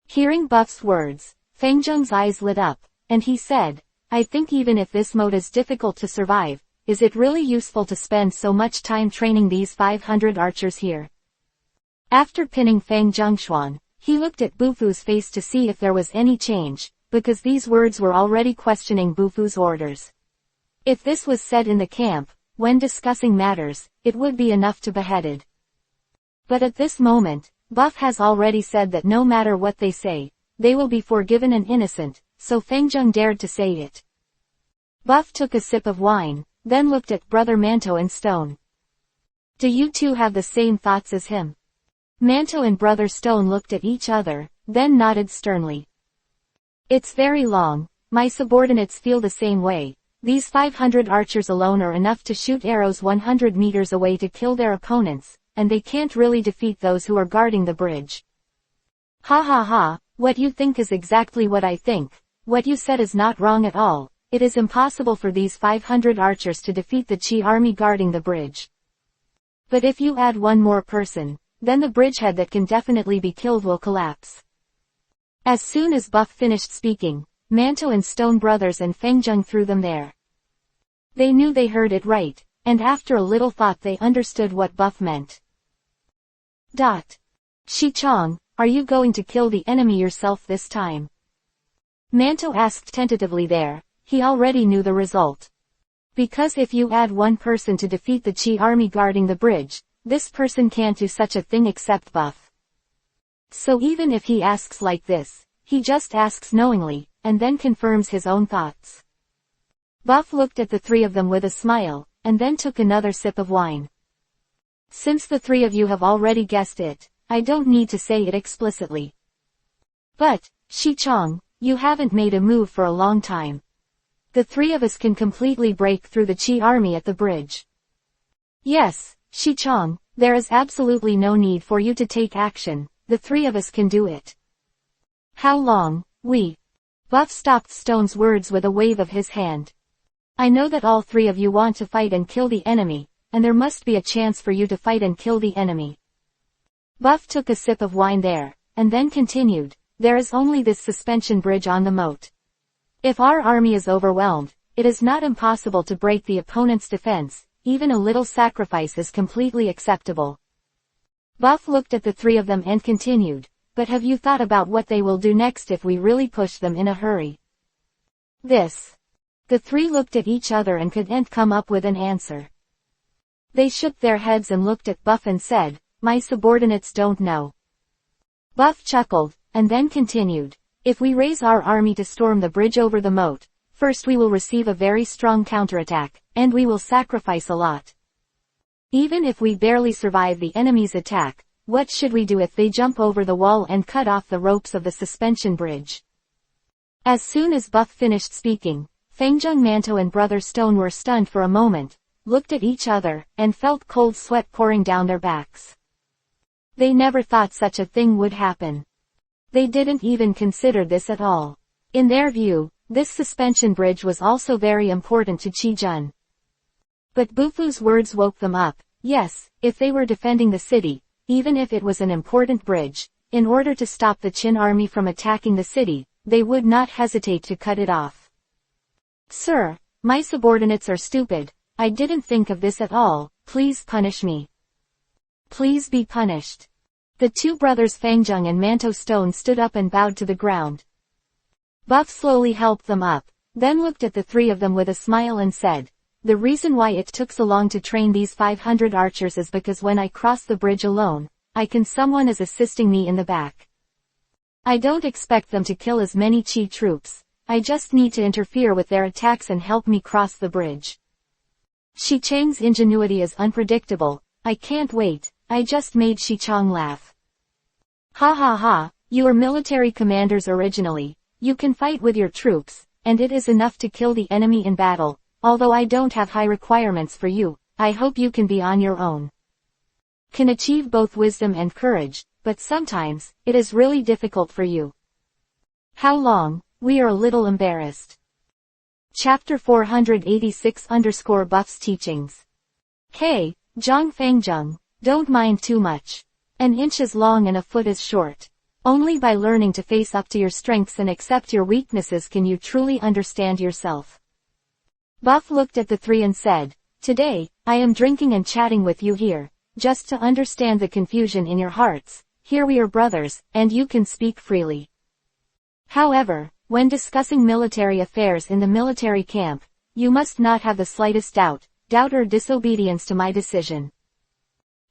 Hearing Buff's words, Fangjung's eyes lit up, and he said, I think even if this mode is difficult to survive, is it really useful to spend so much time training these 500 archers here? After pinning Fang Zhongshuan, he looked at Bufu's face to see if there was any change, because these words were already questioning Bufu's orders. If this was said in the camp, when discussing matters, it would be enough to beheaded. But at this moment, Buff has already said that no matter what they say, they will be forgiven and innocent, so Fangjung dared to say it. Buff took a sip of wine, then looked at Brother Manto and Stone. Do you two have the same thoughts as him? Manto and Brother Stone looked at each other, then nodded sternly. It's very long, my subordinates feel the same way. These 500 archers alone are enough to shoot arrows 100 meters away to kill their opponents, and they can't really defeat those who are guarding the bridge. Ha ha ha, what you think is exactly what I think. What you said is not wrong at all. It is impossible for these 500 archers to defeat the Qi army guarding the bridge. But if you add one more person, then the bridgehead that can definitely be killed will collapse. As soon as Buff finished speaking, Manto and Stone Brothers and Fangjung threw them there. They knew they heard it right, and after a little thought they understood what Buff meant. Shichong, are you going to kill the enemy yourself this time? Manto asked tentatively there, he already knew the result. Because if you add one person to defeat the Qi army guarding the bridge, this person can't do such a thing except Buff. So even if he asks like this, he just asks knowingly, and then confirms his own thoughts. Buff looked at the three of them with a smile, and then took another sip of wine. Since the three of you have already guessed it, I don't need to say it explicitly. But, Shichong, you haven't made a move for a long time. The three of us can completely break through the Qi army at the bridge. Yes, Shichong, there is absolutely no need for you to take action, the three of us can do it. How long, Buff stopped Stone's words with a wave of his hand. I know that all three of you want to fight and kill the enemy, and there must be a chance for you to fight and kill the enemy. Buff took a sip of wine there, and then continued, there is only this suspension bridge on the moat. If our army is overwhelmed, it is not impossible to break the opponent's defense, even a little sacrifice is completely acceptable. Buff looked at the three of them and continued, but have you thought about what they will do next if we really push them in a hurry? The three looked at each other and couldn't come up with an answer. They shook their heads and looked at Buff and said, my subordinates don't know. Buff chuckled, and then continued, if we raise our army to storm the bridge over the moat, first we will receive a very strong counterattack, and we will sacrifice a lot. Even if we barely survive the enemy's attack, what should we do if they jump over the wall and cut off the ropes of the suspension bridge? As soon as Buff finished speaking, Fangjung Manto and Brother Stone were stunned for a moment, looked at each other, and felt cold sweat pouring down their backs. They never thought such a thing would happen. They didn't even consider this at all. In their view, this suspension bridge was also very important to Qijun. But Bufu's words woke them up. Yes, if they were defending the city, even if it was an important bridge, in order to stop the Qin army from attacking the city, they would not hesitate to cut it off. Sir, my subordinates are stupid. I didn't think of this at all. Please punish me. Please be punished. The two brothers Fangjung and Manto Stone stood up and bowed to the ground. Buff slowly helped them up, then looked at the three of them with a smile and said, the reason why it took so long to train these 500 archers is because when I cross the bridge alone, someone is assisting me in the back. I don't expect them to kill as many Chi troops, I just need to interfere with their attacks and help me cross the bridge. Shi Chang's ingenuity is unpredictable, I can't wait, I just made Shi Chang laugh. Ha ha ha, you are military commanders originally, you can fight with your troops, and it is enough to kill the enemy in battle, although I don't have high requirements for you, I hope you can be on your own. Can achieve both wisdom and courage, but sometimes, it is really difficult for you. How long? We are a little embarrassed. Chapter 486 _ Teachings. Hey, Zhang Fengjung, don't mind too much. An inch is long and a foot is short. Only by learning to face up to your strengths and accept your weaknesses can you truly understand yourself. Buff looked at the three and said, today, I am drinking and chatting with you here, just to understand the confusion in your hearts. Here we are brothers, and you can speak freely. However, when discussing military affairs in the military camp, you must not have the slightest doubt or disobedience to my decision.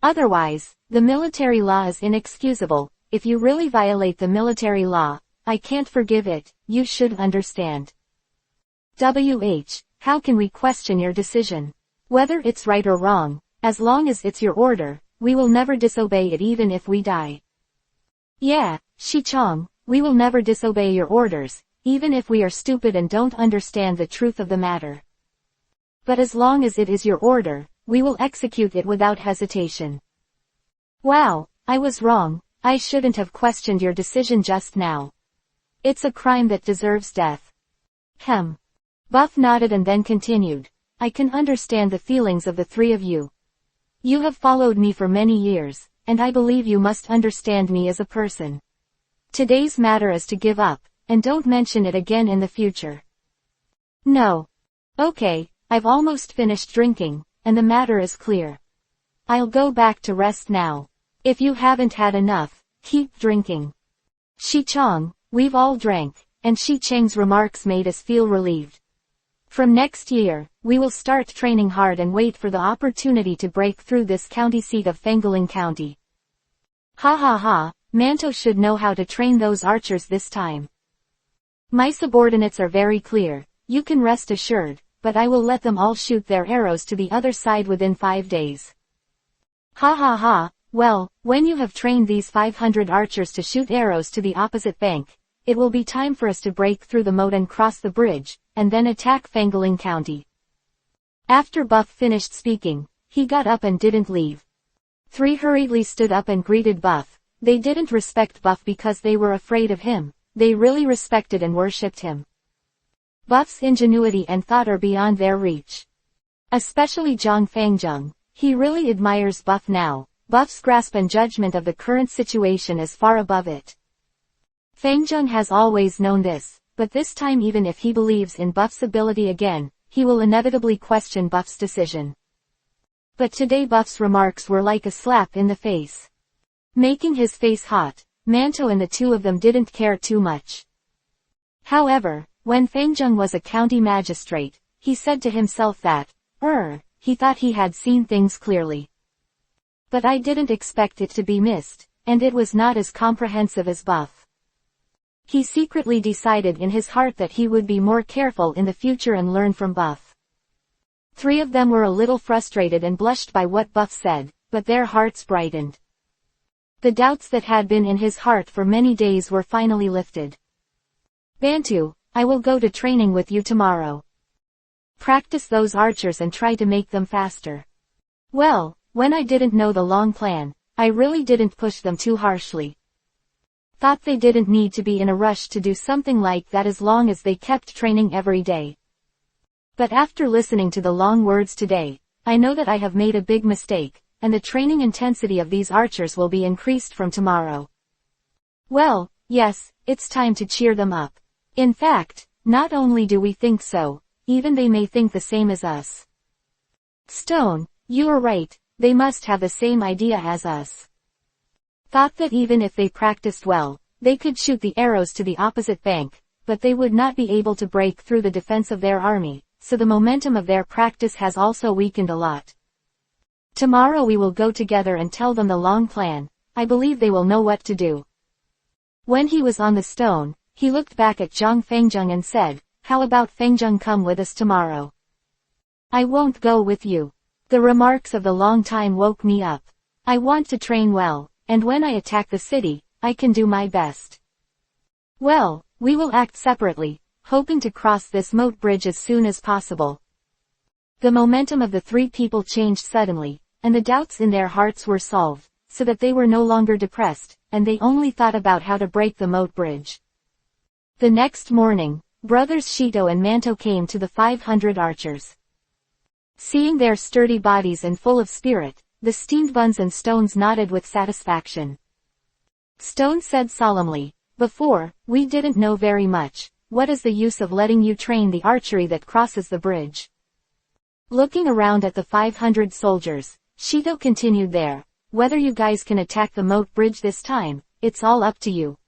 Otherwise, the military law is inexcusable. If you really violate the military law, I can't forgive it, you should understand. How can we question your decision? Whether it's right or wrong, as long as it's your order, we will never disobey it even if we die. Yeah, Shi Chang, we will never disobey your orders, even if we are stupid and don't understand the truth of the matter. But as long as it is your order, we will execute it without hesitation. Wow, I was wrong, I shouldn't have questioned your decision just now. It's a crime that deserves death. Buff nodded and then continued. I can understand the feelings of the three of you. You have followed me for many years, and I believe you must understand me as a person. Today's matter is to give up, and don't mention it again in the future. No. Okay, I've almost finished drinking, and the matter is clear. I'll go back to rest now. If you haven't had enough, keep drinking. Shi Chang, we've all drank, and Shi Chang's remarks made us feel relieved. From next year, we will start training hard and wait for the opportunity to break through this county seat of Fengling County. Ha ha ha, Manto should know how to train those archers this time. My subordinates are very clear, you can rest assured, but I will let them all shoot their arrows to the other side within 5 days. Ha ha ha, well, when you have trained these 500 archers to shoot arrows to the opposite bank, it will be time for us to break through the moat and cross the bridge, and then attack Fengling County. After Buff finished speaking, he got up and didn't leave. Three hurriedly stood up and greeted Buff. They didn't respect Buff because they were afraid of him, they really respected and worshipped him. Buff's ingenuity and thought are beyond their reach. Especially Zhang Fengjung, he really admires Buff now. Buff's grasp and judgment of the current situation is far above it. Fengjung has always known this, but this time even if he believes in Buff's ability again, he will inevitably question Buff's decision. But today Buff's remarks were like a slap in the face. Making his face hot, Manto and the two of them didn't care too much. However, when Fengjung was a county magistrate, he said to himself that, he thought he had seen things clearly. But I didn't expect it to be missed, and it was not as comprehensive as Buff. He secretly decided in his heart that he would be more careful in the future and learn from Buff. Three of them were a little frustrated and blushed by what Buff said, but their hearts brightened. The doubts that had been in his heart for many days were finally lifted. Bantu, I will go to training with you tomorrow. Practice those archers and try to make them faster. Well, when I didn't know the long plan, I really didn't push them too harshly. Thought they didn't need to be in a rush to do something like that as long as they kept training every day. But after listening to the long words today, I know that I have made a big mistake, and the training intensity of these archers will be increased from tomorrow. Well, yes, it's time to cheer them up. In fact, not only do we think so, even they may think the same as us. Stone, you are right, they must have the same idea as us. Thought that even if they practiced well, they could shoot the arrows to the opposite bank, but they would not be able to break through the defense of their army, so the momentum of their practice has also weakened a lot. Tomorrow we will go together and tell them the long plan. I believe they will know what to do. When he was on the stone, he looked back at Zhang Fengjung and said, how about Fengjung come with us tomorrow? I won't go with you. The remarks of the long time woke me up. I want to train well, and when I attack the city, I can do my best. Well, we will act separately, hoping to cross this moat bridge as soon as possible. The momentum of the three people changed suddenly, and the doubts in their hearts were solved, so that they were no longer depressed, and they only thought about how to break the moat bridge. The next morning, brothers Shito and Manto came to the 500 archers. Seeing their sturdy bodies and full of spirit, the steamed buns and Stones nodded with satisfaction. Stone said solemnly, before, we didn't know very much. What is the use of letting you train the archery that crosses the bridge? Looking around at the 500 soldiers, Shito continued there. Whether you guys can attack the moat bridge this time, it's all up to you.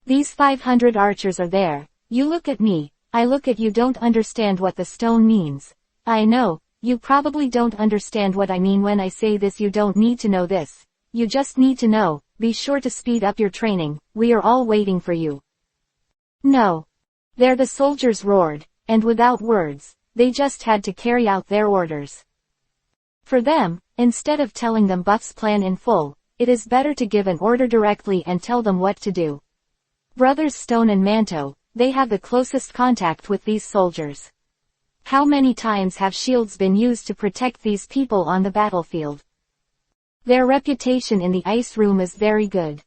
These 500 archers are there. You look at me, I look at you. Don't understand what the stone means. I know, you probably don't understand what I mean when I say this. You don't need to know this. You just need to know, be sure to speed up your training, we are all waiting for you. No. There the soldiers roared, and without words, they just had to carry out their orders. For them, instead of telling them Buff's plan in full, it is better to give an order directly and tell them what to do. Brothers Stone and Manto, they have the closest contact with these soldiers. How many times have shields been used to protect these people on the battlefield? Their reputation in the ice room is very good.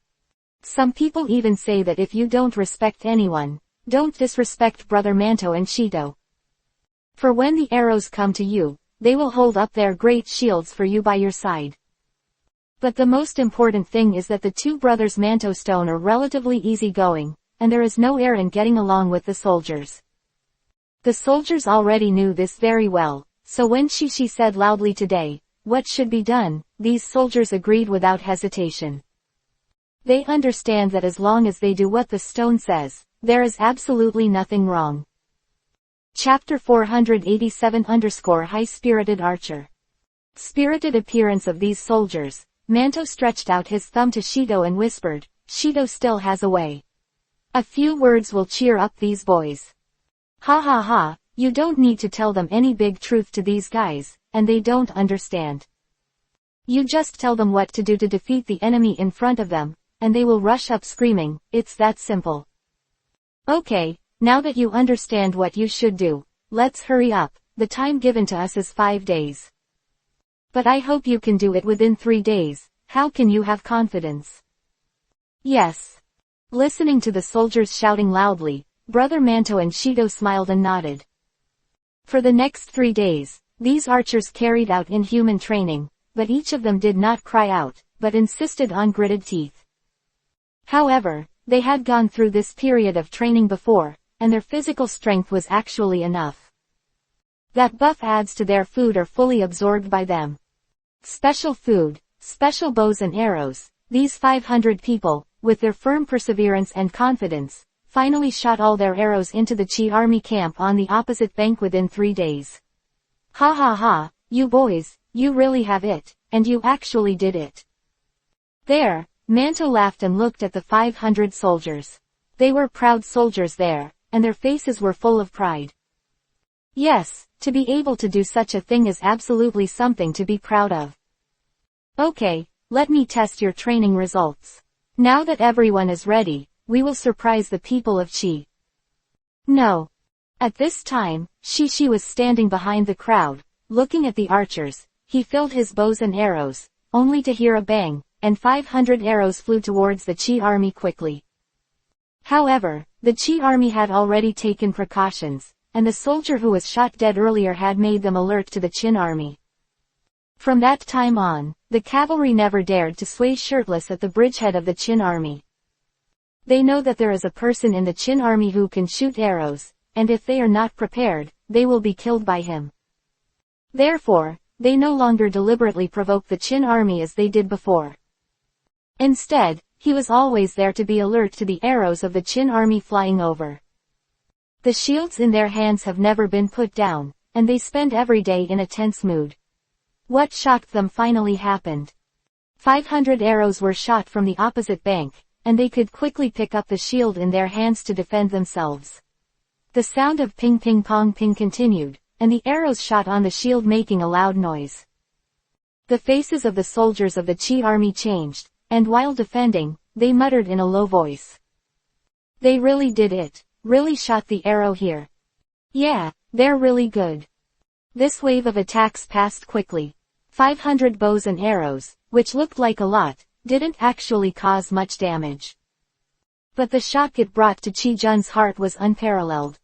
Some people even say that if you don't respect anyone, don't disrespect Brother Manto and Shito. For when the arrows come to you, they will hold up their great shields for you by your side. But the most important thing is that the two brothers Manto Stone are relatively easygoing, and there is no air in getting along with the soldiers. The soldiers already knew this very well, so when Shishi said loudly today, what should be done, these soldiers agreed without hesitation. They understand that as long as they do what the stone says, there is absolutely nothing wrong. Chapter 487 High-Spirited Archer. Spirited appearance of these soldiers, Manto stretched out his thumb to Shito and whispered, Shito still has a way. A few words will cheer up these boys. Ha ha ha, you don't need to tell them any big truth to these guys, and they don't understand. You just tell them what to do to defeat the enemy in front of them, and they will rush up screaming, it's that simple. Okay, now that you understand what you should do, let's hurry up, the time given to us is 5 days. But I hope you can do it within 3 days, how can you have confidence? Yes. Listening to the soldiers shouting loudly, Brother Manto and Shito smiled and nodded. For the next 3 days, these archers carried out inhuman training, but each of them did not cry out, but insisted on gritted teeth. However, they had gone through this period of training before, and their physical strength was actually enough. That buff adds to their food are fully absorbed by them. Special food, special bows and arrows, these 500 people, with their firm perseverance and confidence, finally shot all their arrows into the Chi army camp on the opposite bank within 3 days. Ha ha ha, you boys, you really have it, and you actually did it. There, Manto laughed and looked at the 500 soldiers. They were proud soldiers there, and their faces were full of pride. Yes, to be able to do such a thing is absolutely something to be proud of. Okay, let me test your training results. Now that everyone is ready, we will surprise the people of Chi. No. At this time, Shishi was standing behind the crowd, looking at the archers. He filled his bows and arrows, only to hear a bang, and 500 arrows flew towards the Chi army quickly. However, the Chi army had already taken precautions, and the soldier who was shot dead earlier had made them alert to the Qin army. From that time on, the cavalry never dared to sway shirtless at the bridgehead of the Qin army. They know that there is a person in the Qin army who can shoot arrows, and if they are not prepared, they will be killed by him. Therefore, they no longer deliberately provoke the Qin army as they did before. Instead, he was always there to be alert to the arrows of the Qin army flying over. The shields in their hands have never been put down, and they spend every day in a tense mood. What shocked them finally happened. 500 arrows were shot from the opposite bank, and they could quickly pick up the shield in their hands to defend themselves. The sound of ping ping pong ping continued, and the arrows shot on the shield making a loud noise. The faces of the soldiers of the Qi army changed, and while defending, they muttered in a low voice. They really did it. Really shot the arrow here. Yeah, they're really good. This wave of attacks passed quickly. 500 bows and arrows, which looked like a lot, didn't actually cause much damage. But the shock it brought to Qi Jun's heart was unparalleled.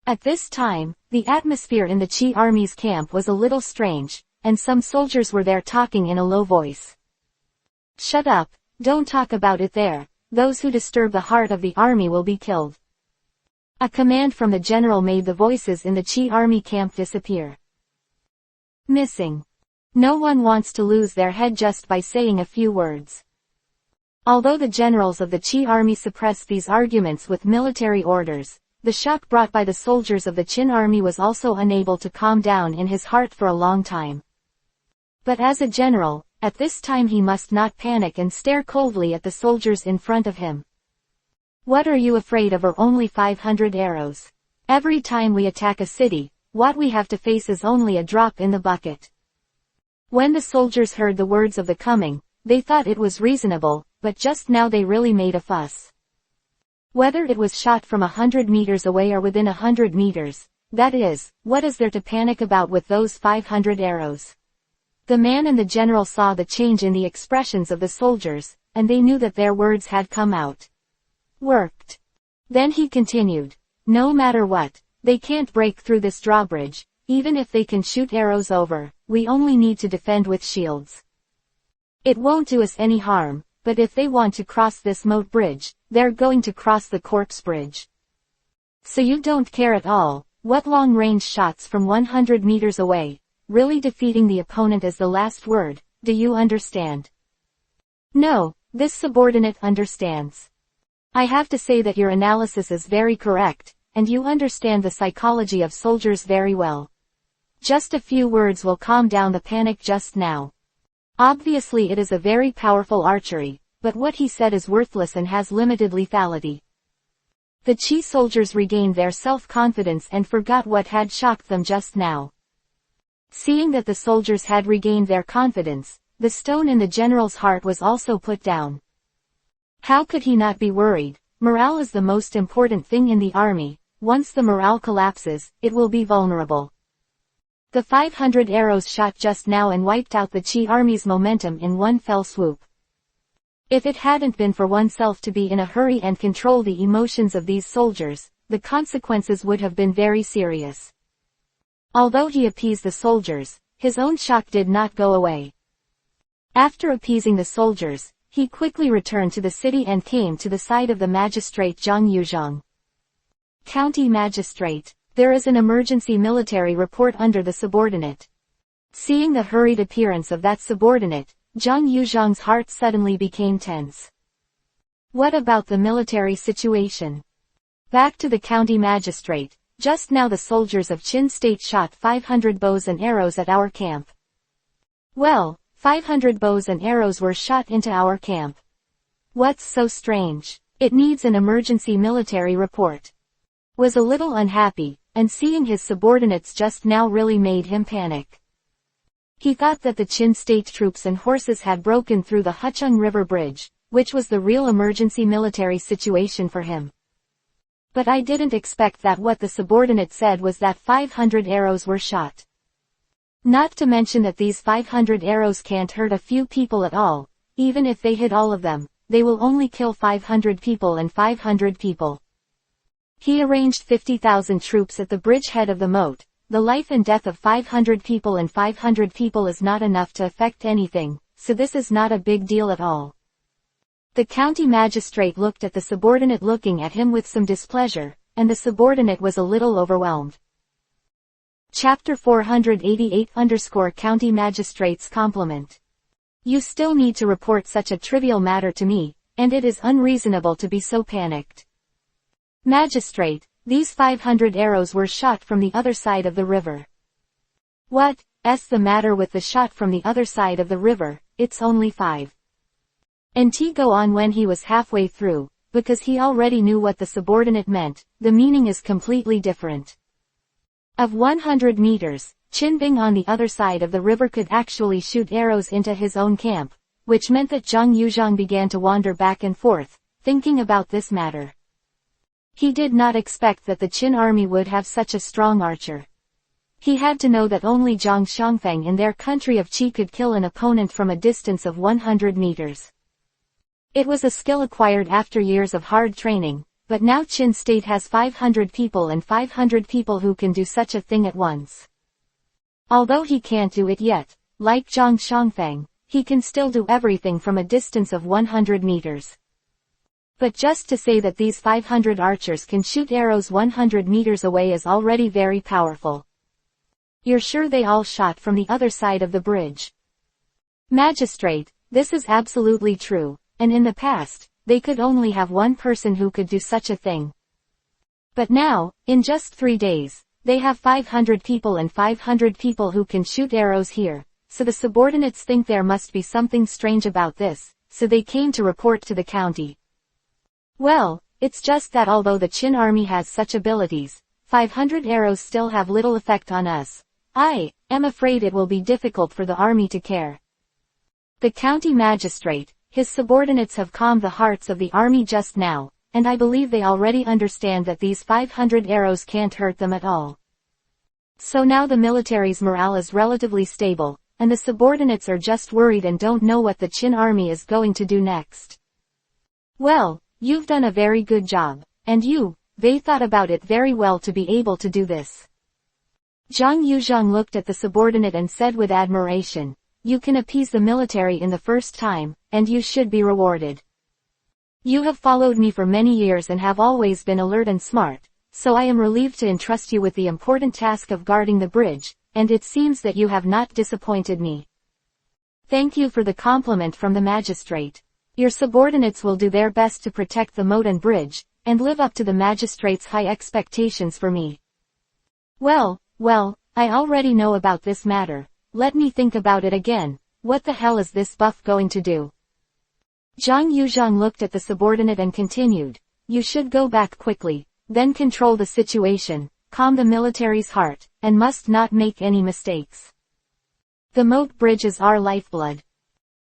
At this time, the atmosphere in the Qi army's camp was a little strange, and some soldiers were there talking in a low voice. Shut up, don't talk about it there, those who disturb the heart of the army will be killed. A command from the general made the voices in the Qi army camp disappear. Missing. No one wants to lose their head just by saying a few words. Although the generals of the Qi army suppressed these arguments with military orders, the shock brought by the soldiers of the Qin army was also unable to calm down in his heart for a long time. But as a general, at this time he must not panic and stare coldly at the soldiers in front of him. What are you afraid of? Are only 500 arrows. Every time we attack a city, what we have to face is only a drop in the bucket. When the soldiers heard the words of the coming, they thought it was reasonable, but just now they really made a fuss. Whether it was shot from 100 meters away or within 100 meters, that is, what is there to panic about with those 500 arrows? The man and the general saw the change in the expressions of the soldiers, and they knew that their words had come out. Worked. Then he continued. No matter what, they can't break through this drawbridge, even if they can shoot arrows over, we only need to defend with shields. It won't do us any harm, but if they want to cross this moat bridge, they're going to cross the corpse bridge. So you don't care at all, what long-range shots from 100 meters away, really defeating the opponent is the last word, do you understand? No, this subordinate understands. I have to say that your analysis is very correct, and you understand the psychology of soldiers very well. Just a few words will calm down the panic just now. Obviously it is a very powerful archery, but what he said is worthless and has limited lethality. The Qi soldiers regained their self-confidence and forgot what had shocked them just now. Seeing that the soldiers had regained their confidence, the stone in the general's heart was also put down. How could he not be worried? Morale is the most important thing in the army. Once the morale collapses, it will be vulnerable. The 500 arrows shot just now and wiped out the Qi army's momentum in one fell swoop. If it hadn't been for oneself to be in a hurry and control the emotions of these soldiers, the consequences would have been very serious. Although he appeased the soldiers, his own shock did not go away. After appeasing the soldiers, he quickly returned to the city and came to the side of the magistrate Zhang Yuzhong. County Magistrate. There is an emergency military report under the subordinate. Seeing the hurried appearance of that subordinate, Zhang Yuzhong's heart suddenly became tense. What about the military situation? Back to the county magistrate. Just now the soldiers of Qin State shot 500 bows and arrows at our camp. Well, 500 bows and arrows were shot into our camp. What's so strange? It needs an emergency military report. Was a little unhappy, and seeing his subordinates just now really made him panic. He thought that the Qin State troops and horses had broken through the Hucheng River Bridge, which was the real emergency military situation for him. But I didn't expect that what the subordinate said was that 500 arrows were shot. Not to mention that these 500 arrows can't hurt a few people at all, even if they hit all of them, they will only kill 500 people and 500 people. He arranged 50,000 troops at the bridgehead of the moat. The life and death of 500 people and 500 people is not enough to affect anything, so this is not a big deal at all. The county magistrate looked at the subordinate looking at him with some displeasure, and the subordinate was a little overwhelmed. Chapter 488 County Magistrate's Compliment. You still need to report such a trivial matter to me, and it is unreasonable to be so panicked. Magistrate, these 500 arrows were shot from the other side of the river. What's the matter with the shot from the other side of the river? It's only 5. And he go on when he was halfway through, because he already knew what the subordinate meant. The meaning is completely different. Of 100 meters, Qin Bing on the other side of the river could actually shoot arrows into his own camp, which meant that Zhang Yuzhang began to wander back and forth, thinking about this matter. He did not expect that the Qin army would have such a strong archer. He had to know that only Zhang Xiangfeng in their country of Qi could kill an opponent from a distance of 100 meters. It was a skill acquired after years of hard training, but now Qin State has 500 people and 500 people who can do such a thing at once. Although he can't do it yet, like Zhang Xiangfeng, he can still do everything from a distance of 100 meters. But just to say that these 500 archers can shoot arrows 100 meters away is already very powerful. You're sure they all shot from the other side of the bridge? Magistrate, this is absolutely true, and in the past, they could only have one person who could do such a thing. But now, in just 3 days, they have 500 people and 500 people who can shoot arrows here, so the subordinates think there must be something strange about this, so they came to report to the county. Well, it's just that although the Qin army has such abilities, 500 arrows still have little effect on us. I am afraid it will be difficult for the army to care. The county magistrate, his subordinates have calmed the hearts of the army just now, and I believe they already understand that these 500 arrows can't hurt them at all. So now the military's morale is relatively stable, and the subordinates are just worried and don't know what the Qin army is going to do next. Well, you've done a very good job, and they thought about it very well to be able to do this. Zhang Yuzhang looked at the subordinate and said with admiration, you can appease the military in the first time, and you should be rewarded. You have followed me for many years and have always been alert and smart, so I am relieved to entrust you with the important task of guarding the bridge, and it seems that you have not disappointed me. Thank you for the compliment from the magistrate. Your subordinates will do their best to protect the moat and bridge, and live up to the magistrate's high expectations for me. Well, I already know about this matter. Let me think about it again. What the hell is this buff going to do? Zhang Yuzhang looked at the subordinate and continued, you should go back quickly, then control the situation, calm the military's heart, and must not make any mistakes. The moat bridge is our lifeblood.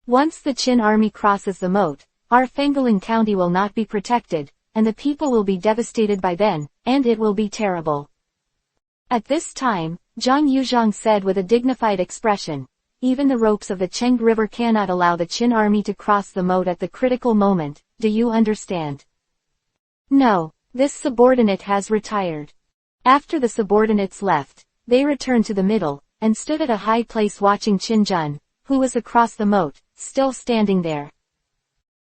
Once the Qin army crosses the moat, our Fengling County will not be protected, and the people will be devastated by then, and it will be terrible. At this time, Zhang Yuzhang said with a dignified expression, even the ropes of the Cheng River cannot allow the Qin army to cross the moat at the critical moment, do you understand? No, this subordinate has retired. After the subordinates left, they returned to the middle, and stood at a high place watching Qin Jun, who was across the moat, still standing there.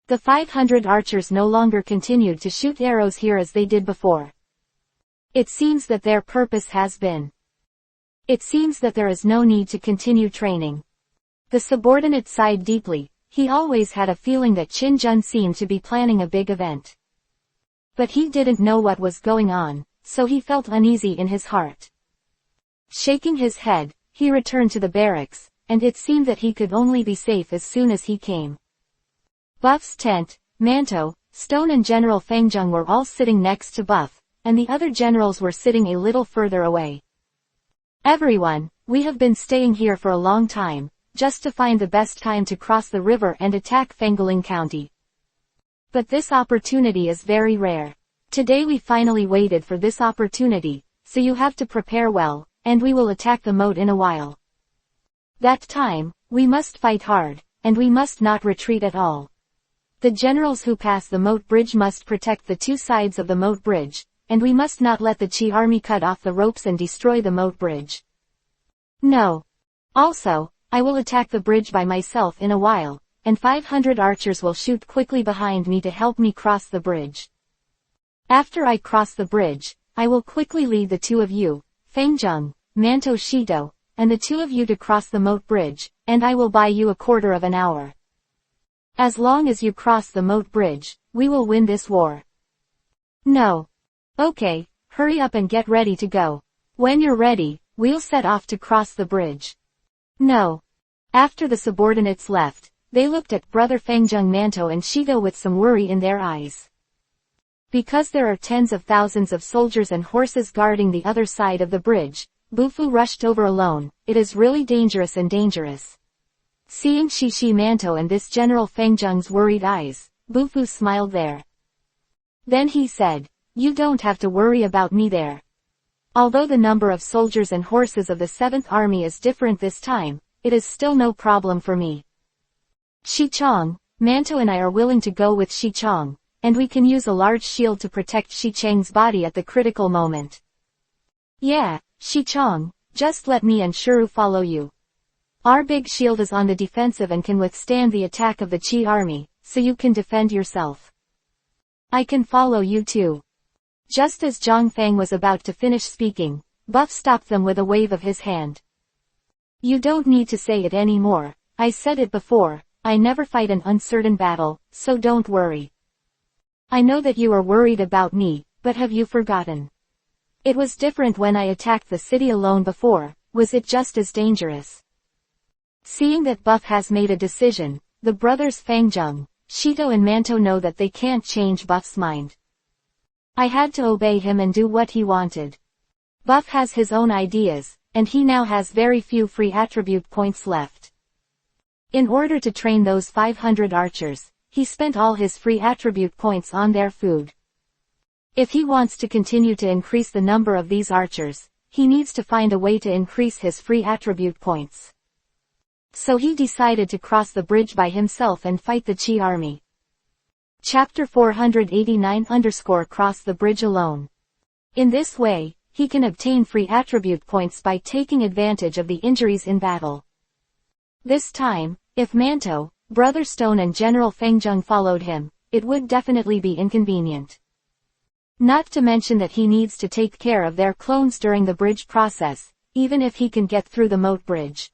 The 500 archers no longer continued to shoot arrows here as they did before. It seems that their purpose has been. It seems that there is no need to continue training. The subordinate sighed deeply. He always had a feeling that Qin Jun seemed to be planning a big event. But he didn't know what was going on, so he felt uneasy in his heart. Shaking his head, he returned to the barracks, and it seemed that he could only be safe as soon as he came. Buff's tent, Manto, Stone and General Fengjung were all sitting next to Buff, and the other generals were sitting a little further away. Everyone, we have been staying here for a long time, just to find the best time to cross the river and attack Fengling County. But this opportunity is very rare. Today we finally waited for this opportunity, so you have to prepare well, and we will attack the moat in a while. That time, we must fight hard, and we must not retreat at all. The generals who pass the moat bridge must protect the two sides of the moat bridge, and we must not let the Qi army cut off the ropes and destroy the moat bridge. No. Also, I will attack the bridge by myself in a while, and 500 archers will shoot quickly behind me to help me cross the bridge. After I cross the bridge, I will quickly lead the two of you, Fengjung, Manto Shito, and the two of you to cross the moat bridge, and I will buy you a quarter of an hour. As long as you cross the moat bridge, we will win this war. No. Okay, Hurry up and get ready to go. When you're ready, we'll set off to cross the bridge. No. After the subordinates left, they looked at Brother Fangjung Manto and Shido with some worry in their eyes. Because there are tens of thousands of soldiers and horses guarding the other side of the bridge, Bufu rushed over alone. It is really dangerous and dangerous. Seeing Shishi Manto and this General Fangjung's worried eyes, Bufu smiled there. Then he said, "You don't have to worry about me there. Although the number of soldiers and horses of the 7th Army is different this time, it is still no problem for me. Shichong, Manto and I are willing to go with Shichong, and we can use a large shield to protect Shicheng's body at the critical moment." "Yeah, Shichong, just let me and Shuru follow you. Our big shield is on the defensive and can withstand the attack of the Qi army, so you can defend yourself." "I can follow you too." Just as Zhang Fang was about to finish speaking, Buff stopped them with a wave of his hand. "You don't need to say it anymore. I said it before, I never fight an uncertain battle, so don't worry. I know that you are worried about me, but have you forgotten? It was different when I attacked the city alone before. Was it just as dangerous?" Seeing that Buff has made a decision, the brothers Fangjung, Shido and Manto know that they can't change Buff's mind. I had to obey him and do what he wanted. Buff has his own ideas, and he now has very few free attribute points left. In order to train those 500 archers, he spent all his free attribute points on their food. If he wants to continue to increase the number of these archers, he needs to find a way to increase his free attribute points. So he decided to cross the bridge by himself and fight the Qi army. Chapter 489 Cross the bridge alone. In this way, he can obtain free attribute points by taking advantage of the injuries in battle. This time, if Manto, Brother Stone and General Fangjung followed him, it would definitely be inconvenient. Not to mention that he needs to take care of their clones during the bridge process, even if he can get through the moat bridge.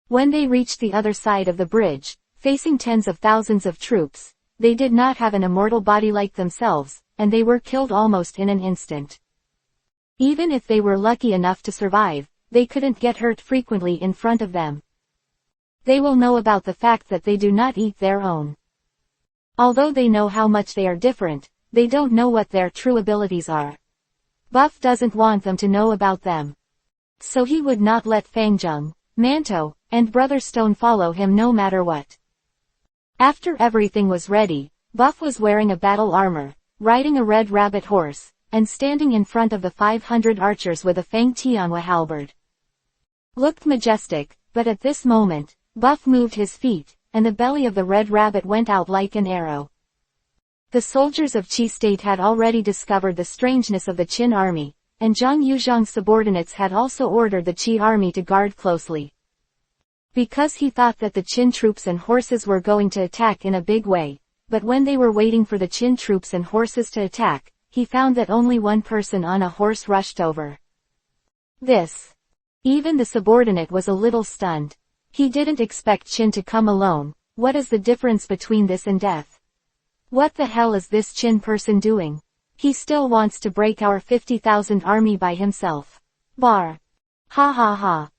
When they reached the other side of the bridge, facing tens of thousands of troops, they did not have an immortal body like themselves, and they were killed almost in an instant. Even if they were lucky enough to survive, they couldn't get hurt frequently in front of them. They will know about the fact that they do not eat their own. Although they know how much they are different, they don't know what their true abilities are. Buff doesn't want them to know about them. So he would not let Fangjung, Manto, and Brother Stone follow him no matter what. After everything was ready, Buff was wearing a battle armor, riding a red rabbit horse, and standing in front of the 500 archers with a Fang Tianhua halberd. Looked majestic, but at this moment, Buff moved his feet, and the belly of the red rabbit went out like an arrow. The soldiers of Qi state had already discovered the strangeness of the Qin army, and Zhang Yuzhang's subordinates had also ordered the Qi army to guard closely. Because he thought that the Qin troops and horses were going to attack in a big way, but when they were waiting for the Qin troops and horses to attack, he found that only one person on a horse rushed over. Even the subordinate was a little stunned. He didn't expect Qin to come alone. What is the difference between this and death? What the hell is this Qin person doing? He still wants to break our 50,000 army by himself. Bar. Ha ha ha.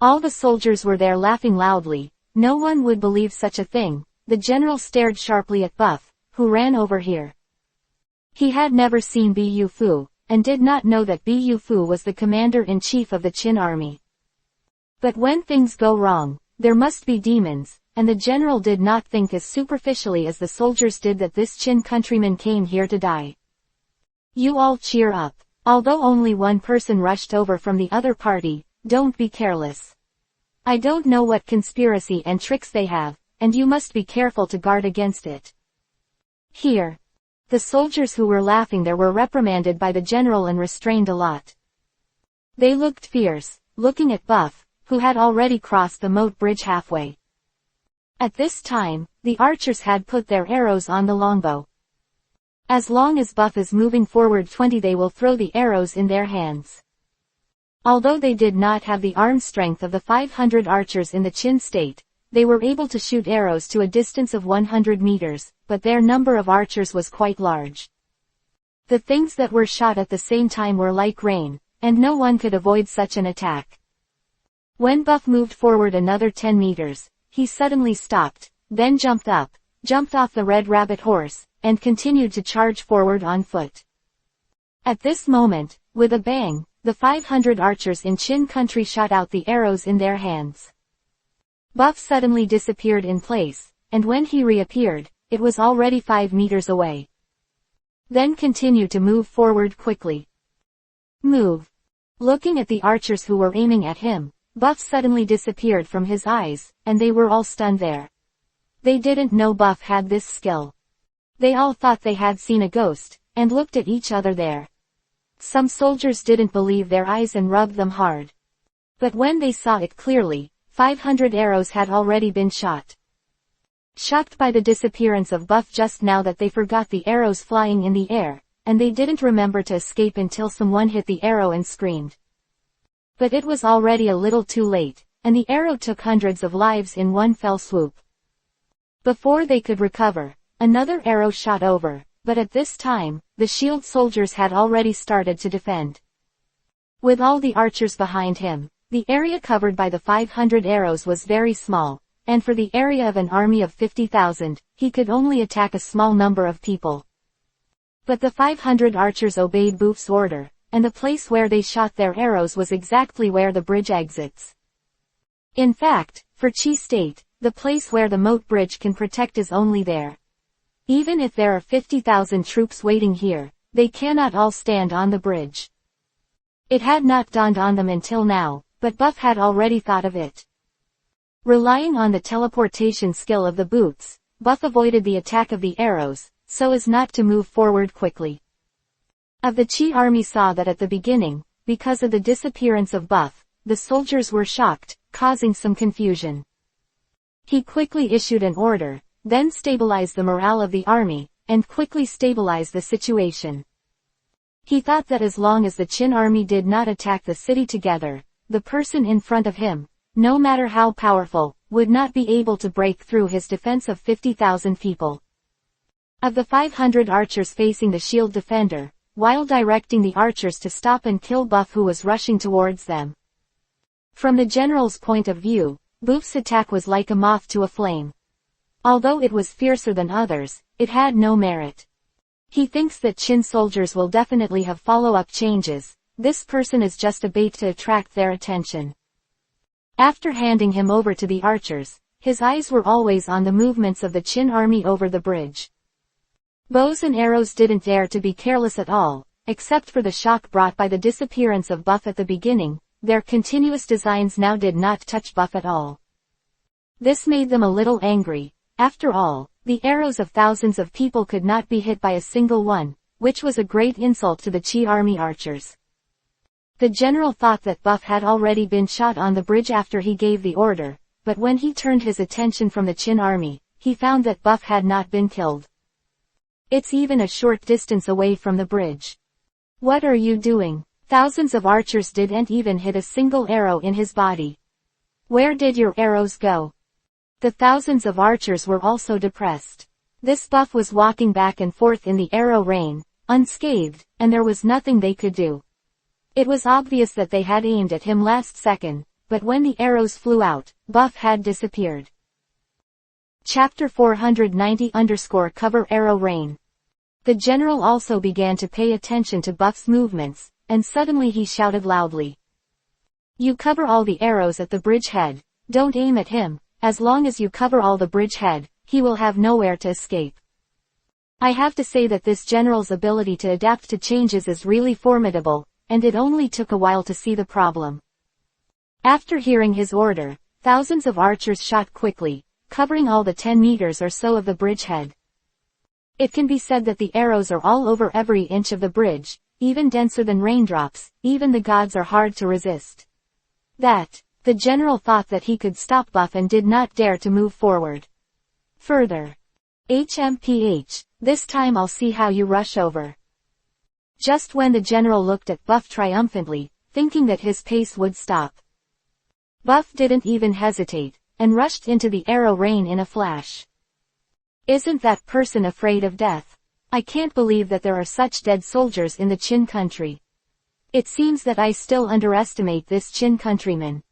All the soldiers were there laughing loudly. No one would believe such a thing. The general stared sharply at Buff, who ran over here. He had never seen Bu Fu, and did not know that Bu Fu was the commander-in-chief of the Qin army. But when things go wrong, there must be demons, and the general did not think as superficially as the soldiers did that this Qin countryman came here to die. You all cheer up. Although only one person rushed over from the other party, don't be careless. I don't know what conspiracy and tricks they have, and you must be careful to guard against it. Here. The soldiers who were laughing there were reprimanded by the general and restrained a lot. They looked fierce, looking at Buff, who had already crossed the moat bridge halfway. At this time, the archers had put their arrows on the longbow. As long as Buff is moving forward 20 they will throw the arrows in their hands. Although they did not have the arm strength of the 500 archers in the Qin state, they were able to shoot arrows to a distance of 100 meters, but their number of archers was quite large. The things that were shot at the same time were like rain, and no one could avoid such an attack. When Buff moved forward another 10 meters, he suddenly stopped, then jumped off the red rabbit horse, and continued to charge forward on foot. At this moment, with a bang, the 500 archers in Chin Country shot out the arrows in their hands. Buff suddenly disappeared in place, and when he reappeared, it was already 5 meters away. Then continued to move forward quickly. Move. Looking at the archers who were aiming at him, Buff suddenly disappeared from his eyes, and they were all stunned there. They didn't know Buff had this skill. They all thought they had seen a ghost, and looked at each other there. Some soldiers didn't believe their eyes and rubbed them hard. But when they saw it clearly, 500 arrows had already been shot. Shocked by the disappearance of Buff just now that they forgot the arrows flying in the air, and they didn't remember to escape until someone hit the arrow and screamed. But it was already a little too late, and the arrow took hundreds of lives in one fell swoop. Before they could recover, another arrow shot over, but at this time, the shield soldiers had already started to defend. With all the archers behind him, the area covered by the 500 arrows was very small, and for the area of an army of 50,000, he could only attack a small number of people. But the 500 archers obeyed Buff's order, and the place where they shot their arrows was exactly where the bridge exits. In fact, for Chi State, the place where the moat bridge can protect is only there. Even if there are 50,000 troops waiting here, they cannot all stand on the bridge. It had not dawned on them until now, but Buff had already thought of it. Relying on the teleportation skill of the boots, Buff avoided the attack of the arrows, so as not to move forward quickly. Of the Chi army saw that at the beginning, because of the disappearance of Buff, the soldiers were shocked, causing some confusion. He quickly issued an order, then stabilized the morale of the army, and quickly stabilized the situation. He thought that as long as the Chin army did not attack the city together, the person in front of him, no matter how powerful, would not be able to break through his defense of 50,000 people. Of the 500 archers facing the shield defender, while directing the archers to stop and kill Buff who was rushing towards them. From the general's point of view, Buff's attack was like a moth to a flame. Although it was fiercer than others, it had no merit. He thinks that Chin soldiers will definitely have follow-up changes. This person is just a bait to attract their attention. After handing him over to the archers, his eyes were always on the movements of the Chin army over the bridge. Bows and arrows didn't dare to be careless at all, except for the shock brought by the disappearance of Buff at the beginning. Their continuous designs now did not touch Buff at all. This made them a little angry. After all, the arrows of thousands of people could not be hit by a single one, which was a great insult to the Chi army archers. The general thought that Buff had already been shot on the bridge after he gave the order, but when he turned his attention from the Chin army, he found that Buff had not been killed. It's even a short distance away from the bridge. What are you doing? Thousands of archers didn't even hit a single arrow in his body. Where did your arrows go? The thousands of archers were also depressed. This Buff was walking back and forth in the arrow rain, unscathed, and there was nothing they could do. It was obvious that they had aimed at him last second, but when the arrows flew out, Buff had disappeared. Chapter 490_cover Arrow Rain. The general also began to pay attention to Buff's movements, and suddenly he shouted loudly. You cover all the arrows at the bridge head. Don't aim at him. As long as you cover all the bridge head, he will have nowhere to escape. I have to say that this general's ability to adapt to changes is really formidable, and it only took a while to see the problem. After hearing his order, thousands of archers shot quickly, covering all the 10 meters or so of the bridge head. It can be said that the arrows are all over every inch of the bridge, even denser than raindrops. Even the gods are hard to resist. The general thought that he could stop Buff and did not dare to move forward further. HMPH, this time I'll see how you rush over. Just when the general looked at Buff triumphantly, thinking that his pace would stop, Buff didn't even hesitate, and rushed into the arrow rain in a flash. Isn't that person afraid of death? I can't believe that there are such dead soldiers in the Qin country. It seems that I still underestimate this Qin countryman.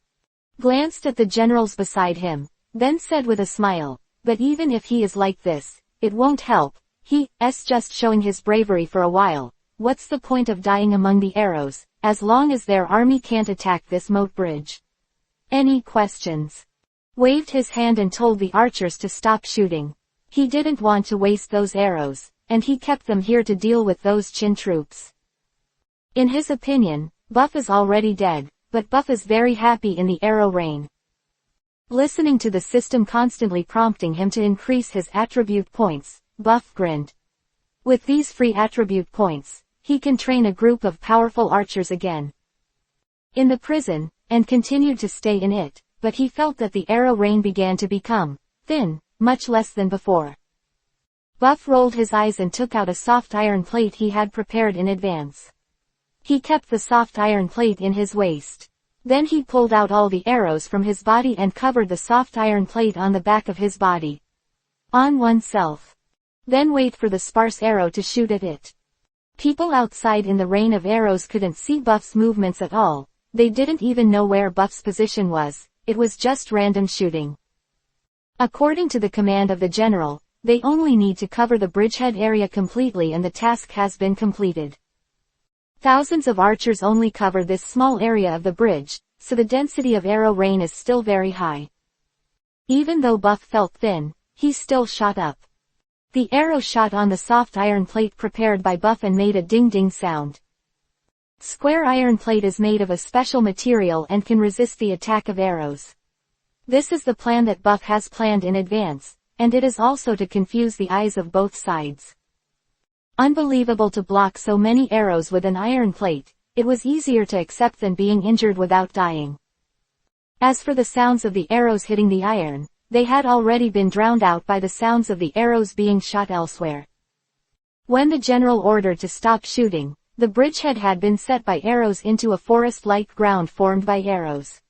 Glanced at the generals beside him, then said with a smile, but even if he is like this, it won't help, he's just showing his bravery for a while. What's the point of dying among the arrows, as long as their army can't attack this moat bridge? Any questions? Waved his hand and told the archers to stop shooting. He didn't want to waste those arrows, and he kept them here to deal with those Qin troops. In his opinion, Buff is already dead, but Buff is very happy in the arrow rain. Listening to the system constantly prompting him to increase his attribute points, Buff grinned. With these free attribute points, he can train a group of powerful archers again. In the prison, and continued to stay in it, but he felt that the arrow rain began to become thin, much less than before. Buff rolled his eyes and took out a soft iron plate he had prepared in advance. He kept the soft iron plate in his waist. Then he pulled out all the arrows from his body and covered the soft iron plate on the back of his body. On oneself. Then wait for the sparse arrow to shoot at it. People outside in the rain of arrows couldn't see Buff's movements at all. They didn't even know where Buff's position was. It was just random shooting. According to the command of the general, they only need to cover the bridgehead area completely and the task has been completed. Thousands of archers only cover this small area of the bridge, so the density of arrow rain is still very high. Even though Buff felt thin, he still shot up. The arrow shot on the soft iron plate prepared by Buff and made a ding-ding sound. Square iron plate is made of a special material and can resist the attack of arrows. This is the plan that Buff has planned in advance, and it is also to confuse the eyes of both sides. Unbelievable to block so many arrows with an iron plate. It was easier to accept than being injured without dying. As for the sounds of the arrows hitting the iron, they had already been drowned out by the sounds of the arrows being shot elsewhere. When the general ordered to stop shooting, the bridgehead had been set by arrows into a forest-like ground formed by arrows.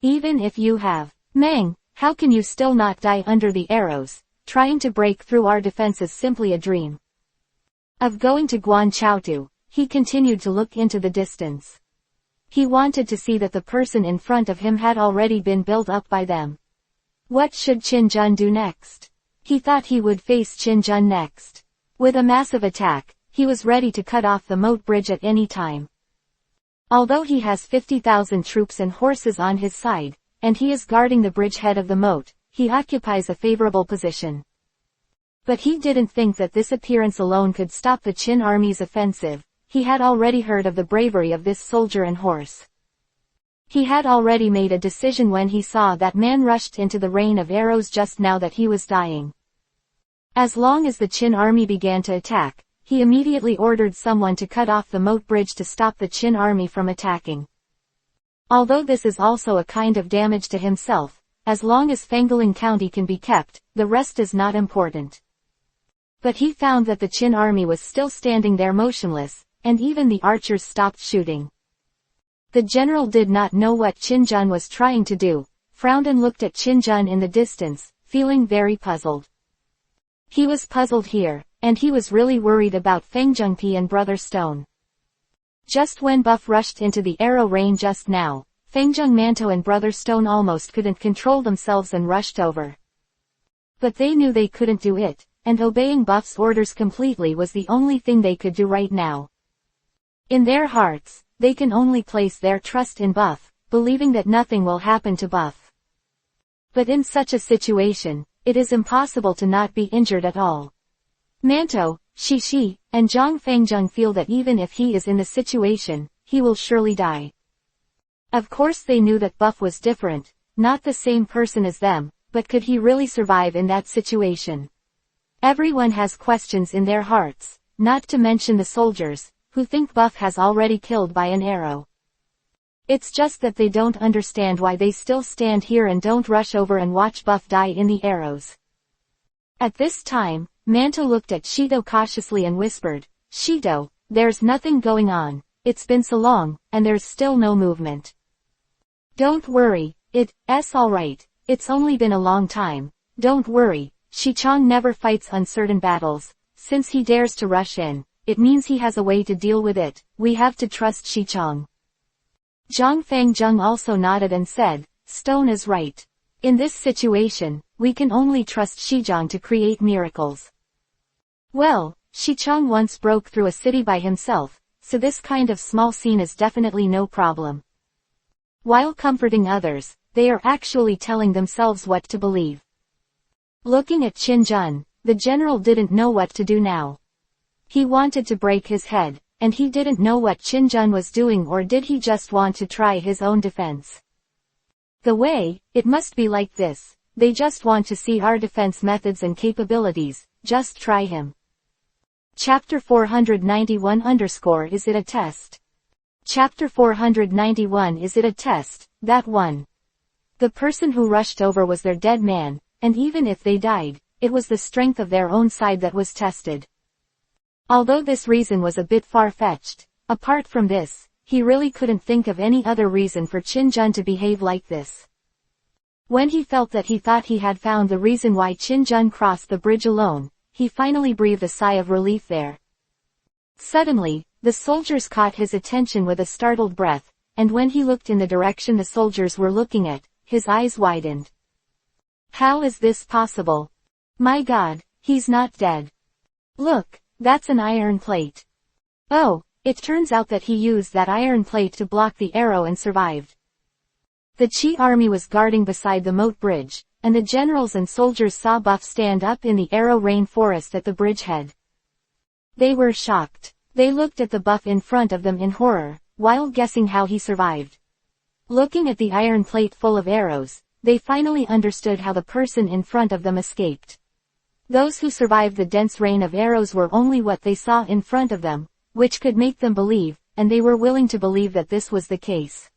Even if you have, Mang, how can you still not die under the arrows? Trying to break through our defense is simply a dream. Of going to Guanchaotu, he continued to look into the distance. He wanted to see that the person in front of him had already been built up by them. What should Qin Jun do next? He thought he would face Qin Jun next. With a massive attack, he was ready to cut off the moat bridge at any time. Although he has 50,000 troops and horses on his side, and he is guarding the bridgehead of the moat, he occupies a favorable position. But he didn't think that this appearance alone could stop the Qin army's offensive. He had already heard of the bravery of this soldier and horse. He had already made a decision when he saw that man rushed into the rain of arrows just now that he was dying. As long as the Qin army began to attack, he immediately ordered someone to cut off the moat bridge to stop the Qin army from attacking. Although this is also a kind of damage to himself, as long as Fangaling County can be kept, the rest is not important. But he found that the Qin army was still standing there motionless, and even the archers stopped shooting. The general did not know what Qin Jun was trying to do, frowned and looked at Qin Jun in the distance, feeling very puzzled. He was puzzled here, and he was really worried about Feng Zhengpi and Brother Stone. Just when Buff rushed into the arrow rain just now, Feng Zhengmanto and Brother Stone almost couldn't control themselves and rushed over. But they knew they couldn't do it, and obeying Buff's orders completely was the only thing they could do right now. In their hearts, they can only place their trust in Buff, believing that nothing will happen to Buff. But in such a situation, it is impossible to not be injured at all. Manto, Shishi, and Zhang Fengjung feel that even if he is in the situation, he will surely die. Of course they knew that Buff was different, not the same person as them, but could he really survive in that situation? Everyone has questions in their hearts, not to mention the soldiers, who think Buff has already killed by an arrow. It's just that they don't understand why they still stand here and don't rush over and watch Buff die in the arrows. At this time, Manto looked at Shido cautiously and whispered, "Shido, there's nothing going on. It's been so long, and there's still no movement." "Don't worry, it's alright. It's only been a long time. Don't worry," Xichang never fights uncertain battles. Since he dares to rush in, it means he has a way to deal with it. We have to trust Xichang. Zhang Fangjung also nodded and said, Stone is right. In this situation, we can only trust Xichang to create miracles. Well, Xichang once broke through a city by himself, so this kind of small scene is definitely no problem. While comforting others, they are actually telling themselves what to believe. Looking at Qin Jun, the general didn't know what to do now. He wanted to break his head, and he didn't know what Qin Jun was doing, or did he just want to try his own defense? The way, it must be like this. They just want to see our defense methods and capabilities, just try him. Chapter 491 _ Is it a test? Chapter 491 Is it a test? That one. The person who rushed over was their dead man, and even if they died, it was the strength of their own side that was tested. Although this reason was a bit far-fetched, apart from this, he really couldn't think of any other reason for Qin Jun to behave like this. When he felt that he thought he had found the reason why Qin Jun crossed the bridge alone, he finally breathed a sigh of relief there. Suddenly, the soldiers caught his attention with a startled breath, and when he looked in the direction the soldiers were looking at, his eyes widened. How is this possible? My God, he's not dead. Look, that's an iron plate. Oh, it turns out that he used that iron plate to block the arrow and survived. The Qi army was guarding beside the moat bridge, and the generals and soldiers saw Buff stand up in the arrow rain forest at the bridgehead. They were shocked. They looked at the Buff in front of them in horror, while guessing how he survived. Looking at the iron plate full of arrows, they finally understood how the person in front of them escaped. Those who survived the dense rain of arrows were only what they saw in front of them, which could make them believe, and they were willing to believe that this was the case.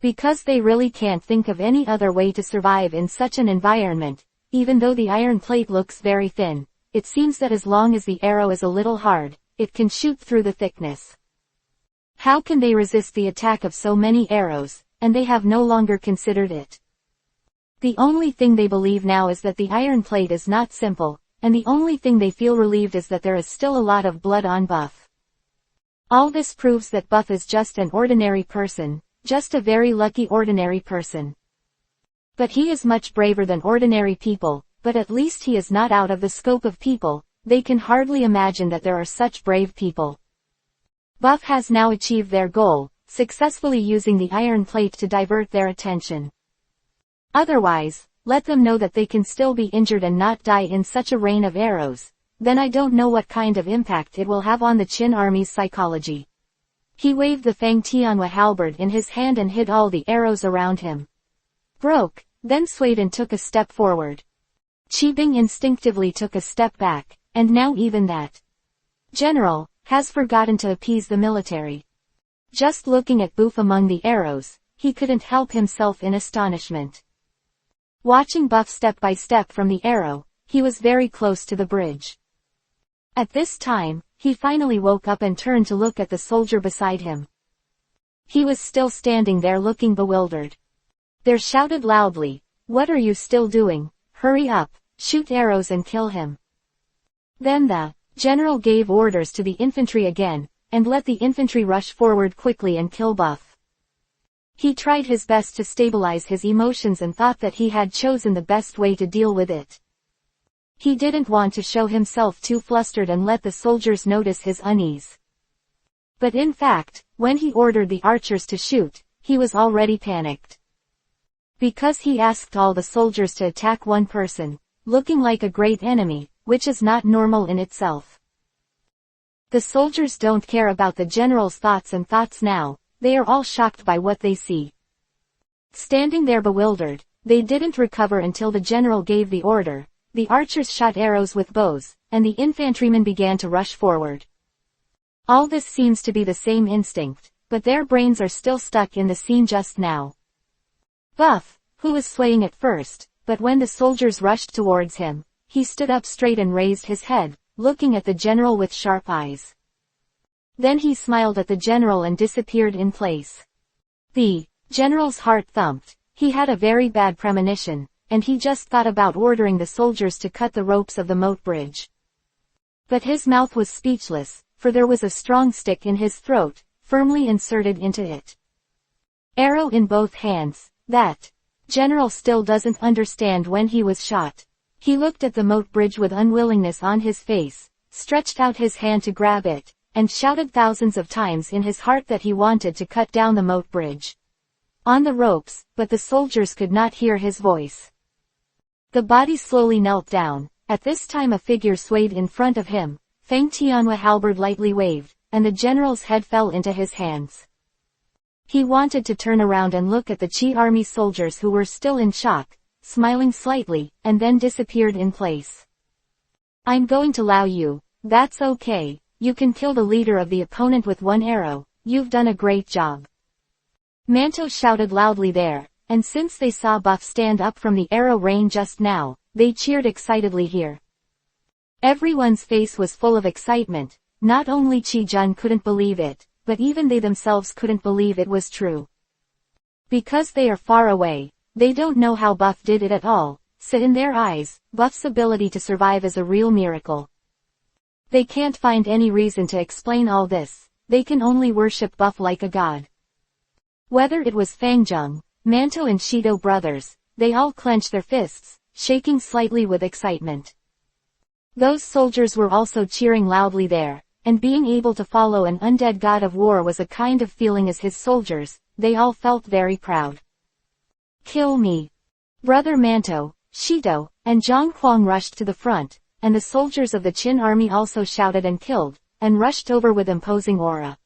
Because they really can't think of any other way to survive in such an environment, even though the iron plate looks very thin, it seems that as long as the arrow is a little hard, it can shoot through the thickness. How can they resist the attack of so many arrows, and they have no longer considered it? The only thing they believe now is that the iron plate is not simple, and the only thing they feel relieved is that there is still a lot of blood on Buff. All this proves that Buff is just an ordinary person, just a very lucky ordinary person. But he is much braver than ordinary people, but at least he is not out of the scope of people. They can hardly imagine that there are such brave people. Buff has now achieved their goal, successfully using the iron plate to divert their attention. Otherwise, let them know that they can still be injured and not die in such a rain of arrows, then I don't know what kind of impact it will have on the Qin army's psychology. He waved the Fang Tianhua halberd in his hand and hid all the arrows around him. Broke, then swayed and took a step forward. Qi Bing instinctively took a step back, and now even that general has forgotten to appease the military. Just looking at Buff among the arrows, he couldn't help himself in astonishment. Watching Buff step by step from the arrow, he was very close to the bridge. At this time, he finally woke up and turned to look at the soldier beside him. He was still standing there looking bewildered. They shouted loudly, "What are you still doing? Hurry up, shoot arrows and kill him." Then the general gave orders to the infantry again, and let the infantry rush forward quickly and kill Buff. He tried his best to stabilize his emotions and thought that he had chosen the best way to deal with it. He didn't want to show himself too flustered and let the soldiers notice his unease. But in fact, when he ordered the archers to shoot, he was already panicked. Because he asked all the soldiers to attack one person, looking like a great enemy, which is not normal in itself. The soldiers don't care about the general's thoughts now, they are all shocked by what they see. Standing there bewildered, they didn't recover until the general gave the order. The archers shot arrows with bows, and the infantrymen began to rush forward. All this seems to be the same instinct, but their brains are still stuck in the scene just now. Buff, who was swaying at first, but when the soldiers rushed towards him, he stood up straight and raised his head, looking at the general with sharp eyes. Then he smiled at the general and disappeared in place. The general's heart thumped. He had a very bad premonition, and he just thought about ordering the soldiers to cut the ropes of the moat bridge. But his mouth was speechless, for there was a strong stick in his throat, firmly inserted into it. Arrow in both hands, that general still doesn't understand when he was shot. He looked at the moat bridge with unwillingness on his face, stretched out his hand to grab it, and shouted thousands of times in his heart that he wanted to cut down the moat bridge on the ropes, but the soldiers could not hear his voice. The body slowly knelt down. At this time a figure swayed in front of him, Feng Tianhua halberd lightly waved, and the general's head fell into his hands. He wanted to turn around and look at the Qi army soldiers who were still in shock, smiling slightly, and then disappeared in place. I'm going to allow you. That's okay. You can kill the leader of the opponent with one arrow. You've done a great job. Manto shouted loudly there, and since they saw Buff stand up from the arrow rain just now, they cheered excitedly here. Everyone's face was full of excitement. Not only Qi Jun couldn't believe it, but even they themselves couldn't believe it was true. Because they are far away, they don't know how Buff did it at all, so in their eyes, Buff's ability to survive is a real miracle. They can't find any reason to explain all this. They can only worship Buff like a god. Whether it was Fang Zheng, Manto and Shido brothers, they all clenched their fists, shaking slightly with excitement. Those soldiers were also cheering loudly there, and being able to follow an undead god of war was a kind of feeling as his soldiers. They all felt very proud. Kill me. Brother Manto, Shido, and Zhang Huang rushed to the front, and the soldiers of the Qin army also shouted and killed, and rushed over with imposing aura.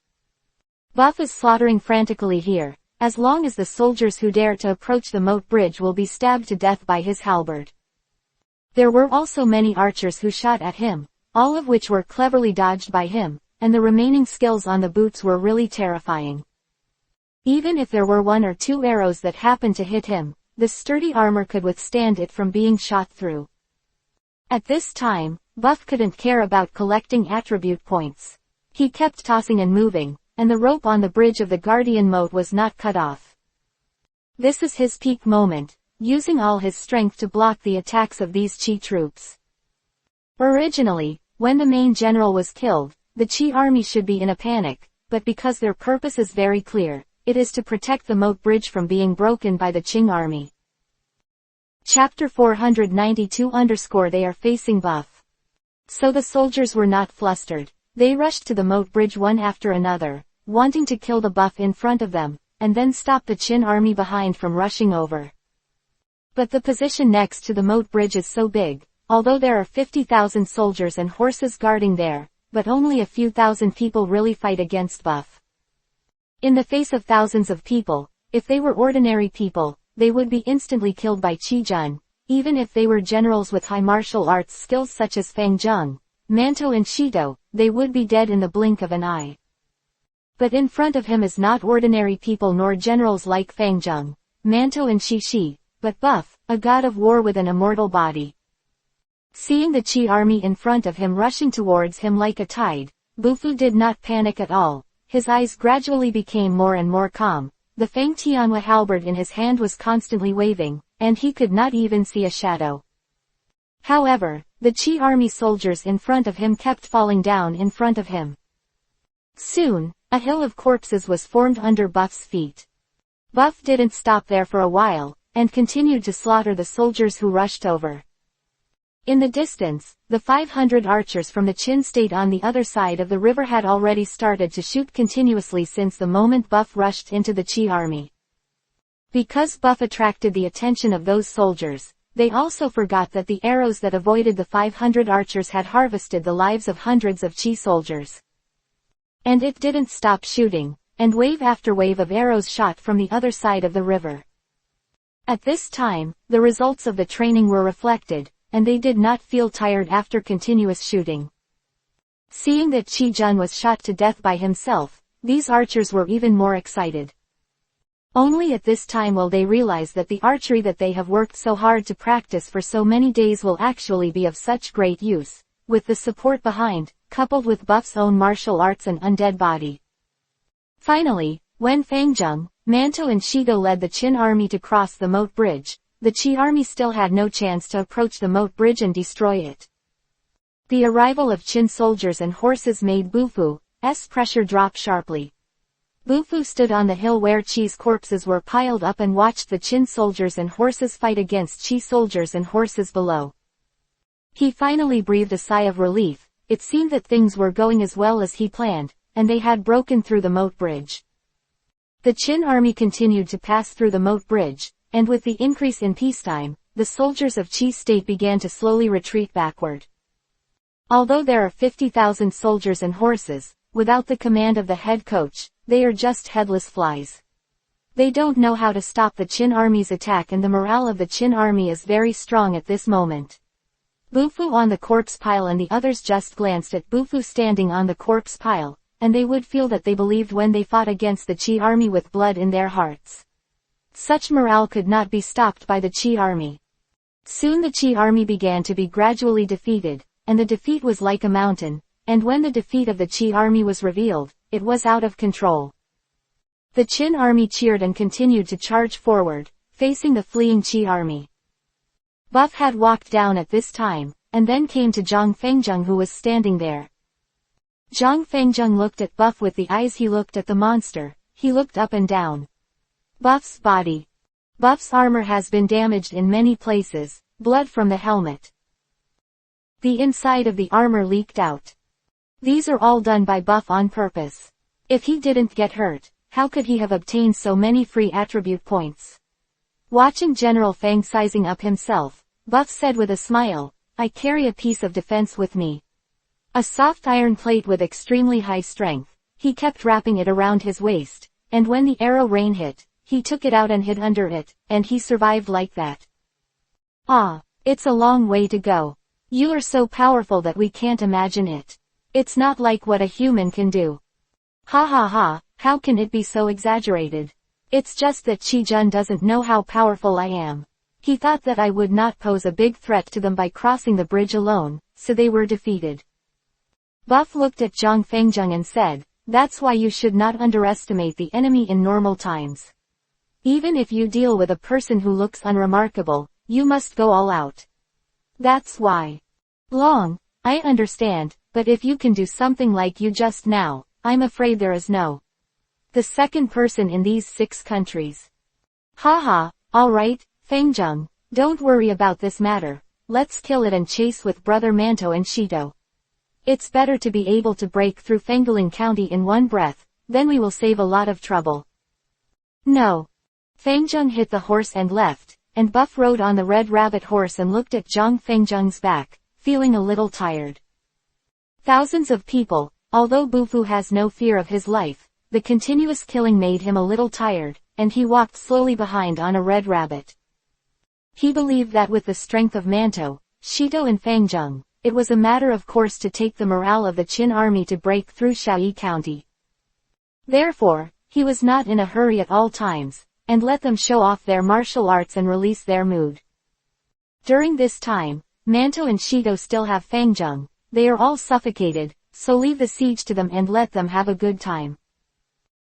Buff is slaughtering frantically here. As long as the soldiers who dare to approach the moat bridge will be stabbed to death by his halberd. There were also many archers who shot at him, all of which were cleverly dodged by him, and the remaining skills on the boots were really terrifying. Even if there were one or two arrows that happened to hit him, the sturdy armor could withstand it from being shot through. At this time, Buff couldn't care about collecting attribute points. He kept tossing and moving, and the rope on the bridge of the Guardian Moat was not cut off. This is his peak moment, using all his strength to block the attacks of these Qi troops. Originally, when the main general was killed, the Qi army should be in a panic, but because their purpose is very clear, it is to protect the moat bridge from being broken by the Qing army. Chapter 492 They are facing Buff. So the soldiers were not flustered. They rushed to the moat bridge one after another, wanting to kill the Buff in front of them, and then stop the Qin army behind from rushing over. But the position next to the moat bridge is so big, although there are 50,000 soldiers and horses guarding there, but only a few thousand people really fight against Buff. In the face of thousands of people, if they were ordinary people, they would be instantly killed by Qi Jun, even if they were generals with high martial arts skills such as Fang Zheng, Manto and Shido, they would be dead in the blink of an eye. But in front of him is not ordinary people nor generals like Fang Zheng, Manto and Shi, but Buff, a god of war with an immortal body. Seeing the Qi army in front of him rushing towards him like a tide, Bufu did not panic at all. His eyes gradually became more and more calm. The Feng Tianhua halberd in his hand was constantly waving, and he could not even see a shadow. However, the Qi army soldiers in front of him kept falling down in front of him. Soon, a hill of corpses was formed under Buff's feet. Buff didn't stop there for a while, and continued to slaughter the soldiers who rushed over. In the distance, the 500 archers from the Qin state on the other side of the river had already started to shoot continuously since the moment Buff rushed into the Qi army. Because Buff attracted the attention of those soldiers, they also forgot that the arrows that avoided the 500 archers had harvested the lives of hundreds of Qi soldiers. And it didn't stop shooting, and wave after wave of arrows shot from the other side of the river. At this time, the results of the training were reflected, and they did not feel tired after continuous shooting. Seeing that Qi Jun was shot to death by himself, these archers were even more excited. Only at this time will they realize that the archery that they have worked so hard to practice for so many days will actually be of such great use, with the support behind, coupled with Buff's own martial arts and undead body. Finally, when Fang Zheng, Manto and Shido led the Qin army to cross the moat bridge, the Qi army still had no chance to approach the moat bridge and destroy it. The arrival of Qin soldiers and horses made Bufu's pressure drop sharply. Bufu stood on the hill where Qi's corpses were piled up and watched the Qin soldiers and horses fight against Qi soldiers and horses below. He finally breathed a sigh of relief. It seemed that things were going as well as he planned, and they had broken through the moat bridge. The Qin army continued to pass through the moat bridge, and with the increase in peacetime, the soldiers of Qi's state began to slowly retreat backward. Although there are 50,000 soldiers and horses, without the command of the head coach, they are just headless flies. They don't know how to stop the Qin army's attack, and the morale of the Qin army is very strong at this moment. Bufu on the corpse pile and the others just glanced at Bufu standing on the corpse pile, and they would feel that they believed when they fought against the Qi army with blood in their hearts. Such morale could not be stopped by the Qi army. Soon the Qi army began to be gradually defeated, and the defeat was like a mountain, and when the defeat of the Qi army was revealed, it was out of control. The Qin army cheered and continued to charge forward, facing the fleeing Qi army. Buff had walked down at this time, and then came to Zhang Fengjung, who was standing there. Zhang Fengjung looked at Buff with the eyes he looked at the monster. He looked up and down. Buff's body. Buff's armor has been damaged in many places, blood from the helmet. The inside of the armor leaked out. These are all done by Buff on purpose. If he didn't get hurt, how could he have obtained so many free attribute points? Watching General Fang sizing up himself, Buff said with a smile, "I carry a piece of defense with me. A soft iron plate with extremely high strength." He kept wrapping it around his waist, and when the arrow rain hit, he took it out and hid under it, and he survived like that. Ah, it's a long way to go. You are so powerful that we can't imagine it. It's not like what a human can do. Ha ha ha, how can it be so exaggerated? It's just that Qi Jun doesn't know how powerful I am. He thought that I would not pose a big threat to them by crossing the bridge alone, so they were defeated. Buff looked at Zhang Fengjung and said, "That's why you should not underestimate the enemy in normal times. Even if you deal with a person who looks unremarkable, you must go all out. That's why." "Long, I understand, but if you can do something like you just now, I'm afraid there is no the second person in these 6 countries." "Haha, alright, Fengjung, don't worry about this matter. Let's kill it and chase with Brother Manto and Shito. It's better to be able to break through Fengling County in one breath, then we will save a lot of trouble." "No." Fengjung hit the horse and left, and Buff rode on the red rabbit horse and looked at Zhang Fengjung's back, feeling a little tired. Thousands of people, although Bufu has no fear of his life, the continuous killing made him a little tired, and he walked slowly behind on a red rabbit. He believed that with the strength of Manto, Shito and Fengjung, it was a matter of course to take the morale of the Qin army to break through Shaoyi County. Therefore, he was not in a hurry at all times, and let them show off their martial arts and release their mood. During this time, Manto and Shito still have Fengjung. They are all suffocated, so leave the siege to them and let them have a good time.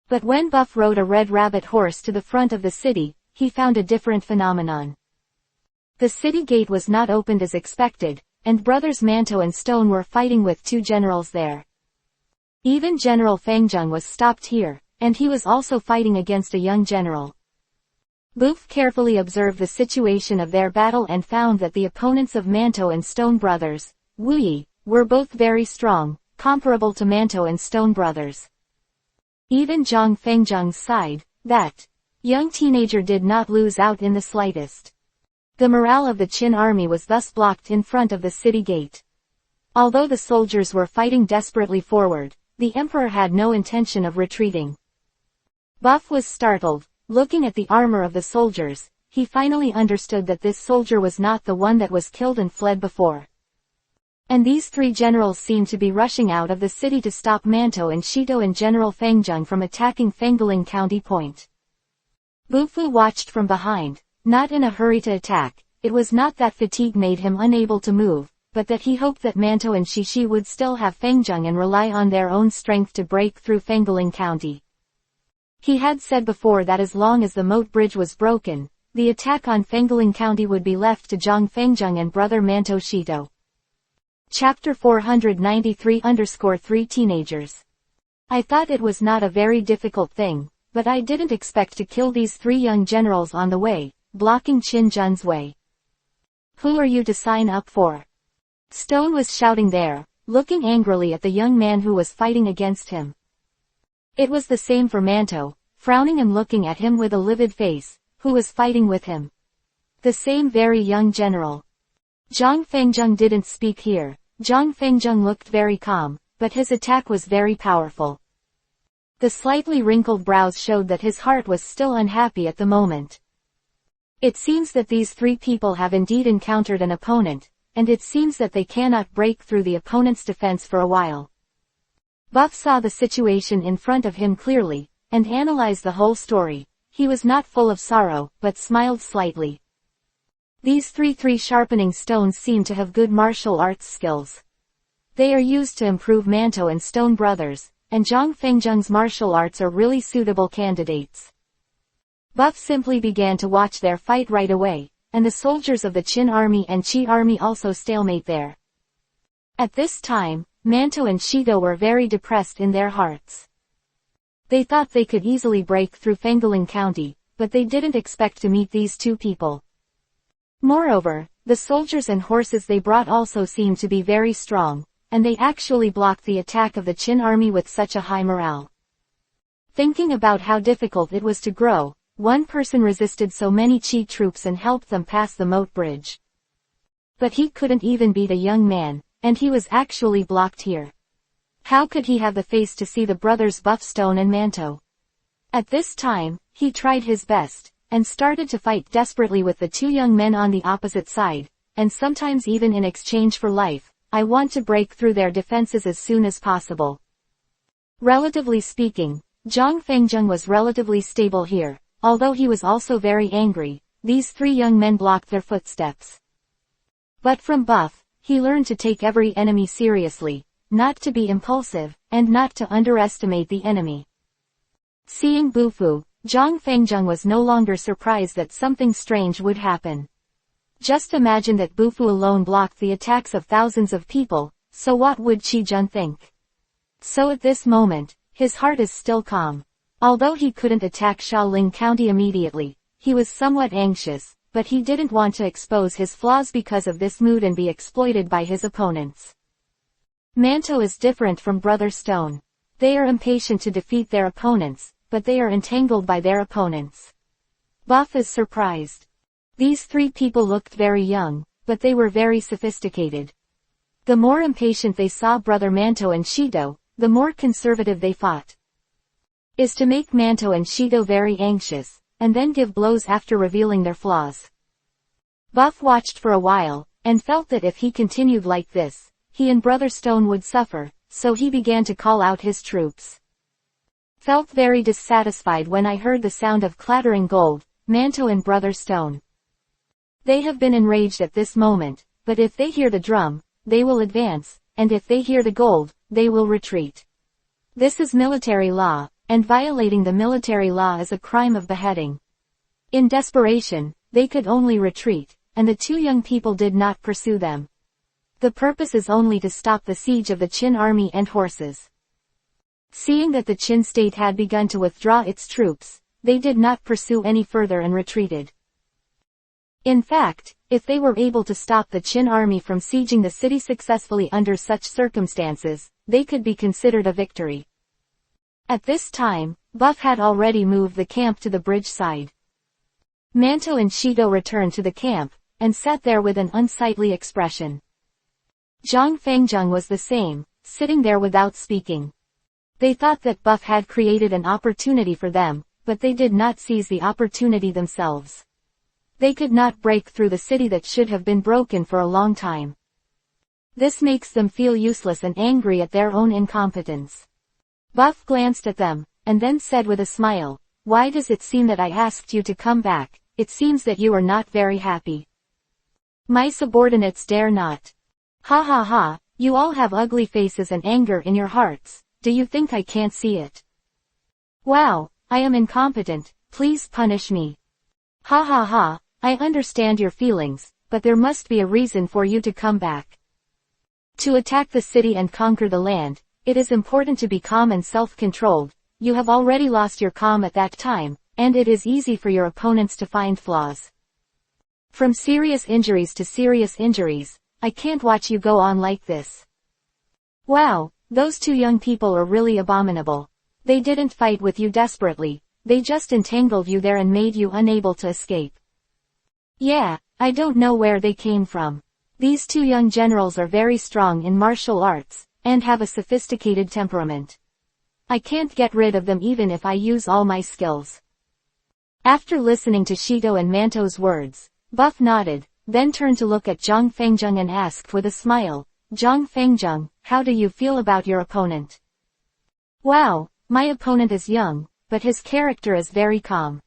But when Buff rode a red rabbit horse to the front of the city, he found a different phenomenon. The city gate was not opened as expected, and brothers Manto and Stone were fighting with 2 generals there. Even General Fengjung was stopped here, and he was also fighting against a young general. Buff carefully observed the situation of their battle and found that the opponents of Manto and Stone brothers, Wuyi, were both very strong, comparable to Manto and Stone brothers. Even Zhang Fengjung's side, that young teenager, did not lose out in the slightest. The morale of the Qin army was thus blocked in front of the city gate. Although the soldiers were fighting desperately forward, the emperor had no intention of retreating. Buff was startled. Looking at the armor of the soldiers, he finally understood that this soldier was not the one that was killed and fled before. And these 3 generals seemed to be rushing out of the city to stop Manto and Shito and General Fengjung from attacking Fengling County Point. Bufu watched from behind, not in a hurry to attack. It was not that fatigue made him unable to move, but that he hoped that Manto and Shishi would still have Fengjung and rely on their own strength to break through Fengling County. He had said before that as long as the moat bridge was broken, the attack on Fengling County would be left to Zhang Fengjung and brother Manto Shito. Chapter 493-3 Teenagers. I thought it was not a very difficult thing, but I didn't expect to kill these 3 young generals on the way, blocking Qin Jun's way. Who are you to sign up for? Stone was shouting there, looking angrily at the young man who was fighting against him. It was the same for Manto, frowning and looking at him with a livid face, who was fighting with him. The same very young general. Zhang Fengjung didn't speak here. Zhang Fengjung looked very calm, but his attack was very powerful. The slightly wrinkled brows showed that his heart was still unhappy at the moment. It seems that these 3 people have indeed encountered an opponent, and it seems that they cannot break through the opponent's defense for a while. Buff saw the situation in front of him clearly, and analyzed the whole story. He was not full of sorrow, but smiled slightly. These 3 sharpening stones seem to have good martial arts skills. They are used to improve Manto and Stone brothers, and Zhang Fengjung's martial arts are really suitable candidates. Buff simply began to watch their fight right away, and the soldiers of the Qin army and Qi army also stalemate there. At this time, Manto and Shito were very depressed in their hearts. They thought they could easily break through Fengling County, but they didn't expect to meet these 2 people. Moreover, the soldiers and horses they brought also seemed to be very strong, and they actually blocked the attack of the Qin army with such a high morale. Thinking about how difficult it was to grow, one person resisted so many Qi troops and helped them pass the moat bridge. But he couldn't even beat a young man, and he was actually blocked here. How could he have the face to see the brothers Buff, Stone and Manto? At this time, he tried his best, and started to fight desperately with the 2 young men on the opposite side, and sometimes even in exchange for life. I want to break through their defenses as soon as possible. Relatively speaking, Zhang Fengjung was relatively stable here, although he was also very angry. These 3 young men blocked their footsteps. But from Buff, he learned to take every enemy seriously, not to be impulsive, and not to underestimate the enemy. Seeing Bufu, Zhang Fengjung was no longer surprised that something strange would happen. Just imagine that Bufu alone blocked the attacks of thousands of people, so what would Qi Jun think? So at this moment, his heart is still calm. Although he couldn't attack Shaolin County immediately, he was somewhat anxious, but he didn't want to expose his flaws because of this mood and be exploited by his opponents. Manto is different from Brother Stone. They are impatient to defeat their opponents, but they are entangled by their opponents. Buff is surprised. These 3 people looked very young, but they were very sophisticated. The more impatient they saw Brother Manto and Shito, the more conservative they fought. Is to make Manto and Shito very anxious, and then give blows after revealing their flaws. Buff watched for a while, and felt that if he continued like this, he and Brother Stone would suffer, so he began to call out his troops. Felt very dissatisfied when I heard the sound of clattering gold, Manto and Brother Stone. They have been enraged at this moment, but if they hear the drum, they will advance, and if they hear the gold, they will retreat. This is military law, and violating the military law is a crime of beheading. In desperation, they could only retreat, and the 2 young people did not pursue them. The purpose is only to stop the siege of the Qin army and horses. Seeing that the Qin state had begun to withdraw its troops, they did not pursue any further and retreated. In fact, if they were able to stop the Qin army from sieging the city successfully under such circumstances, they could be considered a victory. At this time, Buff had already moved the camp to the bridge side. Manto and Shito returned to the camp, and sat there with an unsightly expression. Zhang Fengjung was the same, sitting there without speaking. They thought that Buff had created an opportunity for them, but they did not seize the opportunity themselves. They could not break through the city that should have been broken for a long time. This makes them feel useless and angry at their own incompetence. Buff glanced at them, and then said with a smile, "Why does it seem that I asked you to come back? It seems that you are not very happy. My subordinates dare not. Ha ha ha, you all have ugly faces and anger in your hearts. Do you think I can't see it? Wow, I am incompetent, please punish me. Ha ha ha, I understand your feelings, but there must be a reason for you to come back. To attack the city and conquer the land, it is important to be calm and self-controlled. You have already lost your calm at that time, and it is easy for your opponents to find flaws. From serious injuries to serious injuries, I can't watch you go on like this. Wow, those two young people are really abominable. They didn't fight with you desperately, they just entangled you there and made you unable to escape. Yeah, I don't know where they came from. These two young generals are very strong in martial arts, and have a sophisticated temperament. I can't get rid of them even if I use all my skills. After listening to Shito and Manto's words, Buff nodded, then turned to look at Zhang Fengjung and asked with a smile, Zhang Fengjung, how do you feel about your opponent? Wow, my opponent is young, but his character is very calm.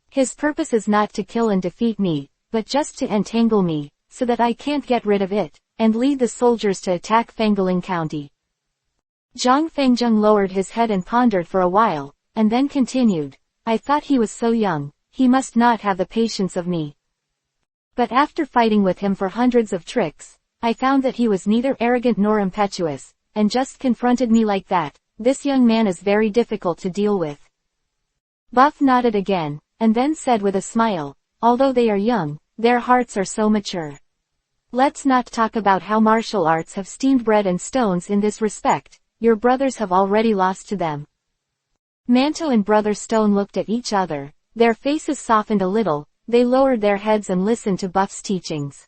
His purpose is not to kill and defeat me, but just to entangle me, so that I can't get rid of it, and lead the soldiers to attack Fangaling County. Zhang Fengjung lowered his head and pondered for a while, and then continued, I thought he was so young, he must not have the patience of me. But after fighting with him for hundreds of tricks, I found that he was neither arrogant nor impetuous, and just confronted me like that. This young man is very difficult to deal with. Buff nodded again, and then said with a smile, although they are young, their hearts are so mature. Let's not talk about how martial arts have steamed bread and stones in this respect, your brothers have already lost to them. Manto and Brother Stone looked at each other, their faces softened a little, they lowered their heads and listened to Buff's teachings.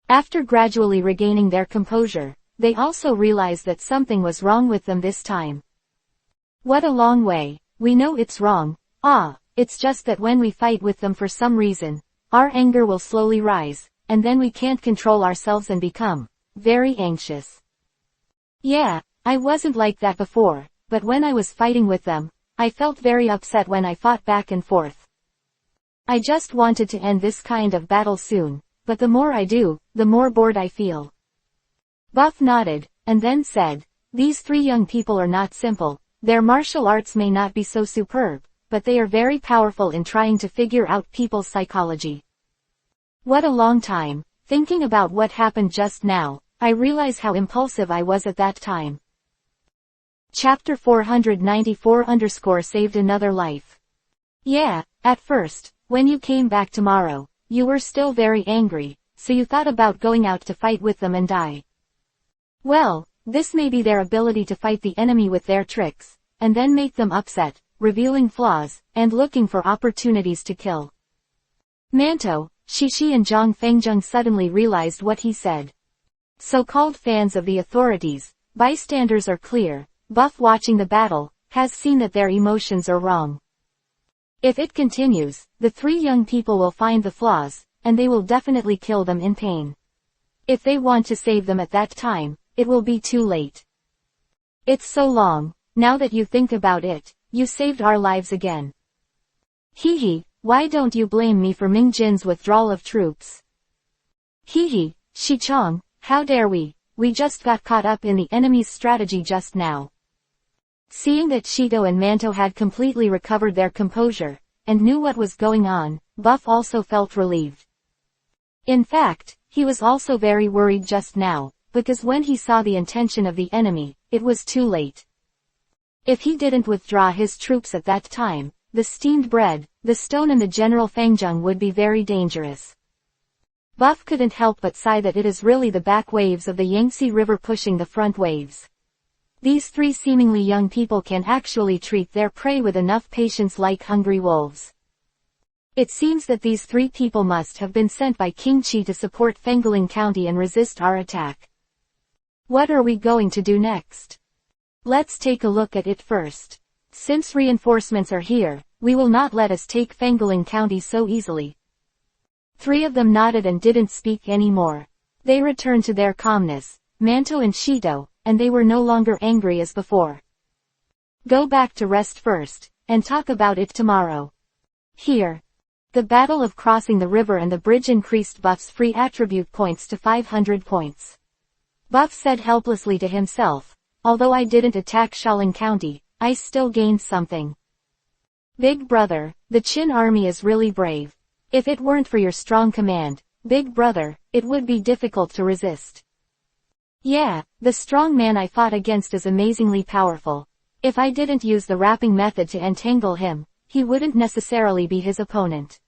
After gradually regaining their composure, they also realized that something was wrong with them this time. What a long way, we know it's wrong, it's just that when we fight with them for some reason, our anger will slowly rise, and then we can't control ourselves and become very anxious. Yeah, I wasn't like that before, but when I was fighting with them, I felt very upset when I fought back and forth. I just wanted to end this kind of battle soon, but the more I do, the more bored I feel. Buff nodded, and then said, these three young people are not simple, their martial arts may not be so superb, but they are very powerful in trying to figure out people's psychology. What a long time, thinking about what happened just now, I realize how impulsive I was at that time. Chapter 494 saved another life. Yeah, at first, when you came back tomorrow, you were still very angry, so you thought about going out to fight with them and die. Well, this may be their ability to fight the enemy with their tricks, and then make them upset, revealing flaws, and looking for opportunities to kill. Manto, Shishi and Zhang Fengjung suddenly realized what he said. So-called fans of the authorities, bystanders are clear, Buff watching the battle, has seen that their emotions are wrong. If it continues, the three young people will find the flaws, and they will definitely kill them in pain. If they want to save them at that time, it will be too late. It's so long, now that you think about it, you saved our lives again. Hee, why don't you blame me for Ming Jin's withdrawal of troops? Hee, Shichong, how dare we just got caught up in the enemy's strategy just now. Seeing that Shito and Manto had completely recovered their composure, and knew what was going on, Buff also felt relieved. In fact, he was also very worried just now, because when he saw the intention of the enemy, it was too late. If he didn't withdraw his troops at that time, the steamed bread, the stone and the General Fengjung would be very dangerous. Buff couldn't help but sigh that it is really the back waves of the Yangtze River pushing the front waves. These three seemingly young people can actually treat their prey with enough patience like hungry wolves. It seems that these three people must have been sent by King Chi to support Fangaling County and resist our attack. What are we going to do next? Let's take a look at it first. Since reinforcements are here, we will not let us take Fangaling County so easily. Three of them nodded and didn't speak anymore. They returned to their calmness, Manto and Shito, and they were no longer angry as before. Go back to rest first, and talk about it tomorrow. Here. The battle of crossing the river and the bridge increased Buff's free attribute points to 500 points. Buff said helplessly to himself, although I didn't attack Shaolin County, I still gained something. Big brother, the Qin army is really brave. If it weren't for your strong command, big brother, it would be difficult to resist. Yeah, the strong man I fought against is amazingly powerful. If I didn't use the wrapping method to entangle him, he wouldn't necessarily be his opponent.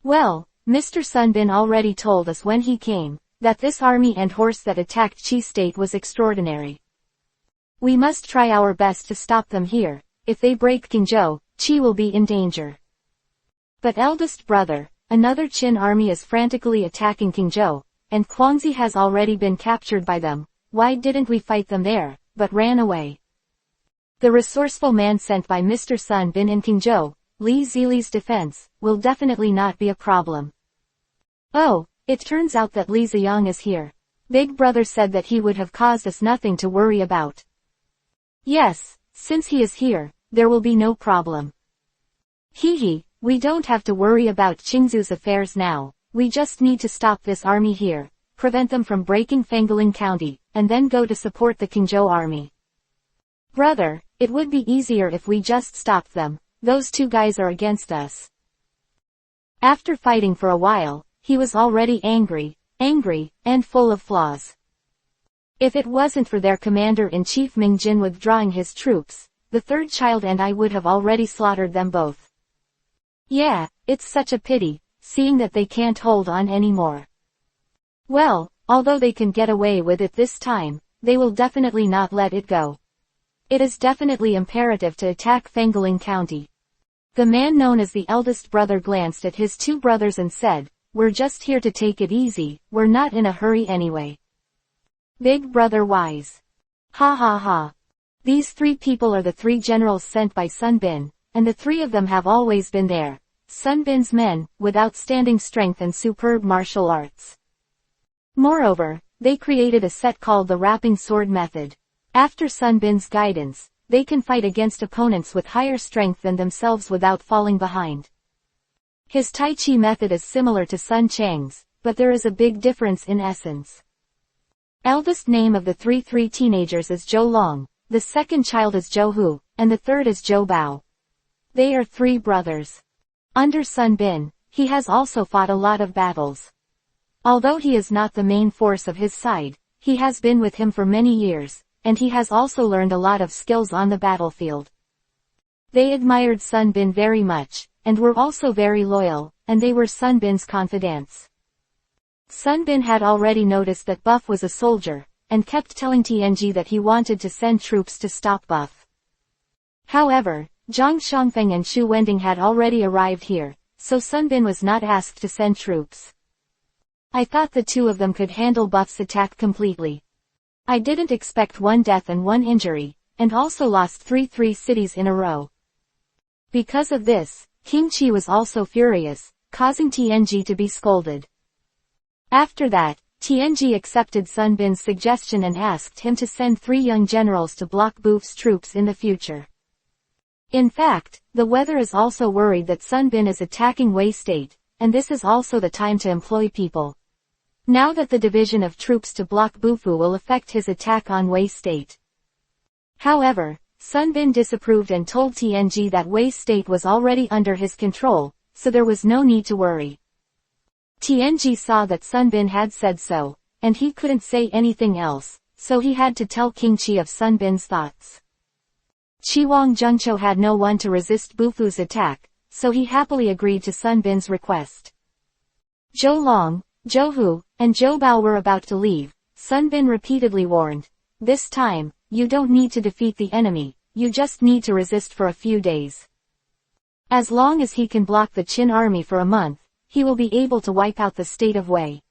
Well, Mr. Sunbin already told us when he came, that this army and horse that attacked Qi State was extraordinary. We must try our best to stop them here. If they break Qingzhou, Qi will be in danger. But eldest brother, another Qin army is frantically attacking Qingzhou, and Guangxi has already been captured by them. Why didn't we fight them there, but ran away? The resourceful man sent by Mr. Sun Bin in Qingzhou, Li Zili's defense, will definitely not be a problem. Oh, it turns out that Li Ziyang is here. Big brother said that he would have caused us nothing to worry about. Yes, since he is here, there will be no problem. Hee, we don't have to worry about Qingzu's affairs now. We just need to stop this army here, prevent them from breaking Fangaling County, and then go to support the Qingzhou army. Brother, it would be easier if we just stopped them. Those two guys are against us. After fighting for a while, he was already angry, and full of flaws. If it wasn't for their commander-in-chief Ming Jin withdrawing his troops, the third child and I would have already slaughtered them both. Yeah, it's such a pity, seeing that they can't hold on anymore. Well, although they can get away with it this time, they will definitely not let it go. It is definitely imperative to attack Fangaling County. The man known as the eldest brother glanced at his two brothers and said, "We're just here to take it easy, we're not in a hurry anyway." Big brother wise. Ha ha ha. These three people are the three generals sent by Sun Bin, and the three of them have always been there. Sun Bin's men, with outstanding strength and superb martial arts. Moreover, they created a set called the Wrapping Sword Method. After Sun Bin's guidance, they can fight against opponents with higher strength than themselves without falling behind. His Tai Chi method is similar to Sun Chang's, but there is a big difference in essence. Eldest name of the three teenagers is Zhou Long, the second child is Zhou Hu, and the third is Zhou Bao. They are three brothers. Under Sun Bin, he has also fought a lot of battles. Although he is not the main force of his side, he has been with him for many years, and he has also learned a lot of skills on the battlefield. They admired Sun Bin very much, and were also very loyal, and they were Sun Bin's confidants. Sun Bin had already noticed that Buff was a soldier, and kept telling Tianji that he wanted to send troops to stop Buff. However, Zhang Xiangfeng and Xu Wending had already arrived here, so Sun Bin was not asked to send troops. I thought the two of them could handle Buff's attack completely. I didn't expect one death and one injury, and also lost three cities in a row. Because of this, King Qi was also furious, causing Tianji to be scolded. After that, Tianji accepted Sun Bin's suggestion and asked him to send 3 young generals to block Buff's troops in the future. In fact, the weather is also worried that Sun Bin is attacking Wei State, and this is also the time to employ people. Now that the division of troops to block Bufu will affect his attack on Wei State. However, Sun Bin disapproved and told Tianji that Wei State was already under his control, so there was no need to worry. Tianji saw that Sun Bin had said so, and he couldn't say anything else, so he had to tell King Qi of Sun Bin's thoughts. Qiwang Zhengqiu had no one to resist Bufu's attack, so he happily agreed to Sun Bin's request. Zhou Long, Zhou Hu, and Zhou Bao were about to leave. Sun Bin repeatedly warned, "This time, you don't need to defeat the enemy, you just need to resist for a few days. As long as he can block the Qin army for a month, he will be able to wipe out the state of Wei.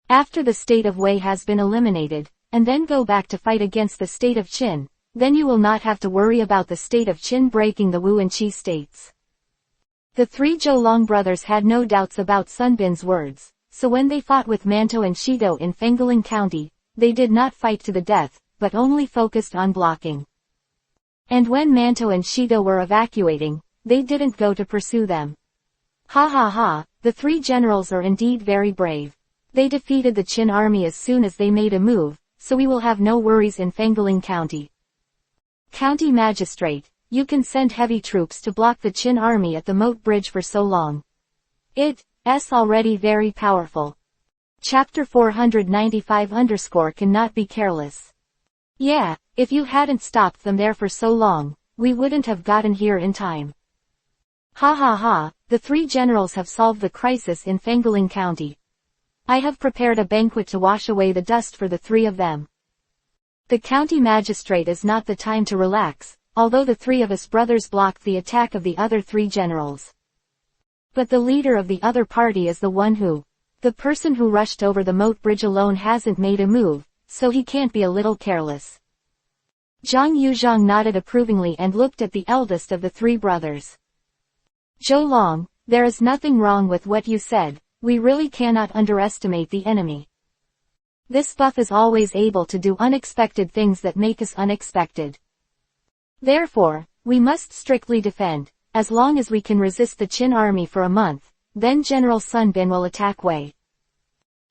After the state of Wei has been eliminated, and then go back to fight against the state of Qin, then you will not have to worry about the state of Qin breaking the Wu and Qi states." The 3 Zhoulong brothers had no doubts about Sun Bin's words, so when they fought with Mantou and Shido in Fangaling County, they did not fight to the death, but only focused on blocking. And when Mantou and Shido were evacuating, they didn't go to pursue them. Ha ha ha, the 3 generals are indeed very brave. They defeated the Qin army as soon as they made a move, so we will have no worries in Fangaling County. County Magistrate, you can send heavy troops to block the Qin army at the moat bridge for so long. It's already very powerful. Chapter 495 cannot be careless. Yeah, if you hadn't stopped them there for so long, we wouldn't have gotten here in time. Ha ha ha, the three generals have solved the crisis in Fanfiction County. I have prepared a banquet to wash away the dust for the three of them. The county magistrate is not the time to relax, although the three of us brothers blocked the attack of the other three generals. But the leader of the other party is the one who. The person who rushed over the moat bridge alone hasn't made a move, so he can't be a little careless. Zhang Yuzhang nodded approvingly and looked at the eldest of the three brothers. Zhou Long, there is nothing wrong with what you said, we really cannot underestimate the enemy. This buff is always able to do unexpected things that make us unexpected. Therefore, we must strictly defend, as long as we can resist the Qin army for a month. Then General Sun Bin will attack Wei.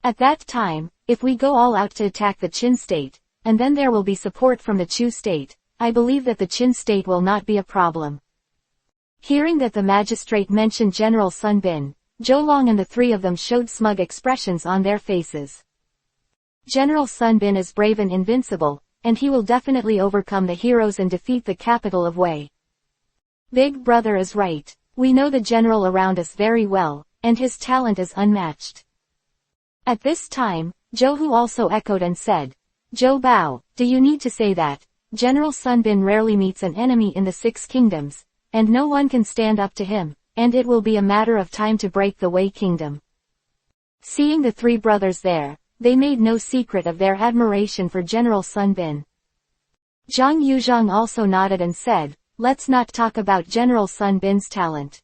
At that time, if we go all out to attack the Qin state, and then there will be support from the Chu state, I believe that the Qin state will not be a problem. Hearing that the magistrate mentioned General Sun Bin, Zhou Long and the three of them showed smug expressions on their faces. General Sun Bin is brave and invincible, and he will definitely overcome the heroes and defeat the capital of Wei. Big brother is right. We know the general around us very well, and his talent is unmatched. At this time, Zhou Hu also echoed and said, Zhou Bao, do you need to say that? General Sun Bin rarely meets an enemy in the Six Kingdoms, and no one can stand up to him, and it will be a matter of time to break the Wei Kingdom. Seeing the three brothers there, they made no secret of their admiration for General Sun Bin. Zhang Yuzhang also nodded and said, let's not talk about General Sun Bin's talent.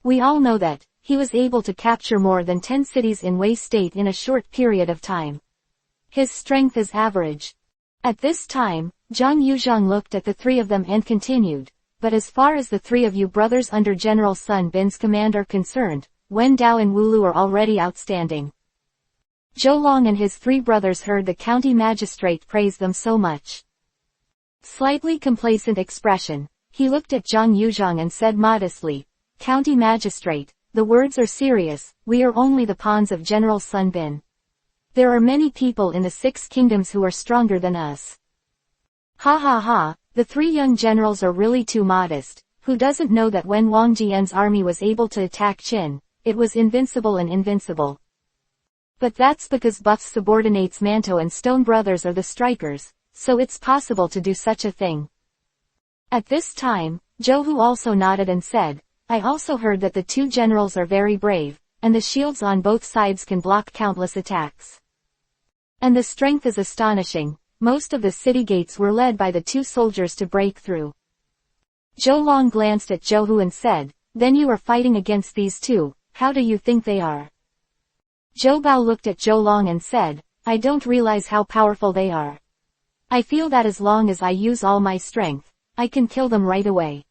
We all know that he was able to capture more than 10 cities in Wei State in a short period of time. His strength is average. At this time, Zhang Yuzhang looked at the three of them and continued, but as far as the three of you brothers under General Sun Bin's command are concerned, Wen Dao and Wu Lu are already outstanding. Zhou Long and his three brothers heard the county magistrate praise them so much. Slightly complacent expression. He looked at Zhang Yuzhang and said modestly, County Magistrate, the words are serious, we are only the pawns of General Sun Bin. There are many people in the Six Kingdoms who are stronger than us. Ha ha ha, the three young generals are really too modest. Who doesn't know that when Wang Jian's army was able to attack Qin, it was invincible and invincible. But that's because Buff's subordinates Manto and Stone Brothers are the strikers, so it's possible to do such a thing. At this time, Zhou Hu also nodded and said, I also heard that the two generals are very brave, and the shields on both sides can block countless attacks. And the strength is astonishing. Most of the city gates were led by the two soldiers to break through. Zhou Long glanced at Zhou Hu and said, then you are fighting against these two, how do you think they are? Zhou Bao looked at Zhou Long and said, I don't realize how powerful they are. I feel that as long as I use all my strength, I can kill them right away.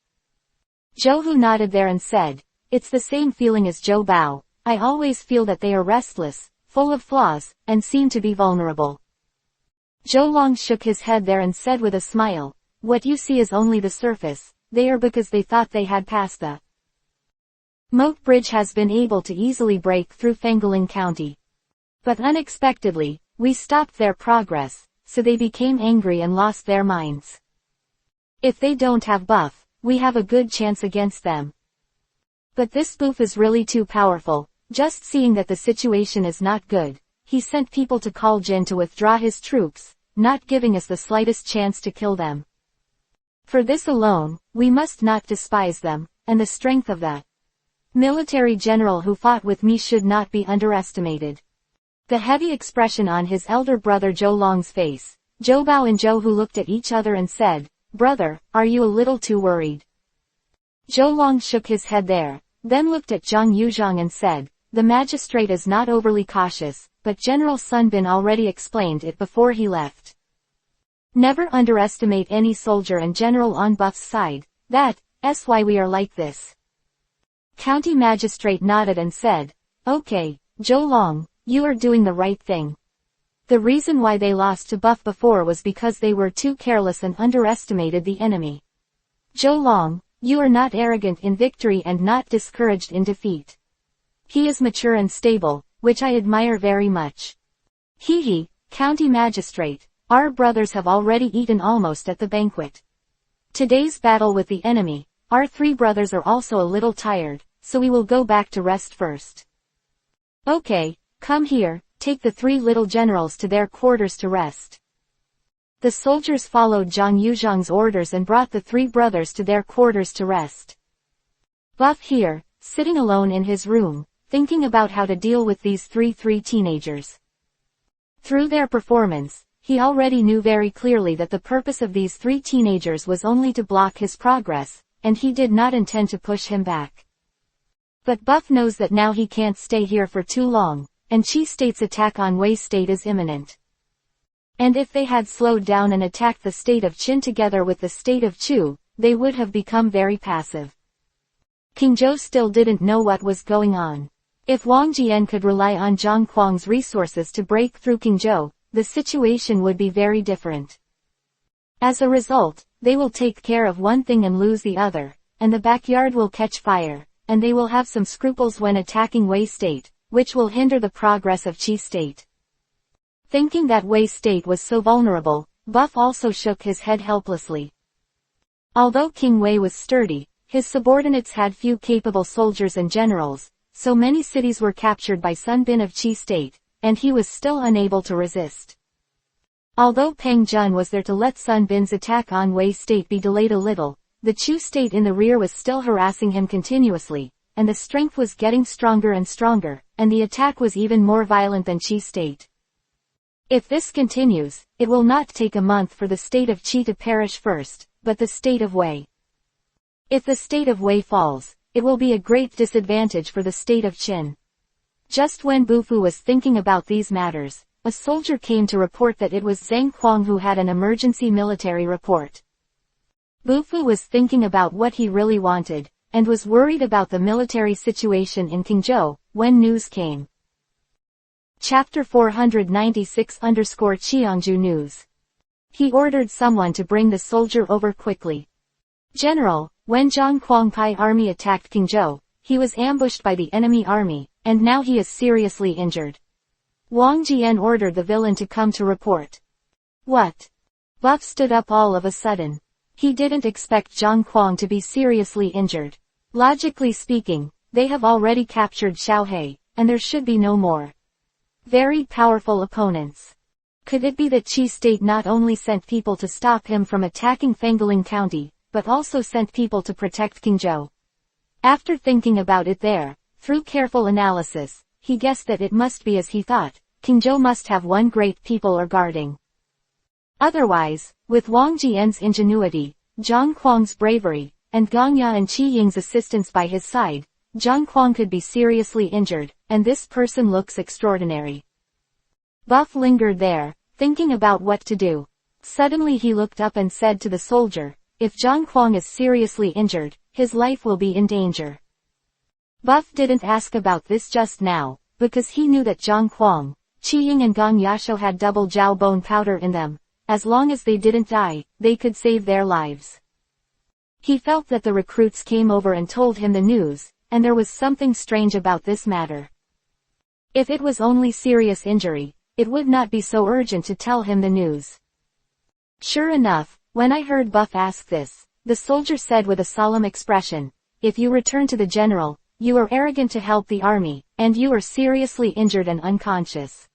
Zhou Hu nodded there and said, it's the same feeling as Zhou Bao, I always feel that they are restless, full of flaws, and seem to be vulnerable. Zhou Long shook his head there and said with a smile, what you see is only the surface, they are because they thought they had passed the moat bridge has been able to easily break through Fanfiction County. But unexpectedly, we stopped their progress, so they became angry and lost their minds. If they don't have buff, we have a good chance against them. But this buff is really too powerful. Just seeing that the situation is not good, he sent people to call Jin to withdraw his troops, not giving us the slightest chance to kill them. For this alone, we must not despise them, and the strength of the military general who fought with me should not be underestimated. The heavy expression on his elder brother Zhou Long's face, Zhou Bao and Zhou Hu looked at each other and said, brother, are you a little too worried? Zhou Long shook his head there, then looked at Zhang Yuzhang and said, the magistrate is not overly cautious, but General Sun Bin already explained it before he left. Never underestimate any soldier and general on Buff's side, that's why we are like this. County Magistrate nodded and said, okay, Zhou Long, you are doing the right thing. The reason why they lost to Buff before was because they were too careless and underestimated the enemy. Zhou Long, you are not arrogant in victory and not discouraged in defeat. He is mature and stable, which I admire very much. He, County Magistrate, our brothers have already eaten almost at the banquet. Today's battle with the enemy, our three brothers are also a little tired, so we will go back to rest first. Okay, come here, take the three little generals to their quarters to rest. The soldiers followed Zhang Yuzhang's orders and brought the three brothers to their quarters to rest. Buff here, sitting alone in his room, thinking about how to deal with these three teenagers. Through their performance, he already knew very clearly that the purpose of these three teenagers was only to block his progress, and he did not intend to push him back. But Buff knows that now he can't stay here for too long, and Qi State's attack on Wei State is imminent. And if they had slowed down and attacked the state of Qin together with the state of Chu, they would have become very passive. King Zhou still didn't know what was going on. If Wang Jian could rely on Zhang Kuang's resources to break through King Zhou, the situation would be very different. As a result, they will take care of one thing and lose the other, and the backyard will catch fire, and they will have some scruples when attacking Wei State, which will hinder the progress of Qi State. Thinking that Wei State was so vulnerable, Buff also shook his head helplessly. Although King Wei was sturdy, his subordinates had few capable soldiers and generals, so many cities were captured by Sun Bin of Qi State, and he was still unable to resist. Although Peng Jun was there to let Sun Bin's attack on Wei State be delayed a little, the Chu State in the rear was still harassing him continuously, and the strength was getting stronger and stronger, and the attack was even more violent than Qi State. If this continues, it will not take a month for the state of Qi to perish first, but the state of Wei. If the state of Wei falls, it will be a great disadvantage for the state of Qin. Just when Bufu was thinking about these matters, a soldier came to report that it was Zhang Kuang who had an emergency military report. Bufu was thinking about what he really wanted, and was worried about the military situation in Qingzhou, when news came. Chapter 496_Qiangju News. He ordered someone to bring the soldier over quickly. General, when Zhang Kuangpai army attacked Qingzhou, he was ambushed by the enemy army, and now he is seriously injured. Wang Jian ordered the villain to come to report. What? Buff stood up all of a sudden. He didn't expect Zhang Kuang to be seriously injured. Logically speaking, they have already captured Xiaohe, and there should be no more. Very powerful opponents. Could it be that Qi State not only sent people to stop him from attacking Fengling County, but also sent people to protect Qingzhou? After thinking about it through careful analysis, he guessed that it must be as he thought, Qingzhou must have one great people or guarding. Otherwise, with Wang Jian's ingenuity, Zhang Kuang's bravery, and Gongya and Qi Ying's assistance by his side, Zhang Kuang could be seriously injured, and this person looks extraordinary. Buff lingered there, thinking about what to do. Suddenly he looked up and said to the soldier, if Zhang Kuang is seriously injured, his life will be in danger. Buff didn't ask about this just now, because he knew that Zhang Kuang, Qi Ying and Gong Yasho had double Jiao bone powder in them. As long as they didn't die, they could save their lives. He felt that the recruits came over and told him the news, and there was something strange about this matter. If it was only serious injury, it would not be so urgent to tell him the news. Sure enough, when I heard Buff ask this, the soldier said with a solemn expression, if you return to the general, you are arrogant to help the army, and you are seriously injured and unconscious.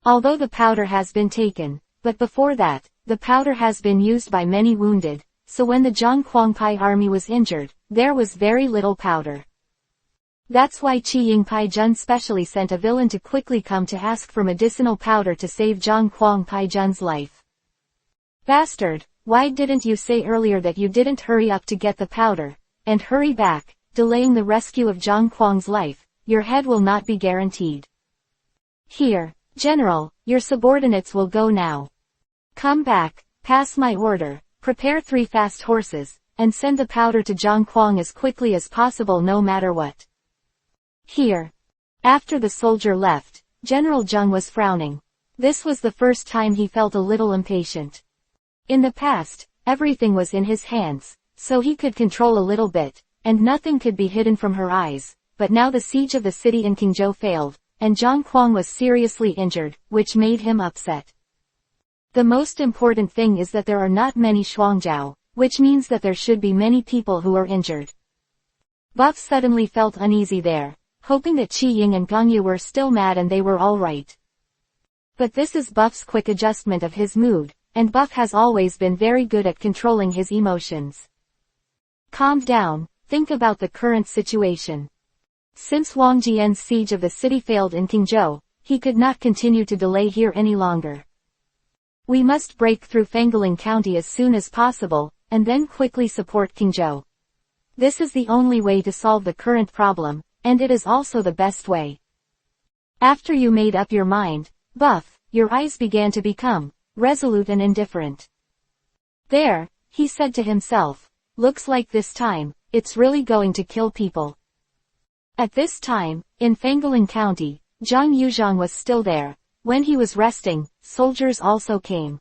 Although the powder has been taken, but before that, the powder has been used by many wounded, so when the Zhang Kuangpai army was injured, there was very little powder. That's why Qi Yingpai Jun specially sent a villain to quickly come to ask for medicinal powder to save Zhang Kuangpai Jun's life. Bastard, why didn't you say earlier that you didn't hurry up to get the powder, and hurry back, delaying the rescue of Zhang Kuang's life? Your head will not be guaranteed. Here, General, your subordinates will go now. Come back, pass my order, prepare 3 fast horses, and send the powder to Zhang Kuang as quickly as possible no matter what. Here. After the soldier left, General Zheng was frowning. This was the first time he felt a little impatient. In the past, everything was in his hands, so he could control a little bit, and nothing could be hidden from her eyes. But now the siege of the city in Qingzhou failed, and Zhang Kuang was seriously injured, which made him upset. The most important thing is that there are not many Shuangjiao, which means that there should be many people who are injured. Buff suddenly felt uneasy there, hoping that Qi Ying and Gong Yu were still mad and they were all right. But this is Buff's quick adjustment of his mood, and Buff has always been very good at controlling his emotions. Calm down, think about the current situation. Since Wang Jian's siege of the city failed in Qingzhou, he could not continue to delay here any longer. We must break through Fangaling County as soon as possible, and then quickly support Qingzhou. This is the only way to solve the current problem, and it is also the best way. After you made up your mind, Buff, your eyes began to become resolute and indifferent. There, he said to himself, looks like this time, it's really going to kill people. At this time, in Fangaling County, Zhang Yuzhang was still there. When he was resting, soldiers also came.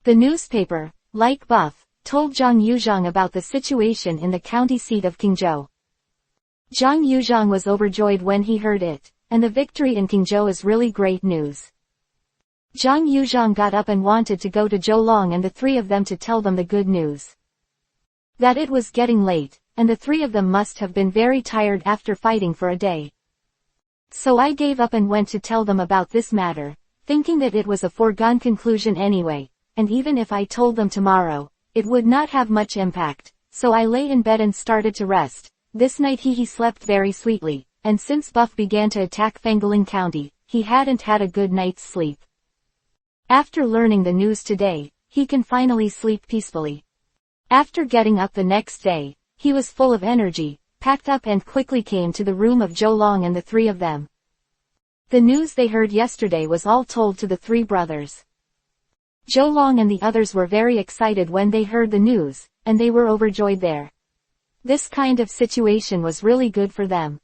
The newspaper, like Buff, told Zhang Yuzhang about the situation in the county seat of Qingzhou. Zhang Yuzhang was overjoyed when he heard it, and the victory in Qingzhou is really great news. Zhang Yuzhang got up and wanted to go to Zhou Long and the three of them to tell them the good news. That it was getting late, and the three of them must have been very tired after fighting for a day. So I gave up and went to tell them about this matter, thinking that it was a foregone conclusion anyway, and even if I told them tomorrow, it would not have much impact, so I lay in bed and started to rest. This night he slept very sweetly, and since Buff began to attack Fangaling County, he hadn't had a good night's sleep. After learning the news today, he can finally sleep peacefully. After getting up the next day, he was full of energy, packed up and quickly came to the room of Zhou Long and the three of them. The news they heard yesterday was all told to the three brothers. Zhou Long and the others were very excited when they heard the news, and they were overjoyed there. This kind of situation was really good for them.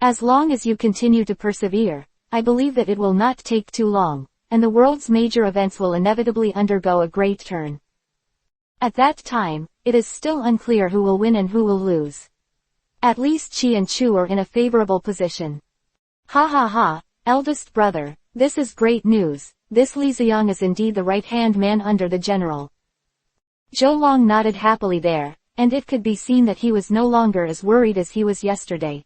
As long as you continue to persevere, I believe that it will not take too long, and the world's major events will inevitably undergo a great turn. At that time, it is still unclear who will win and who will lose. At least Qi and Chu are in a favorable position. Ha ha ha, eldest brother, this is great news. This Li Ziyang is indeed the right-hand man under the general. Zhou Long nodded happily there, and it could be seen that he was no longer as worried as he was yesterday.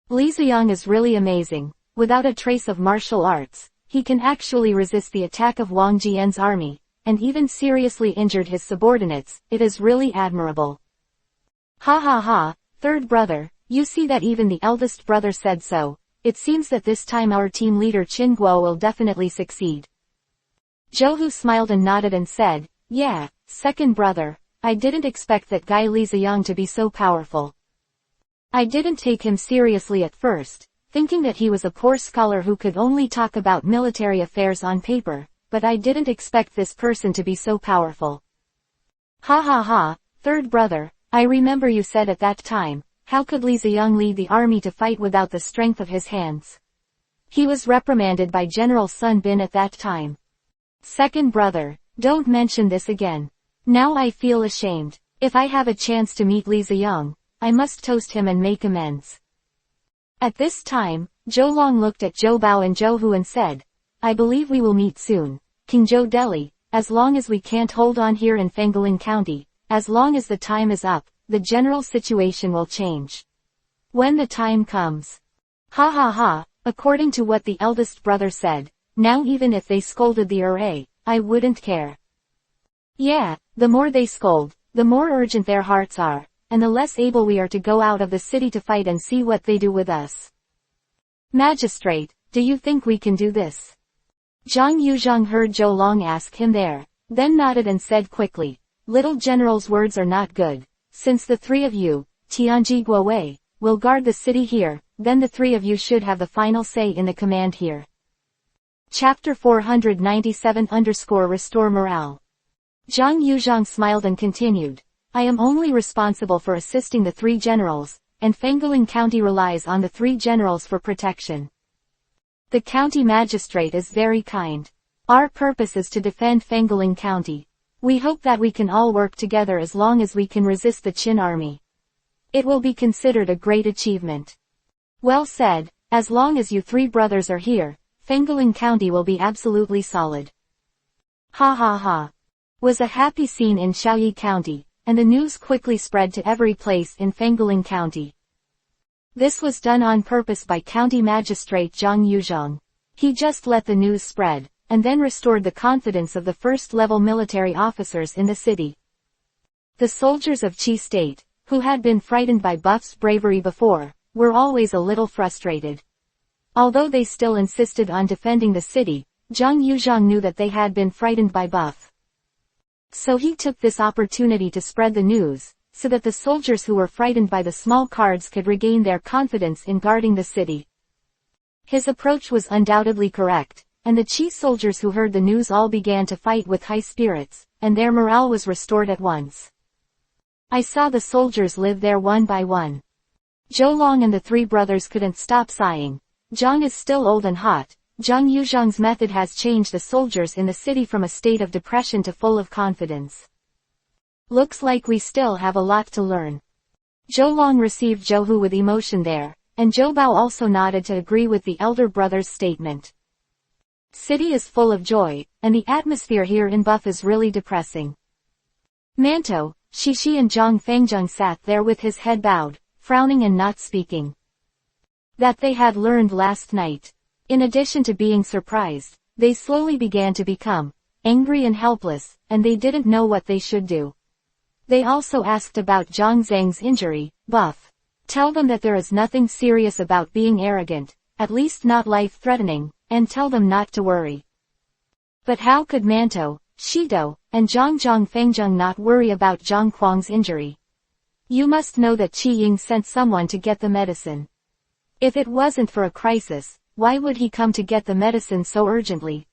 Li Ziyang is really amazing. Without a trace of martial arts, he can actually resist the attack of Wang Jian's army, and even seriously injured his subordinates. It is really admirable. Ha ha ha, third brother, you see that even the eldest brother said so. It seems that this time our team leader Qin Guo will definitely succeed. Zhou Hu smiled and nodded and said, yeah, second brother, I didn't expect that guy Li Ziyang to be so powerful. I didn't take him seriously at first, thinking that he was a poor scholar who could only talk about military affairs on paper, but I didn't expect this person to be so powerful. Ha ha ha, third brother, I remember you said at that time, how could Li Ziyang lead the army to fight without the strength of his hands? He was reprimanded by General Sun Bin at that time. Second brother, don't mention this again. Now I feel ashamed. If I have a chance to meet Li Ziyang, I must toast him and make amends. At this time, Zhou Long looked at Zhou Bao and Zhou Hu and said, I believe we will meet soon. Qingzhou Delhi, as long as we can't hold on here in Fangaling County, as long as the time is up, the general situation will change. When the time comes. Ha ha ha, according to what the eldest brother said, now even if they scolded the array, I wouldn't care. Yeah, the more they scold, the more urgent their hearts are, and the less able we are to go out of the city to fight and see what they do with us. Magistrate, do you think we can do this? Zhang Yuzhang heard Zhou Long ask him there, then nodded and said quickly, little general's words are not good. Since the three of you, Tianji Guowei, will guard the city here, then the three of you should have the final say in the command here. Chapter 497_Restore Morale. Zhang Yuzhang smiled and continued, I am only responsible for assisting the three generals, and Fangaling County relies on the three generals for protection. The county magistrate is very kind. Our purpose is to defend Fangaling County. We hope that we can all work together as long as we can resist the Qin army. It will be considered a great achievement. Well said, as long as you three brothers are here, Fengling County will be absolutely solid. Ha ha ha. Was a happy scene in Shaoyi County, and the news quickly spread to every place in Fengling County. This was done on purpose by County Magistrate Zhang Yuzhong. He just let the news spread, and then restored the confidence of the first-level military officers in the city. The soldiers of Qi State, who had been frightened by Buff's bravery before, were always a little frustrated. Although they still insisted on defending the city, Zhang Yuzhong knew that they had been frightened by Buff. So he took this opportunity to spread the news, so that the soldiers who were frightened by the small cards could regain their confidence in guarding the city. His approach was undoubtedly correct, and the Qi soldiers who heard the news all began to fight with high spirits, and their morale was restored at once. I saw the soldiers live there one by one. Zhou Long and the three brothers couldn't stop sighing. Zhang is still old and hot. Zhang Yuzhong's method has changed the soldiers in the city from a state of depression to full of confidence. Looks like we still have a lot to learn. Zhou Long received Zhou Hu with emotion there, and Zhou Bao also nodded to agree with the elder brother's statement. City is full of joy, and the atmosphere here in Buff is really depressing. Manto, Shishi and Zhang Fengzheng sat there with his head bowed, frowning and not speaking. That they had learned last night. In addition to being surprised, they slowly began to become angry and helpless, and they didn't know what they should do. They also asked about Zhang Zhang's injury. Buff, tell them that there is nothing serious about being arrogant, at least not life-threatening, and tell them not to worry. But how could Manto, Shido, and Zhang Fengzheng not worry about Zhang Kuang's injury? You must know that Qi Ying sent someone to get the medicine. If it wasn't for a crisis, why would he come to get the medicine so urgently?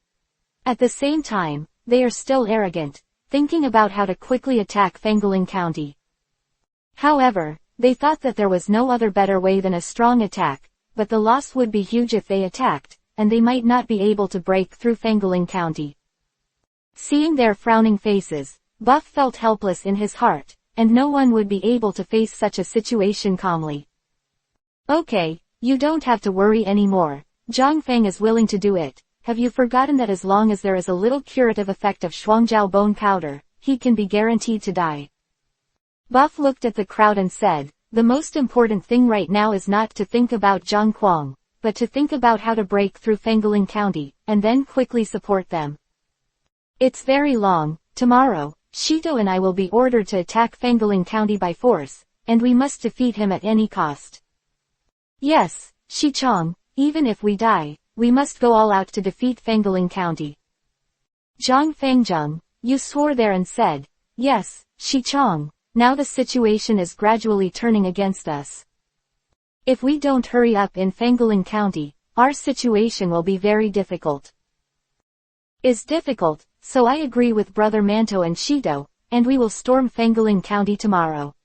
At the same time, they are still arrogant, thinking about how to quickly attack Fengling County. However, they thought that there was no other better way than a strong attack, but the loss would be huge if they attacked, and they might not be able to break through Fengling County. Seeing their frowning faces, Buff felt helpless in his heart, and no one would be able to face such a situation calmly. Okay, you don't have to worry anymore. Zhang Feng is willing to do it. Have you forgotten that as long as there is a little curative effect of Shuangjiao bone powder, he can be guaranteed to die? Buff looked at the crowd and said, the most important thing right now is not to think about Zhang Kuang, but to think about how to break through Fengling County, and then quickly support them. It's very long. Tomorrow, Shido and I will be ordered to attack Fengling County by force, and we must defeat him at any cost. Yes, Shichong, even if we die, we must go all out to defeat Fengling County. Zhang Fengzheng, you swore there and said, yes, Shichong, now the situation is gradually turning against us. If we don't hurry up in Fengling County, our situation will be very difficult. Is difficult, so I agree with Brother Manto and Shido, and we will storm Fengling County tomorrow.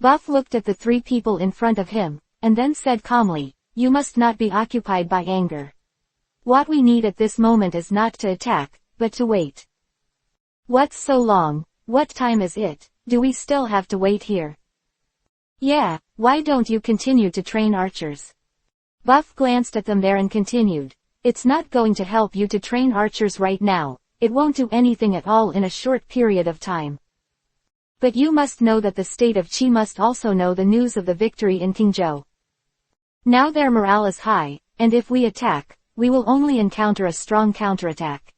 Buff looked at the three people in front of him, and then said calmly, you must not be occupied by anger. What we need at this moment is not to attack, but to wait. What's so long? What time is it? Do we still have to wait here? Yeah, why don't you continue to train archers? Buff glanced at them there and continued, it's not going to help you to train archers right now, it won't do anything at all in a short period of time. But you must know that the state of Qi must also know the news of the victory in Qingzhou. Now their morale is high, and if we attack, we will only encounter a strong counterattack.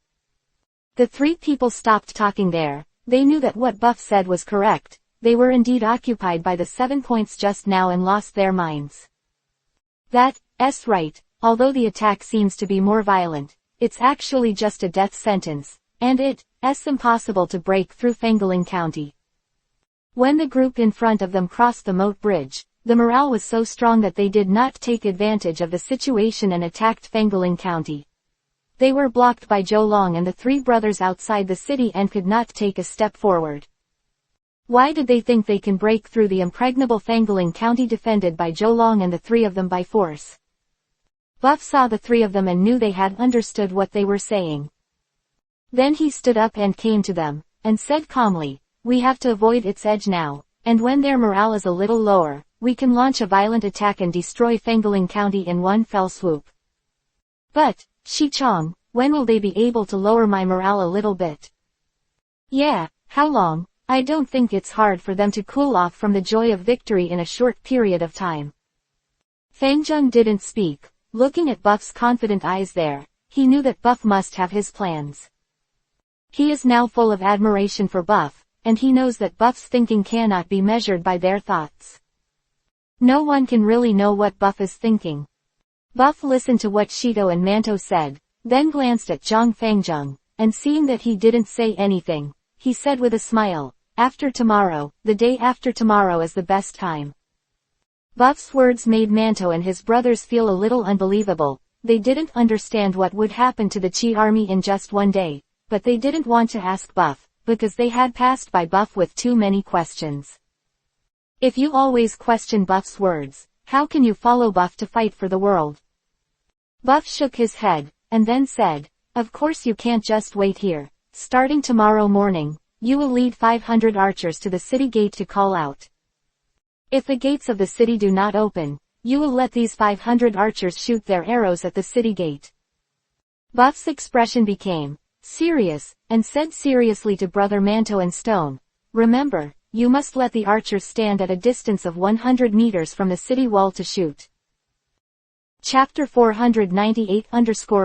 The three people stopped talking there. They knew that what Buff said was correct. They were indeed occupied by the 7 points just now and lost their minds. That's right, although the attack seems to be more violent, it's actually just a death sentence, and it's impossible to break through Fengling County. When the group in front of them crossed the moat bridge, the morale was so strong that they did not take advantage of the situation and attacked Fengling County. They were blocked by Zhou Long and the three brothers outside the city and could not take a step forward. Why did they think they can break through the impregnable Fengling County defended by Zhou Long and the three of them by force? Buff saw the three of them and knew they had understood what they were saying. Then he stood up and came to them. and said calmly, "We have to avoid its edge now, and when their morale is a little lower, we can launch a violent attack and destroy Fanfiction County in one fell swoop." "But, Shi-chong, when will they be able to lower my morale a little bit?" "Yeah, how long? I don't think it's hard for them to cool off from the joy of victory in a short period of time." Fangjung didn't speak. Looking at Buff's confident eyes there, he knew that Buff must have his plans. He is now full of admiration for Buff, and he knows that Buff's thinking cannot be measured by their thoughts. No one can really know what Buff is thinking. Buff listened to what Shito and Manto said, then glanced at Zhang Fangjung, and seeing that he didn't say anything, he said with a smile, "After tomorrow, the day after tomorrow is the best time." Buff's words made Manto and his brothers feel a little unbelievable. They didn't understand what would happen to the Chi army in just one day, but they didn't want to ask Buff, because they had passed by Buff with too many questions. If you always question Buff's words, how can you follow Buff to fight for the world? Buff shook his head, and then said, "Of course you can't just wait here. Starting tomorrow morning, you will lead 500 archers to the city gate to call out. If the gates of the city do not open, you will let these 500 archers shoot their arrows at the city gate." Buff's expression became serious, and said seriously to Brother Manto and Stone, "Remember, you must let the archers stand at a distance of 100 meters from the city wall to shoot." Chapter 498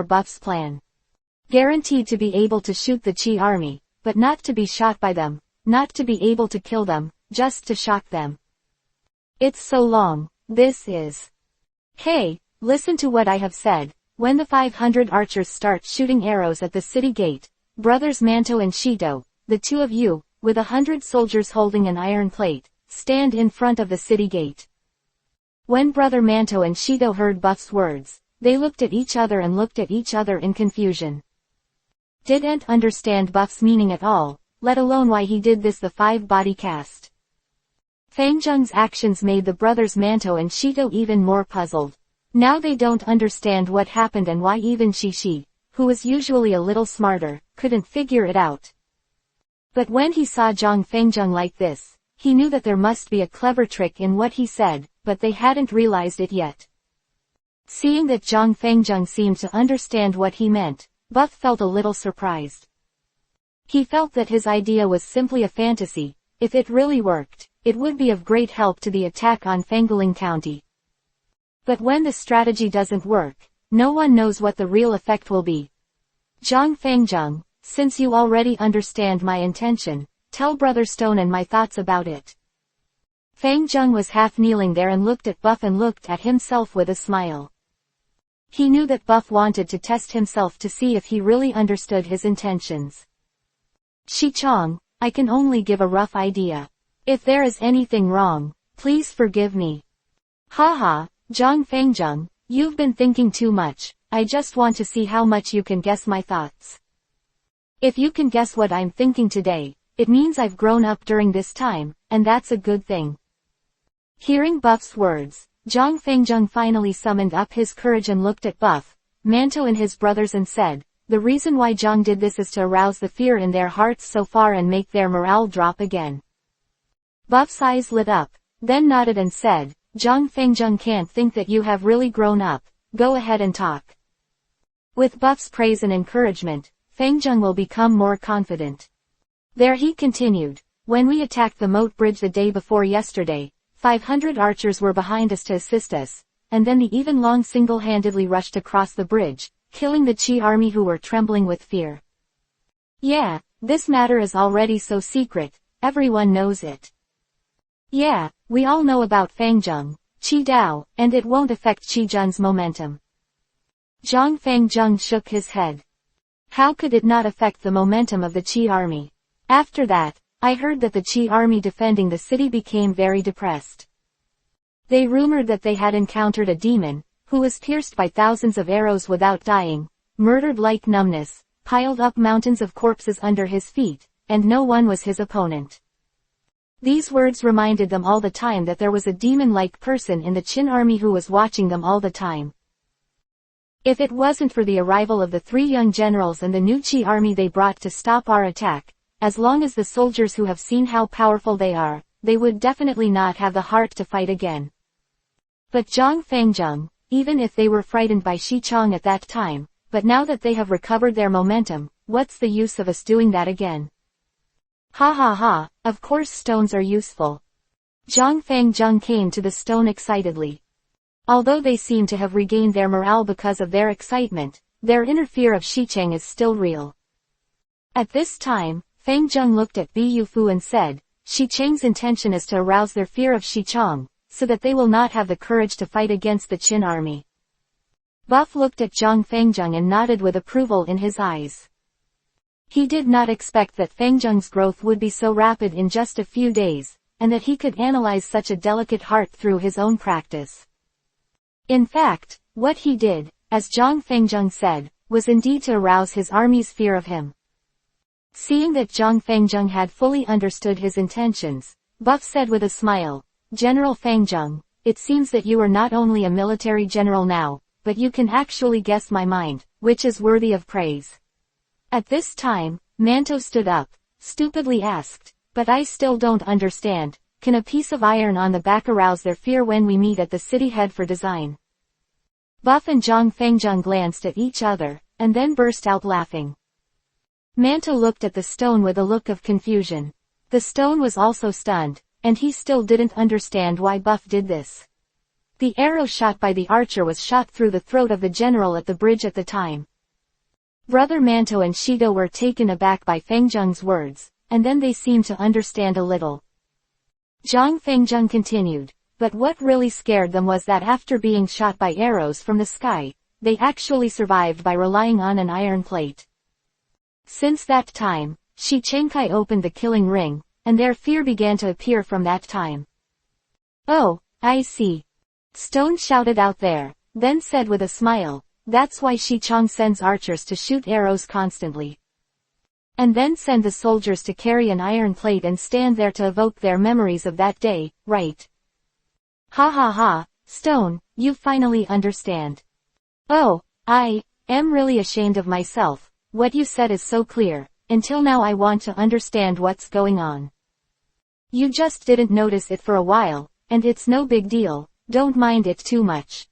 Buff's plan. Guaranteed to be able to shoot the Chi army, but not to be shot by them, not to be able to kill them, just to shock them. It's so long, this is. Hey, listen to what I have said. When the 500 archers start shooting arrows at the city gate, brothers Manto and Shito, the two of you, with 100 soldiers holding an iron plate, stand in front of the city gate. When Brother Manto and Shito heard Buff's words, they looked at each other and looked at each other in confusion. Didn't understand Buff's meaning at all, let alone why he did this the 5-body cast. Fangjung's actions made the brothers Manto and Shito even more puzzled. Now they don't understand what happened and why even Shishi, who was usually a little smarter, couldn't figure it out. But when he saw Zhang Fangjung like this, he knew that there must be a clever trick in what he said, but they hadn't realized it yet. Seeing that Zhang Fangjung seemed to understand what he meant, Buff felt a little surprised. He felt that his idea was simply a fantasy. If it really worked, it would be of great help to the attack on Fanfiction County. But when the strategy doesn't work, no one knows what the real effect will be. Zhang Fangjung, since you already understand my intention, tell Brother Stone and my thoughts about it. Fangjung was half kneeling there and looked at Buff and looked at himself with a smile. He knew that Buff wanted to test himself to see if he really understood his intentions. "Shi-chong, I can only give a rough idea. If there is anything wrong, please forgive me." "Haha, Zhang Fangjung, you've been thinking too much. I just want to see how much you can guess my thoughts. If you can guess what I'm thinking today, it means I've grown up during this time, and that's a good thing." Hearing Buff's words, Zhang Fangjung finally summoned up his courage and looked at Buff, Manto and his brothers and said, "The reason why Zhang did this is to arouse the fear in their hearts so far and make their morale drop again." Buff's eyes lit up, then nodded and said, "Zhang Fangjung can't think that you have really grown up. Go ahead and talk." With Buff's praise and encouragement, Fangjung will become more confident. There he continued, "When we attacked the moat bridge the day before yesterday, 500 archers were behind us to assist us, and then the Even Long single-handedly rushed across the bridge, killing the Chi army who were trembling with fear. Yeah, this matter is already so secret, everyone knows it. Yeah, we all know about Fangjung, Chi Dao, and it won't affect Chi Jun's momentum." Zhang Fangjung shook his head. How could it not affect the momentum of the Chi army? After that, I heard that the Chi army defending the city became very depressed. They rumored that they had encountered a demon, who was pierced by thousands of arrows without dying, murdered like numbness, piled up mountains of corpses under his feet, and no one was his opponent. These words reminded them all the time that there was a demon-like person in the Qin army who was watching them all the time. If it wasn't for the arrival of the 3 young generals and the new Qi army they brought to stop our attack, as long as the soldiers who have seen how powerful they are, they would definitely not have the heart to fight again. But Zhang Fangjung, even if they were frightened by Shi Chong at that time, but now that they have recovered their momentum, what's the use of us doing that again? Ha ha ha, of course stones are useful. Zhang Fangjung came to the stone excitedly. Although they seem to have regained their morale because of their excitement, their inner fear of Shicheng is still real. At this time, Fangjung looked at Bu Yufu and said, Shicheng's intention is to arouse their fear of Shichong, so that they will not have the courage to fight against the Qin army. Buff looked at Zhang Fangjung and nodded with approval in his eyes. He did not expect that Fangjung's growth would be so rapid in just a few days, and that he could analyze such a delicate heart through his own practice. In fact, what he did, as Zhang Fangjung said, was indeed to arouse his army's fear of him. Seeing that Zhang Fangjung had fully understood his intentions, Buff said with a smile, General Fangjung, it seems that you are not only a military general now, but you can actually guess my mind, which is worthy of praise. At this time, Manto stood up, stupidly asked, but I still don't understand, can a piece of iron on the back arouse their fear when we meet at the city head for design? Buff and Zhang Fangjung glanced at each other, and then burst out laughing. Manto looked at the stone with a look of confusion. The stone was also stunned, and he still didn't understand why Buff did this. The arrow shot by the archer was shot through the throat of the general at the bridge at the time. Brother Manto and Shido were taken aback by Fangjung's words, and then they seemed to understand a little. Zhang Fangjung continued, but what really scared them was that after being shot by arrows from the sky, they actually survived by relying on an iron plate. Since that time, Shi Chengkai opened the killing ring, and their fear began to appear from that time. Oh, I see. Stone shouted out there, then said with a smile, that's why Shi Chong sends archers to shoot arrows constantly. And then send the soldiers to carry an iron plate and stand there to evoke their memories of that day, right? Ha ha ha, Stone, you finally understand. Oh, I am really ashamed of myself, what you said is so clear, until now I want to understand what's going on. You just didn't notice it for a while, and it's no big deal, don't mind it too much.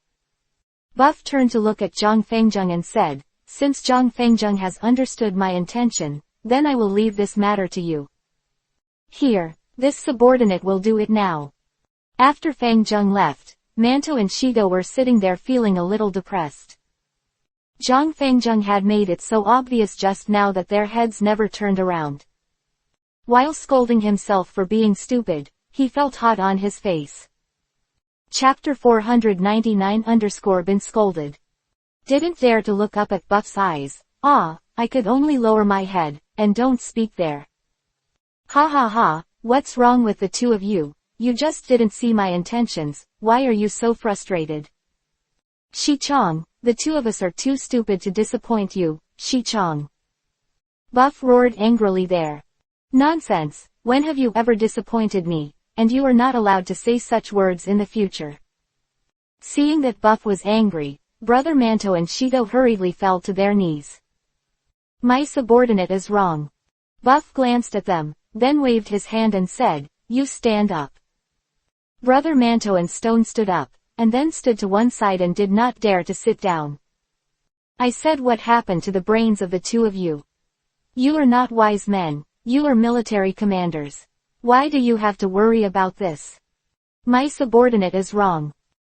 Buff turned to look at Zhang Fangjung and said, since Zhang Fangjung has understood my intention, then I will leave this matter to you. Here, this subordinate will do it now. After Fangjung left, Manto and Shido were sitting there feeling a little depressed. Zhang Fangjung had made it so obvious just now that their heads never turned around. While scolding himself for being stupid, he felt hot on his face. Chapter 499 been scolded. Didn't dare to look up at Buff's eyes, I could only lower my head, and don't speak there. Ha ha ha, what's wrong with the two of you, you just didn't see my intentions, why are you so frustrated? Shi Chong, the two of us are too stupid to disappoint you, Shi Chong. Buff roared angrily there. Nonsense, when have you ever disappointed me, and you are not allowed to say such words in the future. Seeing that Buff was angry, Brother Manto and Shido hurriedly fell to their knees. My subordinate is wrong. Buff glanced at them, then waved his hand and said, you stand up. Brother Manto and Stone stood up, and then stood to one side and did not dare to sit down. I said what happened to the brains of the two of you. You are not wise men, you are military commanders. Why do you have to worry about this? My subordinate is wrong.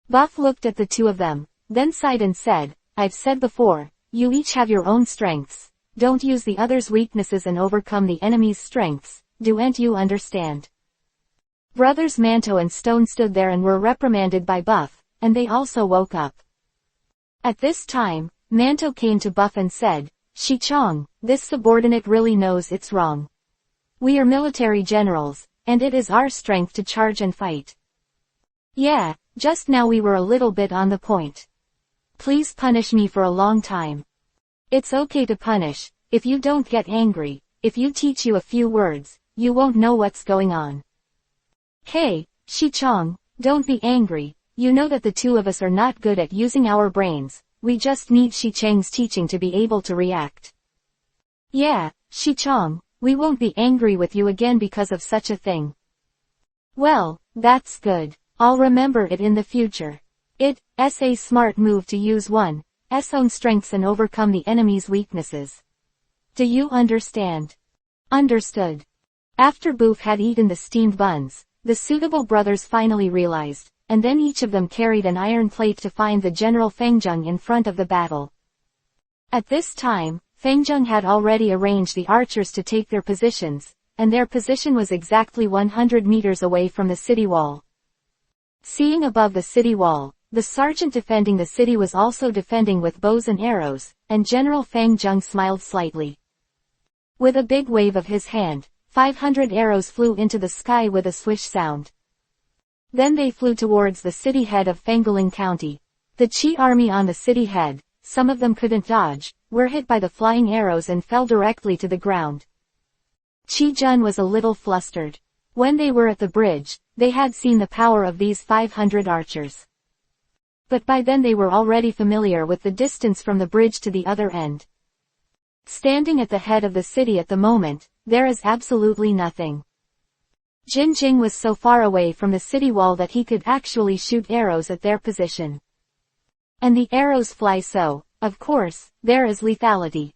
Buff looked at the two of them, then sighed and said, I've said before, you each have your own strengths, don't use the other's weaknesses and overcome the enemy's strengths, don't you understand? Brothers Manto and Stone stood there and were reprimanded by Buff, and they also woke up. At this time, Manto came to Buff and said, Shi Chong, this subordinate really knows it's wrong. We are military generals, and it is our strength to charge and fight. Yeah, just now we were a little bit on the point. Please punish me for a long time. It's okay to punish, if you don't get angry, if you teach you a few words, you won't know what's going on. Hey, Shi Chong, don't be angry, you know that the two of us are not good at using our brains, we just need Shi Cheng's teaching to be able to react. Yeah, Shi Chong, We won't be angry with you again because of such a thing. Well, that's good. I'll remember it in the future. It's a smart move to use one's own strengths and overcome the enemy's weaknesses. Do you understand? Understood. After Boof had eaten the steamed buns, the suitable brothers finally realized, and then each of them carried an iron plate to find the General Fengjung in front of the battle. At this time, Fengjung had already arranged the archers to take their positions, and their position was exactly 100 meters away from the city wall. Seeing above the city wall, the sergeant defending the city was also defending with bows and arrows, and General Fengjung smiled slightly. With a big wave of his hand, 500 arrows flew into the sky with a swish sound. Then they flew towards the city head of Fengaling County. The Qi army on the city head, some of them couldn't dodge, were hit by the flying arrows and fell directly to the ground. Qi Jun was a little flustered. When they were at the bridge, they had seen the power of these 500 archers. But by then they were already familiar with the distance from the bridge to the other end. Standing at the head of the city at the moment, there is absolutely nothing. Jin Jing was so far away from the city wall that he could actually shoot arrows at their position. And the arrows fly so, of course, there is lethality.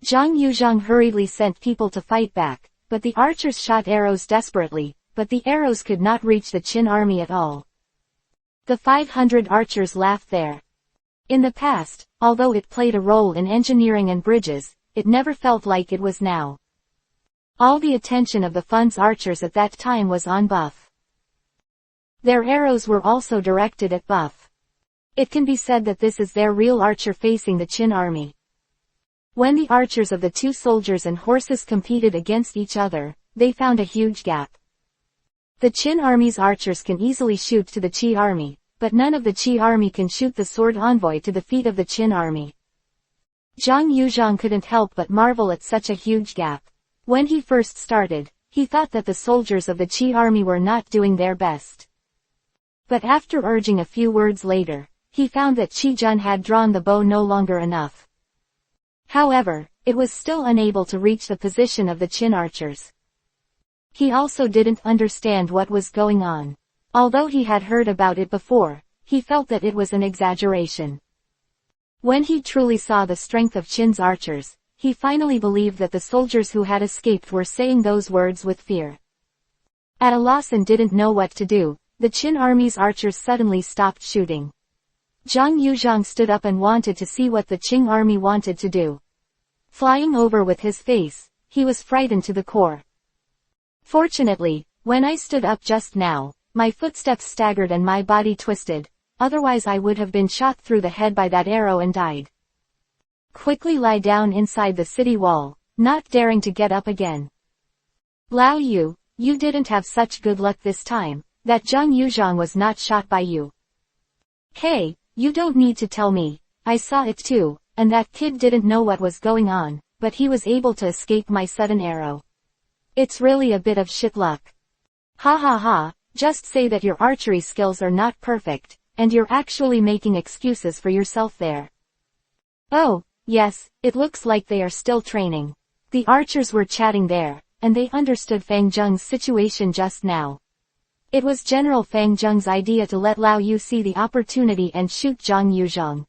Zhang Yuzhang hurriedly sent people to fight back, but the archers shot arrows desperately, but the arrows could not reach the Qin army at all. The 500 archers laughed there. In the past, although it played a role in engineering and bridges, it never felt like it was now. All the attention of the Fun's archers at that time was on Buff. Their arrows were also directed at Buff. It can be said that this is their real archer facing the Qin army. When the archers of the two soldiers and horses competed against each other, they found a huge gap. The Qin army's archers can easily shoot to the Qi army, but none of the Qi army can shoot the sword envoy to the feet of the Qin army. Zhang Yuzhang couldn't help but marvel at such a huge gap. When he first started, he thought that the soldiers of the Qi army were not doing their best. But after urging a few words later, he found that Qi Jun had drawn the bow no longer enough. However, it was still unable to reach the position of the Qin archers. He also didn't understand what was going on. Although he had heard about it before, he felt that it was an exaggeration. When he truly saw the strength of Qin's archers, he finally believed that the soldiers who had escaped were saying those words with fear. At a loss and didn't know what to do, the Qin army's archers suddenly stopped shooting. Zhang Yuzhang stood up and wanted to see what the Qing army wanted to do. Flying over with his face, he was frightened to the core. Fortunately, when I stood up just now, my footsteps staggered and my body twisted, otherwise I would have been shot through the head by that arrow and died. Quickly lie down inside the city wall, not daring to get up again. Lao Yu, you didn't have such good luck this time, that Zhang Yuzhang was not shot by you. Hey, you don't need to tell me, I saw it too, and that kid didn't know what was going on, but he was able to escape my sudden arrow. It's really a bit of shit luck. Ha ha ha, just say that your archery skills are not perfect, and you're actually making excuses for yourself there. Oh, yes, it looks like they are still training. The archers were chatting there, and they understood Fang Zheng's situation just now. It was General Fang Zheng's idea to let Lao Yu see the opportunity and shoot Zhang Yuzhang.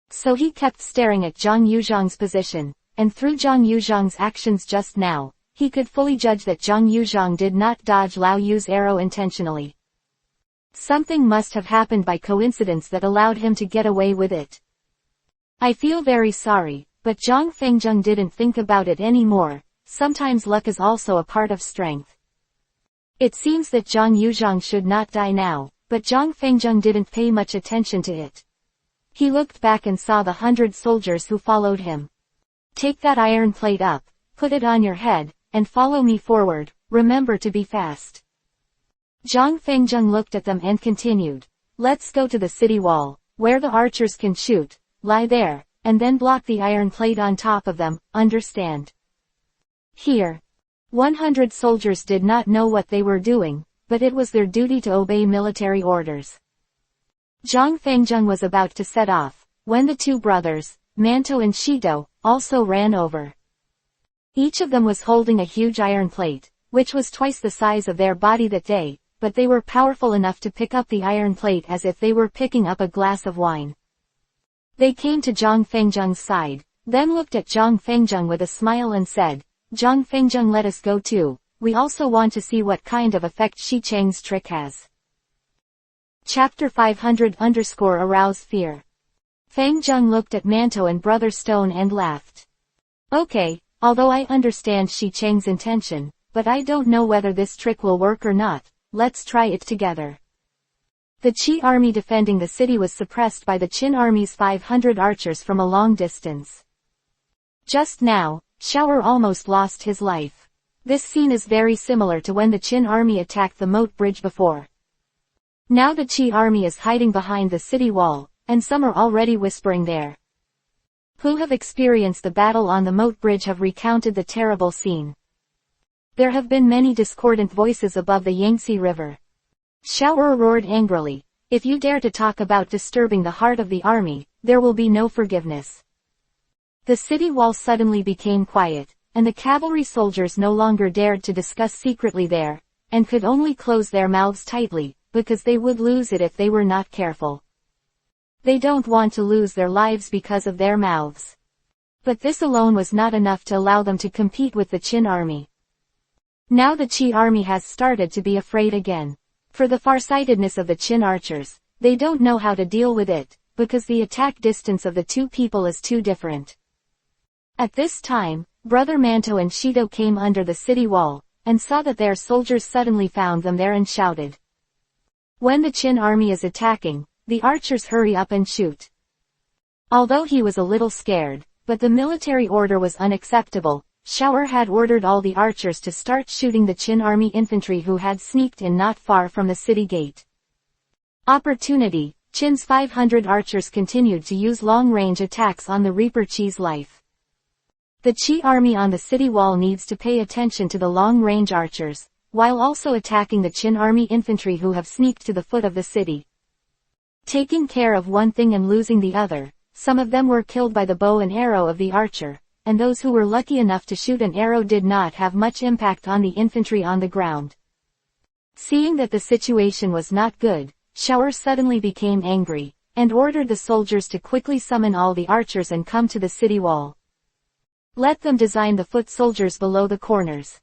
So he kept staring at Zhang Yuzhang's position, and through Zhang Yuzhang's actions just now, he could fully judge that Zhang Yuzhang did not dodge Lao Yu's arrow intentionally. Something must have happened by coincidence that allowed him to get away with it. I feel very sorry, but Zhang Fengjung didn't think about it anymore. Sometimes luck is also a part of strength. It seems that Zhang Yuzhang should not die now, but Zhang Fengjung didn't pay much attention to it. He looked back and saw the 100 soldiers who followed him. Take that iron plate up, put it on your head, and follow me forward, remember to be fast. Zhang Fengjung looked at them and continued. Let's go to the city wall, where the archers can shoot, lie there, and then block the iron plate on top of them, understand? Here. 100 soldiers did not know what they were doing, but it was their duty to obey military orders. Zhang Fengjung was about to set off, when the two brothers, Manto and Shito, also ran over. Each of them was holding a huge iron plate, which was twice the size of their body that day, but they were powerful enough to pick up the iron plate as if they were picking up a glass of wine. They came to Zhang Fengjung's side, then looked at Zhang Fengjung with a smile and said, "Zhang Fengjung, let us go too, we also want to see what kind of effect Shi Chang's trick has." Chapter 500_Arouse Fear. Fengjung looked at Manto and Brother Stone and laughed. "Okay, although I understand Shi Chang's intention, but I don't know whether this trick will work or not, let's try it together." The Qi army defending the city was suppressed by the Qin army's 500 archers from a long distance. Just now, Xiao'er almost lost his life. This scene is very similar to when the Qin army attacked the moat bridge before. Now the Qi army is hiding behind the city wall, and some are already whispering there. Who have experienced the battle on the moat bridge have recounted the terrible scene. There have been many discordant voices above the Yangtze River. Xiao'er roared angrily, "If you dare to talk about disturbing the heart of the army, there will be no forgiveness." The city wall suddenly became quiet, and the cavalry soldiers no longer dared to discuss secretly there, and could only close their mouths tightly, because they would lose it if they were not careful. They don't want to lose their lives because of their mouths. But this alone was not enough to allow them to compete with the Qin army. Now the Qi army has started to be afraid again. For the farsightedness of the Qin archers, they don't know how to deal with it, because the attack distance of the two people is too different. At this time, Brother Manto and Shido came under the city wall, and saw that their soldiers suddenly found them there and shouted. When the Qin army is attacking, the archers hurry up and shoot. Although he was a little scared, but the military order was unacceptable, Xiao'er had ordered all the archers to start shooting the Qin army infantry who had sneaked in not far from the city gate. Opportunity, Qin's 500 archers continued to use long-range attacks on the Reaper Qi's life. The Qi army on the city wall needs to pay attention to the long-range archers, while also attacking the Qin army infantry who have sneaked to the foot of the city. Taking care of one thing and losing the other, some of them were killed by the bow and arrow of the archer, and those who were lucky enough to shoot an arrow did not have much impact on the infantry on the ground. Seeing that the situation was not good, Xiao'er suddenly became angry, and ordered the soldiers to quickly summon all the archers and come to the city wall. Let them design the foot soldiers below the corners.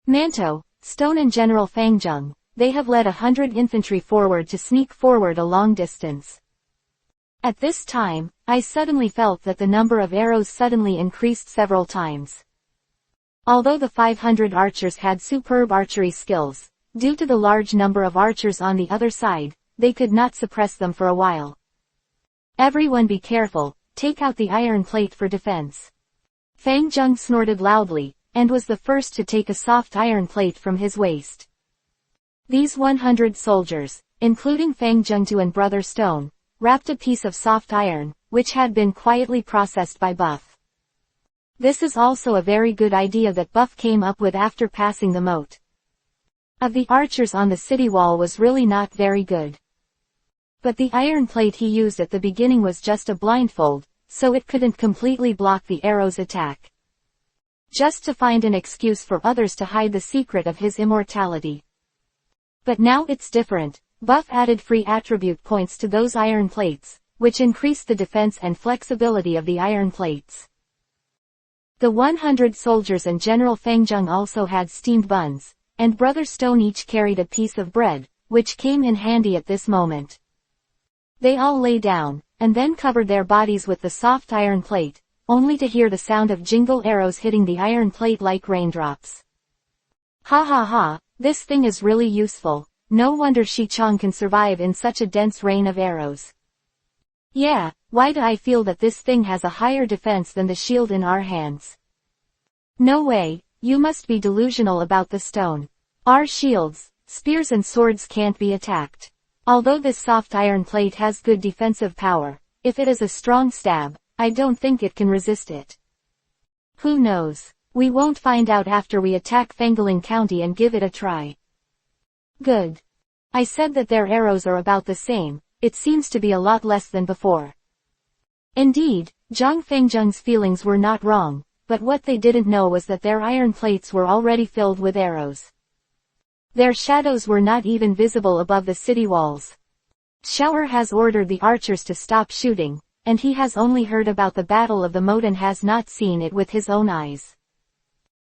Manto, Stone and General Fengjung, they have led 100 infantry forward to sneak forward a long distance. At this time, I suddenly felt that the number of arrows suddenly increased several times. Although the 500 archers had superb archery skills, due to the large number of archers on the other side, they could not suppress them for a while. Everyone be careful, take out the iron plate for defense. Fengjung snorted loudly, and was the first to take a soft iron plate from his waist. These 100 soldiers, including Fengjung and Brother Stone, wrapped a piece of soft iron, which had been quietly processed by Buff. This is also a very good idea that Buff came up with after passing the moat. Of the archers on the city wall was really not very good. But the iron plate he used at the beginning was just a blindfold, so it couldn't completely block the arrow's attack. Just to find an excuse for others to hide the secret of his immortality. But now it's different. Buff added free attribute points to those iron plates, which increased the defense and flexibility of the iron plates. The 100 soldiers and General Fengjung also had steamed buns, and Brother Stone each carried a piece of bread, which came in handy at this moment. They all lay down, and then covered their bodies with the soft iron plate, only to hear the sound of jingle arrows hitting the iron plate like raindrops. Ha ha ha, this thing is really useful, no wonder Shi Chang can survive in such a dense rain of arrows. Yeah, why do I feel that this thing has a higher defense than the shield in our hands? No way, you must be delusional about the stone. Our shields, spears and swords can't be attacked. Although this soft iron plate has good defensive power, if it is a strong stab, I don't think it can resist it. Who knows? We won't find out after we attack Fengaling County and give it a try. Good. I said that their arrows are about the same, it seems to be a lot less than before. Indeed, Zhang Fengjung's feelings were not wrong, but what they didn't know was that their iron plates were already filled with arrows. Their shadows were not even visible above the city walls. Shower has ordered the archers to stop shooting, and he has only heard about the Battle of the Moat and has not seen it with his own eyes.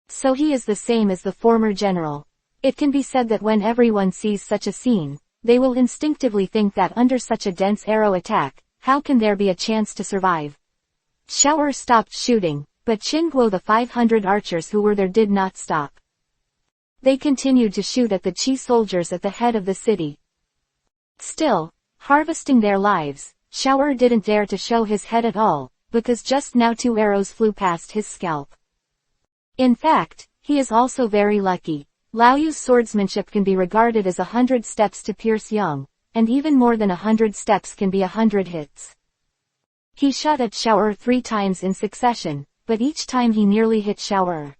So he is the same as the former general. It can be said that when everyone sees such a scene, they will instinctively think that under such a dense arrow attack, how can there be a chance to survive? Shower stopped shooting, but Qingguo the 500 archers who were there did not stop. They continued to shoot at the Qi soldiers at the head of the city. Still, harvesting their lives, Shower didn't dare to show his head at all, because just now 2 arrows flew past his scalp. In fact, he is also very lucky. Lao Yu's swordsmanship can be regarded as 100 steps to pierce young, and even more than 100 steps can be 100 hits. He shot at Shower 3 times in succession, but each time he nearly hit Shower.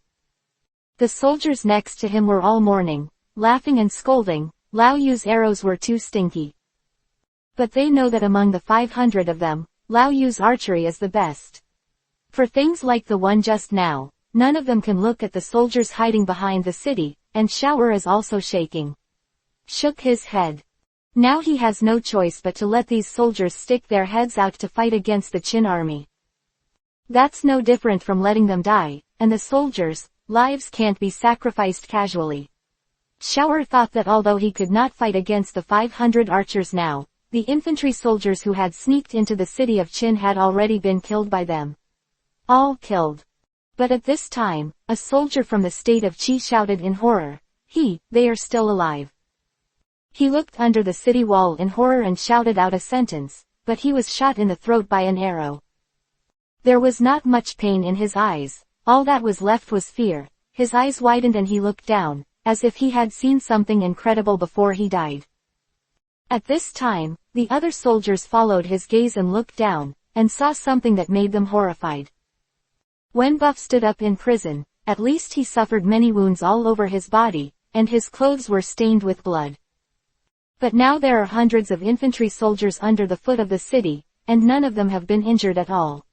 The soldiers next to him were all mourning, laughing and scolding. Lao Yu's arrows were too stinky. But they know that among the 500 of them, Lao Yu's archery is the best. For things like the one just now, none of them can look at the soldiers hiding behind the city, and Shower is also shook his head. Now he has no choice but to let these soldiers stick their heads out to fight against the Qin army. That's no different from letting them die, and the soldiers' lives can't be sacrificed casually. Shower thought that although he could not fight against the 500 archers now, the infantry soldiers who had sneaked into the city of Qin had already been killed by them. All killed. But at this time, a soldier from the state of Qi shouted in horror, they are still alive. He looked under the city wall in horror and shouted out a sentence, but he was shot in the throat by an arrow. There was not much pain in his eyes, all that was left was fear. His eyes widened and he looked down, as if he had seen something incredible before he died. At this time, the other soldiers followed his gaze and looked down, and saw something that made them horrified. When Buff stood up in prison, at least he suffered many wounds all over his body, and his clothes were stained with blood. But now there are hundreds of infantry soldiers under the foot of the city, and none of them have been injured at all.